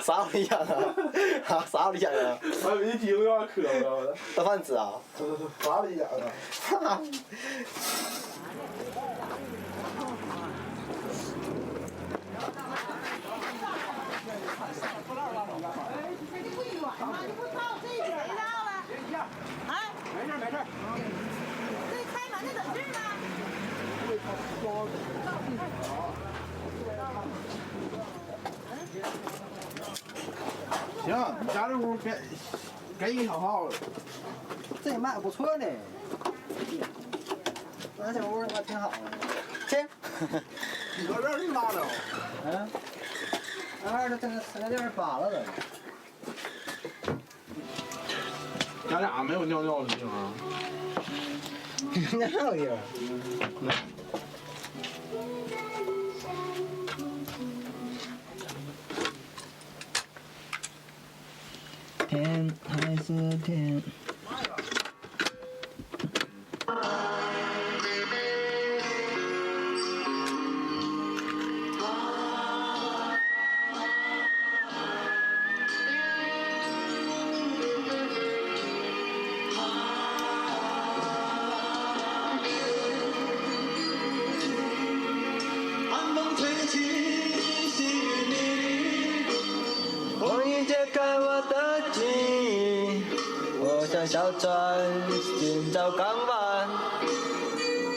S20: 啥理想啊？啊，啥理想啊？
S11: 俺没听过可了。
S20: 当饭吃啊？
S11: 啥理想啊？
S17: 没事。这开门的等事呢。
S11: 行，你家这屋给你小号了，
S20: 这卖的不错呢。咱这屋还挺好的。行。
S11: 你搁这儿就拉倒。
S20: 嗯。二这个地儿扒了都。
S11: 咱俩没有尿尿的地方。
S20: 尿地方。天还是天。小船寻找港湾，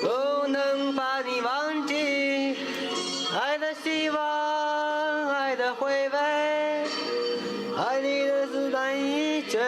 S20: 不能把你忘记。爱的希望，爱的回味，爱你的是难以绝。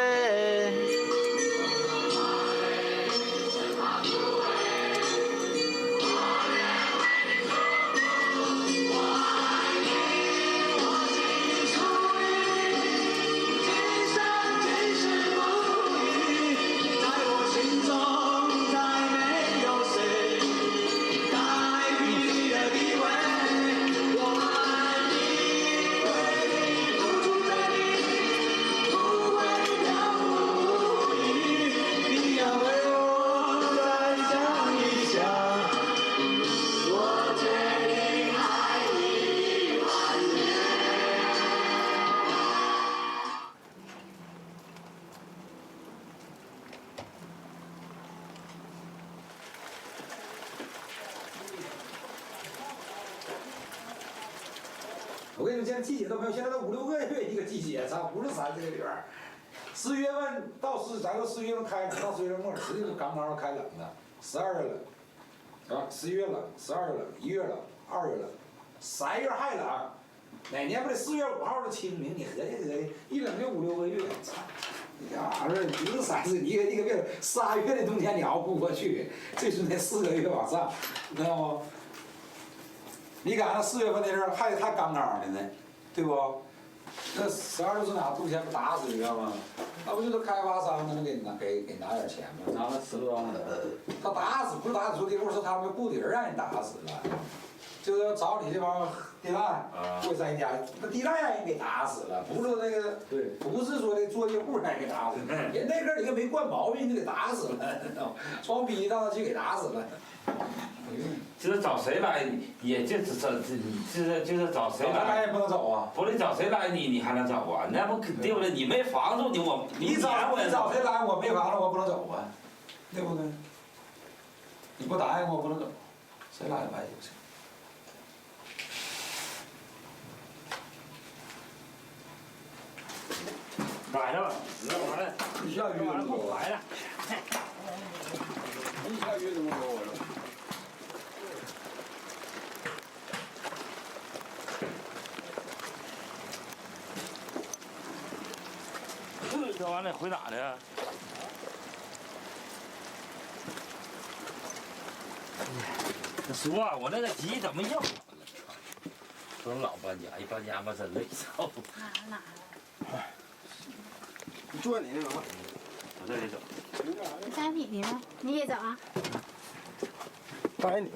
S21: 我跟你说，现在季节都没有，现在都5、6个月一个季节，咱53这个月，10月份到咱都10月份开冷，到10月末，10月份刚刚开冷的，12月冷，啊，11月冷，12月冷，1月冷，2月冷，3月还冷，哪年不得4月5号的清明？你合计，一冷就5、6个月，操！呀，这不是3、4，一个月3月的冬天你熬不过去，最终得4个月往上，你知道吗？你赶上4月份的时候还刚刚的呢，对不？那12、13俩冬天不打死你知道吗？那不就是开发商能给拿点钱吗？拿了10多万。他打死不是打死，说的是他们部底儿让人打死了，就是要找你这帮地烂过3家，那地烂让人给打死了，不是那个，不是说的作业户让人给打死了，人那个你个没惯毛病就给打死了，装逼让他去给打死了。
S9: 就是找谁来，也就是找谁来，
S21: 咱也不能走啊。
S9: 不得找谁来你还能走啊？那不对不对？你没房子，你
S21: 找谁来？我没房子，我不能走啊，对不对？你不答应我不能走，谁来来就行。
S9: 来了，来了，
S21: 一下雨怎么多？
S9: 来了，
S21: 一下雨怎么多了？
S9: 这玩意儿回哪的？说我那个鸡怎么又好了？说老搬家，一搬家吧真累，操！
S22: 哪？
S11: 你坐你那个吧。
S9: 我这里走。
S22: 家里呢吗？你也走啊？
S11: 带你。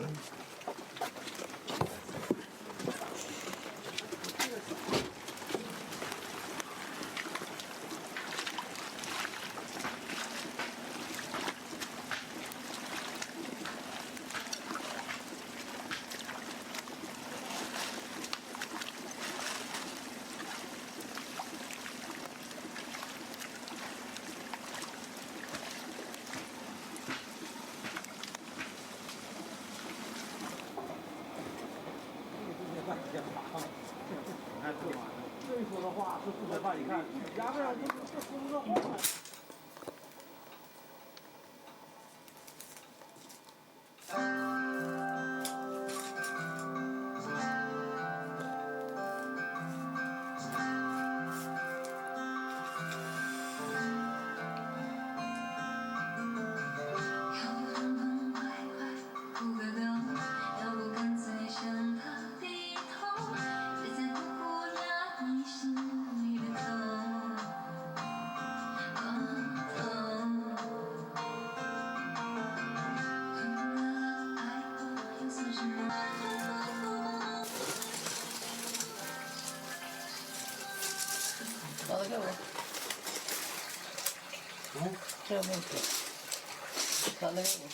S11: 是吧？这一说的话，这不说话，你看，压根儿这说不上话来。
S19: 找他给我。这没事。找他给我。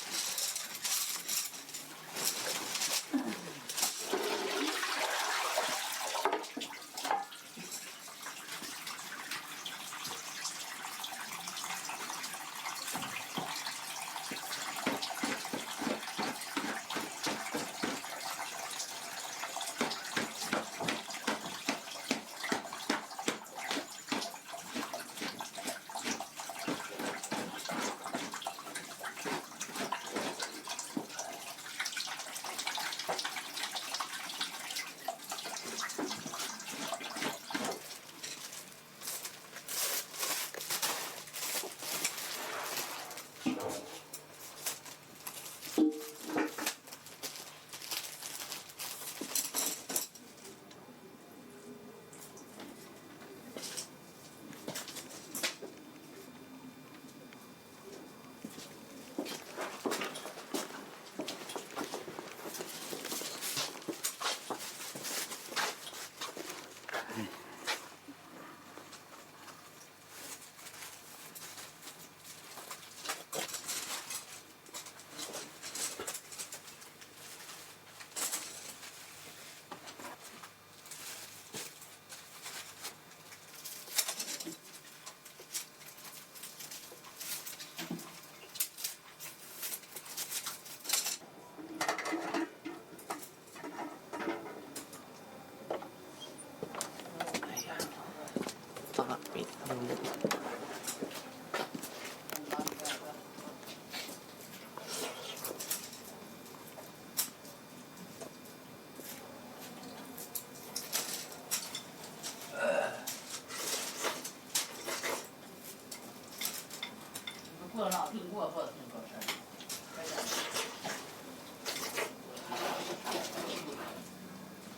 S19: 过了听过，或者听过事儿。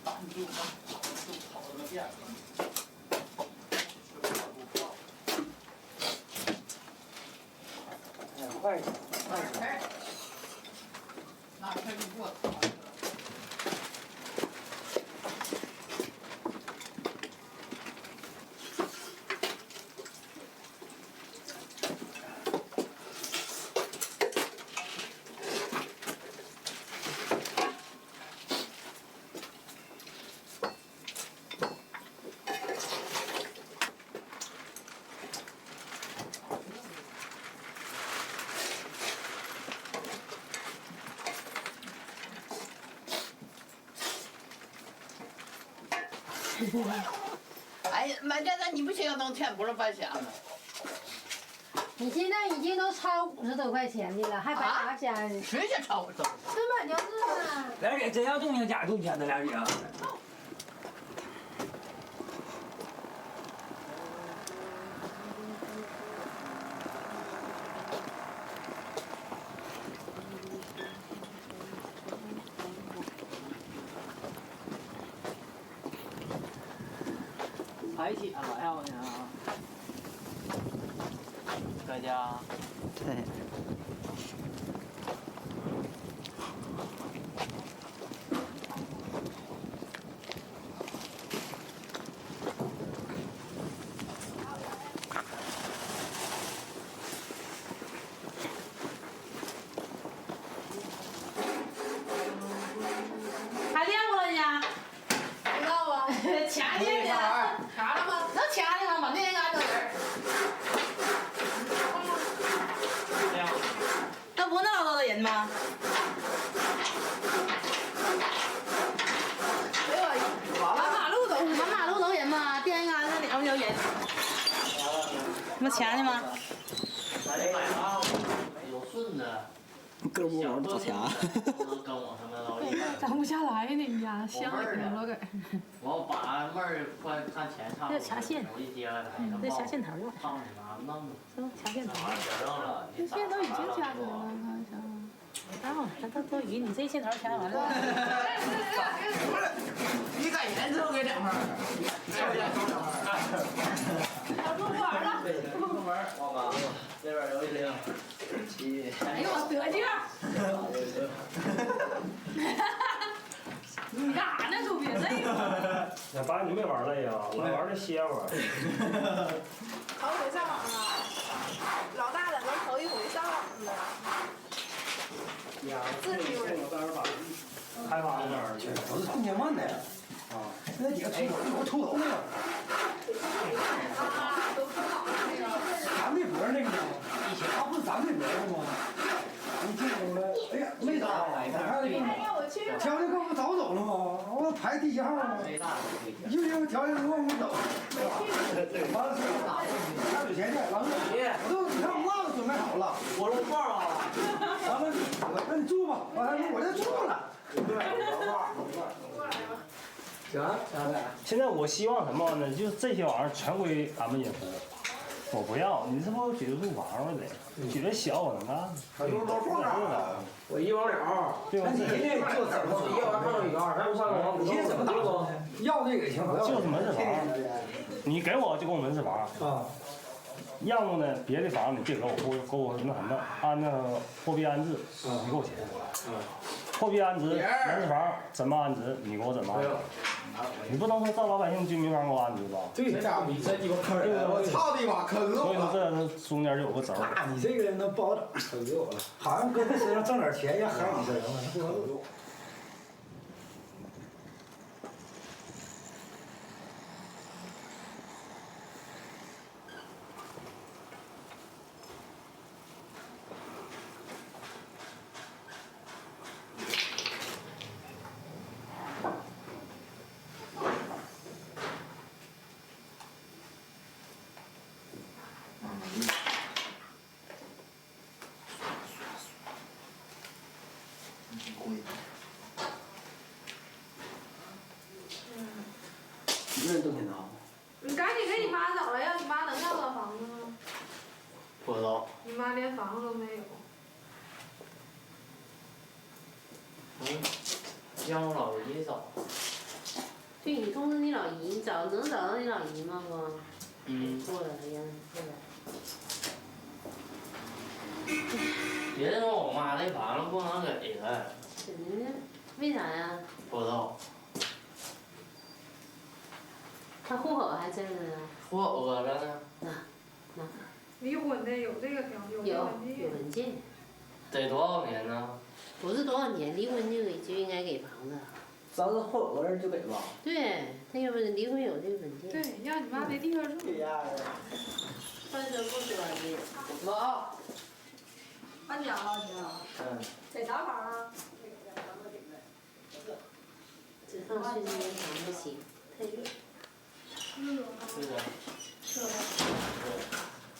S19: 大就跑了个遍。快点，快点。那快就过。哎呀，买这你不行，能钱不是白瞎的。
S17: 你现在已经都超50多块钱的了，还白拿钱呢？
S19: 谁先超50多？
S17: 根本就是啊。
S21: 两姐真要动静，家动钱的两姐。
S19: 排血了，要不然啊？在家。对。
S17: 还练不了呢？
S19: 不知道啊。
S17: 掐练的。
S19: 掐了吗？
S17: 能掐的吗？把那天俺整人。那不那么多的人吗？满马路都是，满马路都人。
S22: 钱？没钱呢吗？
S6: 有顺子。
S3: 哥们儿找钱。
S6: 跟我他们老李。
S8: 攒不下来呢，你家香了老给。
S6: 我把妹儿快看钱差不多。
S22: 这掐线。这掐线头吧。
S6: 上去拿弄。
S22: 掐线头。
S8: 这线都已经掐死了，看一下。
S22: 他都以你这线头掐完了。
S19: 你赶严之后给两份。
S8: 要入门了。
S6: 入门，我妈，这边有一瓶7。
S8: 哎呦我得劲儿！你干啥呢？都别累了。
S18: 那爸，你没玩累呀？来玩的歇会儿。
S15: 头回上网了，老大怎么头一回上网了？自己人。
S18: 开发那儿去。
S14: 我是2000万的。啊，那几个出口给我出头那个。咱那波那个吗？以前不是咱那波吗？你进屋了，哎呀，没找，条件给我们早走了吗？我排第1号吗？就因为条件给我们走。完了是下水前去，完了我都你看袜子准备好了，
S6: 我漏泡了。
S14: 完了，那你住吧，完了我就住了。
S18: 行，现在我希望什么呢？就这些玩意儿全归俺们野夫。我不要，你这不举着住房了得，举着小我能干。
S11: 我1往2，
S18: 对吧？
S11: 你这就怎么1往上一个2，还不上个你这怎么打算？要那个也行，
S18: 就是门市房，你给我就给我门市房。啊。要么呢，别的房你别给我，给我那什么，按那个货币安置，你给我钱。货币安置，门市房怎么安置，你给我怎么安置。你不能说照老百姓居民房给我安置吧？
S11: 对，这家伙你这地方坑人，我操你妈坑死我了！
S18: 所以说这中间就有个轴。
S11: 那你这个人能不好整，坑死我了！好像搁他身上挣点钱，要害你这人了，不好用。
S3: 一个人挣钱呢？
S8: 你赶紧给你妈找来呀！你妈能要到房子吗？
S6: 不知道。
S8: 你妈连房子都没有。
S6: 让我老姨找。
S22: 对，你通知你老姨，你能找到你老姨吗？不？过来，让过来。
S6: 别人说我妈这房子不能给她。
S22: 怎么呢？为啥呀？
S6: 不知道。
S22: 他户口还在这呢。
S6: 户口搁这呢。
S22: 那。
S8: 离婚的有这个条件。
S22: 有文件。
S6: 得多少年呢？
S22: 不是多少年，离婚就应该给房子。
S3: 只要是户口搁这就给吧。
S22: 对，他有离婚有这个文件。
S8: 对，让你妈没地方住。
S22: 翻身不说的。
S4: 妈。俺家了，亲。在啥房啊？
S22: 只放睡眠房不行，太热。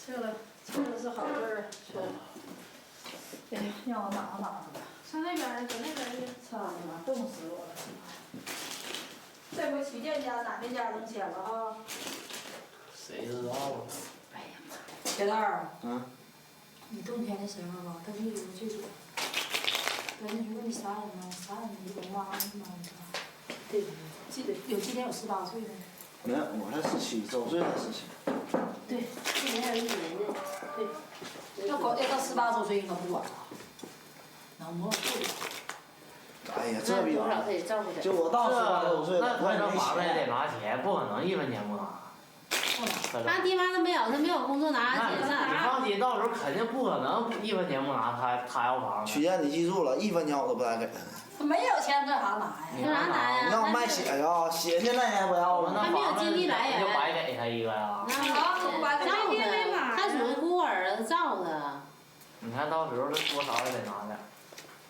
S4: 撤了是好事儿。哎，让我打吧。
S8: 上那边儿，搁那边儿去。
S4: 操你妈，冻死我了！这回曲建家、奶奶家能签了啊？
S6: 谁知道啊？
S4: 哎呀妈！铁蛋儿。
S17: 你冬天的时候吧，他就有这种，人家如果你啥人呢，啥人你懂吗？对，今年有18岁的。
S3: 没有，我才17周岁的事情。
S22: 对，今年还有1年呢。对。
S4: 要到18周岁应该不管了。能不？
S3: 哎呀，这逼玩意儿，就我到18周岁了，
S6: 那他这房子也得拿钱，不可能1分钱不拿。
S22: 他爹妈都没有，他没有工作拿钱上。
S6: 你放心，到时候肯定不可能1分钱不拿，他要房子。
S3: 曲建，你记住了，1分钱我都不带给他的。
S4: 他没有钱干啥拿呀？
S22: 干啥拿呀？
S3: 你让我卖血呀？血现在也不要了。
S22: 还没有经济来源。
S6: 就白给他一个呀？
S22: 照他，他属于孤儿，照他。
S6: 你看到时候他多少也得拿点。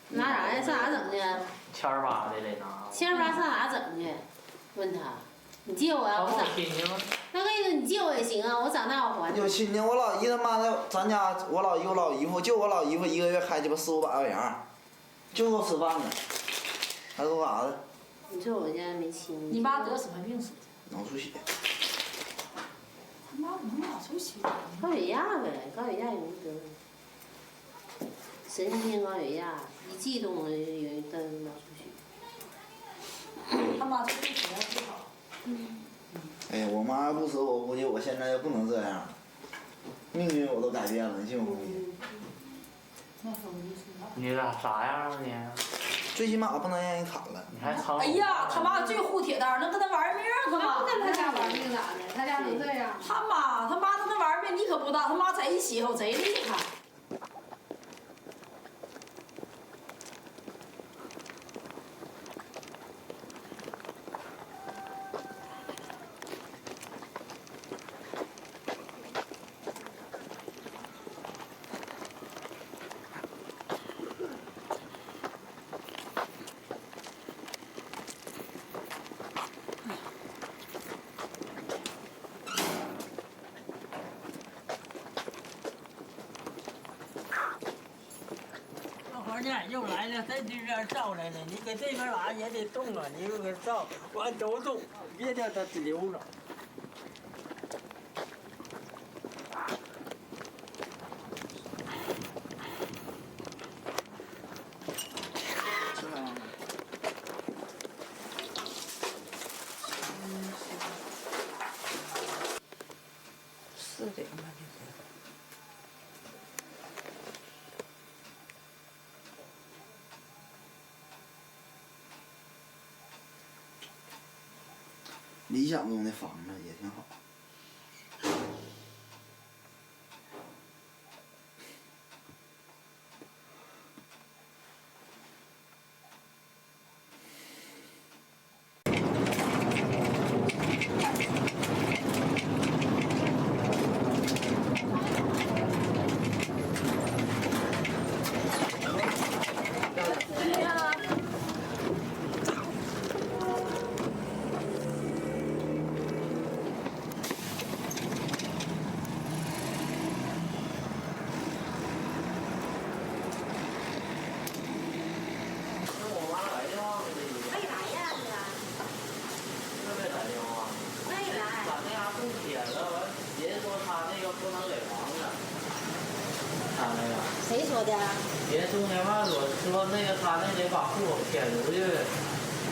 S22: 拿啥呀？上哪整去
S6: ？1800的得拿。
S22: 1800上哪整去？问他，你借我呀？
S6: 他不亲戚吗？
S15: 那个你借我也行啊，我长大我还。
S3: 有亲戚，我老姨他妈的，咱家我老姨我老姨夫，就我老姨夫一个月开鸡巴400-500块钱，就够吃饭的，还够干啥的？
S15: 你说我家没亲戚。
S17: 你妈得什么病死的？
S3: 脑出血。
S17: 他妈怎么脑出血？
S15: 高血压呗，高血压也没得。神经性高血压，一激动有一阵脑出血。
S17: 他妈这病怎么治好？
S3: 哎呀，我妈不死，我估计我现在就不能这样了，命运我都改变了，你信不信？
S6: 你咋啥样啊你？
S3: 最起码不能让人砍了。
S6: 你还藏？
S17: 哎呀，他妈最护铁蛋，能跟他玩命干嘛？
S15: 那他家玩命咋的？他家能这样？
S17: 他妈跟他玩命，你可不知道，他妈贼邪乎，贼厉害。
S12: 又来了，在这边照来了，你搁这边拉也得动啊，你又搁照，完都动，别叫它留着。
S19: 是这个吗？
S3: 理想中的房子也挺好。
S15: 谁说的？
S6: 人中间话说那个他那得把户口迁出去，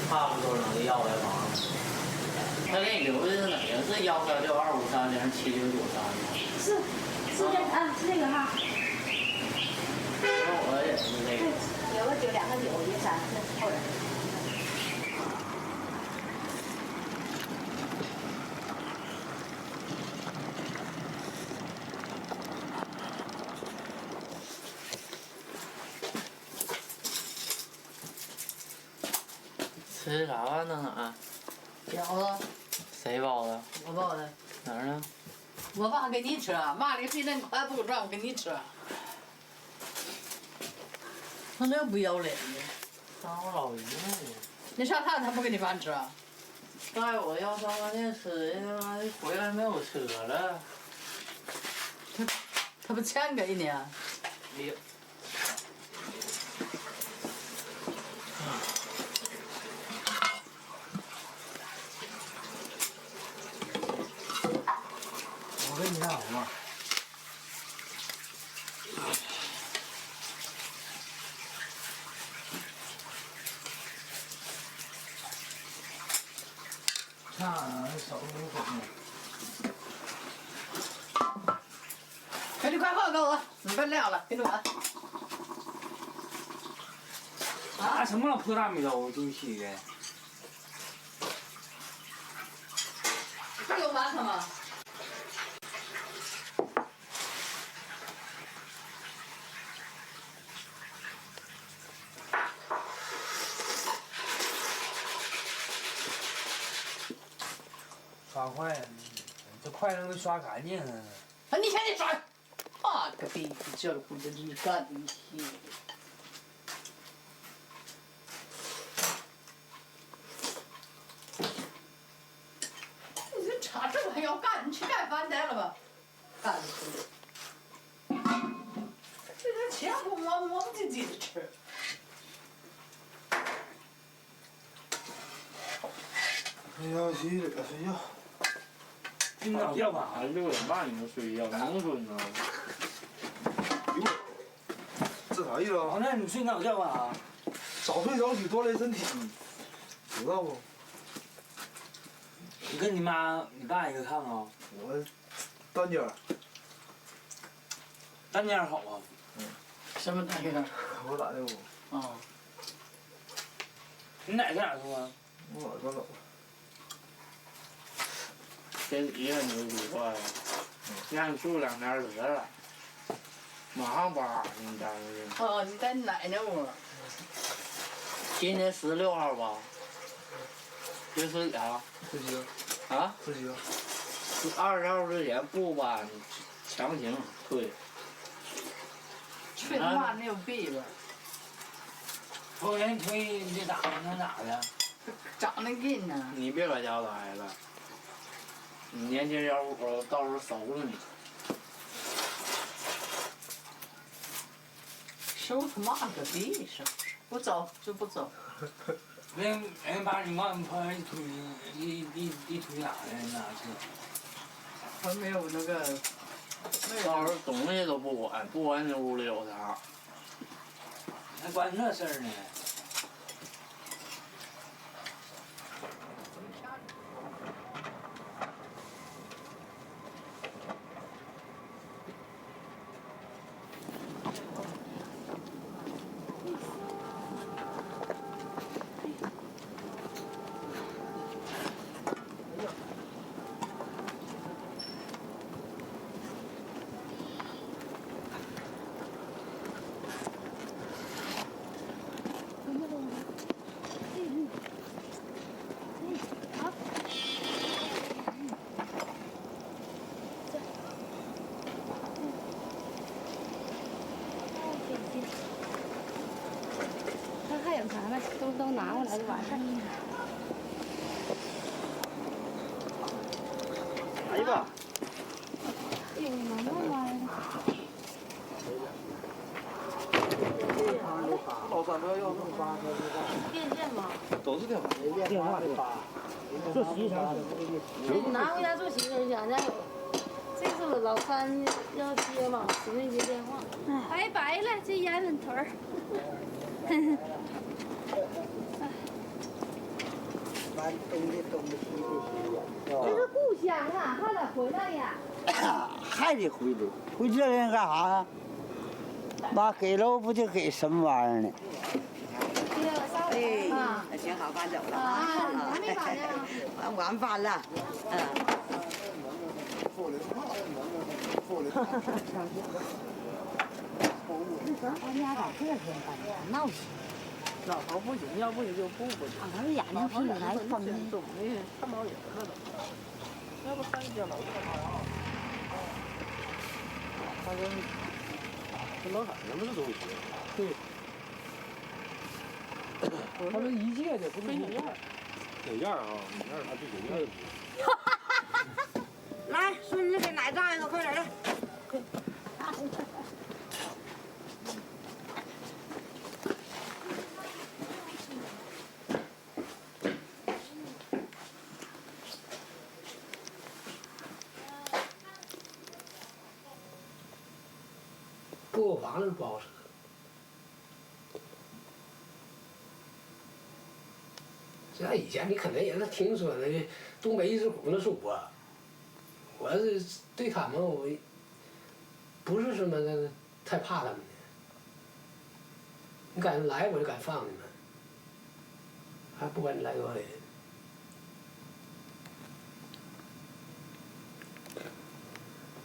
S6: 差不多能要来房子。他给你留的是哪个？是13625307993吗？
S15: 是这啊，是这个哈。
S6: 那我也是那个。
S15: 有个9，2个9，1个3，是后人。
S6: 吃啥饭呢？哪？
S12: 饺子。
S6: 谁包的？
S12: 我包的。
S6: 哪儿呢？
S12: 我爸给你吃，妈的，非得快不转，我给你吃。他那不要脸的。
S6: 当我老姨呢？
S12: 你上他不给你饭吃？
S6: 带我要上饭店吃，他妈的回来没有车了。
S12: 他不钱给你？
S6: 没有。
S14: 我给你看好吗？看手没空呢。
S12: 快点快放给我，你饭凉了，给你碗。
S6: 啊，什么老破大米粥，对不起的。
S12: 这有馒头吗？
S6: 刷筷子，这筷子没刷干净啊！
S12: 啊，你看你刷，妈个逼，这股子你干的你！你这插这还要干
S4: 干饭得了吧？干死！这点钱不磨磨不唧唧的吃。
S14: 哎呀，洗脸睡觉。
S6: 今早要吧6点半你就睡觉，能睡呢？
S14: 这啥意思啊？
S6: 那你睡哪觉啊？
S14: 早睡早起锻炼身体，知道不？
S6: 你跟你妈、你爸一个炕啊？
S14: 我单间。
S6: 单间好啊。
S4: 什么单间？
S14: 我打的我。
S6: 啊。你奶在哪住啊？
S14: 我哪搬走？
S6: 这底下牛逼坏了，让你住2天得了，马上把你带回去。
S4: 哦，你在奶奶屋。
S6: 今天16号吧？别睡啊！
S14: 不行。
S6: 啊？
S14: 不行。
S6: 20号之前不吧，你强行退。
S4: 退的话，你有弊吧？
S6: 不给你退，你这咋能咋的？
S4: 长得劲呢。
S6: 你别搁家待了，你年轻小伙到时候收拾你。
S4: 收他妈个逼！收拾不走就不走。
S6: 人把你往旁边一推，一推哪去？哪去？
S4: 我没有那个。
S6: 到时候东西都不管，不管你屋里有啥，还管这事儿呢？
S22: 还有啥了？都拿过来就完事儿。
S20: 来一个。
S22: 哎呦妈，那玩意
S14: 老三不要要那么大。
S22: 电线吗？
S14: 都是电话。
S21: 电话的。做洗衣裳。
S22: 你拿回家做洗衣裳去，俺家有。这是我老三要接嘛，只没接电话。拜拜了，这烟粉腿儿。这是故乡啊，还得回来呀。
S21: 还得回来，回这人干啥呀？妈给了不就给什么玩意儿呢？
S4: 哎，挺好，搬走了啊！
S22: 还没搬呢？
S4: 我们搬了，
S22: 俺家咋这天搬的？闹心。
S4: 老头不行，要不你就不行。
S22: 俺眼睛皮还疯呢。
S4: 肿的看毛影了都，要不上一家楼去。
S20: 他跟老汉他们是都一
S11: 对。他们一届的不是有样儿。
S20: 有样儿啊，有样儿他就有样儿。
S4: 来，孙子给奶胀一个，快点的。
S2: 过房子不好使。像以前你可能也是听说那个东北一直虎那是我是对他们我不是什么那个太怕他们的，你敢来我就敢放你们，还不管你来多少人。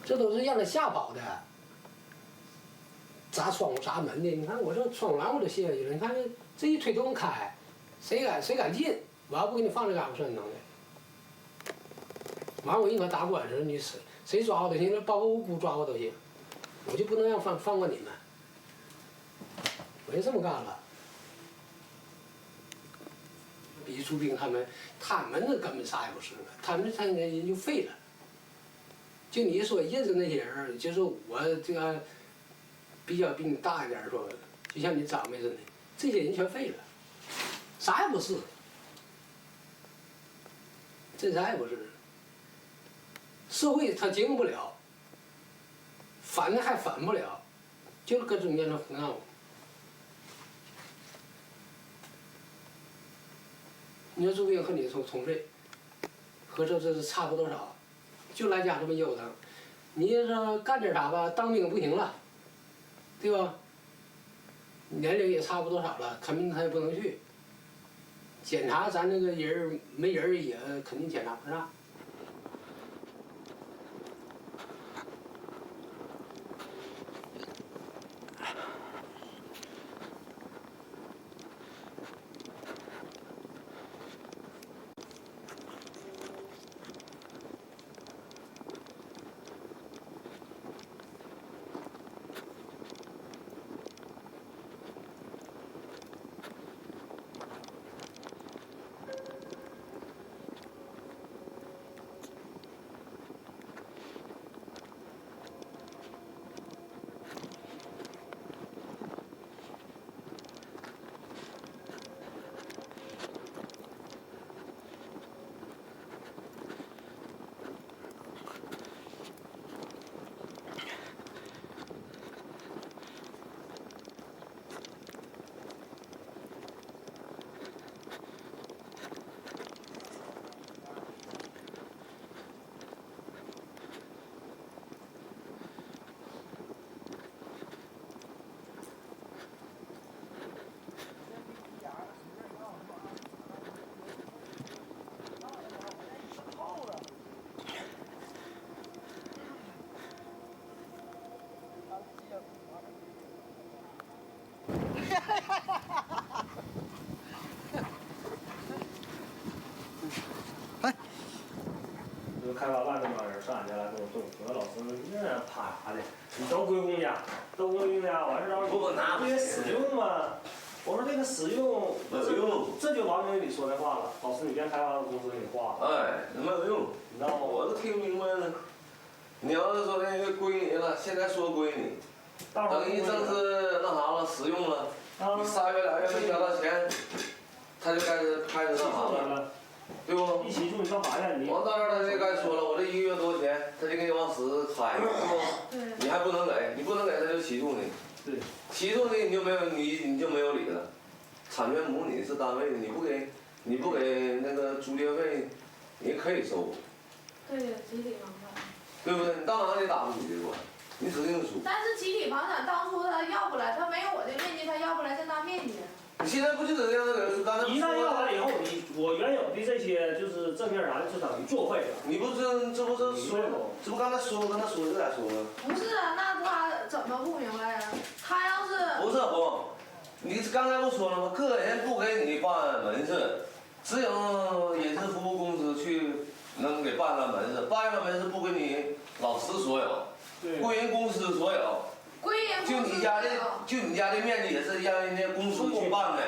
S2: 这都是让他吓跑的，砸窗户砸门的。你看我这窗栏我都卸下去了，你看这一推都能开，谁敢进？我要不给你放这嘎巴算能的。完我一个打官司，你谁抓我都行，包括无辜抓我都行，我就不能让放过你们。我就这么干了。李树兵他们那根本啥也不是了，他们人就废了。就你说认识那些人，就是我这个比你大一点说，就像你长辈似的，这些人全废了，啥也不是，真啥也不是。社会他经营不了，反的还反不了，就是搁中间这胡闹。你说朱兵和你同岁，合着这是差不多少，就来家这么悠腾。你要说干点啥吧，当兵不行了，对吧？年龄也差不多少了，肯定他也不能去。检查咱这个人没人也肯定检查不上。
S18: 就开发办那帮人上俺家来跟我说，说老师你这怕啥的？你都归公家，都归公家，完事儿不拿这些使用嘛？我说这个使用，这就王经理说的话了。老师，你别开发的公司给你划了。
S10: 哎，没有用，
S18: 你知道吗？
S10: 我都听明白了。你要是说那个归你了，现在说归你，等你正式那啥了，使用了，你3月2月没交到钱，他就开始那啥了，对不？
S18: 一起住你干啥呀？你
S10: 我到那儿他就该说了，我这1个月多少钱，他就给你往死开，对不？你还不能给，你不能给他就起诉你。
S18: 对。
S10: 起诉你就没有你就没有理了，产权母你是单位的，你不给那个租借费，你可以收。
S22: 对呀，集体房产。
S10: 对不对？你到哪里打不出去过？你指定输。
S22: 但是集体房产当初他要不来，他没有我这面积，他要不来这大面积。
S10: 你现在不就是这样的人？刚才
S18: 一旦要完了以后，我原有的这些就是正面啥的，就等于作废了。
S10: 你不是这不是说，这不刚才说跟他说这咋说呢？
S22: 不是啊，那他怎么不明白呀？他要是
S10: 不是不，你刚才不说了吗？个人不给你办门市，只有影视服务公司去能给办了门市，办了门市不给你老师所有，归人公司所有。
S22: 归人公司
S10: 就你家的面积也是让人家公司去办的，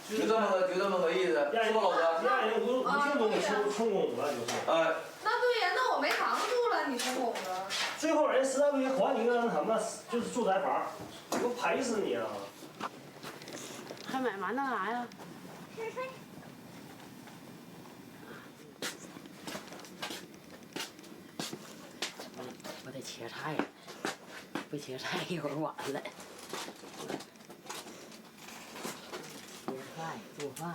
S10: 就这么个意思，是不老哥？
S18: 让人无形中充公了就是。
S10: 哎。
S22: 那对呀，那我没扛住了，你充公了。
S18: 最后人实在不行还你个什么，就是住宅房，我赔死你啊！
S22: 还买馒头干啥呀？
S12: 我得切菜，不切菜一会儿晚了。切菜做饭，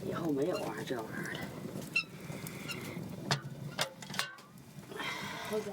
S12: 以后没有玩这玩意儿了。
S22: 回家。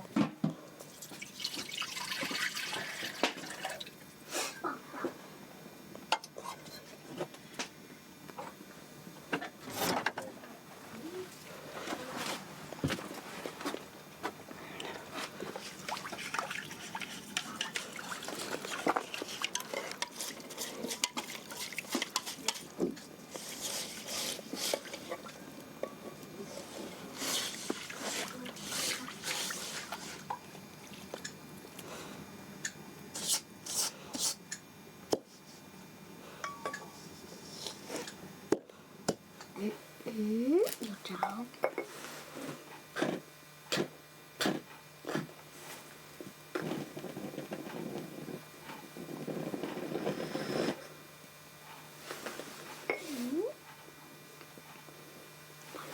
S22: 有着。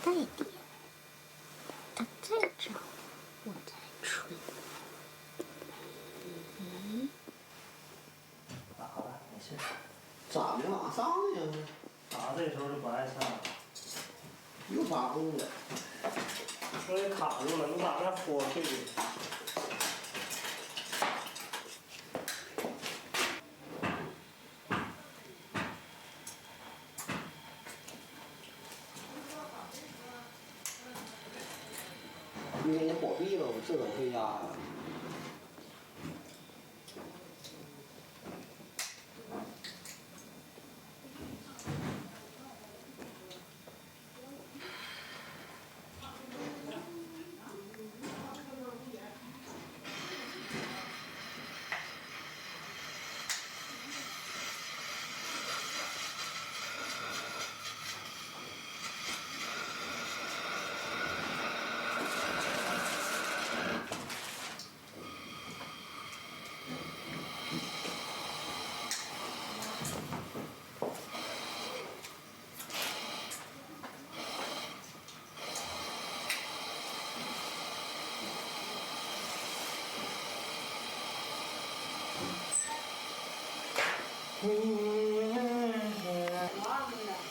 S22: 再点，它再着，我再吹。
S3: 好了，没事。咋的往上呢？
S18: 打这时候就不爱上了。
S3: 又发红了。
S18: 所以卡住了，你把那火退退。
S3: 因为火闭了，我自个儿回家呀。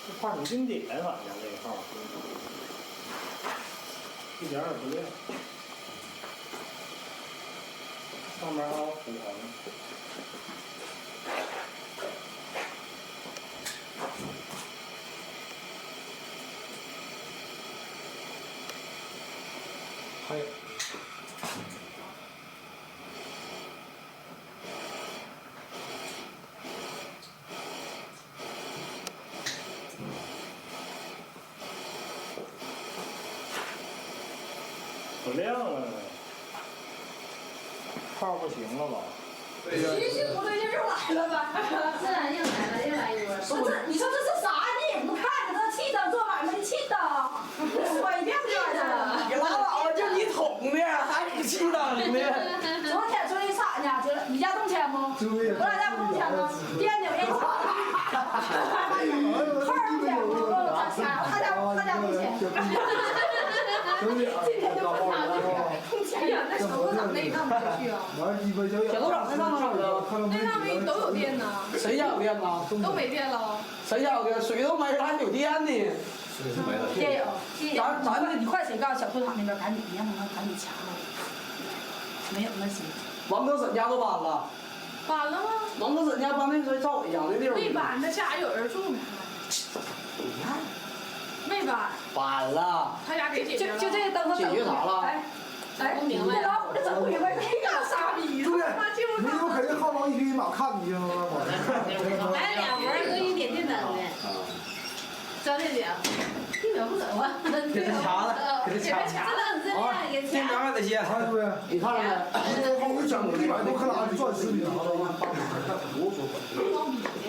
S18: 这画挺经典，反正这个号，一点儿也不亮。上面还有火呢。还有。不亮了，号不行了吧？
S15: 星星不对劲又来了吧？是，又来了，又来一波。不是，你说这是啥？你也不看着这气灯，做买卖的气灯，说一遍不就完事了？
S3: 你拉倒吧，就你捅的，还是气灯的。
S15: 昨天追啥呢？你家动迁不？我俩家不动迁吗？颠扭也吵。号儿不了，他家动迁。今天就不查了。哎呀，那小组长那上不去啊？
S3: 小组长那上哪了？
S15: 那上面都有电呢。
S3: 谁家有电呢？
S15: 都没电了。
S3: 谁家有电？水都没了，还有电呢？
S15: 水是没了。电有。咱你快请告诉小组长那边，赶紧让他们赶紧查了。没有那行。
S3: 王德沈家都搬了。
S15: 搬了吗？
S3: 王德沈家搬那跟赵伟一样的地方。
S15: 没搬，那家有人住呢。
S3: 你看。
S15: 没搬。
S3: 搬了。
S15: 他家给解决了。就这灯和
S3: 解决啥了？
S15: 哎，不明白。这老虎这整不明白，这干啥逼？
S14: 对，你有肯定号召一匹马看你去了吗？
S22: 买两玩儿，给你点电灯的。张丽姐，一秒不走啊！
S3: 给他掐了，给他掐了。
S22: 电
S3: 灯还得歇。
S14: 对，
S3: 你看着没？
S14: 我整个100多克拉的钻石米，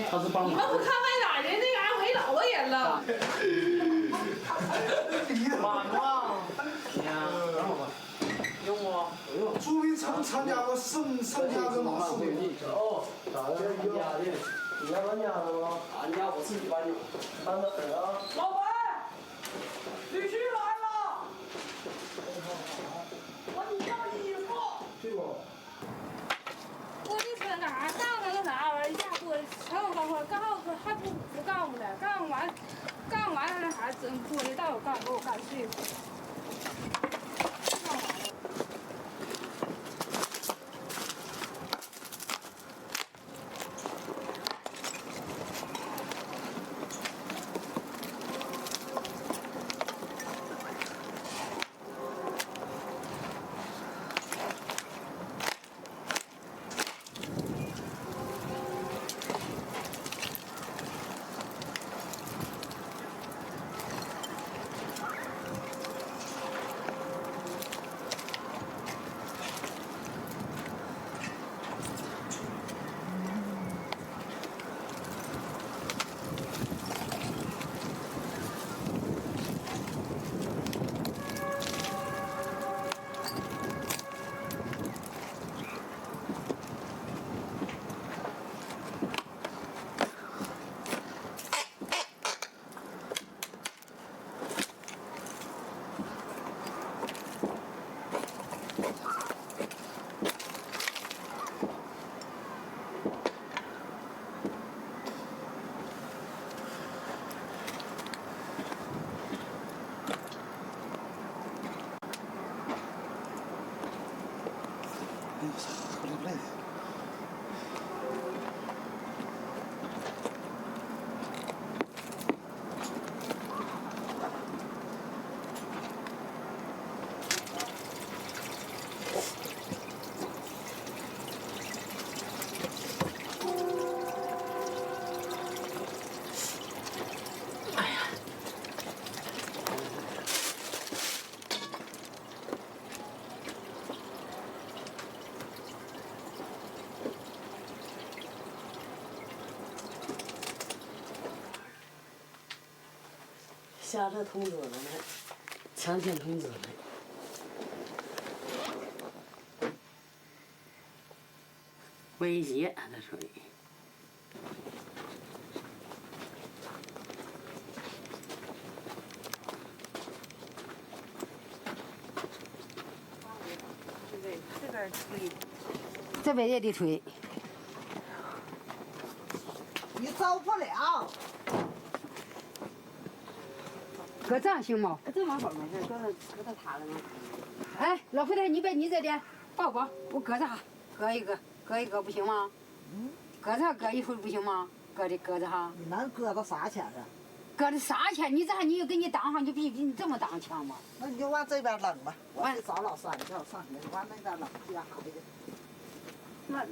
S3: 他是帮
S15: 你们不看外哪人那嘎围老多人了。
S3: 妈妈，用不？
S14: 朱明成参加过圣家跟马术。
S3: 哦，咋的？你家搬家了吗？俺家我自己搬家。搬哪儿啊？老板，律师来了。我你要衣服。去不？
S22: 我这车哪儿上那个啥玩意儿，一下过全有钢块，告诉还不告诉的，杠完了那啥整玻璃道有杠，给我干碎了。
S4: 下这通知了呢，前天通知了。威胁这属于。
S22: 这边推，
S4: 这边也得推。你走不了。搁这样行吗？这往后没事，搁到塌了吗？哎，老肥太，你这点抱抱，我搁这哈，搁一个不行吗？搁这搁一会儿不行吗？搁着哈。你能搁到啥钱啊？搁这啥钱？你这你又给你挡上，你比你这么挡强吗？那你就往这边扔吧。我去找老三，叫上去，往那边扔，接孩子。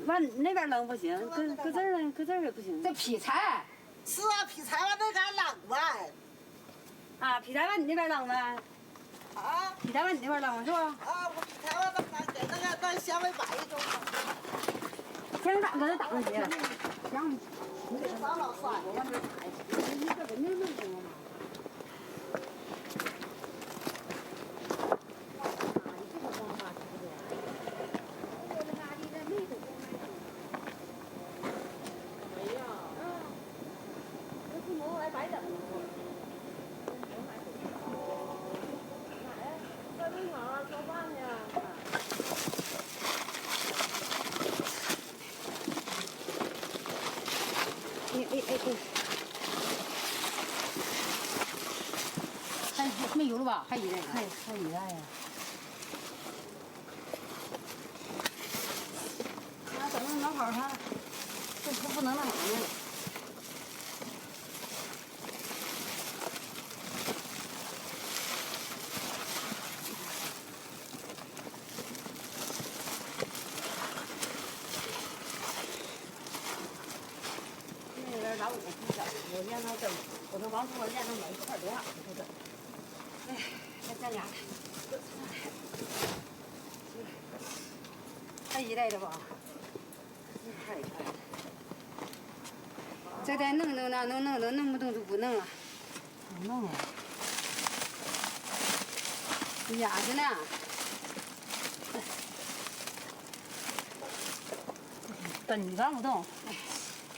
S4: 往那边扔不行，搁这儿扔，搁这儿也不行。这劈柴。是啊，劈柴往那边扔呗。啊，劈柴往你那边扔呗。啊。劈柴往你那边扔是吧？啊，我劈柴往那给那纤维板一种。纤维板搁这挡上去。行，你给找老三，我往这抬。你这个能行吗？还没有了吧？还一袋呢。还一袋呀。那等着脑跑上，这不能那么呢。那边老五不整，我让他整，我说王叔，我让他买一块多少不整。哎，还咱俩，还一袋的吧？还一袋。这得弄那弄不动就不弄了。不弄啊？压着呢。但你干不动。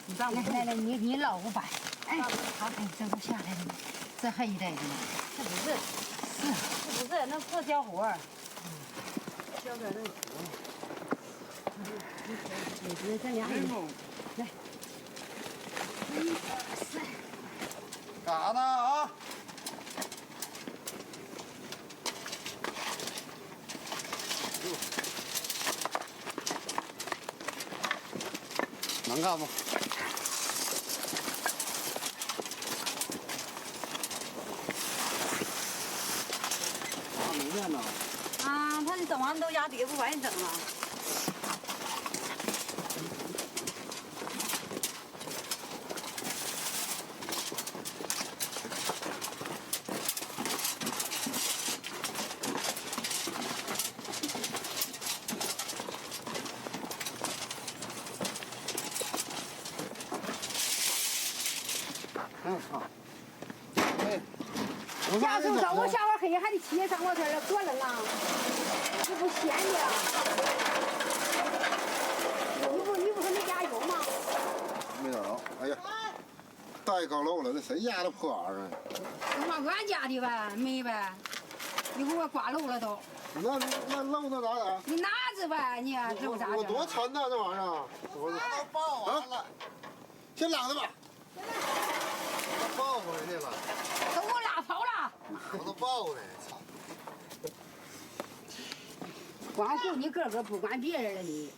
S4: 你干不动。来，你老五摆。哎，好，这都下来了呢，这还一袋子呢。这不是，这不是，那破胶活儿。胶点那活。你这俩还来。1、2、3。
S20: 干啥呢啊？能干不？啊，他这整完都压底不完整了。下手上我下完黑还得骑上我这儿多冷啊！这不闲的。你不说没加油吗？
S13: 没找着，哎呀，太高漏了，这谁家的破玩意儿？
S4: 他妈俺家的呗，没呗，一会儿我刮漏了都。
S13: 那漏那咋整？
S4: 你拿着呗，你这不咋整？
S13: 我多沉呐，这玩意儿。我都抱完了，先拉着吧。我抱回去了。
S4: 都给我拉跑了。
S13: 我都抱呢，操！
S4: 光顾你个不管别人了你。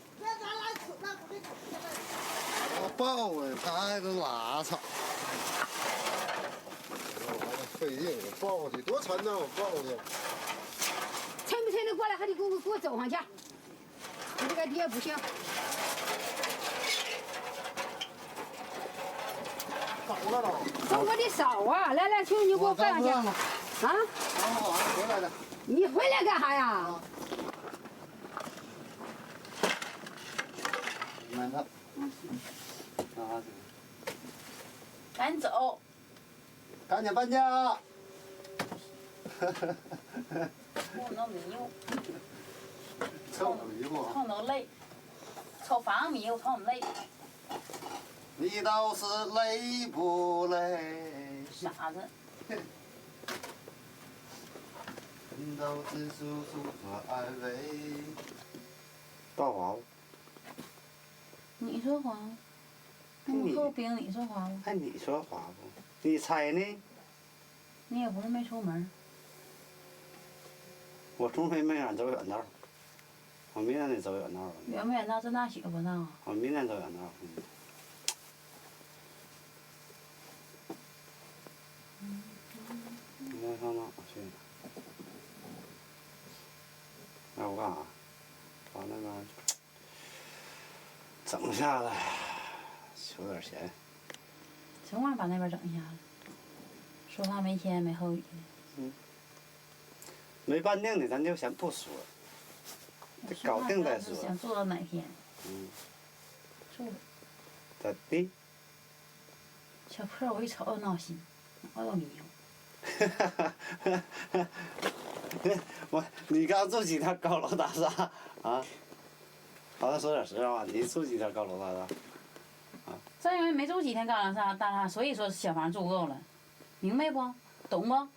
S13: 我抱回去，他还都拉操！我费劲，我抱过去多沉呐，我抱过去。
S4: 沉不沉得过来，还得给我走上去。你这个爹不行。
S13: 走了都。
S4: 这我得烧啊！来，兄弟，你给我放上去。啊？
S13: 我回来的。
S4: 你回来干啥呀？
S13: 慢点。
S4: 赶紧走。
S13: 赶紧搬家。
S17: 我那迷糊，
S13: 臭迷糊。
S17: 臭都累，臭房迷糊，臭累。
S13: 你倒是累不累？
S17: 傻子。
S13: 你倒是处处可安慰。倒滑不？
S17: 你说滑吗？那后冰你说滑吗？
S13: 还你说滑不？你猜呢？
S17: 你也不是没出门。
S13: 我除非没敢走远道，我明天得走远道了。
S17: 远不远道？这大雪不大啊？
S13: 我明天走远道。明天上哪去？那我干啥？把那个整下来，求点钱。
S17: 什么玩意儿把那边整一下子？说话没天没后语的。
S13: 嗯。没办定的，咱就先不说，得搞定再说。
S17: 想做到哪天？
S13: 嗯。
S17: 做。
S13: 咋的？
S17: 小破我一瞅就闹心，我都迷糊。
S13: 你刚住几天高楼大厦啊？好像说点实话，你住几天高楼大厦？啊？
S17: 正因为没住几天高楼大厦，所以说小房住够了，明白不？懂不？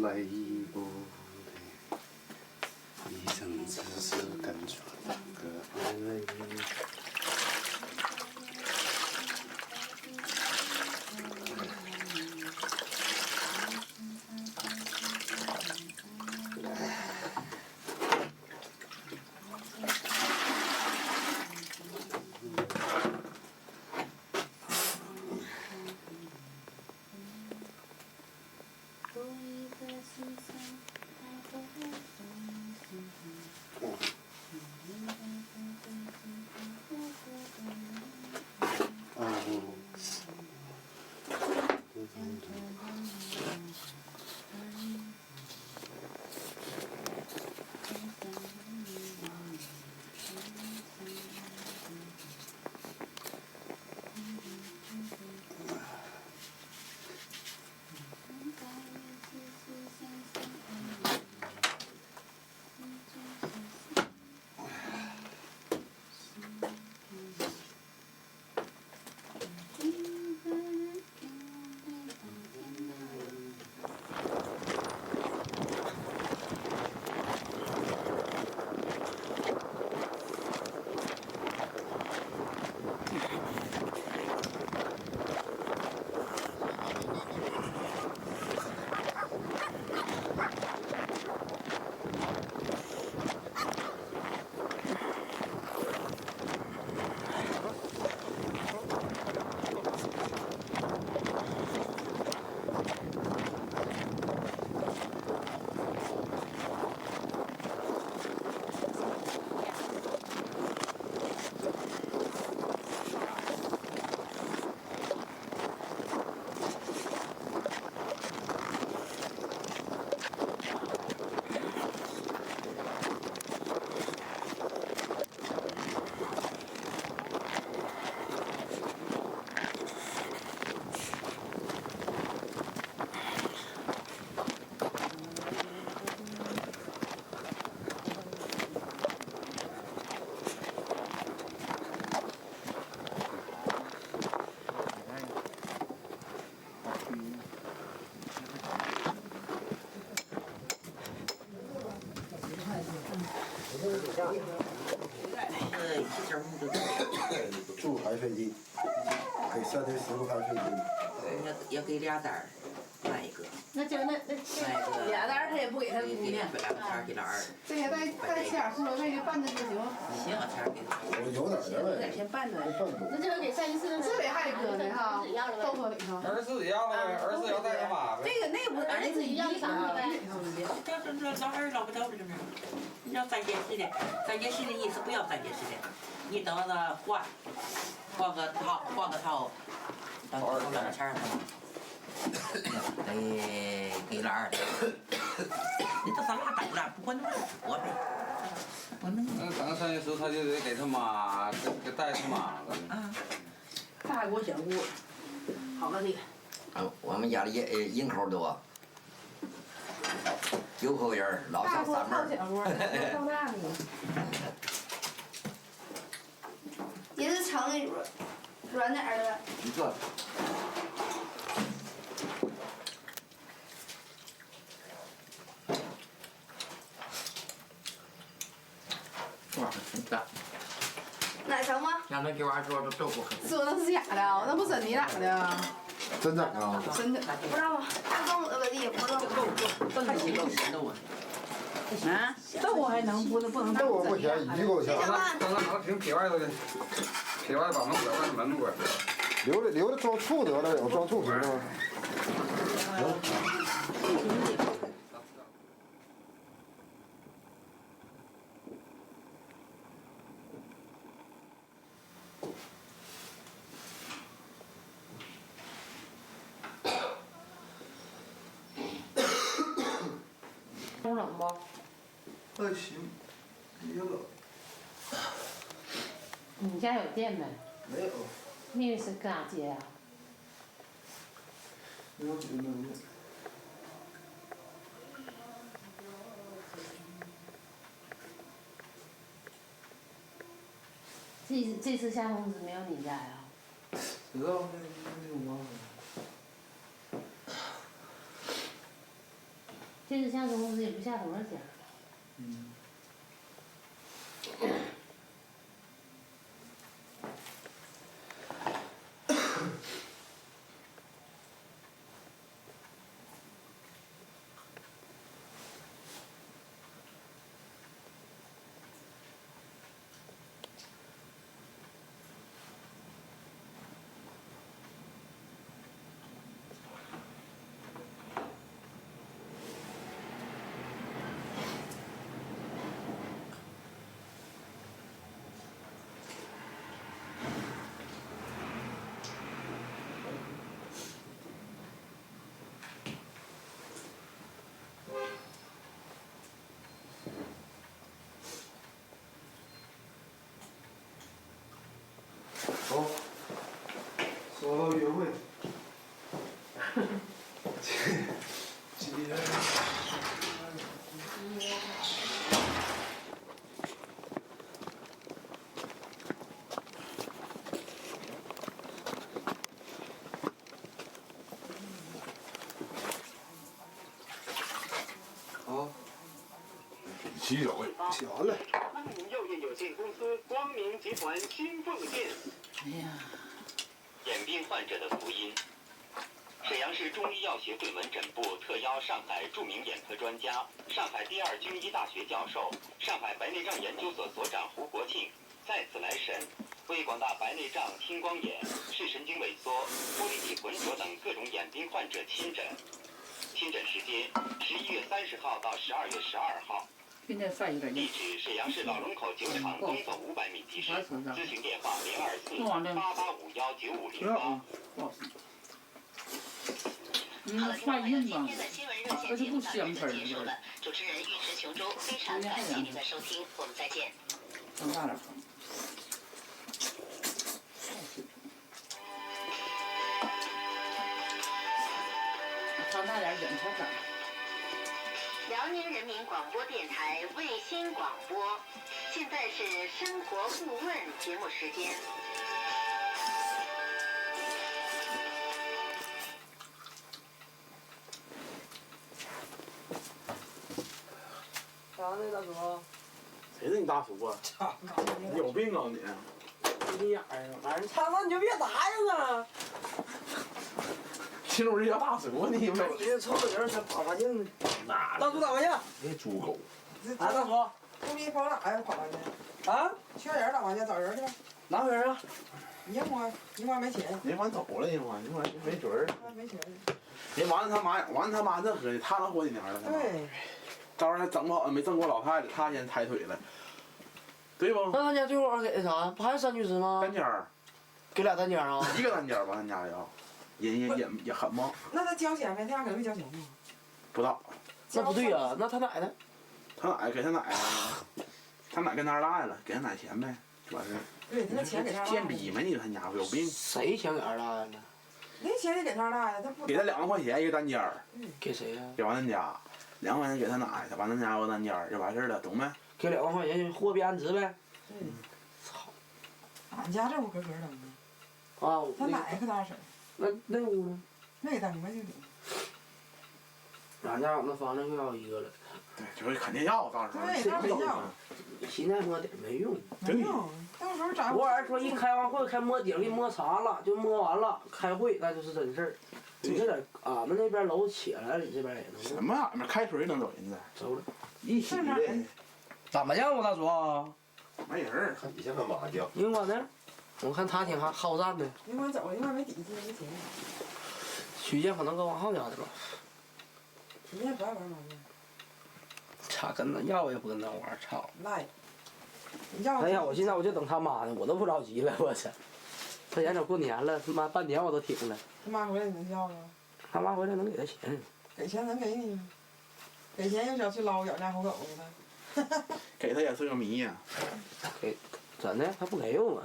S13: 累不累？一生只是跟着那个安慰。
S7: 住还费劲，给3天10个还费劲。
S1: 也给俩单儿，卖一个。
S15: 那就那俩单儿他也不给他姑娘。
S1: 给俩儿。
S15: 这些再切点胡萝卜就拌着就行。
S1: 行，钱给他。
S7: 我有点儿呗。
S15: 先拌着。那这个给314，这里还得搁呢哈，豆腐里头。
S9: 儿子一样的呗，儿子要带个妈呗。
S15: 这个那个不是，儿子一样的呗。
S1: 这老二老不着这面，你要3件事的，3件事的意思不要3件事的，你等着换个套，等2钱儿得给俩儿，你这咱拉倒了，不管那么多呗。
S9: 那等3月10他就得给他妈给带他妈了。
S15: 大锅小锅，好了的。
S1: 我们家里人口多，9口人，老小3门。
S15: 也是长的软点儿的。
S1: 一个。哇，真大。
S15: 哪层吗？
S1: 让那给娃做的豆腐。
S15: 说那是假的，那不真的咋的？
S7: 真的啊？
S15: 真的，不知道啊，大豆子吧的也不知道。
S4: 啊，豆腐还能不能
S7: 豆腐不便宜，1够钱。
S9: 等他凭撇外头的，撇外把门关，把门关。
S7: 留着装醋得了，有装醋瓶吗？
S12: 中冷不？
S7: 还行，别冷。
S12: 你家有电没？
S7: 没有。
S12: 那个是搁哪接呀？
S7: 没有没有。
S12: 这次下通知没有你家呀？
S7: 知道没有吗？
S12: 这次下通知也不下多少钱。
S7: 好，说到约会。好，
S13: 洗手。
S7: 洗完了。
S16: 光明药业有限公司光明集团新奉献。
S1: 哎呀，
S16: 眼病患者的福音。沈阳市中医药协会门诊部特邀上海著名眼科专家、上海第2军医大学教授、上海白内障研究所所长胡国庆再次来审，为广大白内障、青光眼、视神经萎缩、玻璃体浑浊等各种眼病患者亲诊。亲诊时间11月30号到12月12号。
S1: 现在饭有点
S16: 地址沈阳市老龙口酒厂东走500米地市，咨询电话024-8851-9508。
S15: 好了，听众朋友，今天的新闻热线节目到这就结束了。主持人尉迟琼州，非常感谢您的收听，我们再见。
S1: 放大点。放大点，远点点。
S15: 辽宁人民广播电台卫星广播，现在是生活顾问节目时间。
S2: 啥呢，大哥？
S5: 谁是你大叔啊？你有病啊你！
S2: 你眼儿啊！完了，操，那你就别答应啊！
S5: 听着这叫大叔你
S2: 你这臭人儿才打麻将呢。
S5: 哪？
S2: 大叔打麻将。
S5: 那猪狗。
S2: 啊，大叔。
S8: 不你跑哪呀？跑完去。
S2: 啊？
S8: 缺人打麻将找人去了。
S2: 哪有人啊？
S8: 银花没钱。
S5: 银花走了，银花没准儿。
S8: 没钱。
S5: 人完了他妈这喝的，他能活几年了？
S8: 对。
S5: 到时候还整不好没挣过老太太，他先抬腿了，对不？
S2: 那他家最后给的啥？不还是3居室吗？
S5: 单间儿。
S2: 给俩单间啊？
S5: 一个单间吧，他家要。人也狠吗？
S8: 那他交钱呗？他家可能没交钱呢。
S5: 不知道。
S2: 那不对呀，那他奶呢？
S5: 他奶给他奶啊，他奶跟他二大爷了，给他奶钱呗，主要是。
S8: 对，他那钱给他二大爷。
S5: 贱逼吗你？他家伙有病。
S2: 谁钱给二大爷呢？
S8: 那钱得给他二大爷，他不。
S5: 给他2万块钱一个单间儿。
S2: 给谁呀？
S5: 给王咱家，2万块钱给他奶，王咱家有个单间儿就完事儿了，懂没？
S2: 给2万块钱就货币安置呗。
S8: 操！俺家这屋可的呢。
S2: 啊。
S8: 他奶可大婶。
S2: 那屋呢？
S8: 那给单没就给。
S2: 俺家那房子又要一个了。
S5: 对，就是肯定要，到时候。
S8: 对，到时候要。
S2: 现在摸底没用。
S8: 没用，到时候咋？
S2: 我儿说一开完会开摸底给摸查了，就摸完了开会那就是真事儿。你这点俺们那边楼起来了，你这边也能。
S5: 什么俺们开水能走人呢？
S2: 走了。一起的。
S5: 打麻将吗，大叔？
S7: 没人儿，看你像个麻将。
S2: 银管呢？我看他挺好战的。
S8: 银管走了，银管没底气没钱。
S2: 徐建可能搁王浩家去了。
S8: 徐建不爱玩麻将。
S2: 操，跟他要也不跟他玩，操。
S8: 赖。
S2: 哎呀，我现在我就等他妈呢，我都不着急了，我操。他眼瞅过年了，他妈半年我都挺了。
S8: 他妈回来你能要吗？
S2: 他妈回来能给他钱。
S8: 给钱能给你吗？给钱又想去捞养家糊口的。
S5: 给他也是个谜呀。
S2: 给，咋的？他不给我们。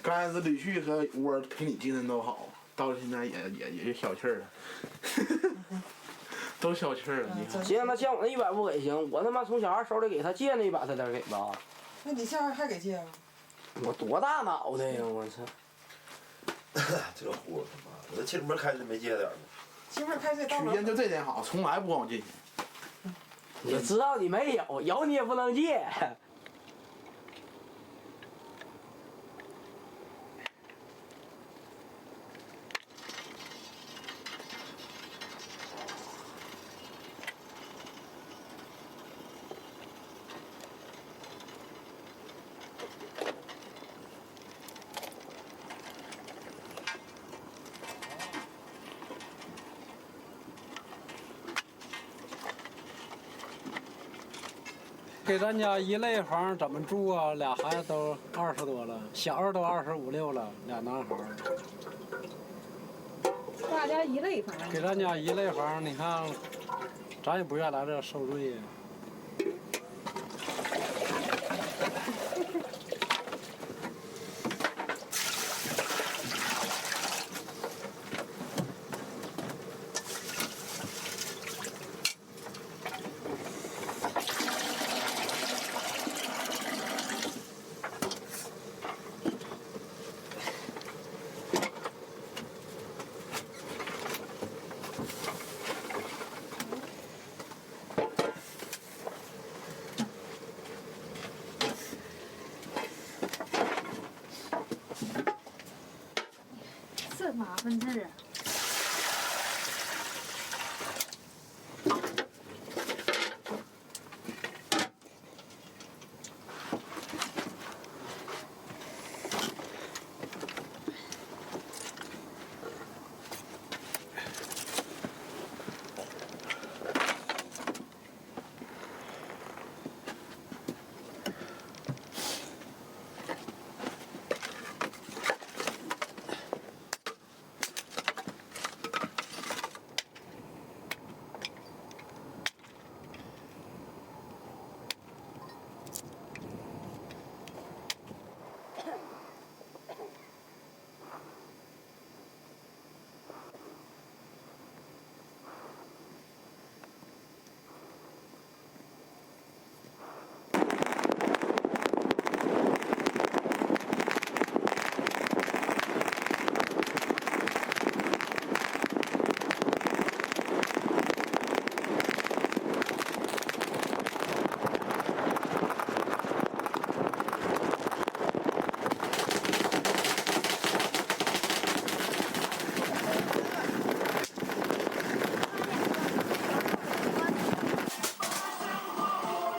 S5: 刚开始吕旭和窝陪你精神都好，到现在也消气儿了。都消气儿了，你看。
S2: 行，那欠我那100不给行，我他妈从小孩手里给他借那100，他得给吧？
S8: 那你现在还给借啊？
S2: 我多大脑袋呀！我操！
S7: 这货他妈，我这清门开的没借点呢。
S8: 清门开的到
S5: 许仙就这点好，从来不管我借钱。
S2: 我知道你没有，有你也不能借。
S21: 给咱家一类房怎么住啊？俩孩子都20多了，小的都25、26了，俩男孩。
S17: 大家一类房。
S21: 给咱家一类房，你看，咱也不愿来这受罪呀。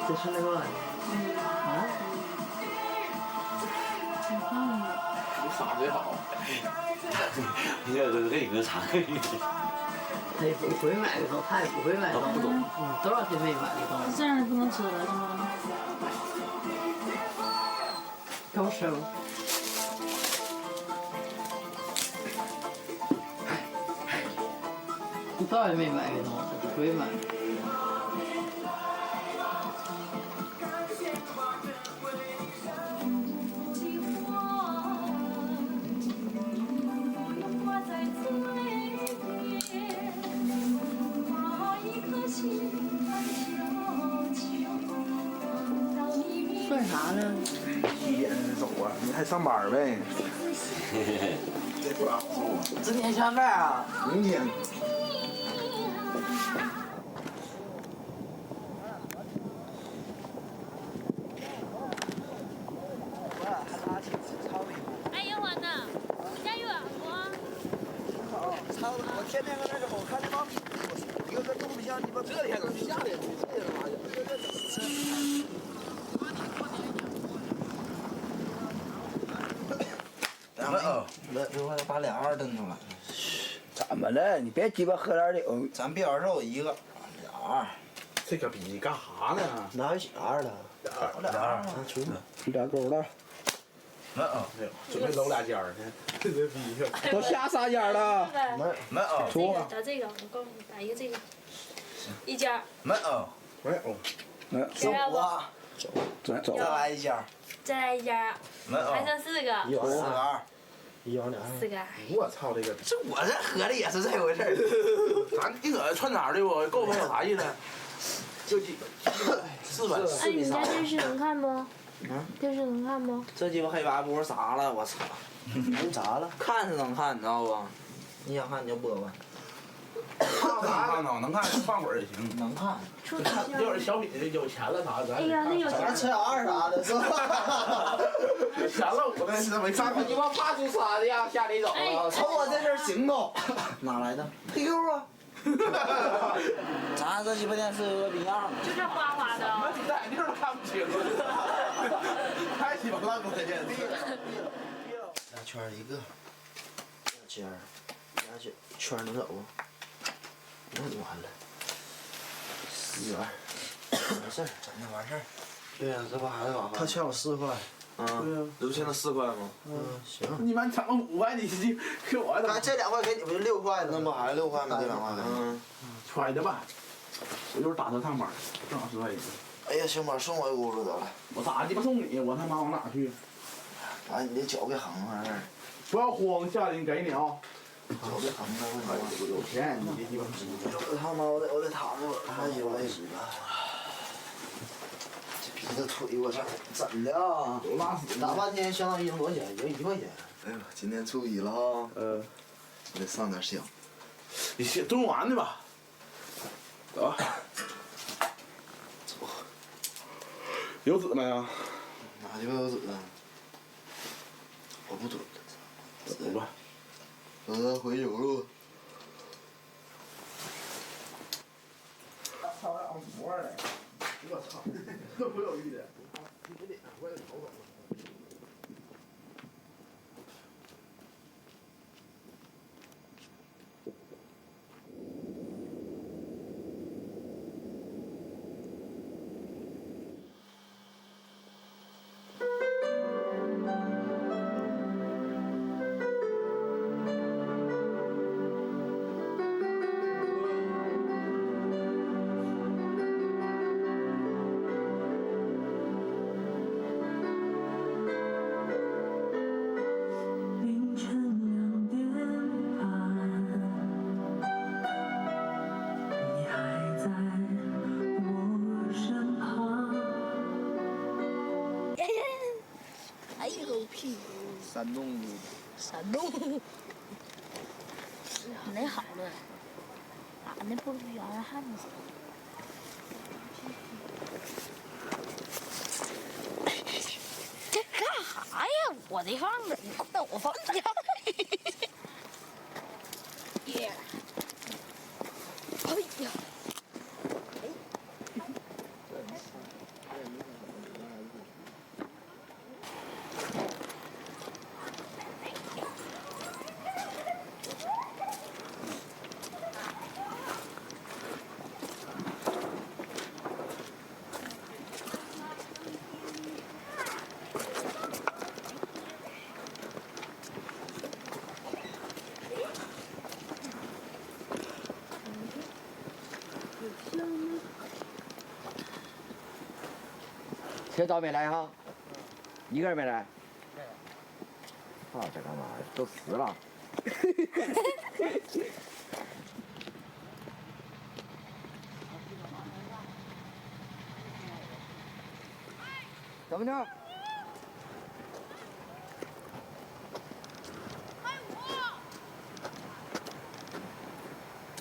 S4: 这是那个啊？
S5: 你嗓子也好。
S9: 你这都可以歌唱。
S4: 他也不会买个他也不会买个
S9: 不懂。
S4: 多少钱没买个
S17: 这样不能吃了吗？
S4: 高手。你多少钱没买个东西？不会买。算啥呢
S5: ？7点走啊，你还上班呗？
S4: 今天上班啊？
S5: 明天。
S22: 哎，有完呢，加油啊，
S20: 我操！我天天搁那儿，我看那帮一个个冻得像鸡巴这天都下的，这玩意儿。
S3: 一会儿把俩二蹬出来。
S14: 怎么了？你别鸡巴喝点酒。
S3: 咱别玩肉一个，俩二。
S5: 这个逼干啥呢？
S3: 哪有俩二了？俩二。出去。
S14: 俩勾了。
S3: 没有，
S5: 准备搂俩尖儿呢。这逼
S14: 都下3尖了。
S3: 没有。
S22: 这个打这个，我告诉你，打一个这个，1尖。
S3: 没有。
S5: 没有。
S14: 没有。
S3: 走啊！
S14: 走。
S3: 再来1尖。
S22: 再来1尖。
S3: 没有。
S22: 还剩4个。
S3: 4个2。
S22: 4个。
S5: 我操这个！
S3: 这我这喝的也是这回事儿。
S5: 咱你搁串场的不？够不有啥意思？就400。
S22: 哎，你家电视能看不？电视能看不？
S3: 这鸡巴黑白不是啥了？我操！能咋了？看是能看，你知道不？你想看你就播吧。
S5: 看呢，能看放会儿也行。
S3: 能看。
S5: 一会儿小品有钱了啥的。
S22: 哎呀，那有钱。
S3: 咱吃俩二啥的是吧？
S5: 有钱了我那是没啥。
S2: 你妈怕出啥的呀？吓你走了。
S3: 瞅我这身行头，哪来的？配 Q 啊！咱这鸡巴电视有个逼样。
S22: 就这花花的。
S5: 你戴眼镜都看不清。太鸡巴烂了这电视。
S3: 俩圈一个，俩尖儿，俩圈能走不？那就完了。1元，完事儿，咱就完事儿。对呀，这不还得往他欠我4块。啊，这不欠他4块吗？行。
S5: 你妈抢了5块，你给我的。
S3: 这2块给你不就6块呢？那不还是6块吗？这2块。
S5: 揣着吧，我一会儿打车上班，正好10块1个。
S3: 哎呀，行吧，送我一屋子得了。
S5: 我咋鸡巴送你？我他妈往哪去？
S3: 哎，你这脚别横啊！这儿。
S5: 不要慌，下去给你啊。
S3: 脚别横啊！
S5: 有钱，你别鸡巴急。
S3: 他妈，我得躺着会儿，太鸡巴累了。这逼这腿，我操，怎的啊？
S5: 有拉屎。
S3: 打半天相当于多少钱？就1块钱。哎呦，今天初1了哈。我得上点香。
S5: 你先炖完的吧。走。
S3: 走。
S5: 有纸没啊？
S3: 哪鸡巴有纸啊？我不准了。
S5: 走吧。
S3: 回酒了。
S5: 操俩馍嘞！我操，这不有意的。我也瞅瞅。
S17: 哎呦屁股！
S14: 山东路。
S17: 山东。那好了，俺那不比俺那汉子。这干啥呀？我这放着，你快我放家。耶！哎呀！
S20: 车早没来哈？一个人没来？操，这干嘛？都死了。怎么着？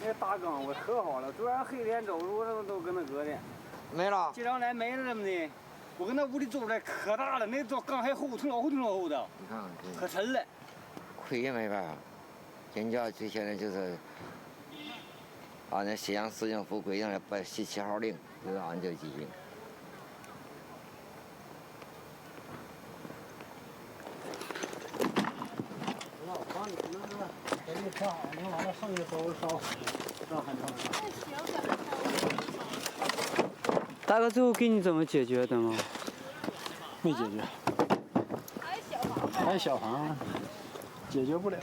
S21: 那大缸我喝好了，昨天黑天走路都跟那搁的。
S20: 没了。
S21: 这两天没了怎么的？我跟那屋里走出来可大了，那缸还厚，挺老厚挺老厚的。
S20: 你看看，
S21: 可沉了。
S20: 亏也没办法，人家这现在就是按照西阳市政府规定的17号令，就是按这执行。
S2: 给你调好，你完了剩下都是烧死，这还能
S21: 大哥，最后给你怎么解决的吗？
S14: 没解决，还小房，解决不了。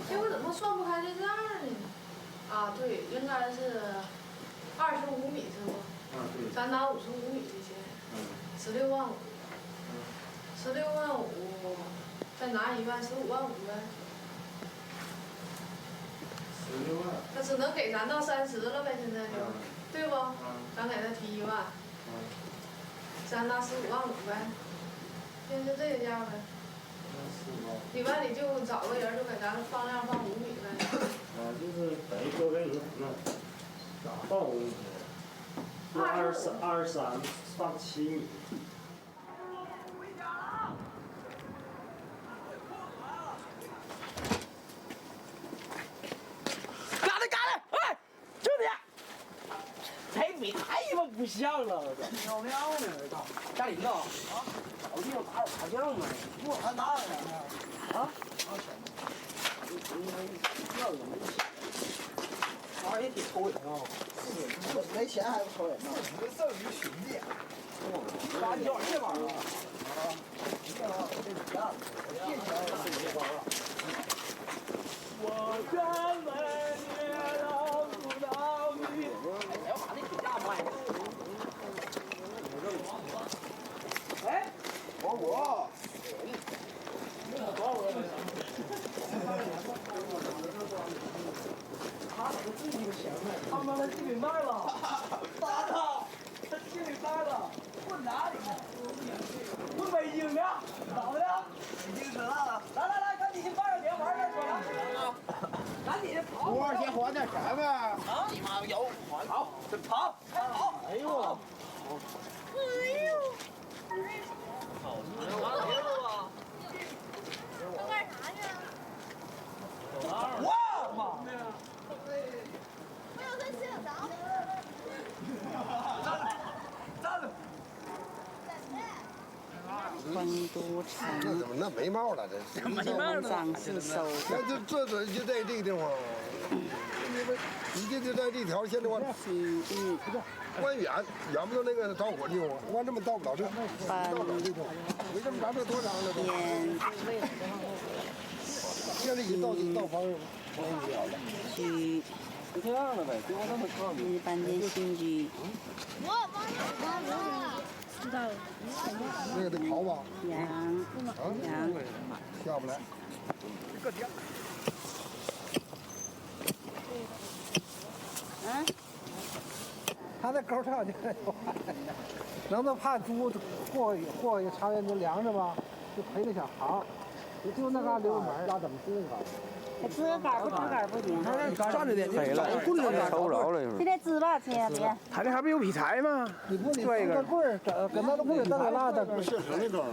S22: 这我怎么算不开这账呢？啊，对，应该是25米是不？咱拿55米的钱，16万5。16万5，再拿1万，15万5呗。
S5: 16万。
S22: 那只能给咱到30了呗，现在就，对不？咱给他提1万，咱拿15万5呗，现在这个价呗。里边你就找个人就给咱放量放5米呗。
S18: 就是等于说给你那咋放5米？就23放7米。
S21: 干了！哎，兄弟，这米太他妈不像了，我操！
S14: 漂亮呢，我操！家里头啊，找地方打麻将嘛，不还拿着呢啊？玩也挺抽人啊！没钱还不抽人呢？这剩余兄弟，打脚这玩意儿啊！
S21: 我专门捏了不到你。哎，要把那铁架卖了。哎，
S14: 我。他怎么自己钱呢？他妈的地给卖了！打他！他地给卖了！混哪里呢？混北京的，咋的？北京车大了！来，赶紧办上钱玩再说了。赶紧跑！多少钱还点钱呗？啊！你妈有还跑，跑！哎呦！
S22: 都干啥去？
S14: 哇妈！
S22: 我要跟洗澡澡。
S14: 站着。
S6: 丰都城。
S19: 那怎么那没帽了？这是
S6: 没帽了。张是收。
S19: 那就就在这个地方，你就在这条线的话，关远不到那个着火地方，我这么到不了这，到不了这头。为什么咱这多长了？现在已经到方向了。
S6: 居，
S20: 就这样了呗，最后这么唱。
S6: 日本的新居。知道了。
S19: 那个得刨吧？
S6: 羊，
S19: 下不来。个点。
S6: 嗯。
S14: 他那沟上去，能不能怕猪过一长远就凉着吧？就赔那小行，就那嘎留门，咋怎么支个？
S6: 支杆不支杆不行。
S14: 站着点，
S20: 赔了，抽不着了一会儿。
S6: 现在支吧，亲别。
S14: 他这还不有劈柴吗？你不得拽个棍儿，跟那都不得蹬个拉的。
S19: 现成的钩。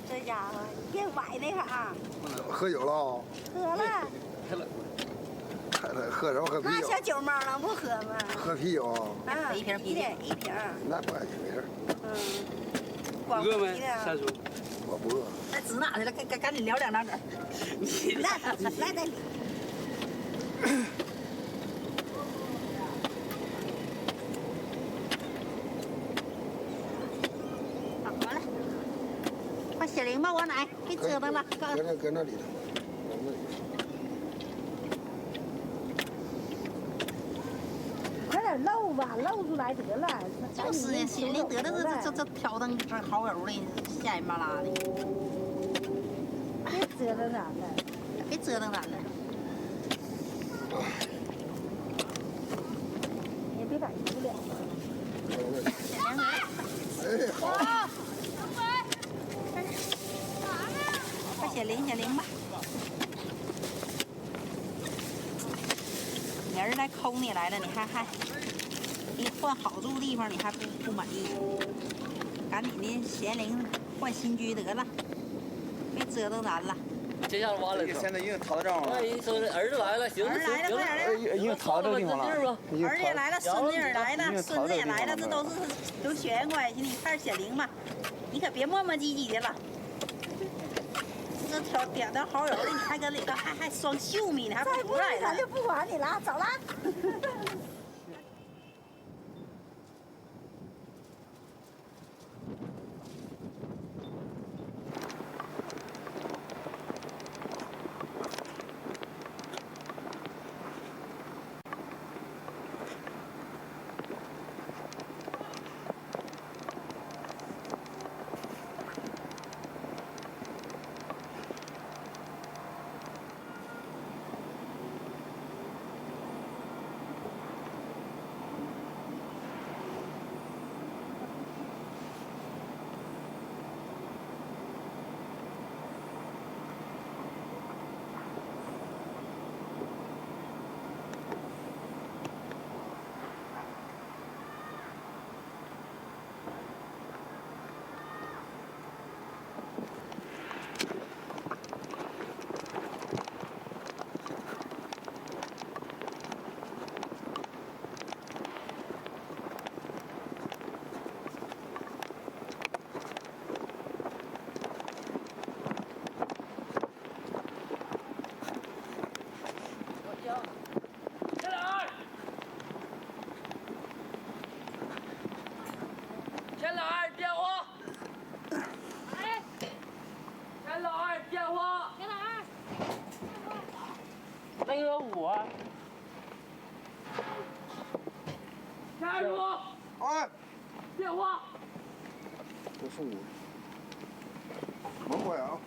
S6: 这家伙别崴那个啊！
S19: 喝酒了？
S6: 喝了。
S19: 喝什么？喝啤酒。
S6: 那小酒猫能不喝吗？
S19: 喝啤酒。
S6: 啊，一瓶。
S19: 那不碍事，没事。
S6: 饿没？
S19: 三叔。我不饿。
S4: 那指哪去了？赶紧聊两张纸。来来。
S6: 好了，把雪玲吧，我奶，别折腾了。
S19: 搁那里头。
S6: 快点漏吧，漏出来得了。
S4: 就是呀，雪玲得了这挑灯这好油的，下人巴拉的。
S6: 别折腾咱了，
S4: 别折腾咱了。
S6: 也别把油了。
S4: 快雪玲吧。你儿子来抠你来了，你还给你换好住地方，你还不满意？赶紧的，贤玲换新居得了，别折腾咱了。
S20: 这下完了，现在已经逃到这儿了。那人说儿子来了，行
S4: 儿子来了，快点的。
S20: 已经逃到这个地方了。
S4: 儿子也来了，孙子也来了，孙子也来了，这都血缘关系。你看着显灵吧，你可别磨磨唧唧的了。这点的好友的，你还搁里头还双秀呢，你还不出来了？
S6: 咱就不管你了，走了。
S20: 那个我，
S14: 加油！
S19: 哎，
S14: 电话。
S19: 这是我。门关啊。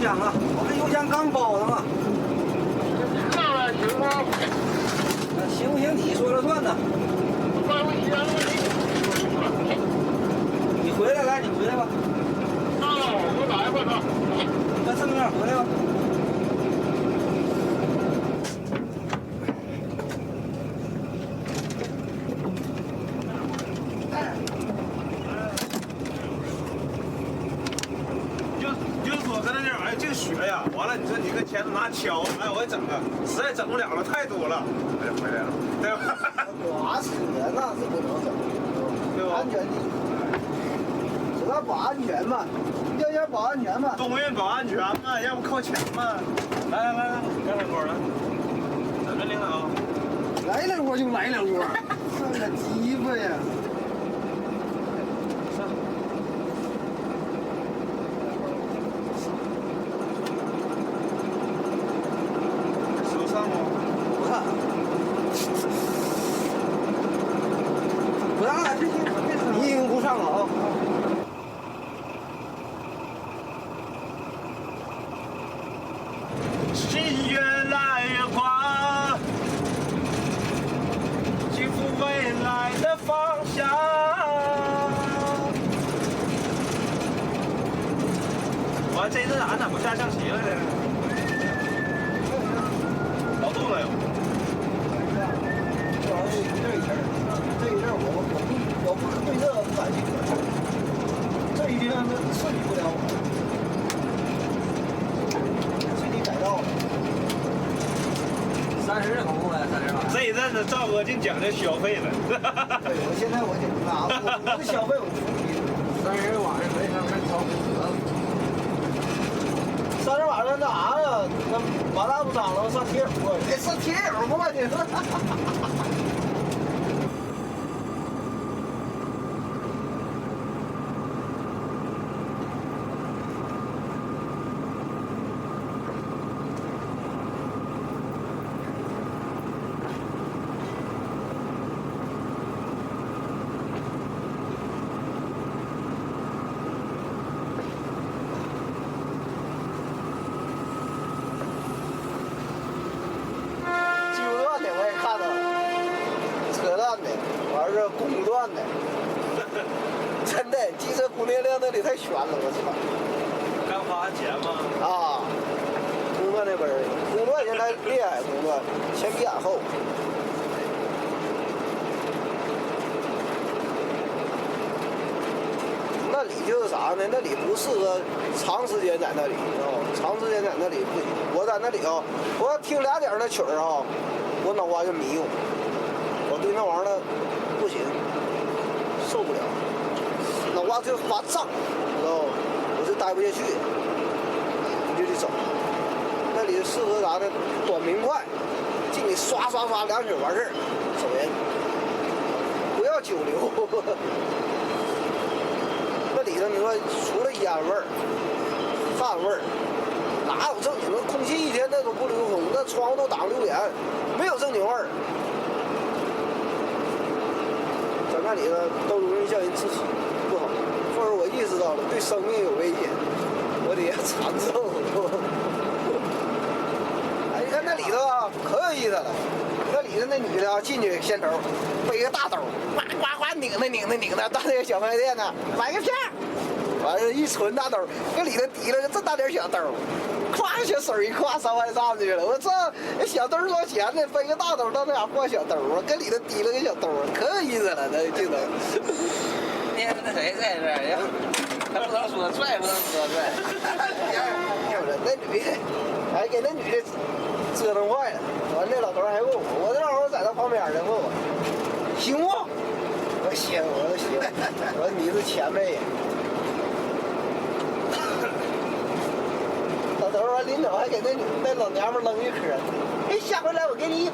S20: 箱了，我这油箱刚包上了。行不行？你说了算呐。你回来，来，你回来吧。我来吧，那正面回来吧。
S10: 就是说，跟那点玩意儿，这个雪呀，完了，你说你跟钳子拿锹，哎，我给整个，实在整不了了，太多了，哎，回来了，对吧？
S20: 刮车那是不能整，对吧？安全第一，主要保安全嘛，要先保安全嘛。
S10: 东运保安全嘛，要不扣钱嘛。来，干两锅来，怎么领导？
S20: 来两锅就来两锅，上个鸡巴呀！
S10: 手上吗？
S20: 不看。不让了，你已经不上了啊！
S10: 心越来越宽，幸福未来的方向。我这阵俺咋不下象棋了呢？老肚了又。
S20: 我不对这不感兴趣，这一天刺激不了我，身体改造了。30口供了，30万。
S10: 这一阵子赵哥净讲究消费了。
S20: 对，我现在我就拿我的消费我出去。30晚上没事超市30晚上那啥呀？那马大不长了，上铁友过去。哎，上铁友过去。公段的，真的，机车供电量那里太悬了，我操！
S10: 刚发完钱吗？
S20: 啊，公段那边儿，公段现在厉害，公段前比俺后。那里就是啥呢？那里不适合长时间在那里，知道吗？长时间在那里不行。我在那里啊，我要听2点那曲儿啊，我脑瓜就迷糊，我对那玩意儿不行，受不了，脑瓜就发胀，知道吗？我就待不下去，我就得走。那里适合啥呢？短平快，进去刷2曲完事儿，走人，不要久留。那里头你说除了烟味儿、汗味儿，哪有正经的空气？一天那都不流通，那窗户都挡留言，没有正经味儿。在那里呢，都容易叫人窒息，不好。后来我意识到了，对生命有危险，我得长寿。哎，你看那里头啊，可有意思了。那里头那女的啊，进去先头背个大兜，呱拧的，到那个小卖店呢，买个片儿，完了，一存大兜，搁里头提了个这大点小兜，咵小手一挎3万上去了。我操，那小兜多少钱呢？背个大兜到那嘎挂小兜啊，搁里头提了个小兜，可有意思了，那镜头。
S11: 那那谁在这儿？他不能说拽，不能说拽。
S20: 那女的，还给那女的折腾坏了。完，那老头还问我，那老头在他旁边呢，问我行不？我说行，我说行，我说你是前辈呀。老头完临走还给那老娘们扔一颗，哎，下回来我给你100，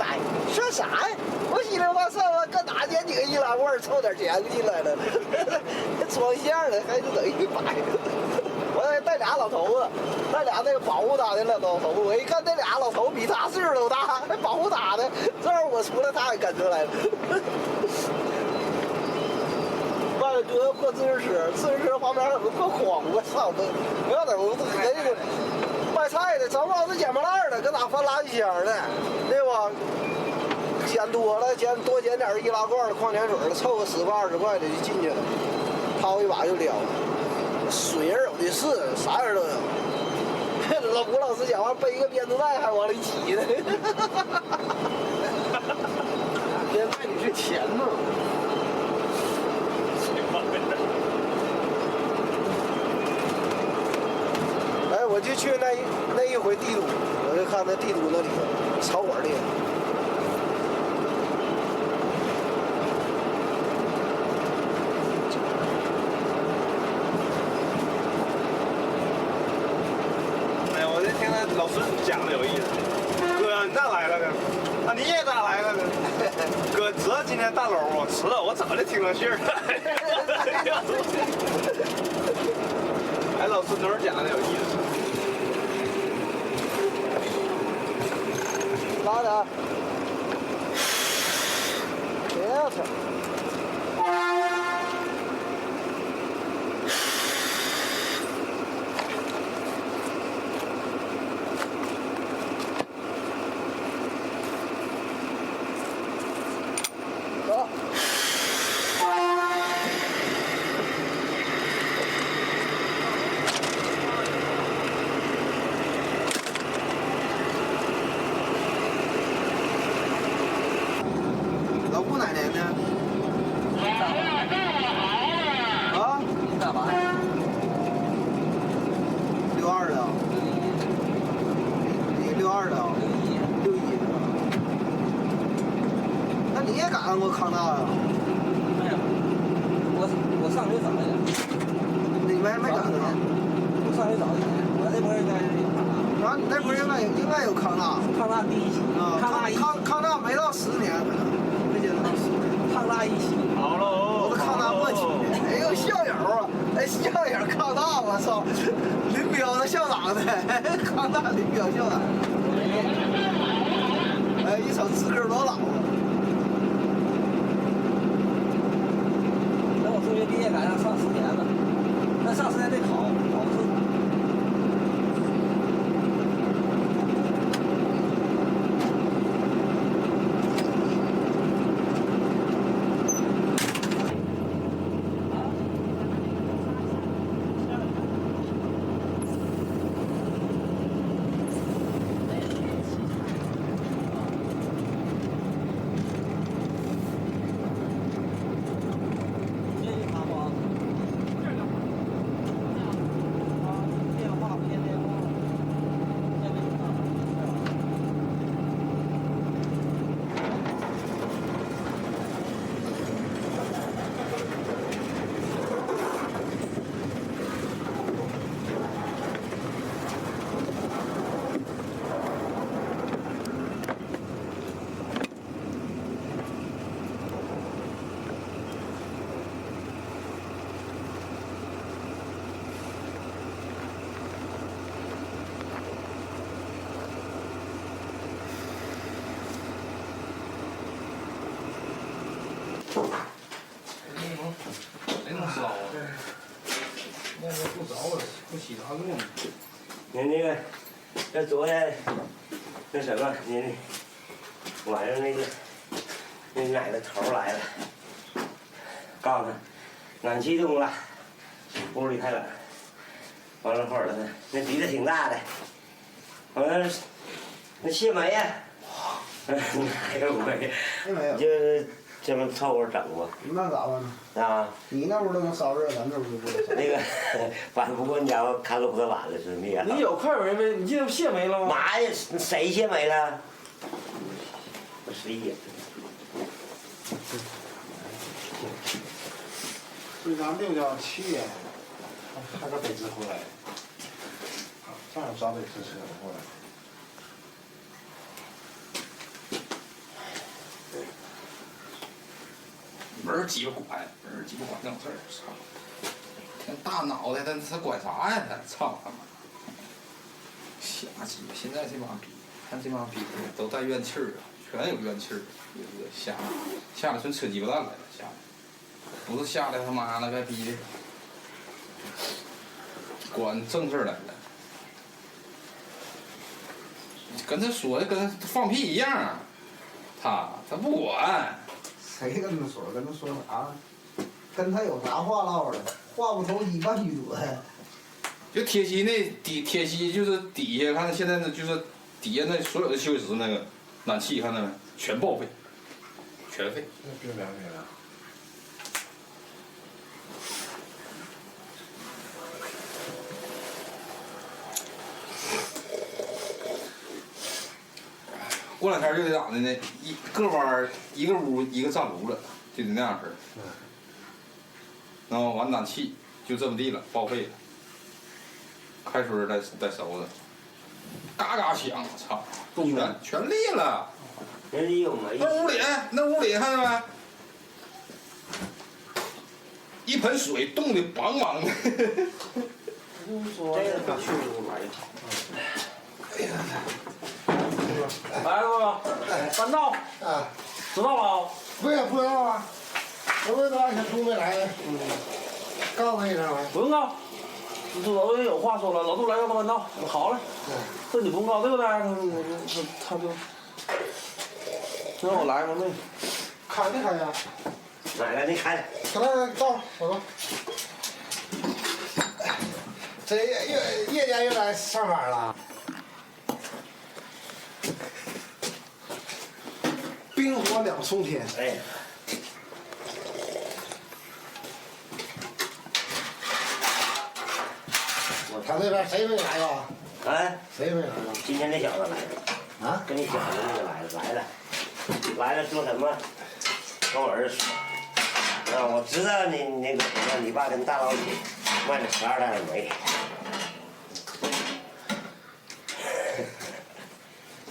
S20: 说啥呀？我心里话操，我搁哪捡几个易拉罐凑点钱进来了，装相的还是等100。我还带俩老头子，带俩那个保护他的老头子。我一看那俩老头比他岁数都大，还保护他的，正好我出来他也跟出来了。完了哥破自行车旁边有个破筐，我操！我要在我人家找不着这捡破烂的，搁哪翻垃圾箱的，对不？捡多了，多捡点易拉罐的矿泉水的，凑个10块20块的就进去了，掏一把就撩。水人有的是，啥人都有。吴老师讲话背一个编织袋还往里挤呢，编织袋里是钱呢。哎，我就去那一回帝都，我就看那帝都那里草管店。
S10: 老师讲的有意思，哥，你咋来了呢？啊，你也咋来了呢？哥，知道今天大楼啊，知道我早就听了信儿了。哎，老师哪儿讲的有意思？
S20: 拉点，别扯。老顾哪年的？啊？你干嘛呀？62的。你62的？61的。那你也赶上过康纳呀？
S11: 没有，我上学早一点。
S20: 你没赶上？
S11: 我上学早一点，我那波应该是有康纳。
S20: 啊，你那波应该有康纳。
S11: 康纳第一期。
S20: 啊，康纳没到10年可能。
S11: 康纳一期，
S10: 好喽，
S20: 我是康纳末期的。哎呦，校友啊，哎，校友康纳，我操，林彪的校长的，康纳林彪校长。哎，一瞅自个儿多老啊！
S11: 等我中学毕业赶上上10年了，那上10年得考不出。谁能烧啊？
S2: 那个不着了，不洗啥用？
S11: 你那个，这昨天那什么，你晚上那奶奶头来了，告诉他暖气冻了，屋里太冷。完了后来那鼻子挺大的，完了那谢梅呀，哪个没？
S20: 没有。
S11: 就是这么凑合整过。
S20: 那咋办呢？
S11: 啊。
S20: 你那屋都能烧热，咱这屋就不能烧。
S11: 那个，反正不过你家伙看路可晚了，是灭了。
S3: 你有快门没？你这不谢没了吗？
S11: 妈呀，谁谢没了？我11。
S10: 所以咱6叫7呀，还搁北直回来，正好抓北直车过来。
S12: 门鸡巴管，门鸡巴管这种事儿，操！那大脑袋他管啥呀？他操他妈！瞎鸡巴！现在这帮逼，看这帮逼都带怨气儿啊，全有怨气儿，有个下来纯扯鸡巴蛋来了，下来不是下来他妈那个逼的，管正事儿来了。跟他说的跟放屁一样啊，他不管。
S14: 谁跟他说？跟他说啥？跟他有啥话唠的？话不投机半句多呀。
S12: 就铁西那铁西就是底下，看现在呢就是底下那所有的休息室那个暖气，看到没？全报废，全废。
S5: 那冰凉没了。
S12: 过两天就得咋的呢？一个班一个屋一个站炉了，就得那样式儿。然后完暖气就这么地了，报废了。开水再收的，嘎嘎响，我操！全裂了。
S11: 人家有煤。
S12: 那屋里看到没？一盆水冻得梆梆的。
S11: 这个比去屋玩的好。
S12: 哎呀！
S21: 来哥，三道
S19: 啊，
S21: 知道了？
S19: 不知道啊，我不知道小猪没来，告诉你一声呗。
S21: 不用告，这老杜有话说了，老杜来要不干道，好嘞。这你不用告，对不对？他就，让我来个妹，
S19: 看没看呀？
S11: 哪个你看？
S19: 搁那照，我说。这叶家又来上班了。冰火两重天。
S11: 哎。
S19: 他那边谁没来吧？
S11: 哎。
S19: 谁没来吧？
S11: 今天那小子来了。
S19: 啊？
S11: 跟你讲的那个来了说什么？跟我儿子说，啊，我知道你爸跟大老李卖了12袋煤。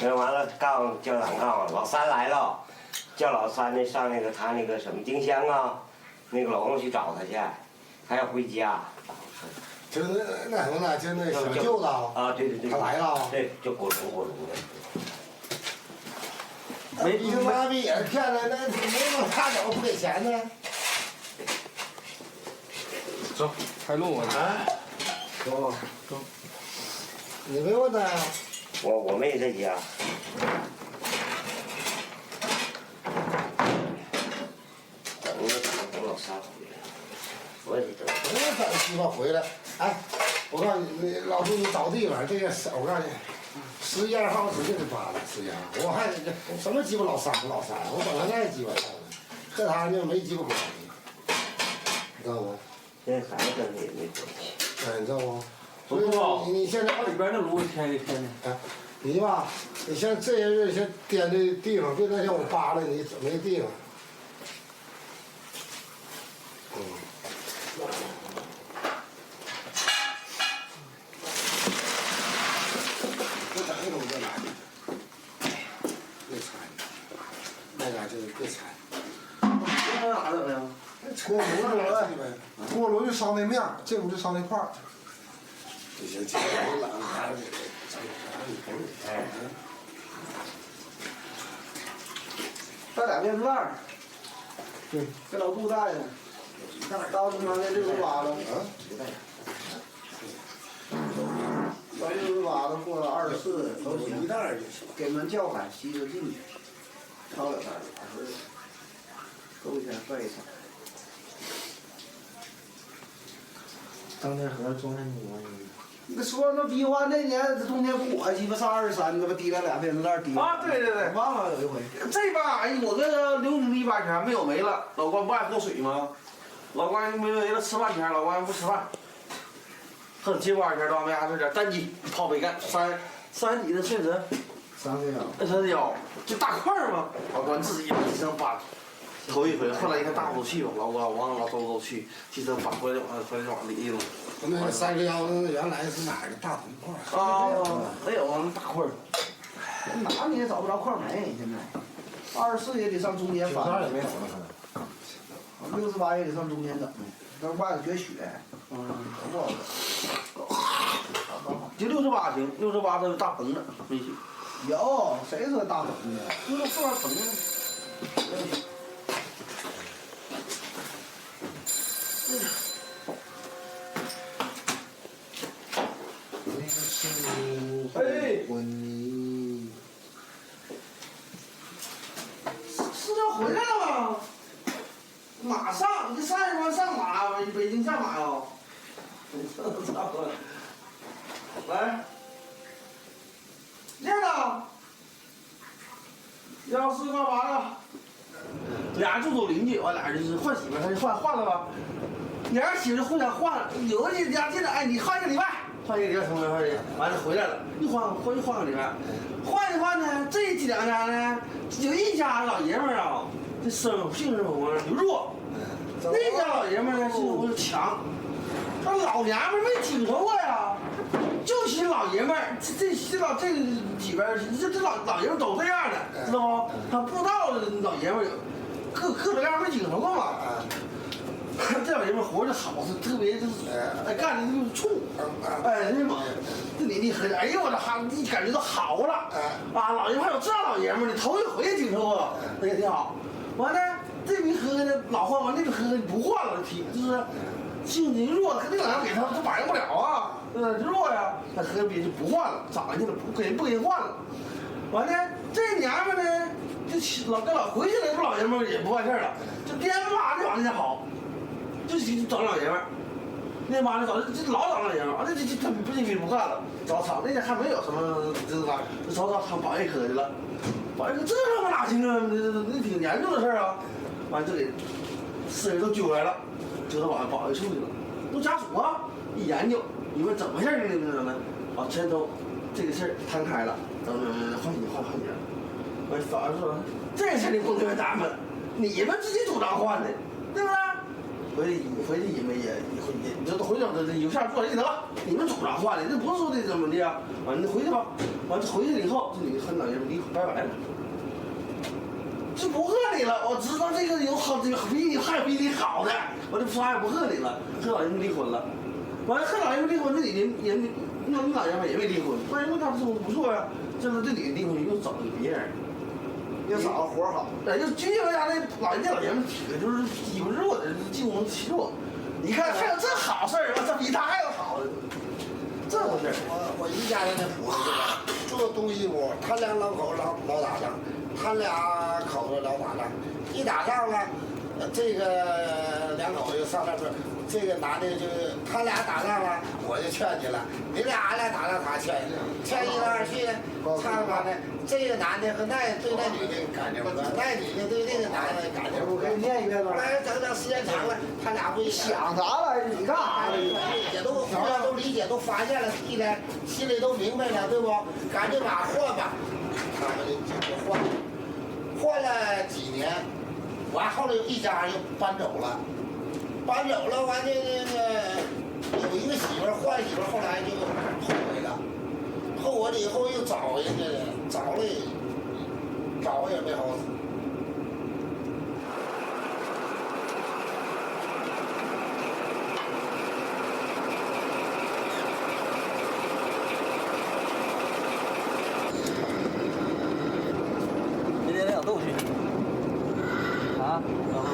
S11: 那完了，叫长告老三来了，叫老三上他那个什么丁香啊，那个老公去找他去，他要回家。
S19: 就那什么呢？就那小舅子
S11: 啊，对，
S19: 他来了。
S11: 对，就果龙的。
S19: 你他妈逼也是骗子，那没往他走不给钱呢？
S12: 走，开路啊！
S19: 走。你没问他呀？
S11: 我没在家。等老三回来，我也得等。
S19: 我等鸡巴回来，哎，我告诉你，老杜你找地方，这个我告诉你，11号指定得抓了，11号，我还什么鸡巴老三，我本来那鸡巴和他就没鸡巴关系，你知道不？
S11: 现在孩子跟他也没关系。
S19: 哎，你知道不？
S21: 不知道。
S19: 你现在
S21: 里边那炉添的。
S19: 哎，你吧，你像这些日先颠这地方，别再像我扒拉你没地方。别拆。
S14: 那哪整呀？锅炉就烧那面，这屋就烧那块儿。
S19: 不行，这个冷，
S14: 带俩面子袋。对，给老杜带的。到中央那68了。啊？到68了，过了24都行。一袋就行。给门叫开，吸着进去。掏两袋儿，够钱备上。
S3: 当天和中间你关系。
S14: 那说那逼话，那年冬天不我鸡巴上23，那不提了俩面子袋提。
S10: 啊，对，
S14: 忘了有一回。
S10: 这把哎，我这留你一把钱没有没了，老关不爱喝水吗？老关没了，吃饭钱，老关不吃饭。喝鸡巴钱到没啥事点，单鸡泡杯盖，三几的确实。31，就大块儿嘛。老关自己提上把，头一回，后来一看大不去吧，老关我往老周去，提上把回来往里一弄。
S19: 那个31原来是哪个大铜块？
S14: 啊，没有啊，那大块儿。哪你也找不着块煤，现在。24也得上中间翻。
S19: 92也没有了，可能。
S14: 68也得上中间整的，那外头绝雪，都不好整。
S10: 就68行，68它大棚子没行。
S14: 有谁说大棚的？就是后边棚子。
S19: 哎，问你。
S10: 1488个，俩住都邻居，我俩就是换媳妇，他就换了吧。俩人媳妇互相换了，有的家进来，哎，你换一个礼拜，换一个礼拜什么换的，完了回来了，又换个礼拜，换一换呢，这几两家呢，有一家老爷们儿啊，这性生活就弱，那家老爷们儿呢性生活就强，这老娘们没听说过呀。就寻老爷们儿，这几边这老爷们都这样的，知道不？他不知道老爷们儿有各种样没听说过嘛。这老爷们儿活着好，是特别就是哎干的就是冲，哎那猛，这你很哎呦我这哈，你感觉到好了啊！老爷们还有这老爷们儿呢，头一回听说过，那也挺好。完了这逼喝呢老换完，那个喝你不换了，就是性情弱，那老娘给他反应不了啊。弱呀，他喝别就不换了，咋去了？不给换了。完了，这娘们呢，就老回去了，这老爷们也不办事了，就颠妈的往那家跑，就找老爷们儿。那妈的找这老找老爷们儿，完了这他不行不干了，找厂那家还没有什么这个，就找厂保健科去了。保健科这他妈哪行啊？那挺严重的事儿啊。完就给4人都揪来了，揪到保卫处去了。都家属啊，一研究。你们怎么事儿呢？啊，全都这个事儿摊开了，等换你。我早上说这事儿你不能咱们，你们自己主张换的，对不对？回去你们也这都回头有事做就得了，你们主张换的，这不是说的怎么的啊？完了回去吧，完了回去了以后，这女的和老爷们离婚拜拜了，就不和你了。我知道这个有好，这个比你好的，我就啥也不和你了，和老爷们离婚了。完了和老爷们离婚，这女的也那老爷们也没离婚，老爷们他生活不错呀。这是这女的离婚又找了别人，
S19: 又找个活好。
S10: 哎，就居民家那老爷们体格就是体不弱的，进攻体弱。你看还有这好事儿，这比他还要好，这回事。
S19: 我一家人的伙计吧，住东西屋，他俩老口老打仗，他俩口子老打仗，一打仗了，这个两口子就上那边。这个男的就他俩打仗了，我就劝去了。你俩打仗，他劝一来二去呢，唱吧呢。这个男的和对那女的感情不错，那女的对这个男的感情不错。念一遍吧。来，整时间长了，他俩不
S14: 想啥了？你干啥了？
S19: 也都互相都理解，都发现了，地了，心里都明白了，对不？赶紧把换吧，他们就换了几年，完后来一家就搬走了。完完这个有一个媳妇儿换媳妇儿，后来就后悔了，后悔了以后又找人家，找也没好使。
S20: 明天领豆去啊，然后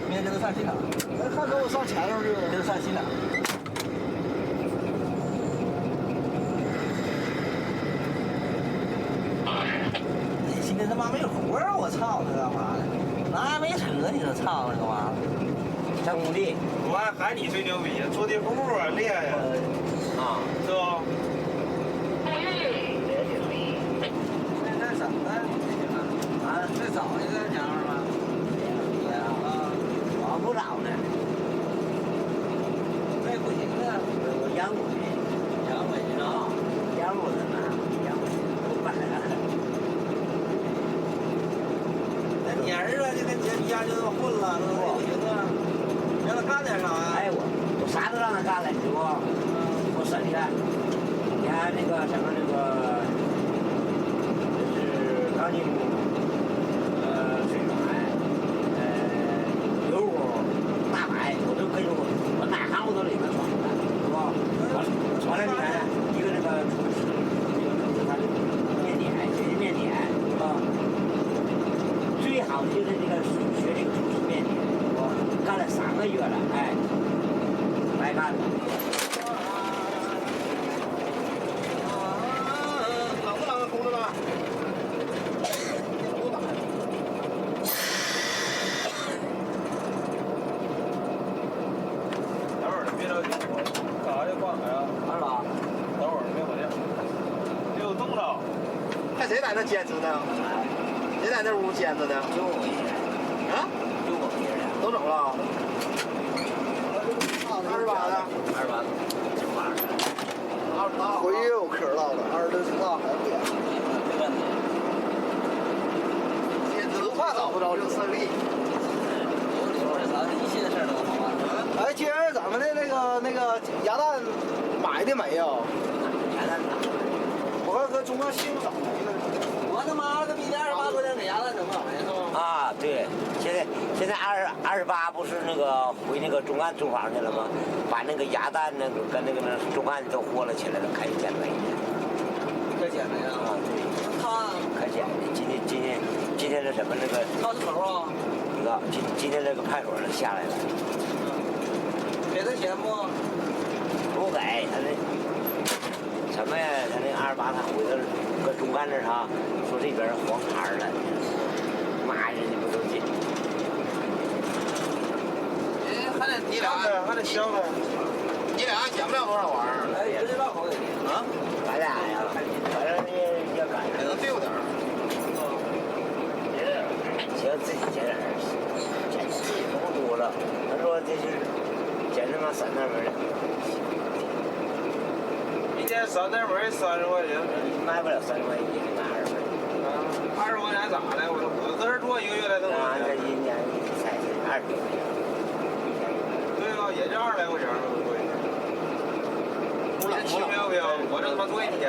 S20: 明天跟他上机场。
S14: 他跟我上前头去了，
S20: 跟他上机场。你今天他妈没活儿，我操他干嘛呢？哪还没车？你说操他干嘛？上工地，
S11: 我还你最牛逼，坐地铺啊，练呀，啊，是吧？
S20: 那怎么的？啊，再找一个家伙吗？对啊，我不找呢。那不行啊，我养鬼呢啊，养我的呢，养鬼都摆了。那你儿子就跟你家就这么混了，那不行啊，让他干点啥呀？哎，我啥都让他干了，你知不？我审你看，你看那个什么那个，就是钢筋工。水管，油污、大白，我都跟着我哪行我都里面闯的，是吧？完了你看一个这个厨师，一个厨师他这个面点，学面点，是吧？最好的就是这个学这个厨师面点，我干了3个月了，哎，白干了。
S19: 冷不冷啊，同志们？
S11: 还谁在那坚持呢？
S5: 谁在那屋监着呢？
S3: 就我一人。
S5: 啊？
S3: 就我一人。
S5: 都走了。28的。
S3: 28的。
S19: 回去有嗑唠的，20是那还变。
S5: 不怕找不着就胜利。
S3: 一切的事儿都好办。
S19: 哎，今儿咱们的那个鸭蛋买的没有？
S3: 鸭蛋哪？
S19: 我看搁中央西路找没了。
S3: 我他妈的比那28块钱给鸭蛋整不了呀，是吧？啊，对，现在28不是那个回那个中安种房去了吗？把那个鸭蛋那个跟那个中安都豁了起来了，开始减肥。开减肥啊？对。他开减的，今天这什么那个？到这头啊？那个今天这个派出所下来了。给他钱不？不给他那什么呀？他那28他回到搁中干那啥，说这边黄摊了，妈人家不都进？
S5: 还得你俩还得削了，你俩减不了多少玩意儿。
S3: 哎，也不知道好点啊？咱俩呀，反正也赶上，
S5: 能对付点儿。
S3: 行，自己减点儿，减自己不多了。他说这是减他妈3袋门的。
S10: 一天3袋门30块钱，
S3: 卖不了30块钱，你给卖20块钱。
S10: 20块钱咋的？我搁这做1个月来挣多少钱？
S3: 一年才20多块钱。
S10: 对啊，也就20来块钱吧，做一天。你轻飘飘，我这他妈做1天。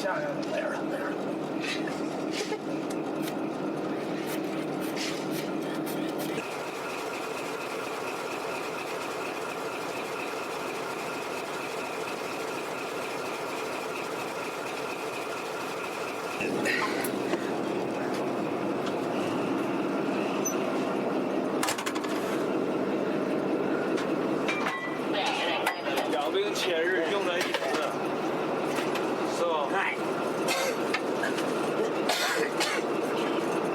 S5: 下来没人了，没人了。
S10: 养兵千日，用在一时，是吧？
S3: 哎，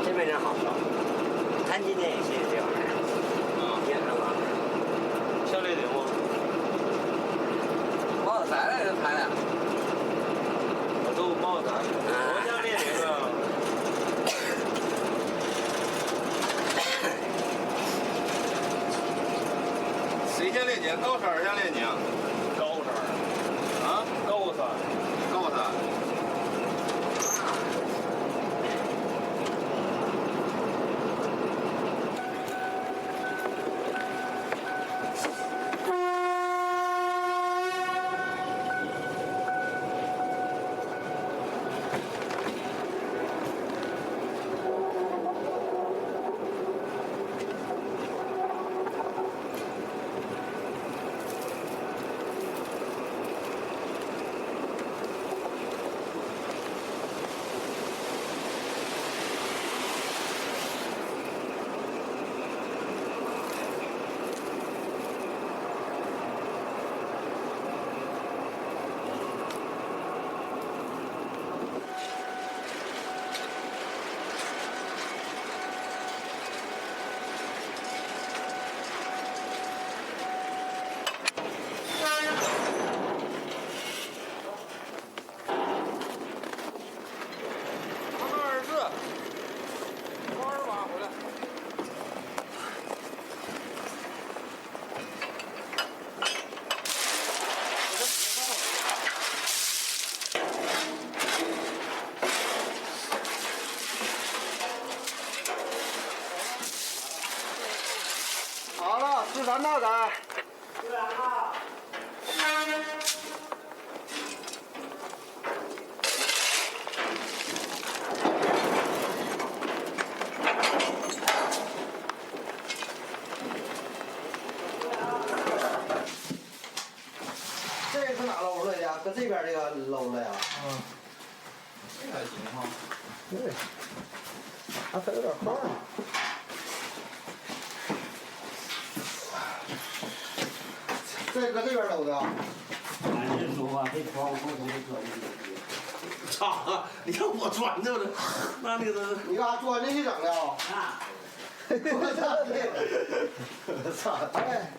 S3: 这边人好说，咱今天也是这玩意儿，见着吗？
S10: 下列顶吗？
S3: 帽子来了，这拍的。
S10: 我都帽子来，我下列顶啊。
S5: 谁先练井？高三先练井。
S10: 高三。
S5: 啊？
S10: 高三。
S5: 高三。
S19: 好了，13大杆。这是哪搂出来的？搁这边这个搂出来呀？
S12: 这还行哈。
S19: 对，还分有点块儿。这搁这边搂的。
S11: 俺这说话，这窗户都是搁进去。
S10: 操！你看我钻着了，那个都
S19: 你干啥钻进去整的啊？
S11: 啊！
S19: 我操！哎，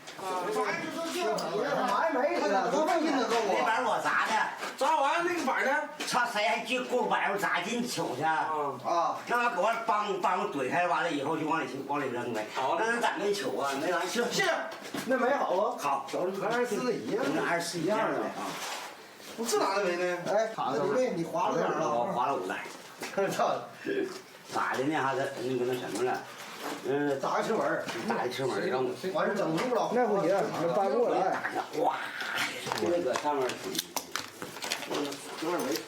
S11: 还没
S19: 呢，多费劲呢，都
S11: 那板我砸的，
S10: 砸完那个板呢？
S11: 操，谁还就给我板砸进瞅去？
S19: 啊！
S11: 让他给我帮我怼开，完了以后就往里扔呗。好，那咋没瞅啊？没完，是，
S19: 那没好啊？
S11: 好，
S19: 跟24一样，
S11: 跟24一样的啊。
S10: 我这哪的没呢？
S19: 哎，卡子没，你划了点了。
S11: 我划了5袋。
S19: 操！
S11: 咋的呢？还是那个那什么了？
S19: 打个车门，
S11: 打一车门让我。
S19: 完事整住了。那不行，那搬不过来。
S11: 哇！那个上面。
S19: 有点没出。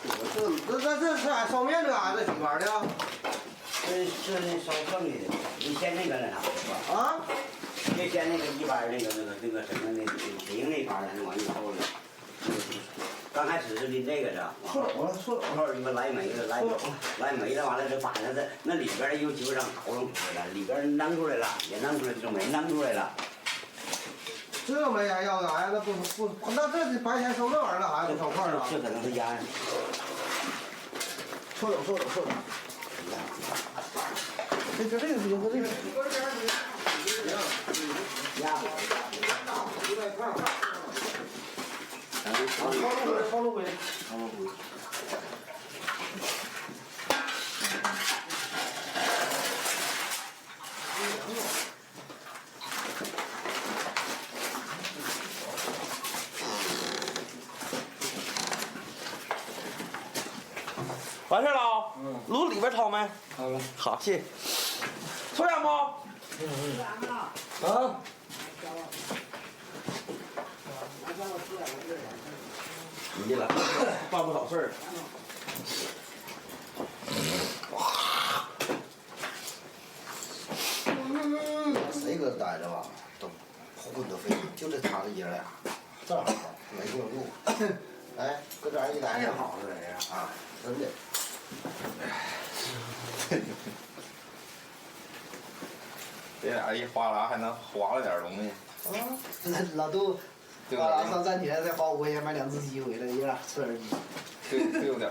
S19: 这是俺烧面这嘎这几盘的？
S11: 这是那烧剩的，你先那个那啥吧。
S19: 啊？
S11: 就先那个一般那个什么那零那盘的，完以后呢，刚开始是的这个是，后你们来没了，来没了，完了这把那里边又基本上倒腾出来了，里边弄出来了，也弄出来这没弄出来了。
S19: 这没呀？要干啥呀？那不，那这白天收这玩意儿干啥呀？炒块啊？
S11: 这可能是压。
S19: 错了。这个不行，这个。
S11: 压。
S19: 抄录回。
S10: 完事了啊？炉里边掏没？
S12: 好了。
S10: 好，谢谢。抽烟不？
S19: 啊。
S10: 急了，办不少事儿。
S19: 谁搁这待着吧，都混得费劲，就这他这爷俩，正好没地方住。哎，搁这儿一待。
S10: 太好了，这是
S19: 啊，真的。
S12: 这俩一哗啦还能划了点东西。
S19: 啊，老杜，哗啦上站起来再花5块钱买2只鸡回来，爷俩吃点鸡。
S12: 对，有点。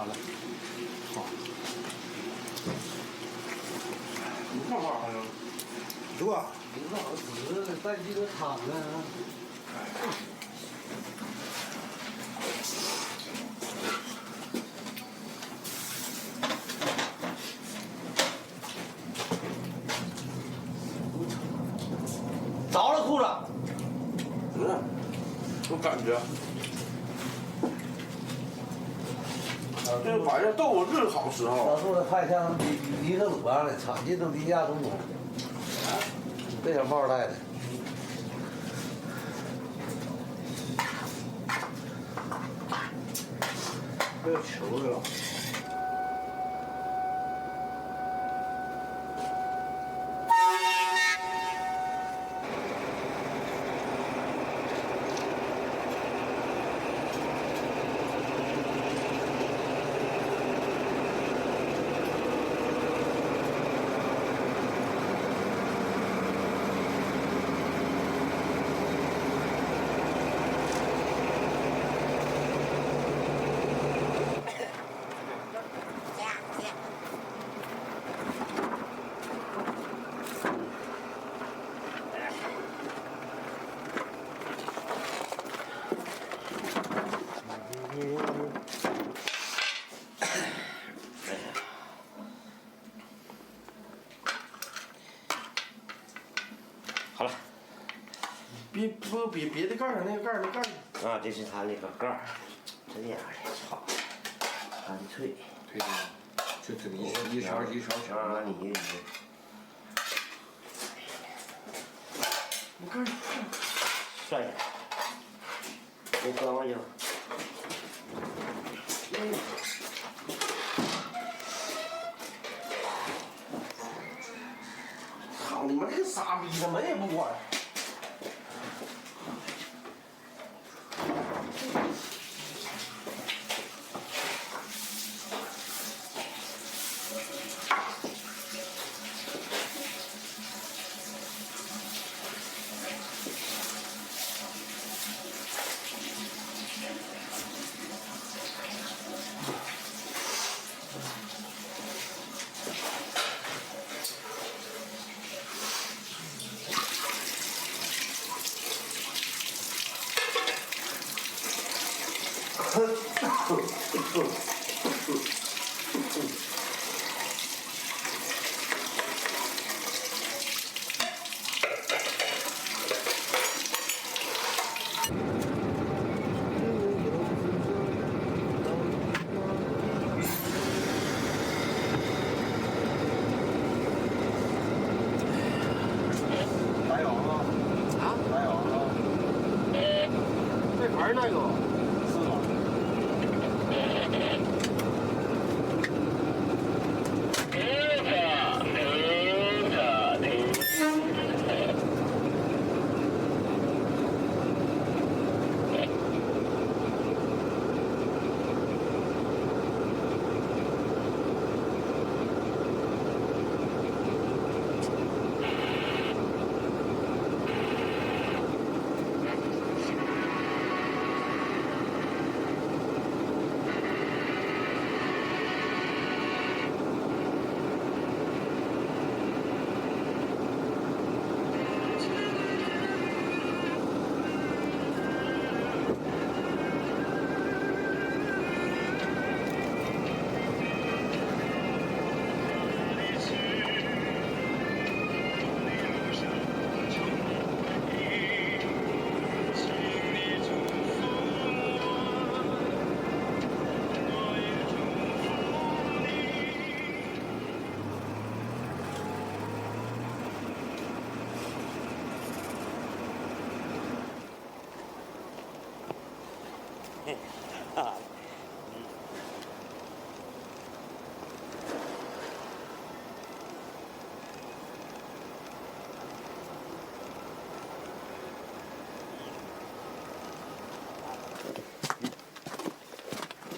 S14: 完了。
S10: 好。不画画好像。
S19: 对吧？
S2: 不知道，只是在这个厂呢。
S10: 着了裤子。有感觉。这玩意儿豆腐日好时候。
S20: 小树的快像离合组样的，厂进都离家中东。这小帽戴的。
S10: 这球去了。
S11: 好了。
S10: 别的盖儿那个盖儿那盖儿。
S11: 啊，这是它那个盖儿，这样的，操，干脆。
S12: 对呀，就这么一勺
S11: 啊，你。
S10: 你看，
S11: 帅点，别端过去了。
S10: 操你妈这个傻逼的，门也不关。
S20: 那个。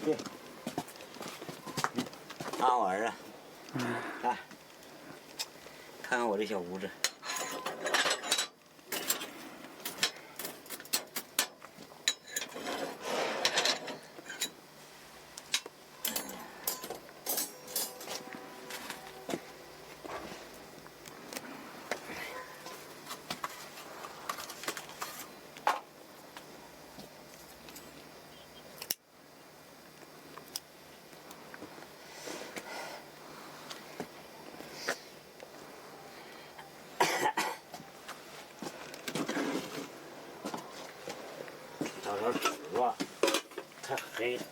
S11: 对，啊，我儿子，看，看看我这小屋子。黑的。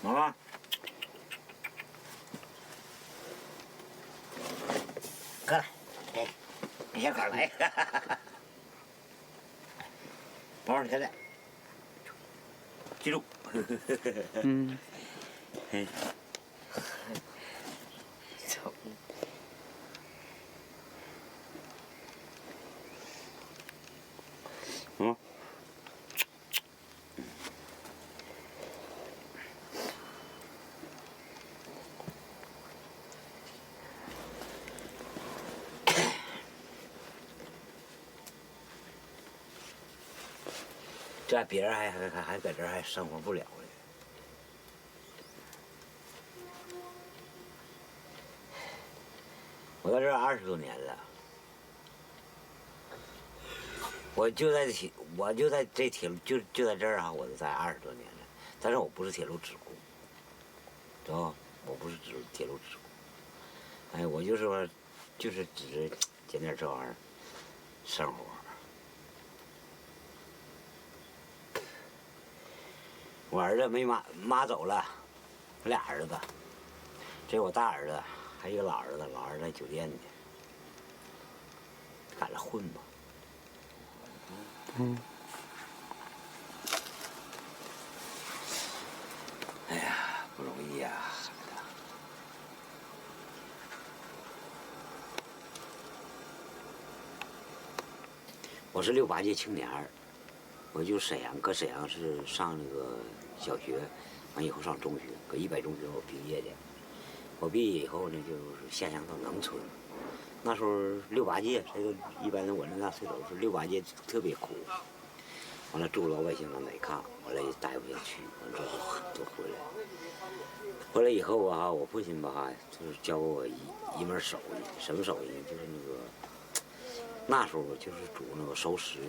S11: 妈妈，哥来，哎，你先快来，宝儿，你看这，记住，
S20: 嗯，
S11: 操，嗯。这别人还搁这儿还生活不了呢。我在这儿20多年了，我就在这铁路就在这儿啊，我都在20多年了。但是我不是铁路职工，知道吧？我不是铁路职工，哎，我就是说，就是只是捡点这玩意儿生活。我儿子没妈走了，我俩儿子，这是我大儿子，还有一个老儿子，老儿子在酒店呢，赶着混吧。
S20: 嗯。
S11: 哎呀，不容易呀。我是68届青年儿。我就沈阳，搁沈阳是上那个小学，完以后上中学，搁100中学我毕业的。我毕业以后呢，就是下乡到农村。那时候68届，这个一般我那岁数是68届特别苦。完了住老百姓的奶炕，完了也待不下去，完了就回来。回来以后啊，我父亲吧，就是教我一门手艺，什么手艺呢？就是那时候就是煮那个熟食。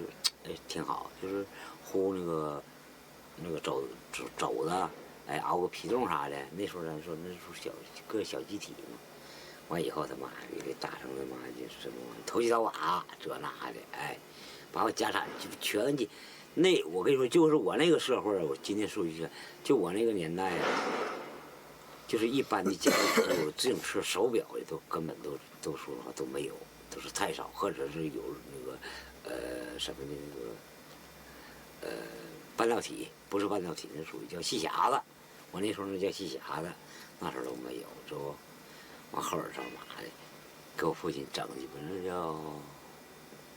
S11: 哎，挺好，就是烀那个肘子，哎，熬个皮冻啥的。那时候咱说那时候个小集体嘛。完以后他妈的给打成他妈的什么投机倒把这那的，哎，把我家产就全给。那我跟你说，就是我那个社会，我今天说一句，就我那个年代啊，就是一般的家里有自行车、手表的都根本都说实话都没有，都是太少，或者是有那个。什么的那个半导体，不是半导体，那属于叫细匣子。我那时候那叫细匣子，那时候都没有，知道不？完后边他妈的，给我父亲整的不是叫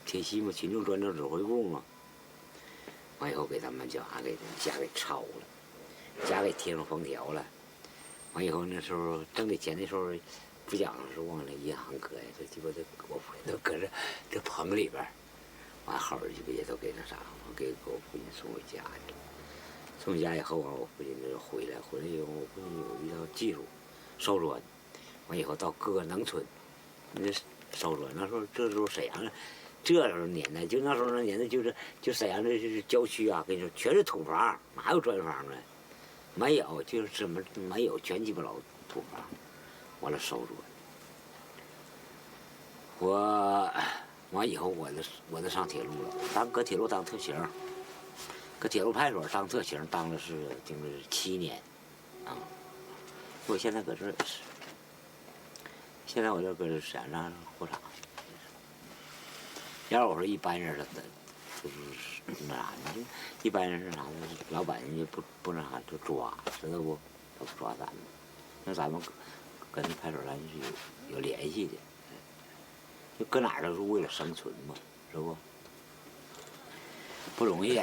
S11: 铁西嘛，群众专政指挥部嘛。完以后给他们家给抄了，家给贴上封条了。完以后那时候挣的钱，那时候不讲是往那银行搁呀，这鸡巴我父亲都搁这棚里边。完后边就也都给那啥，给我父亲送回家去了。送回家以后啊，我父亲就回来以后，我父亲有一套技术，烧砖。完以后到各个农村，那烧砖。那时候这时候沈阳，这时候年代，就那时候那年代就沈阳这是郊区啊，跟你说全是土房，哪有砖房啊？没有，就是什么没有，全鸡巴老土房。完了烧砖。完以后我就上铁路了，搁铁路当特型，搁铁路派出所当特型，当了是就是7年，啊，我现在搁这儿也是，现在我就搁这沈阳货场。要是我说一般人的，就是那啥，一般人是啥呢？老板人家不那啥就抓，知道不？他不抓咱们，那咱们
S13: 跟派出所是有联系的，就搁哪儿都是为了生存嘛，是不？不容易。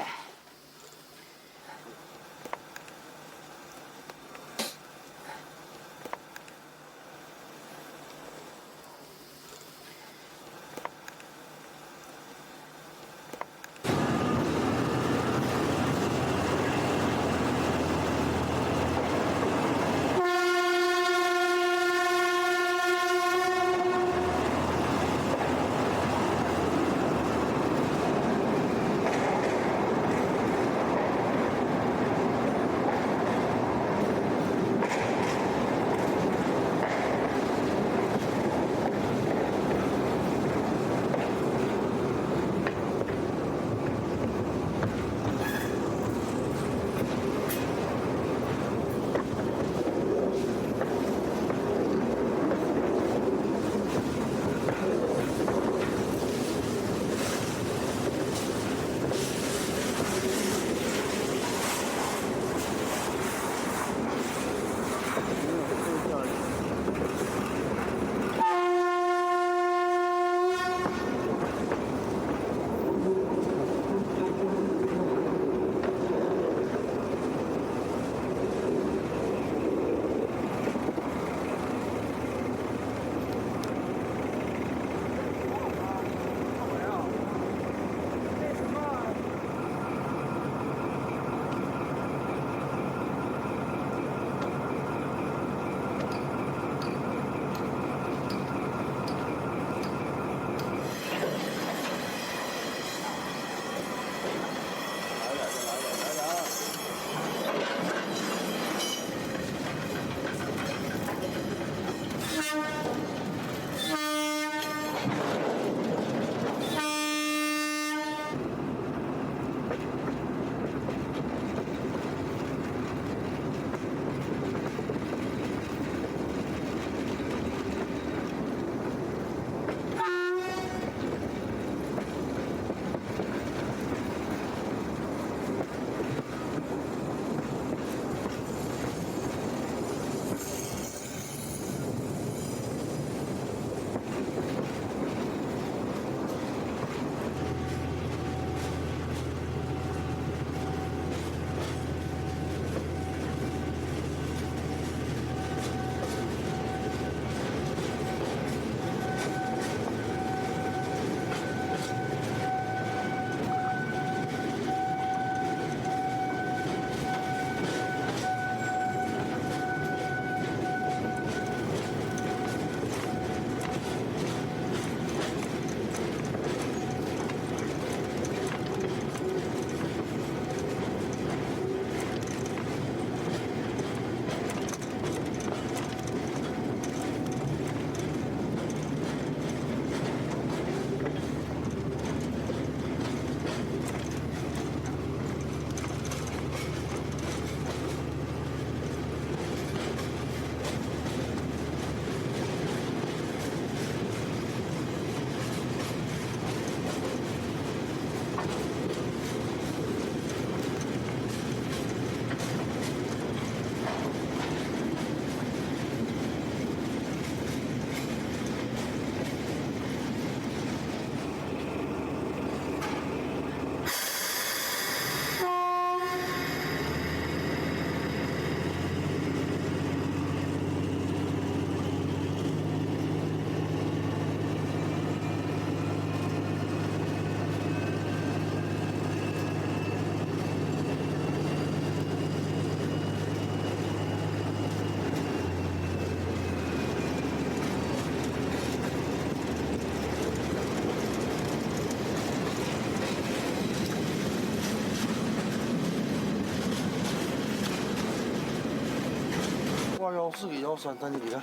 S10: 214给113，咱这里看。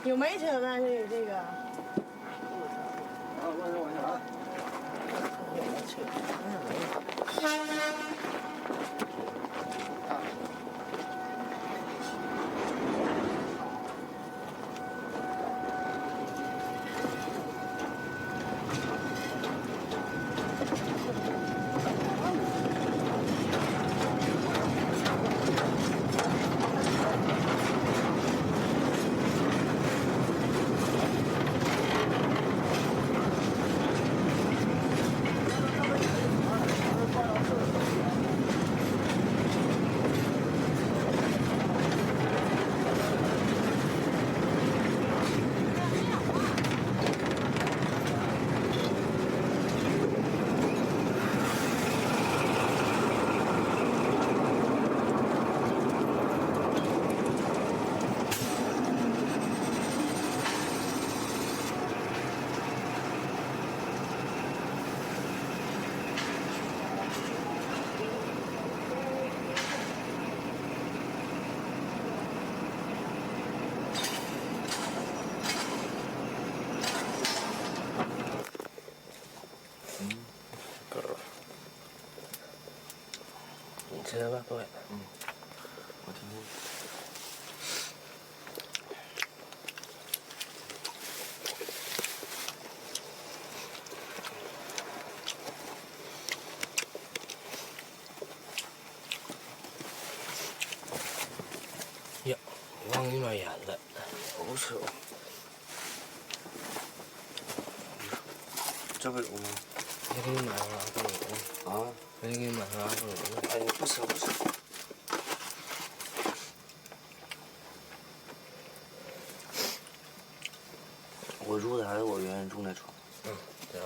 S4: 有煤车呢，这个。
S10: 往下来。
S3: 吃吧，各位。我听听。呀，忘给你买盐了。不吃了。这不有吗？我给你买个阿波罗呢。啊？我给你买个阿波罗呢。哎，你不吃不吃。我住的还是我原来住那床。嗯，对啊。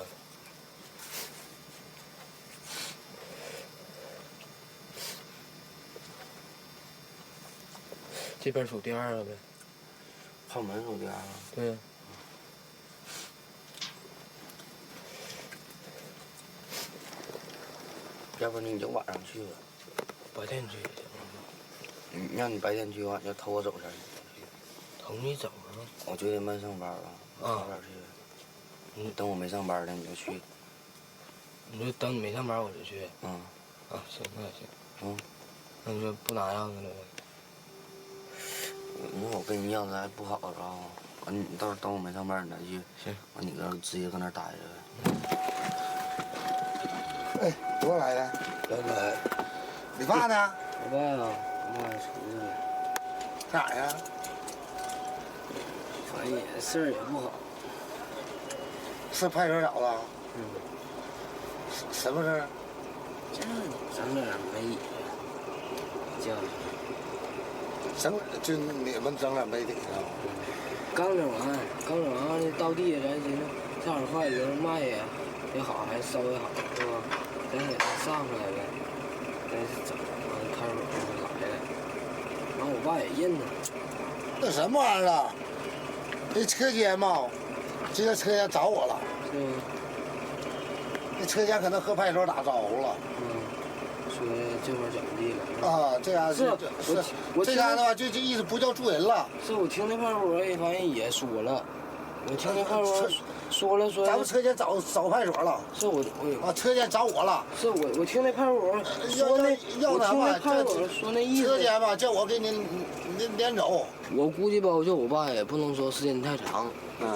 S3: 这边属第二了呗。炮门属第二了。对呀。要不你就晚上去吧。白天去也行。让你白天去的话，你就偷我走下去。偷你走啊？我9点半上班了，早点去。你等我没上班了，你就去。你说等你没上班我就去。嗯。啊，行，那也行。嗯。那你说不拿钥匙了呗？那我跟你钥匙还不好找。完你到时候等我没上班你再去。行。完你直接搁那儿待着呗。
S19: 哎，多少来的？
S3: 来。
S19: 你爸呢？
S3: 我爸呀，我爸出去了。
S19: 干啥呀？
S3: 反正也事儿也不好。
S19: 是派出所找的？
S3: 嗯。
S19: 什么事儿？
S3: 这整点媒体，叫
S19: 整就你们整点媒体啊？
S3: 刚整完到地咱寻思这样快有人卖呀也好，还稍微好，是吧？咱给他上出来呗，咱整完看守所来了，完我爸也认呢。
S19: 那什么玩意儿啊？这车间嘛，这个车间找我了。
S3: 是吗？
S19: 那车间可能和派出所打招呼了。
S3: 说这会儿怎么地了？
S19: 啊，这样是
S3: 我
S19: 这样的话，就意思不叫住人了。
S3: 是我听那派出所也反正也说了，我听那派出所说了说。
S19: 咱们车间找派出所了。
S3: 是我
S19: 啊，车间找我了。
S3: 是我听那派出所说那，我听那派出所说那意思。
S19: 车间吧，叫我给你撵走。
S3: 我估计吧，就我爸也不能说时间太长。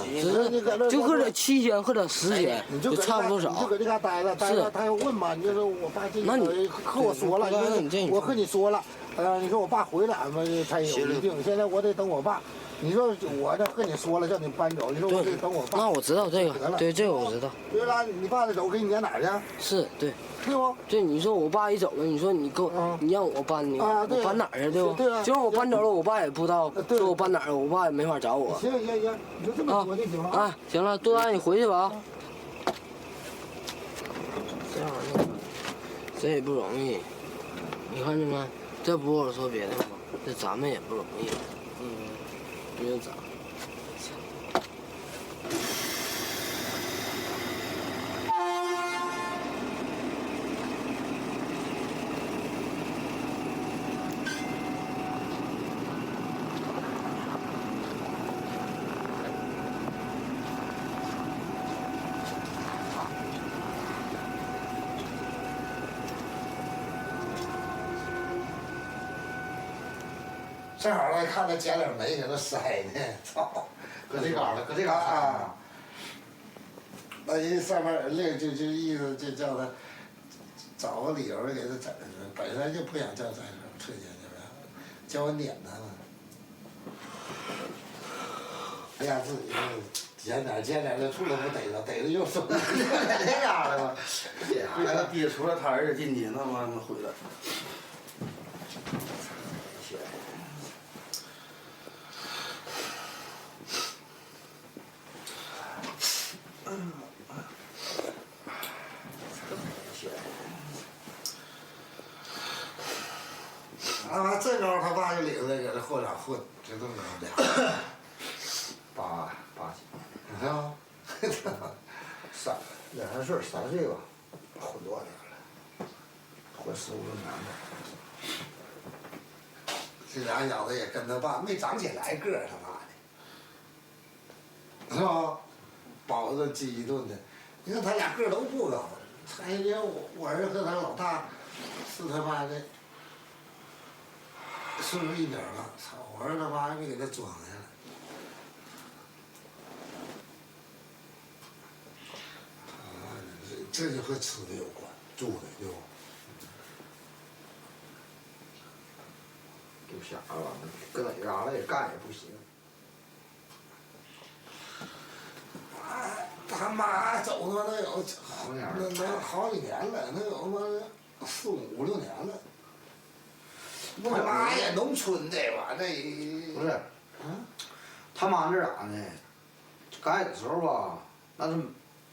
S3: 只是就或者7天或者10天，就差不多少。
S19: 你就搁这嘎待着，他要问嘛，你就说我爸这和我说了，我和你说了，你说我爸回来嘛才有一定，现在我得等我爸。你说我这和你说了，叫你搬走，你说我得等我爸。
S3: 那我知道这个，对这个我知道。
S19: 对了，你爸得走，给你撵哪儿去？
S3: 是对。
S19: 对不？
S3: 对，你说我爸一走了，你说你你让我搬你，我搬哪儿去，对不？
S19: 对啊。
S3: 就让我搬走了，我爸也不知道，说我搬哪儿，我爸也没法找我。
S19: 行，你就这么说就行了。
S3: 啊，行了，多大你回去吧啊。这玩意儿，这也不容易。你看见没？这不是我说别的吗？这咱们也不容易。你说咋？
S19: 正好来看他捡点煤搁那塞呢，操，搁这嘎了，搁这嘎啊！那人上面那就意思就叫他找个理由给他整，本身就不想叫在这车间去了，叫我撵他嘛。哎呀，自己捡点的处都不逮着又收这样了嘛。
S10: 回来爹出了他儿子进去，那妈回来。
S19: 啊，这招他爸就领着搁这后场混，这都能
S7: 8几，
S19: 你看啊，2、3岁吧，混多少年了？混15、16年了。这俩小子也跟他爸没长起来个儿，他妈的，是吧？饱着饥一顿的，你看他俩个儿都不高，蔡英年我儿子和他老大是他妈的岁数一点了，操！我儿子他妈还没给他装下来。这就和吃的有关，住的对吧？
S3: 丢下了，搁哪嘎达也干也不行。
S19: 他妈走他妈能有能好几年了，能有他妈4、5、6年了。他妈呀，农村的吧，这
S3: 不是，他妈这咋呢？刚开始的时候吧，那是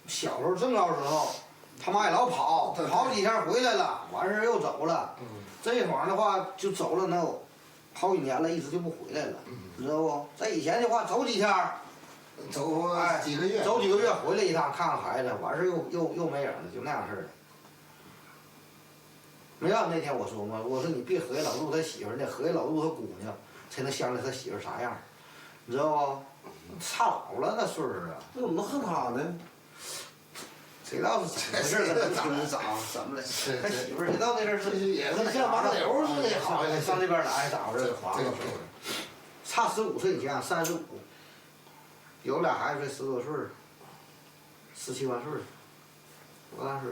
S3: 小时候正高时候，他妈也老跑，跑几天回来了，完事儿又走了。这一晃的话就走了能有好几年了，一直就不回来了，知道不？在以前的话，走几天，
S19: 走几个月，
S3: 走几个月回来一趟看看孩子，完事儿又没影了，就那样式儿的。没让那天我说嘛，我说你别合计老杜他媳妇儿，你得合计老杜他姑娘，才能想起他媳妇儿啥样，你知道不？差老了那岁数啊。
S10: 那怎么能恨他呢？
S3: 谁知道是怎么回事儿？怎么了？他媳妇儿谁知道那阵儿是
S19: 也是像马流似的，好像
S3: 上这边来还咋回事？划了，差15岁，你想想35，有俩孩子10多岁，17、18岁，多大岁？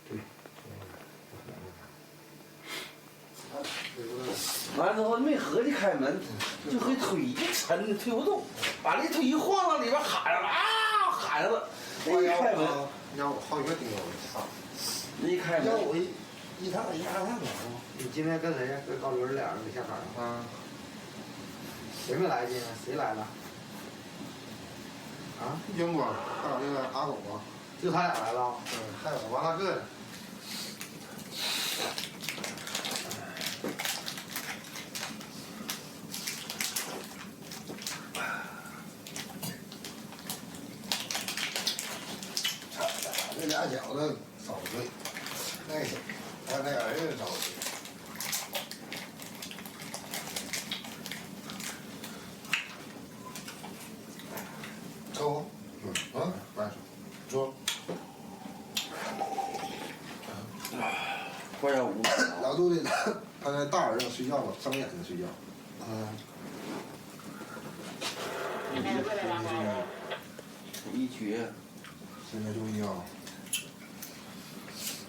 S3: 对。
S10: 完了之后没合计开门，就会推，一沉推不动，把那推一晃到里边喊上了啊，喊上了，一开门，
S19: 让我好几个钉子，操！
S10: 一开门，
S19: 要我一趟
S3: 你今天跟谁呀？跟高伦俩人没下班啊？谁没来今天？谁来了？啊？
S19: 英光，还有那个阿狗啊，
S3: 就他俩来了。
S19: 还有王大个呢。这俩小子早睡，他那儿子早睡。抽，晚上，说。
S10: 快要5点。
S19: 老杜的，他那大儿子睡觉了，睁眼睛睡觉。
S10: 一绝。
S19: 现在注意啊。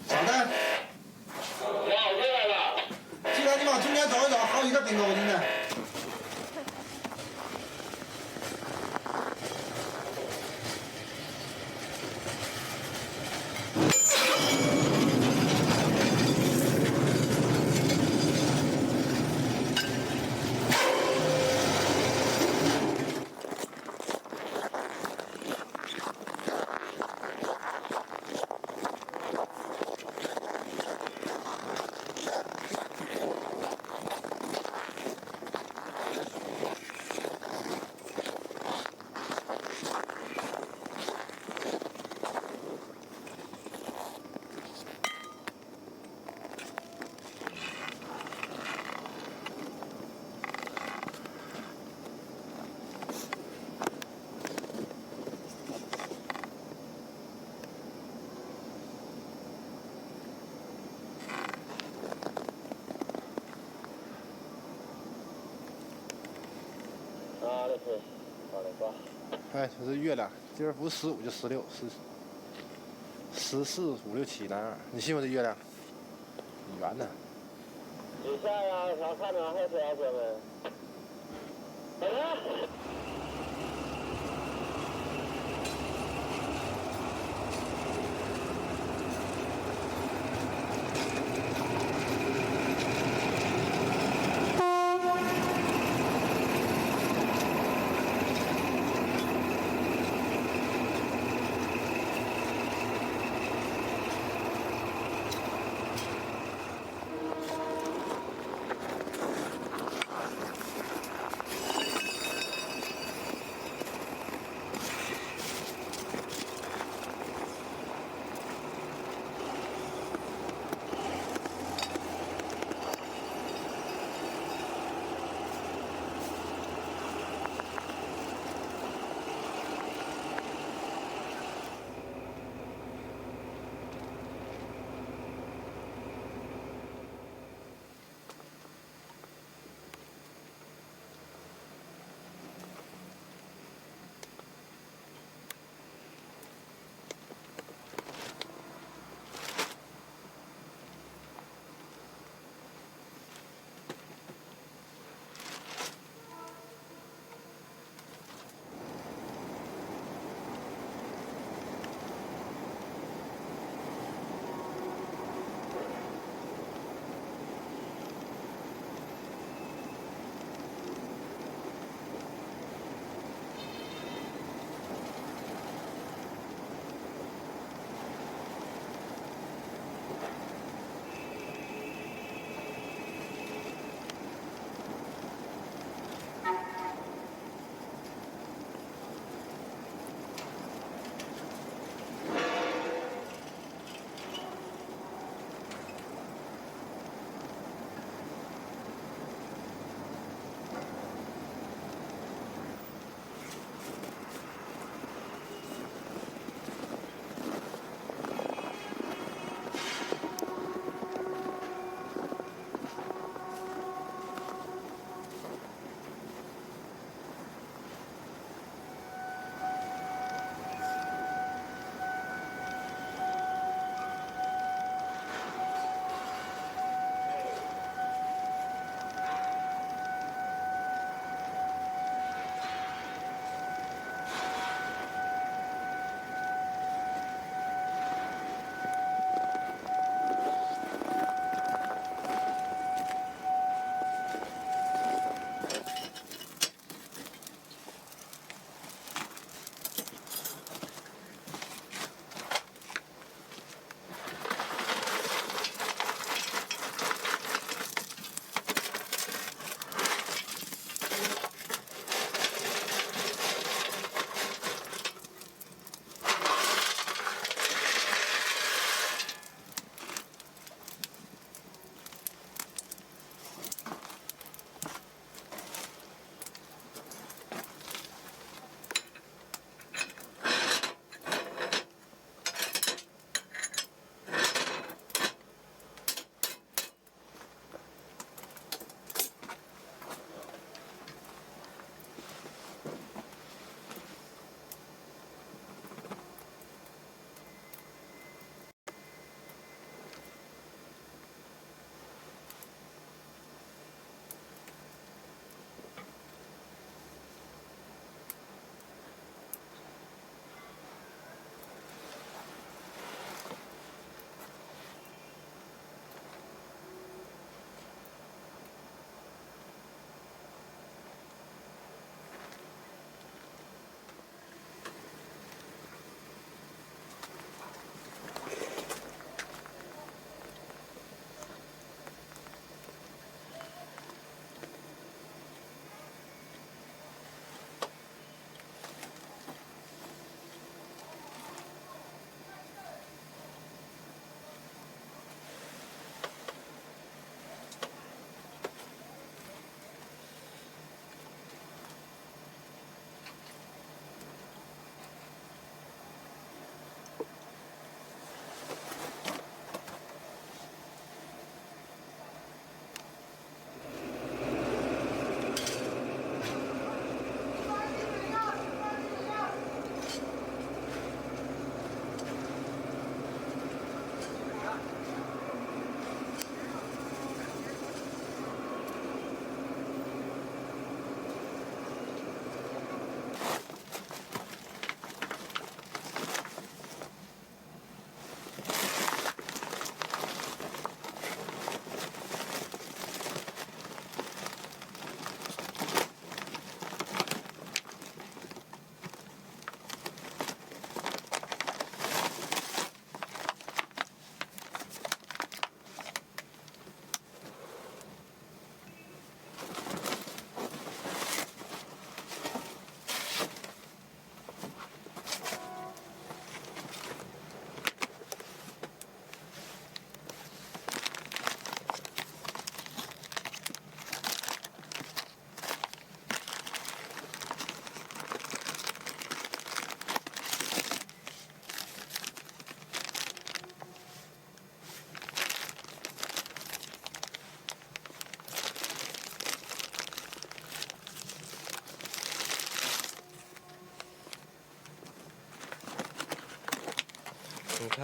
S3: 咋的？
S19: 我回来了。
S3: 记得你往中间走一走，好几个顶钩子呢。
S19: 哎，这是月亮，今儿不是15就16，是14、5、6、7那样。你信不这月亮？圆的。
S11: 你下呀，想看哪还车啊，哥们？怎么？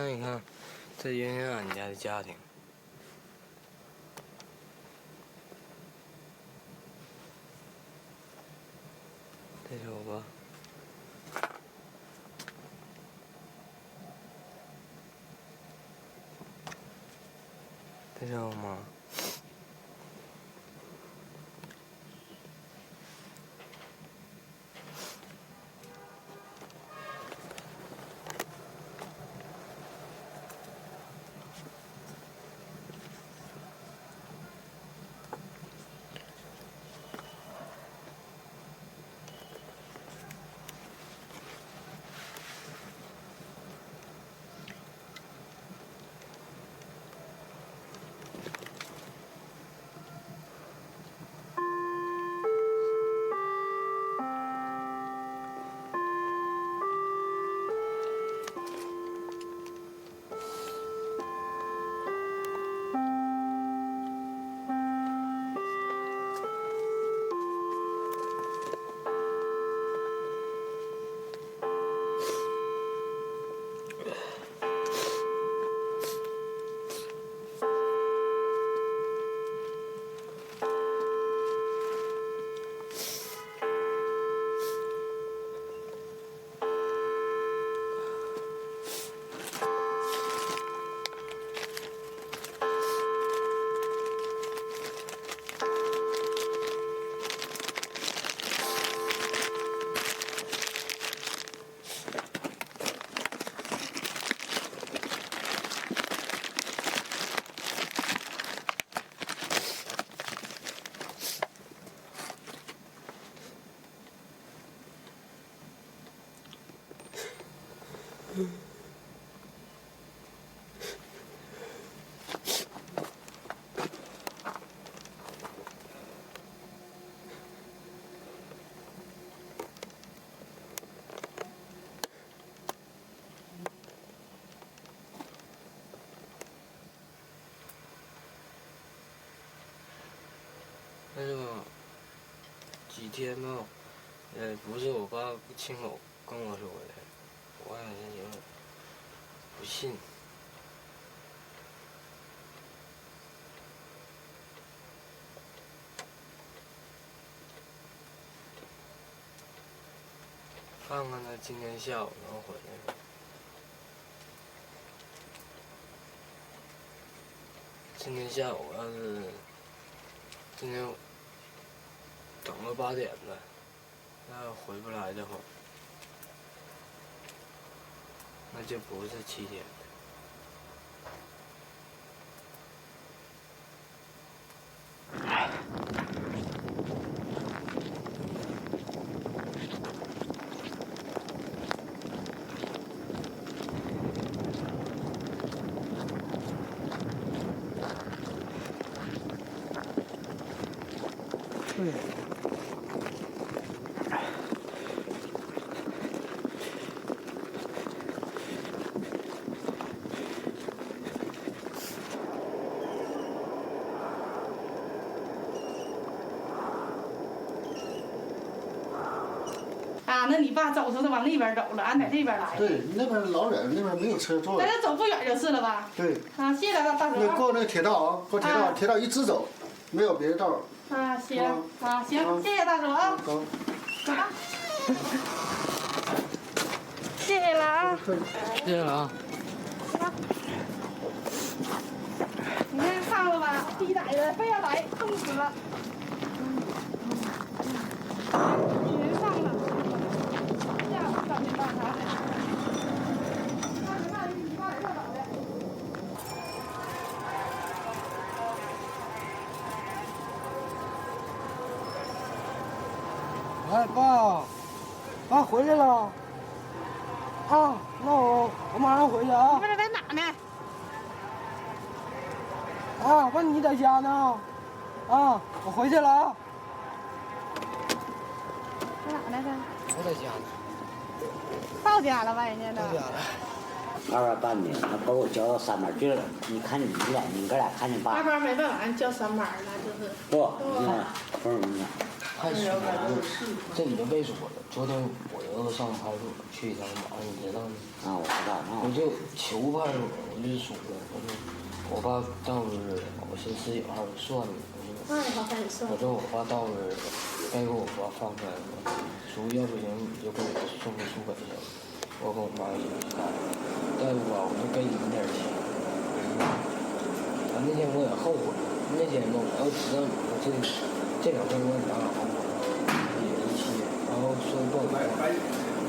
S1: 那你看，这影响俺家的家庭。这是我爸。这是我妈。那就几天吧，不是我爸亲口跟我说的，我好像有点不信。看看他今天下午能回来吗？今天下午要是今天等个8点呗，那要回不来的话，那就不是7天。
S14: 对。
S22: 啊，那你爸走时候是往那边走了，俺在这边来。
S19: 对，那边老远，那边没有车坐。
S22: 咱这走不远就是了吧？
S19: 对。
S22: 啊，谢谢大叔。
S19: 那过那铁道啊，过铁道，铁道一直走，没有别的道。
S22: 啊，行，啊行，谢谢大叔啊。
S19: 走。
S22: 走吧。谢谢了啊。
S1: 谢谢了啊。
S22: 你看胖了吧？逼崽子，非要来，冻死了。女人上了，下午3点半啥的。
S14: 哎，爸，爸回来了。啊，那我马上回去啊。
S22: 你们这在哪呢？
S14: 啊，爸，你在家呢？啊，我回去了啊。
S22: 在哪呢？
S14: 我在家呢。
S22: 到家了吧，人家都。
S14: 到家了。
S13: 2班半的，那把我叫到3班去了。你看你俩，你哥俩看见爸。
S22: 2班没办完，叫3班了，就是。
S13: 不，你看，不是你看。
S1: 还说呢，这里头别说了。昨天我儿子上派出所去一趟马，你知道吗？
S13: 啊，我知道。
S1: 我就求派出所，我就说了，我爸到这儿了，我寻思有号算了，我说我爸到这儿了，该给我爸放开了，说要不行你就给我送到苏北去。我跟我妈一起去再不吧我就给你们点钱。那天我也后悔，那天吧我要知道你说这2天我也拿好。也一起，然后说不好，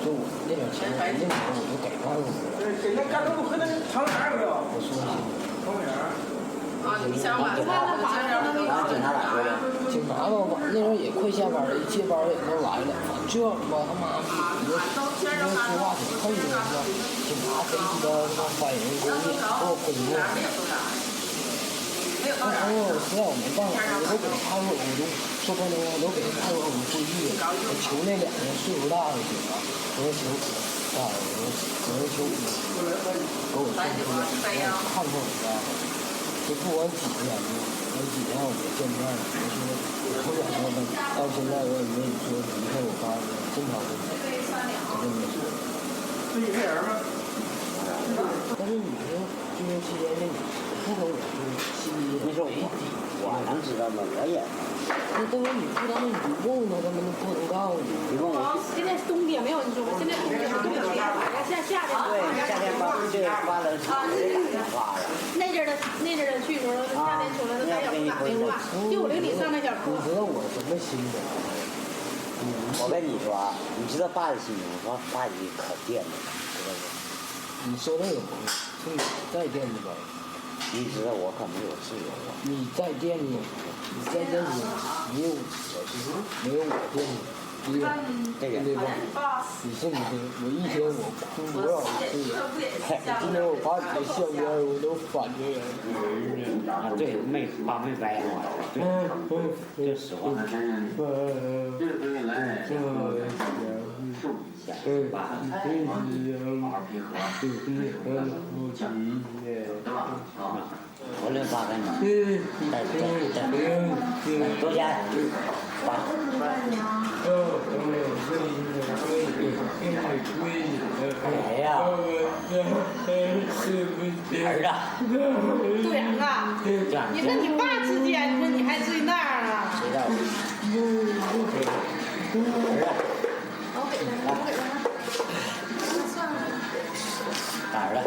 S1: 说我那点钱肯定我就给他了。
S10: 给那干豆腐和那长哪有没有？
S1: 我说
S10: 公园。
S22: 啊，你想晚上
S1: 警察来了，警察吧，那时候也快下班了，一接班也都来了，这吧他妈逼的，因为说话挺横的，是吧？警察贼鸡巴反应过敏，给我轰过。然后实在我没办法，我都给派出所，我就说不能，我都给派出所规矩，我求那2个岁数大的警察，我说求我说求你，给我送出去，看看我家，就不管几天了，我几天我没见面了，我说我不想说他，到现在我也没说离开我爸这么长时间，我这么说。
S10: 自己配人吗？
S1: 但是你说军营期间那你不跟我说心里
S13: 你说我能知道吗？我也。
S1: 那都是你不知道，你不问他，他们都不能告诉你。
S13: 你问我。
S17: 现在是冬天，没有你说吧？现在冬天是冬天，夏天。
S13: 对，夏天发这发了发了。
S17: 那阵儿的去的时候，夏天出来都带小裤衩的话，150里上那小裤。
S1: 你知道我什么心情？
S13: 我跟你说啊，你知道爸的心情，我爸你可惦记了，知道不？
S1: 你说那个不是，是你再惦记吧。
S13: 你知道我可没有自由啊。
S1: 你再惦记，没有我惦记。对吧？你信不信？我一天我哭多少次？今天我把你的相片我都翻出来了。
S13: 啊，对，没掰过。对，这实话。我领800呢，多少钱哎呀，儿子，
S17: 对啊，你跟你爸之间，你说你还至于那样啊？
S13: 谁道？哪儿了？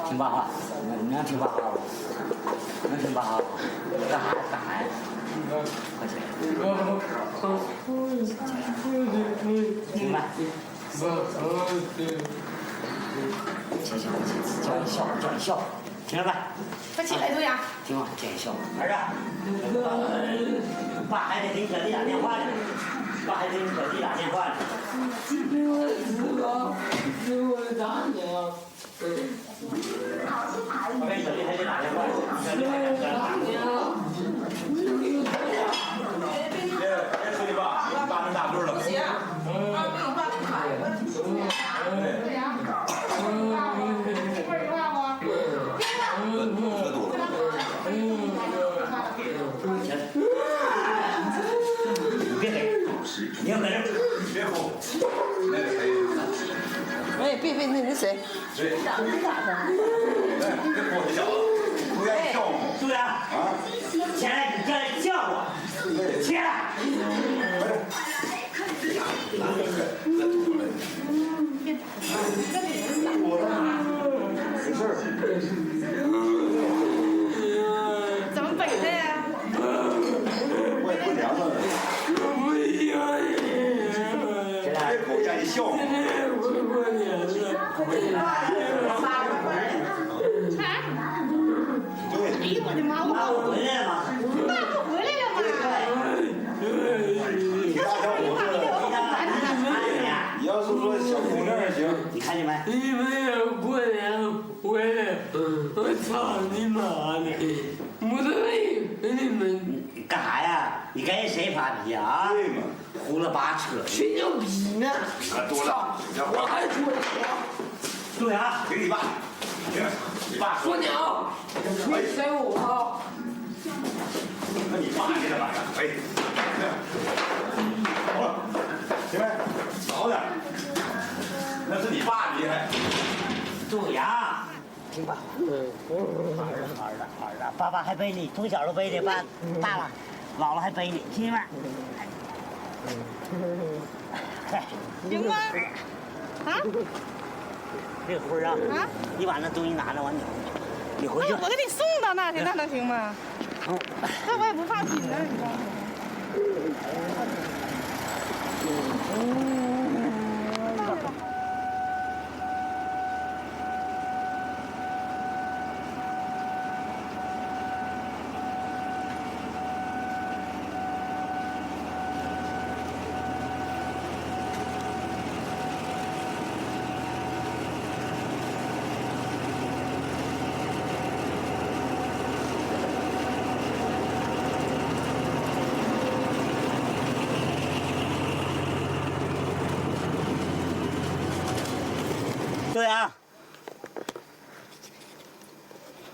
S13: 听爸话，你能听爸话不？能听爸话不？干啥呀？快起来！明白？叫你笑，听着没？
S17: 快起来，豆芽！
S13: 听话，叫你笑。儿子，爸还得给你搁地打电话呢。爸还得给你搁地打电话呢。
S1: 我打你啊！
S13: 我给你搁地还得打电话。
S7: 别说你爸，你爸那大个了。
S8: 不行，爸给你爸给你买一个。对呀。一份1万吗？
S7: 可多了。
S13: 别给，你要搁这，
S7: 别哭，那个谁。
S8: 哎，别，那谁？
S7: 谁？
S8: 你咋的？
S7: 哎，别哭，这小子，不愿意笑吗？
S13: 对呀。
S7: 啊。
S13: 起来，你这叫我，起来。
S7: 没事。
S17: 怎么背的呀？
S7: 我也不凉了。别哭，让你笑吗？
S17: 哎呦我的妈！我爸
S13: 回来了吗？
S17: 爸不回来了吗？
S7: 你大小伙子，你要是说小姑娘也行。
S13: 你看见没？
S1: 你们要过年回来，我操你妈的！我都没你们
S13: 干啥呀？你跟谁发脾气啊？
S7: 对嘛？
S13: 胡了八扯。
S1: 吹牛逼呢！
S7: 多了，
S1: 我还说
S13: 对啊，
S7: 给你爸，你爸
S1: 说鸟，你谁我？
S7: 那你爸你这玩意儿，哎，走了，行呗，早点。那是你爸厉害。
S13: 注呀！听爸。好的，爸爸还背你，从小都背你，爸大了，老了还背你，听见没？
S8: 行吗？啊？
S13: 这辉儿啊，你把那东西拿着，完你回去。
S8: 我给你送到那去，那能行吗？那我也不放心呢，你告诉我。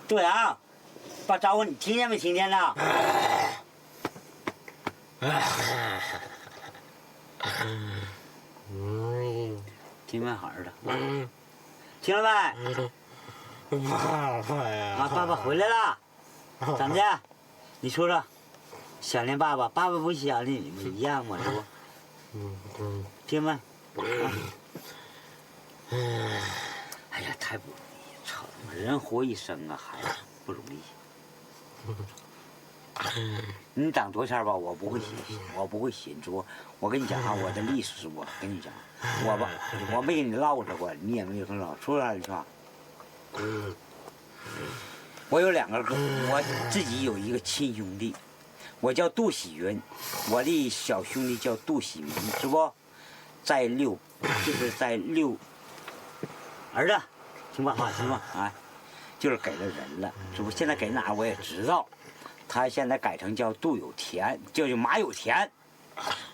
S13: 对啊，爸招呼你，听见没听见呢？听没好儿的，听了没？爸爸回来了，怎么的？你说说，想念爸爸，爸爸不想念你们一样吗？这不，听没？哎呀，太不容易，操他妈！人活一生啊，孩子不容易。你长多钱吧，我不会写，我不会写作。我跟你讲啊，我的历史，我跟你讲，我吧，我没跟你唠着过，你也没有跟唠。说啥一句话？我有2个哥，我自己有一个亲兄弟，我叫杜喜云，我的小兄弟叫杜喜明，是不？就是在6。儿子，听吧啊，听吧啊，就是给了人了，是不？现在给哪我也知道，他现在改成叫杜有田，叫马有田，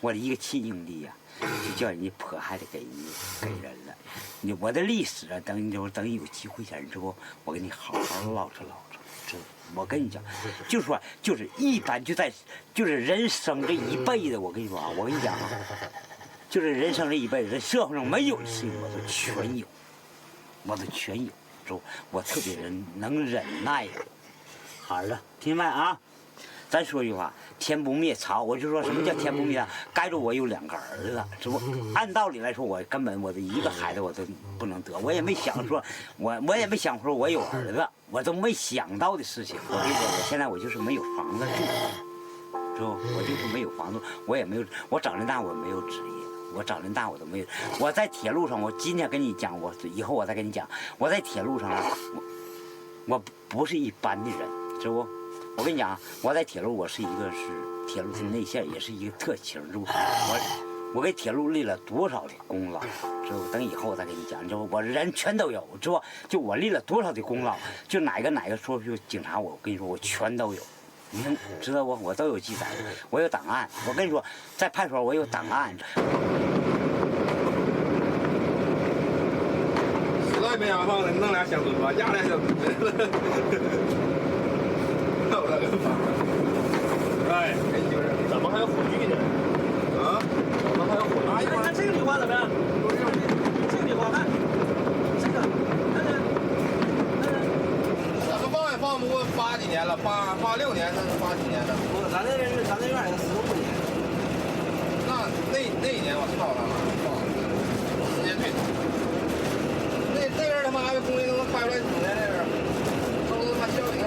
S13: 我的一个亲兄弟呀、就叫人家迫害的给人了。我的历史啊，等有机会前，知不？我跟你好好唠着，知道？我跟你讲，就是一般就是人生这一辈子，我跟你说啊，我跟你讲啊，就是人生这一辈子，这社会上没有的事情我都全有。我特别能忍耐呀，好的，听见没啊？咱说句话，天不灭曹，我就说什么叫天不灭曹？该着我有2个儿子，是不？按道理来说，我根本我的一个孩子我都不能得，我也没想说，我也没想说我有儿子，我都没想到的事情。我跟你说，我现在我就是没有房子住，知道不？我就是没有房子，我也没有，我长这大我没有职业。我长这么大我都没有，我在铁路上，我今天跟你讲，我以后我再跟你讲，我在铁路上啊，我不是一般的人，知不？我跟你讲，我在铁路，我是铁路的内线，也是一个特情，知不？我给铁路立了多少的功劳，知不？等以后我再跟你讲，知不？我人全都有，知不？就我立了多少的功劳，就哪个说就警察，我跟你说，我全都有。你看，知道不？我都有记载，我有档案。我跟你说，在派出所我有档案。
S5: 实在没法放了，弄俩小嘴巴，压俩小嘴巴。弄了个法。哎，怎么还有火炬呢？啊？怎么还有火炬？你看这个礼花怎么样？这个礼花看，这个，怎么放也放不过80几年了，86年那是80几年的。不，咱这院有15年。那一年我操他妈，直接退。那边他妈还工业都能开出来9年，那边都他妈消停啊！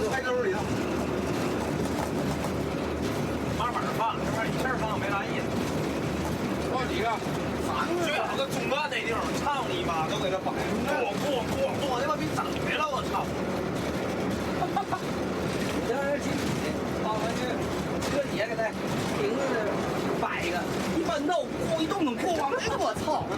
S10: 菜兜里头。慢慢放，这玩意一气放没啥意思。好几个，最好个中段那地方，操你妈，都给他摆，咣，我他妈比长没了，我操！
S1: 你这是进去，放回去，车底下给它停着摆一个，一搬到咣一动，哎我操！
S14: 来。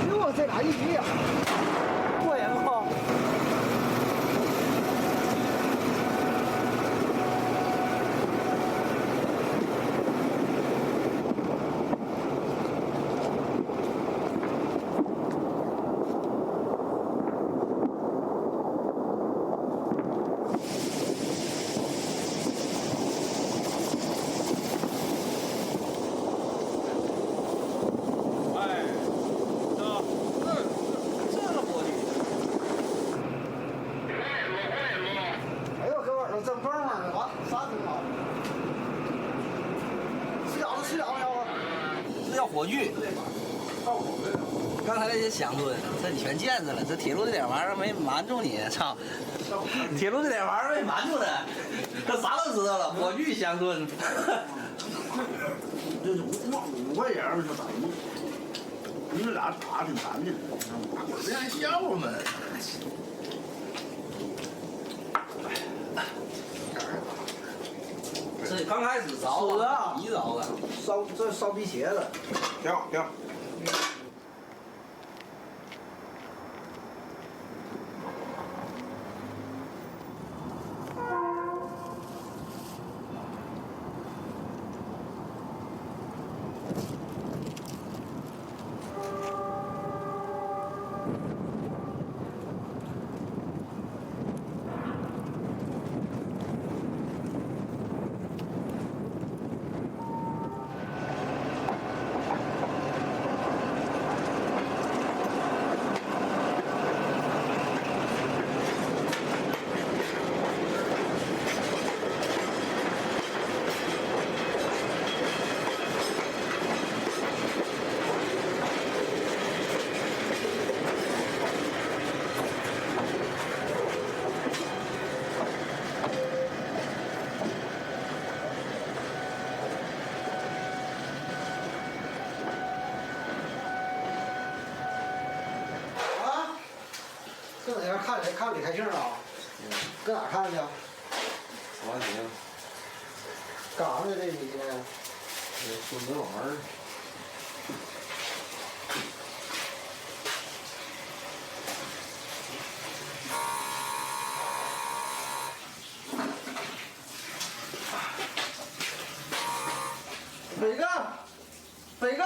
S14: 哟，这俩一比呀，过瘾不？正风啊，完啥挺好。吃饺子，
S1: 这叫火炬。刚才那些响顿，这你全见着了。这铁路这点玩意儿没瞒住你，操！铁路这点玩意儿没瞒住他，他啥都知道了。火炬响顿。
S10: 这是5块钱就等于，你们俩打挺干净，我这样笑话们。
S1: 这刚开始着啊，急着的，
S10: 烧皮鞋的，行。
S14: 看李开庆啊？搁哪看的？
S10: 完行。
S14: 干啥呢？这你这？
S10: 说没玩儿。
S14: 伟哥，伟哥。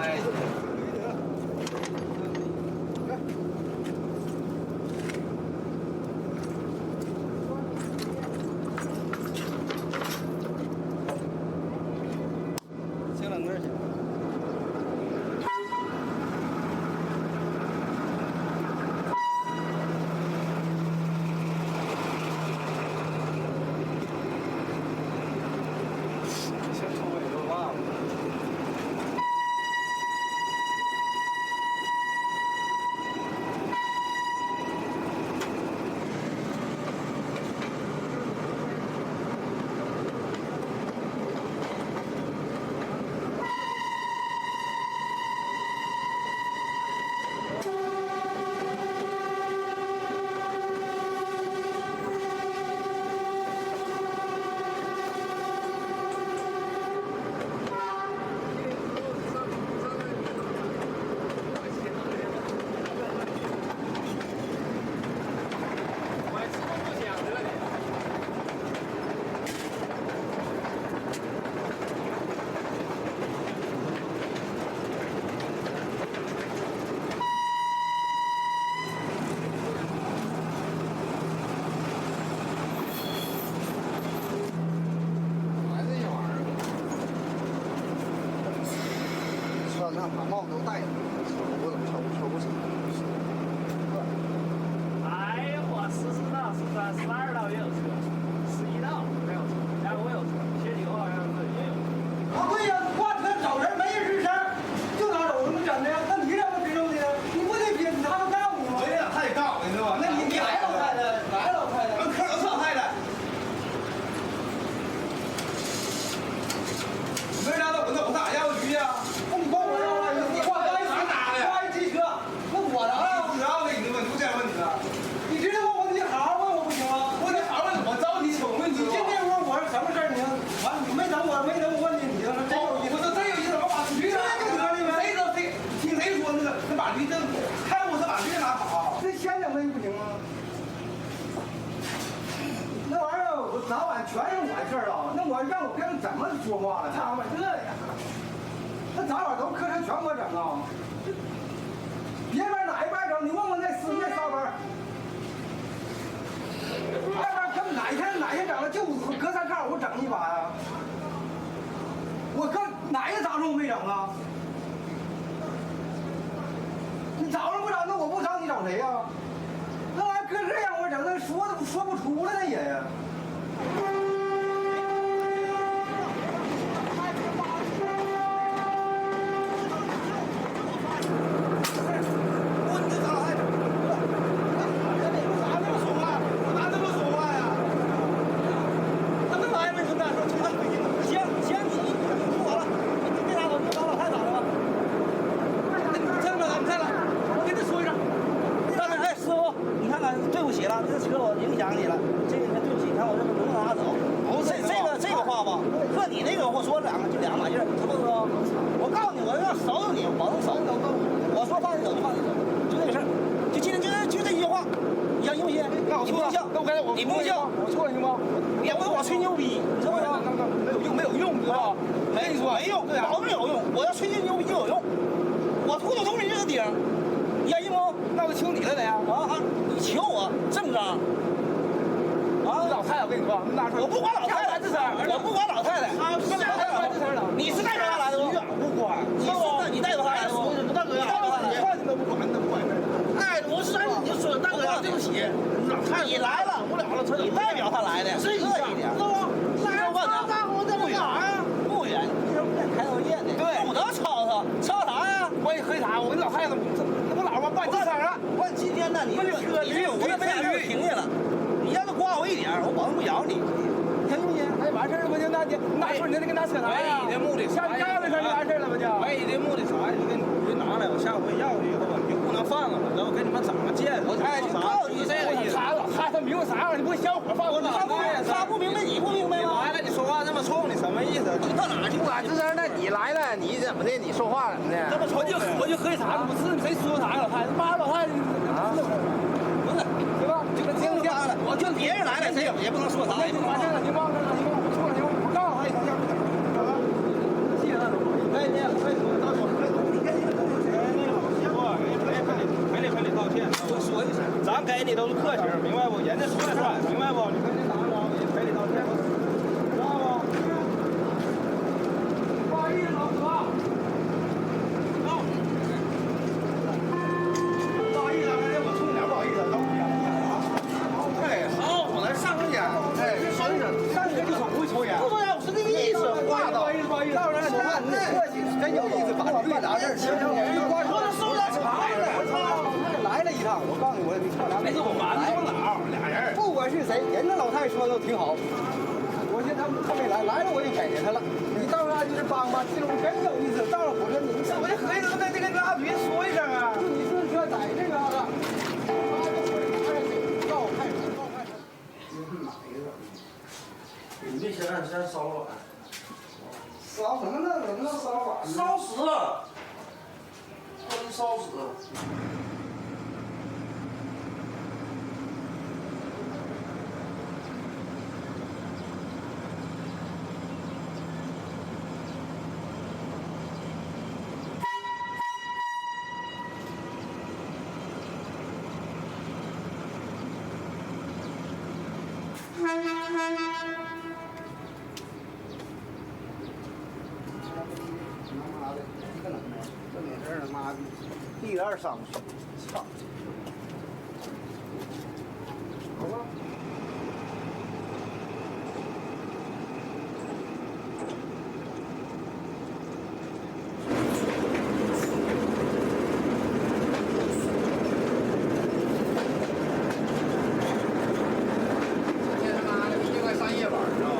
S2: 来。
S20: 行了，我去。
S19: 那把帽子都戴上，瞅不起。
S18: 哎，我14道、13、12道也有车，11道没有车，然后我有车，学9好像是也有。
S14: 对呀，挂车找人没人吱声，就拿走，怎么整的呀？那你怎么知道的呢？你不得比他们干我吗？
S10: 对呀，他也干我呢，是吧？
S14: 那你来老太太，来老太太，
S10: 俺可能是老太太。没拿到我咋要去呀？
S14: 那你管我要了？你挂一机车，那我拿了？
S10: 不知道的，你问就这样问你了。
S14: 你知道吗？你好好问我不行吗？
S10: 我得好好问，我找你请问
S14: 你进这屋，我说什么事儿？你完，你没等我问你，你就说真有意思。
S10: 我说真有意思，我把驴拿就得了呗。谁知道谁听谁说那个把驴真看我是把驴拿跑？
S14: 那先整那不行吗？那玩意儿我早晚全是我的事儿了，那我让我跟人怎么说话了？他妈这呀！那早晚都课程全给我整啊！别班哪一班整？你问问那仨班，二班根本哪天整了就隔3靠我整一把呀！我搁哪个早上我没整啊？你早上不整，那我不找你找谁呀？那玩意儿搁这样我整，那说不出来那也呀。
S10: 你不信？我错了行吗？别问我吹牛逼，知道吗？没有用，知道吧？没用，老子有用。我要吹牛逼就有用。我土土同理是顶，愿意不？那我求你了得呀！你求我这么着？老太太，我跟你说，我不管老太太，我不管老太太，你是带着她来的不？不管。你带着她来的不？大哥呀，换你都不管，你都不管事。哎，我是你就说大哥呀，对不起。你来了，你代表他来的，客气点，知道吗？来我这不远啊，不远，你这不在开到夜呢？对，不能吵他，吵啥呀？我喝啥？我跟老太太，我老婆办这事儿了。我今天呢，你这我这没俩就停下了，你要是刮我一点，我保证不咬你，行不行？哎，完事儿了不就那你那说你那跟他扯啥呀？唯一的目的，下架的事儿就完事儿了不就？唯一的目的啥？你给你拿来，我下回要去以后你就不能放了，然后给你们怎么见？哎，就告诉你这个意思。他明白啥玩意儿？你不会小火放我哪？他不明白，你不明白吗？来了，你说话这么冲，你什么意思？你到哪去？不管这事儿，那你来了，你怎么的？你说话怎么的？这么冲我就喝啥？不是谁说啥老太太？妈老太太啊！不是，行吧？就跟听不听了？我就别人来了，谁也不能说啥。完事了，您忘了，您忘了，我错了，我告诉他一声，要不怎么？谢谢大总，哎，你到时候。
S5: 人家都是客气，明白不？人家说了算，明白不？你跟人打着，人赔礼道歉，知道不？不好意思，老哥。不好意思，刚才我冲点，不好意思，老哥。哎，好，我来上个烟。哎，说一声，上个就说不会抽烟。不呀，我是这个意思。话不好意思，不好意思。到时候说话你得客气，真有意思，把你对拿这儿。行，我这手在长了，我操！来了一趟，我告诉你，你看咱们这我完了俩人，不管是谁，人家老太太说的都挺好。我寻思他没来，来了我就给他了。你到时候就是帮吧，这种真有意思。到了火车你我就合计能在这个拉局说一声啊，就你自车在这个了。
S10: 你这现在先烧碗，
S5: 烧什么呢？怎么能烧碗？
S10: 烧死了，烧死了。
S5: 妈的，一点上不去，操！好吧。这他妈的比这个上夜班知道吗？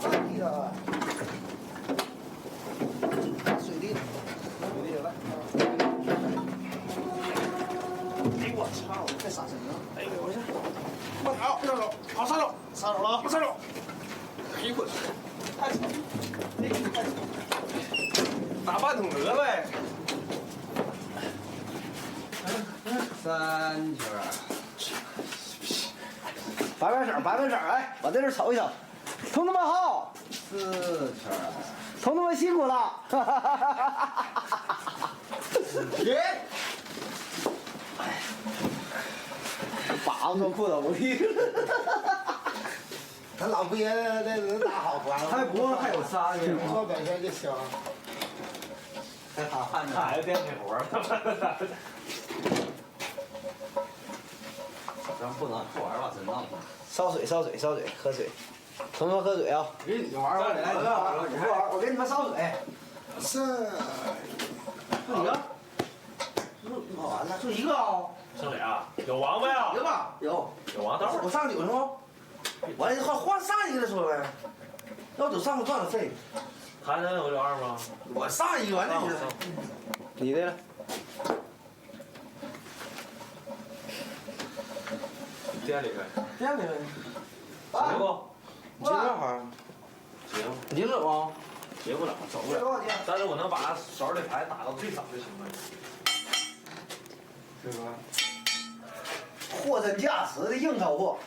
S3: 地了，水地，水地就来。哎我操！这啥声啊？哎呦我去！我操！上手，好上手，上手了，上手！哎呦我去！太吵！太吵！打半桶鹅呗。3圈。摆摆手，摆摆手，哎，往这瞅一瞅，同志们好！4圈，同志们辛苦了！哈哈哈哈哈哈！耶！把子裤子我踢，他老憋的那能打好活，还不还有仨呢，做表现就行。他还变黑活了。咱不能这玩意儿吧，真闹。烧水，烧水，烧水，喝水。同志们喝水啊！你玩儿吧，来，你玩，我给你们烧水。是。就一个。跑完了，就一个啊。
S11: 剩俩，有王八呀？
S3: 有吧？有
S11: 王豆。
S3: 我上去有什么？我还换上一个说呗。要走上个赚了费。
S11: 还能有2吗？
S3: 我上一个完了。你的。
S11: 店里呗。
S3: 店里呗。
S11: 结不？
S3: 结不还？
S11: 结不？
S3: 你走吗？
S11: 结不了，走不了。但是我能把手里牌打到最少就行了。
S3: 是吧？货真价实的硬钞货。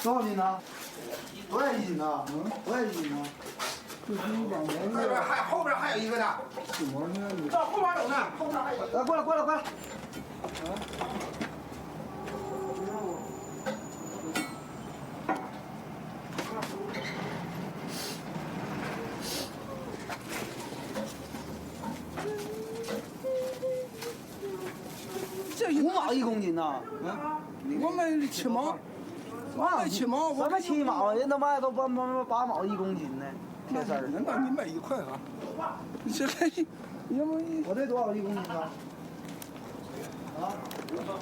S3: 多少斤呢？多少斤呢？多少斤呢？那边还后边还有一个呢。这后边有呢，后边还有。来，过来，过来，过来。这5毛1公斤呐？
S14: 我买7毛，我买7毛，
S3: 什么7毛？人都卖都8毛1公斤呢，铁丝儿。
S14: 那你买1块啊？你这还，要不
S3: 我这多少1公斤啊？啊？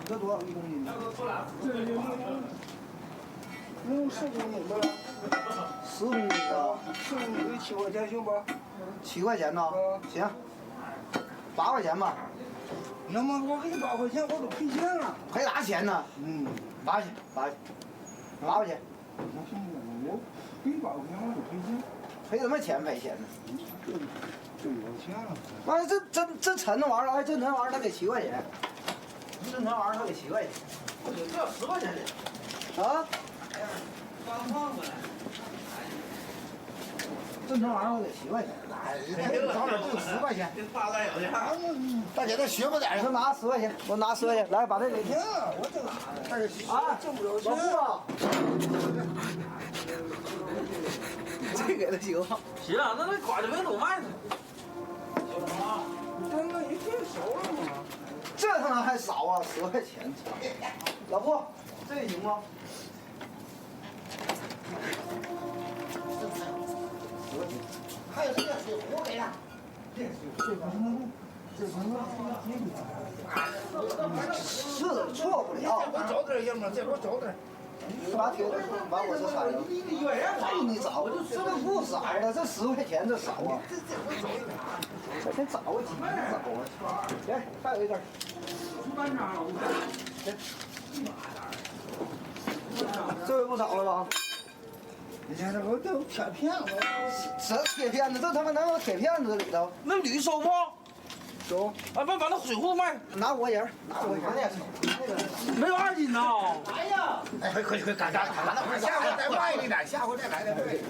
S3: 这多少1公斤呢？
S14: 这能有10公斤不了
S3: ？10公斤啊
S14: ？10公斤7块钱行不
S3: ？7块钱呢？行，8块钱吧。
S14: 那么我给你8块钱，我都赔钱了。
S3: 赔啥钱呢？8块钱，8块钱，8块钱。
S14: 我行不？我给你8块钱，我都赔钱。
S3: 赔什么钱？赔钱呢？
S14: 这有钱了。
S3: 完了，这沉的玩意儿，哎，这玩意儿他给7块钱，这玩意儿他给7块钱，这要10块钱的。啊？刚放过来。这玩意儿我给7块钱，早点不10块钱。大姐，再学吧点，说拿10块钱，我拿10块钱，来把这给。
S14: 我这
S3: 啊，
S14: 挣不了钱。
S3: 老傅，这给他行。
S10: 行了，那瓜子没都卖呢。
S14: 这那也变少了嘛。
S3: 这他妈还少啊，10块钱。老傅，这行吗？还有这个水壶给他。是错不了。
S14: 这我找点要么这我找点。
S3: 把铁把我这踩了。哎，你找这个不色的，这10块钱这少啊。这先找个几个找啊？来，还有一根。这回不找了吧？
S14: 你看这我都有铁片子。
S3: 什么铁片子？这他妈能有铁片子里头？
S10: 那铝收不？
S14: 收。
S10: 啊，把那水壶卖。
S3: 拿我人，拿我人。
S10: 没有2斤呢。
S3: 来呀！哎，快，赶，下回再卖一点，下回再来点。对。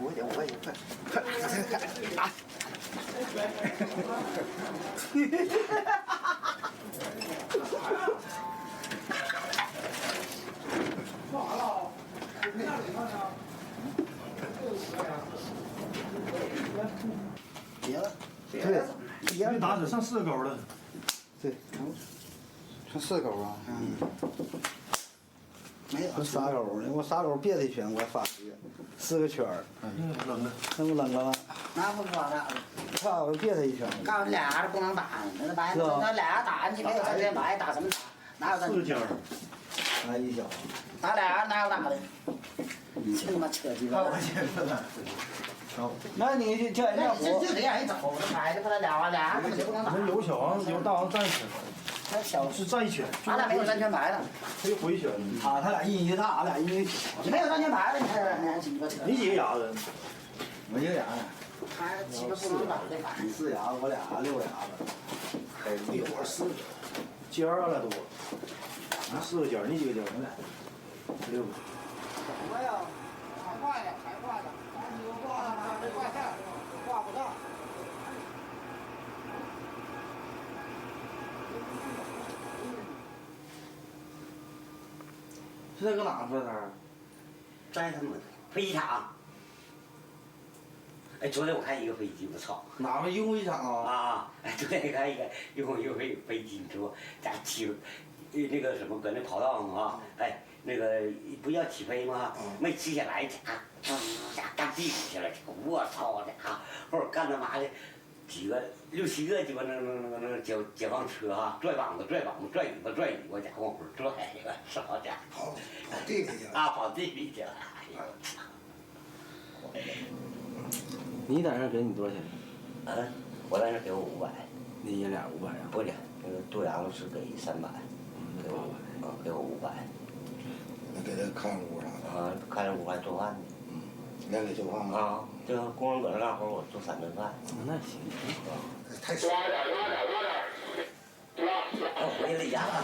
S3: 5块钱，快，拿。别了，对，
S19: 没打只剩4钩了。
S3: 对，剩4钩啊。没有3钩呢，我3钩别的一圈，我还发出去4个圈儿。
S19: 扔了。
S3: 那不扔了吗？
S4: 那不说了。
S3: 看我别他一圈。
S4: 告诉你俩都不能打，那俩打你没有3天白打什么打？哪有3天？
S3: 俺一小，
S4: 咱俩哪有哪的？这他妈扯鸡巴！
S3: 那你这
S4: 那就得让人走，这买的把他俩根本就不能打。
S3: 有小王有大王站一圈，
S4: 他小
S3: 是站一圈，
S4: 俺俩没有三圈牌的。
S3: 他就回圈。啊，他俩一大，俺俩一小。
S4: 你没有三圈牌的，你看那鸡巴扯。
S3: 你几个牙子？我一个牙子。
S4: 他鸡巴不能打的，反正。
S3: 你4牙子，我俩6牙子。还有我4个，尖儿俺俩多。你4个尖儿，你几个尖儿？我俩6个。
S4: 什么呀？海挂的，海挂的，你又挂了，这挂线挂不上。
S10: 现在搁哪呢？
S13: 在他们飞机场。哎，昨天我看一个飞机，我操！
S10: 哪个运飞场啊？
S13: 啊，哎，昨天看一个运飞机，你说咋起？那个什么，搁那跑道上啊，哎，那个不要起飞吗？没起下来，家干地里去了，我操家伙！后边干他妈的几个6、7个鸡巴那解放车啊，拽膀子、拽尾巴、家伙往回拽，操家伙！
S19: 跑地里去了。
S13: 啊，跑地里去了！哎呦！
S3: 你在那给你多少钱？
S13: 我在那给我500。
S3: 你爷俩500啊？
S13: 不的，那个杜阳是给300，给我给我500。
S19: 那给他看屋啥的。
S13: 啊，看着屋还做饭呢。
S19: 你还给做饭吗？
S13: 啊，这个工人搁那干活，我做3顿饭。
S3: 那行。
S19: 太少。
S13: 回了家了，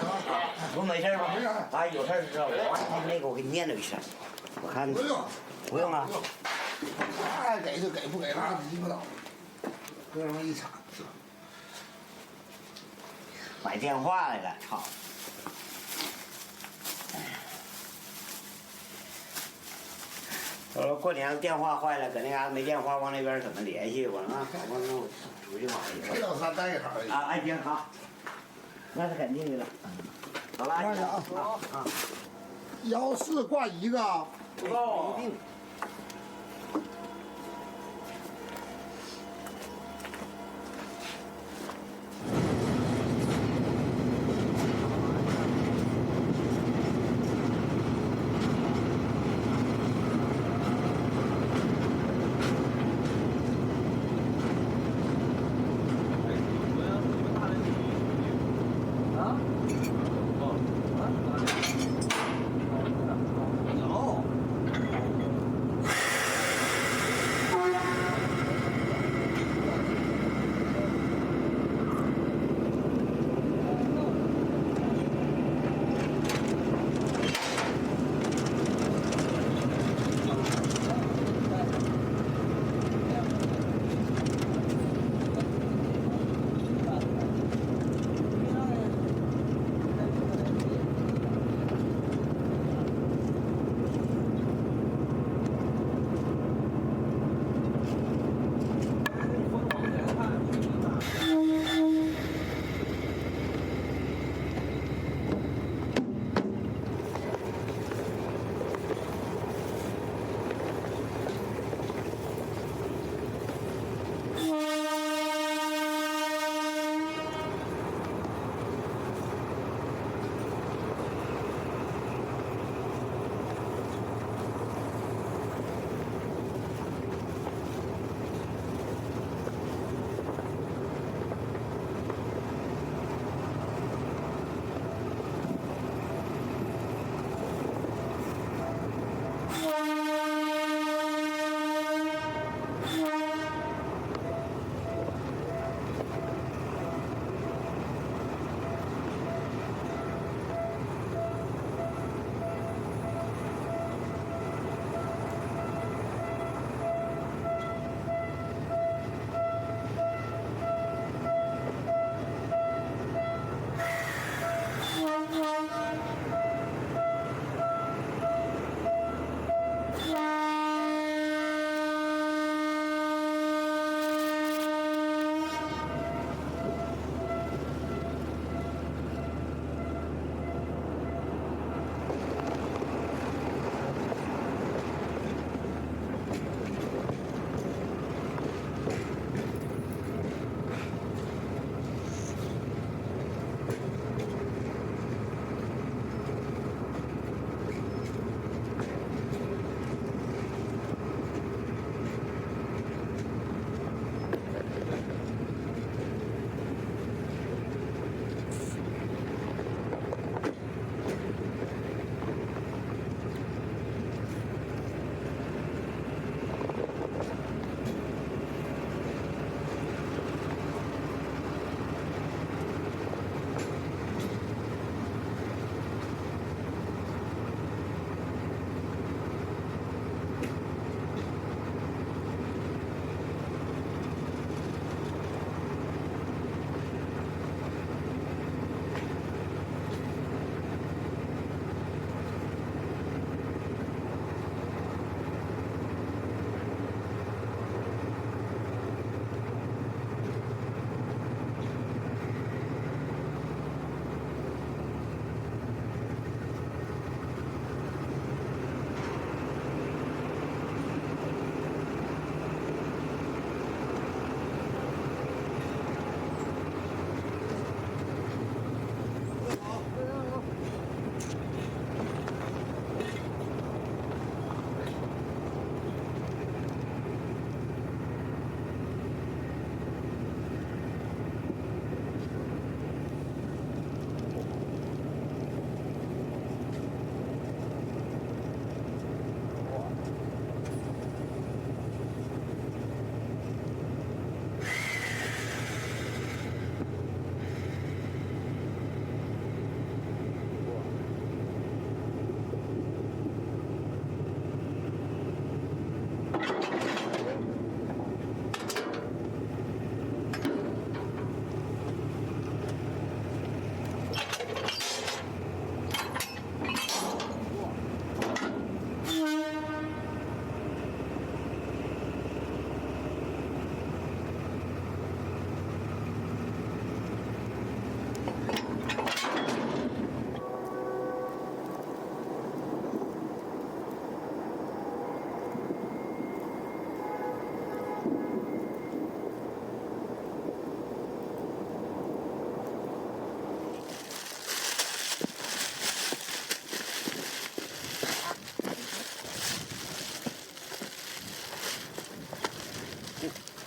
S13: 不没事吧？没事。啊，有事知道我那个我给你念叨一声，我看。
S19: 不用。
S13: 不用啊。
S19: 爱给就给，不给拉鸡巴倒。搁上一铲。
S13: 买电话来了，操！过年电话坏了，搁那嘎没电话，往那边怎么联系？我说啊，我那我出去买一个。
S19: 这老三带一行。
S13: 啊，哎行好，那是肯定的了。好了，
S19: 慢点啊。14挂1个。
S13: 不够。一定。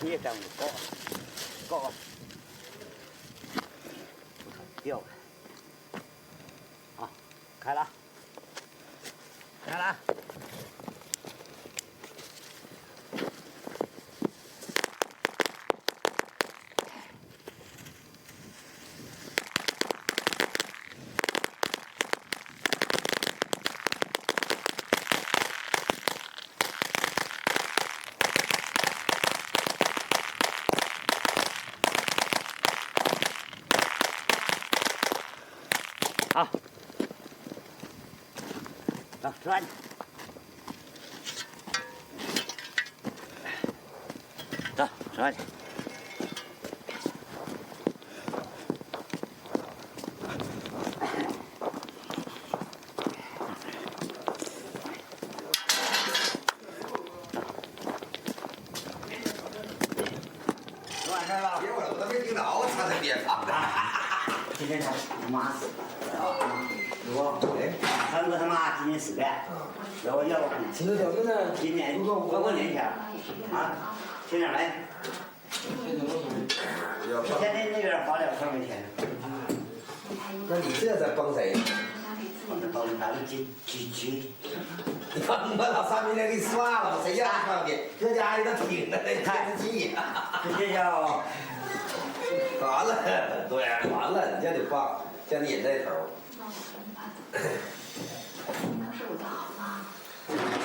S13: 别站住，高，掉了，啊，开了，开了。好，走，吃饭去。走，吃饭去。完事了。别我都没听着，他才别唱的。今天他妈死了。三哥他妈今年死的，然后要吃什么呢？今年过年前啊，听着没？现在那边花2块没钱。
S20: 那你这在帮谁？
S13: 帮咱们去。
S20: 你帮我老三明天给你算了，谁让你帮的？这家伙都挺着呢，看得起呀。
S13: 这叫
S20: 完了，对，完了，你这得放，像你这头。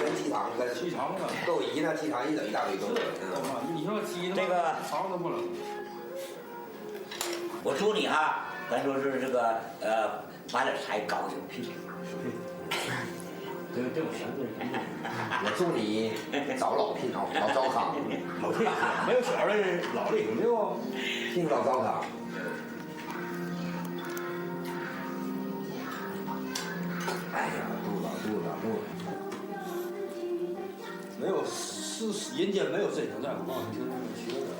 S20: 跟鸡肠跟鸡肠啊，够一呢，鸡肠一整一大堆都。
S12: 你说鸡
S13: 这个
S12: 肠都不冷。
S13: 我祝你啊，咱说是这个发点财，搞小屁。这不行，
S20: 我祝你找老聘老糟糠，
S7: 没有小的老的没有，
S20: 聘老糟糠。哎呀，肚子。
S7: 没有人间没有真情在，我告诉你，听他们学的。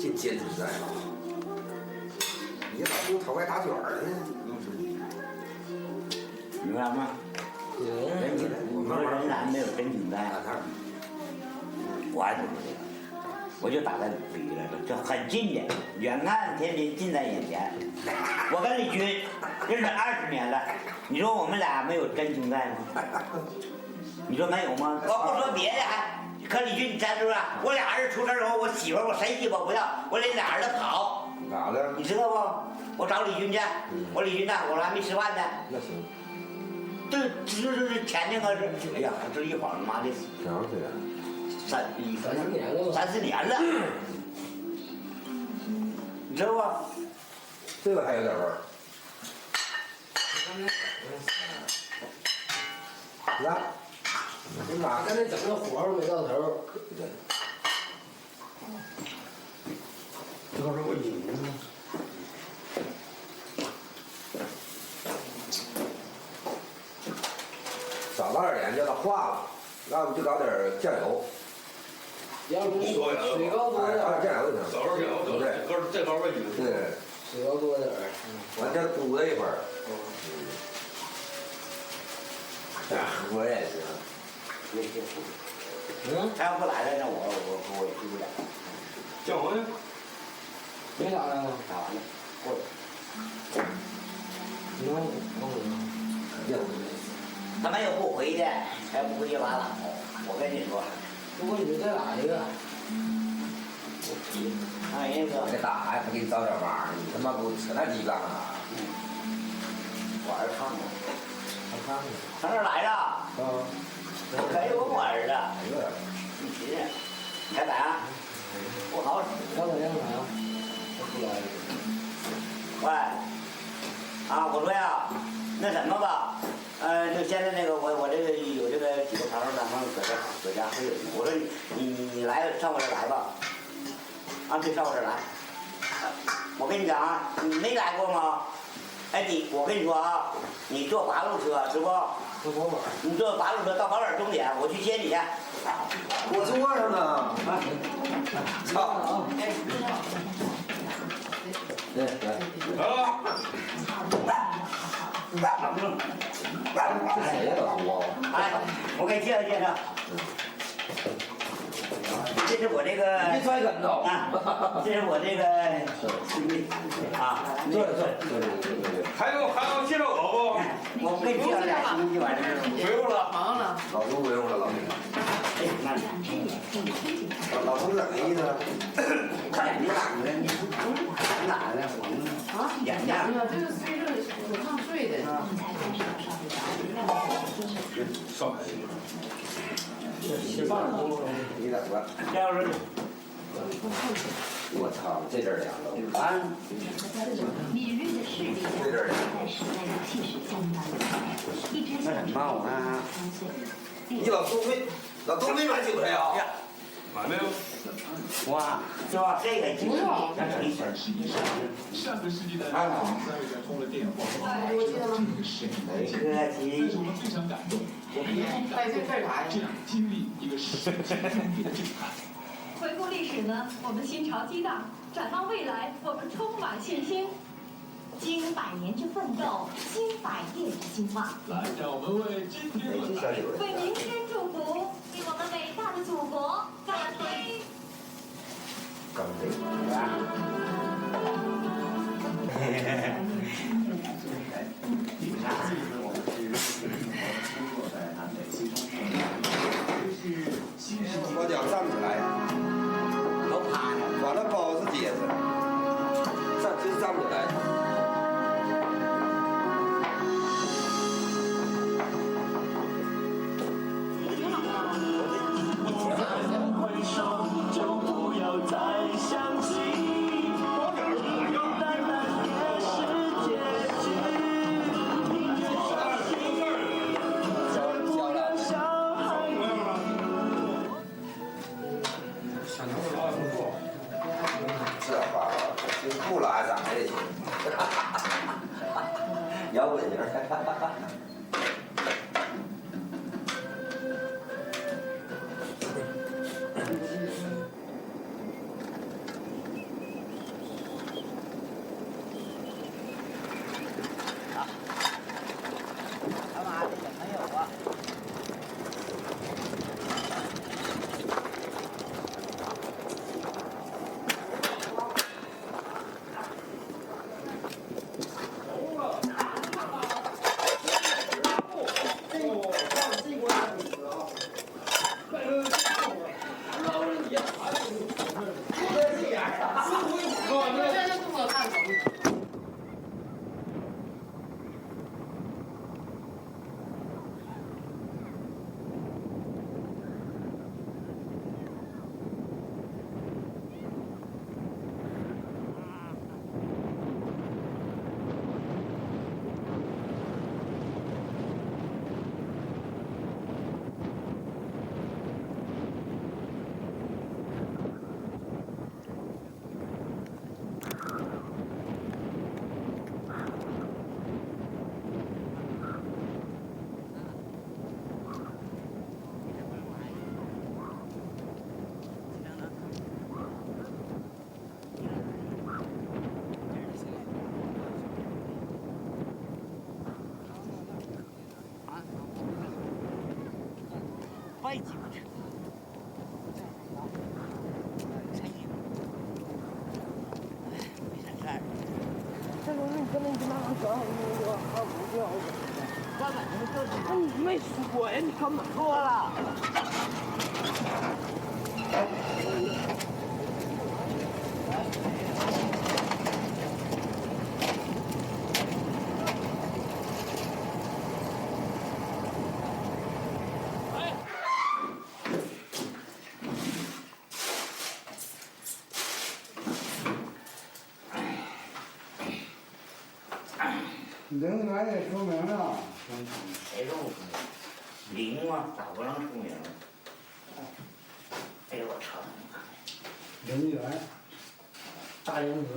S20: 这坚持在了。你咋不头外打卷儿呢？
S13: 明白吗？真情，我们仍然没有真情在。我还不是这个，我就打在努力来着，这很近的，远看天津近在眼前。我跟李军认识20年了，你说我们俩没有真情在吗？你说没有吗？我不说别的，可李军你站住了，我俩人出事后，我媳妇我谁鸡巴不要，我领俩儿子跑。
S20: 咋的？
S13: 你知道不？我找李军去，我李军呢，我还没吃饭呢。
S20: 那行。
S13: 这前那个是，哎呀，这一晃妈的
S20: 多长时间
S13: ？3、4年了，你知道不？
S20: 这个还有点味儿。来，
S2: 你妈刚才整个火候没到头。
S20: 这是我引的。少倒点盐，叫它化了，要不就搞点酱油。
S2: 要不水高多点儿，
S20: 酱油就行。
S7: 少点酱油，对，这高味就
S20: 对。
S2: 水高多点儿。
S20: 完再煮了一会儿。我也行。
S13: 他要不来了，那我也去不了。
S7: 叫我呢？
S2: 没啥了吗？
S13: 打完了，过来。他没有不回的，还不回去拉倒。我跟你说，
S2: 如果你再打一个，
S13: 哎呀哥，
S20: 再打还给你找点忙，你他妈给我扯那鸡干啥？
S13: 我儿子看过，
S2: 我看过。
S13: 上这儿来了。给我儿子。你寻思，你看咋？不好使。
S2: 刚才让啥？他出来了。
S13: 喂，啊，我说呀，那什么吧，就现在那个我这个有这个几个朋友，咱们搁家喝酒。我说你来上我这来吧，啊，对，上我这来。我跟你讲啊，你没来过吗？哎，我跟你说啊，你坐8路车是不？你坐8路车到保点终点，我去接你去。
S20: 我坐上呢。操！对对。这谁呀，老朱？
S13: 哎，我给你介绍介绍。这是我这个。
S7: 你摔跟头
S13: 啊！这是我这个兄弟啊。
S7: 对，还有介绍我
S13: 不？我跟你介绍俩兄弟完事儿。
S7: 不用了，
S22: 忙了。
S7: 老都不用了，老弟。
S13: 哎，那
S7: 老头怎么意思？
S13: 眼睛哪呢？哪呢？
S22: 啊？眼睛这个睡着手上睡的。
S7: 少买一个。吃饭了，你等吧。
S13: 这样式。
S7: 我操，这阵儿凉了。啊。
S15: 敏锐的视力在时代的气势相当。一只小猪3岁。
S7: 你老东没买韭菜啊？买没有？
S13: 哇，是吧？这个不用，再整一份。
S15: 上个世纪的
S13: 啊。
S15: 通了电话。
S22: 我记得了。
S13: 客气。
S15: 我们非常感动。我们也
S22: 带这干啥呀？
S15: 这样经历一个世纪的震撼。回顾历史呢，我们心潮激荡；展望未来，我们充满信心。经100年之奋斗，经100夜之兴旺。来，让我们为今天为明天祝福，为我们伟大的祖国干杯！
S7: 干杯！我脚站不起来，
S13: 都趴着，
S7: 完了包是结实，真站不起来。不拉咋的去？摇滚型。
S13: 他妈的也没有啊。快几个车？没啥事儿。
S8: 这东西跟那他妈搞我还不要。干嘛呢？这你没说呀？你干嘛说了？
S21: 人员也出名了。
S13: 谁说不出名？灵吗？咋不能出名？哎呦我操！
S21: 人员，大英子，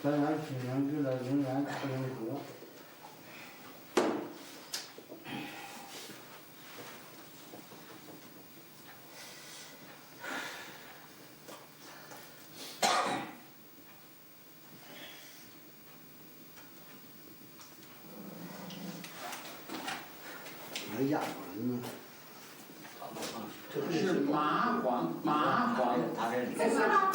S21: 咱俩取名就在人员大英子。还养人呢。
S12: 是麻黄，麻黄。
S15: 再说吧。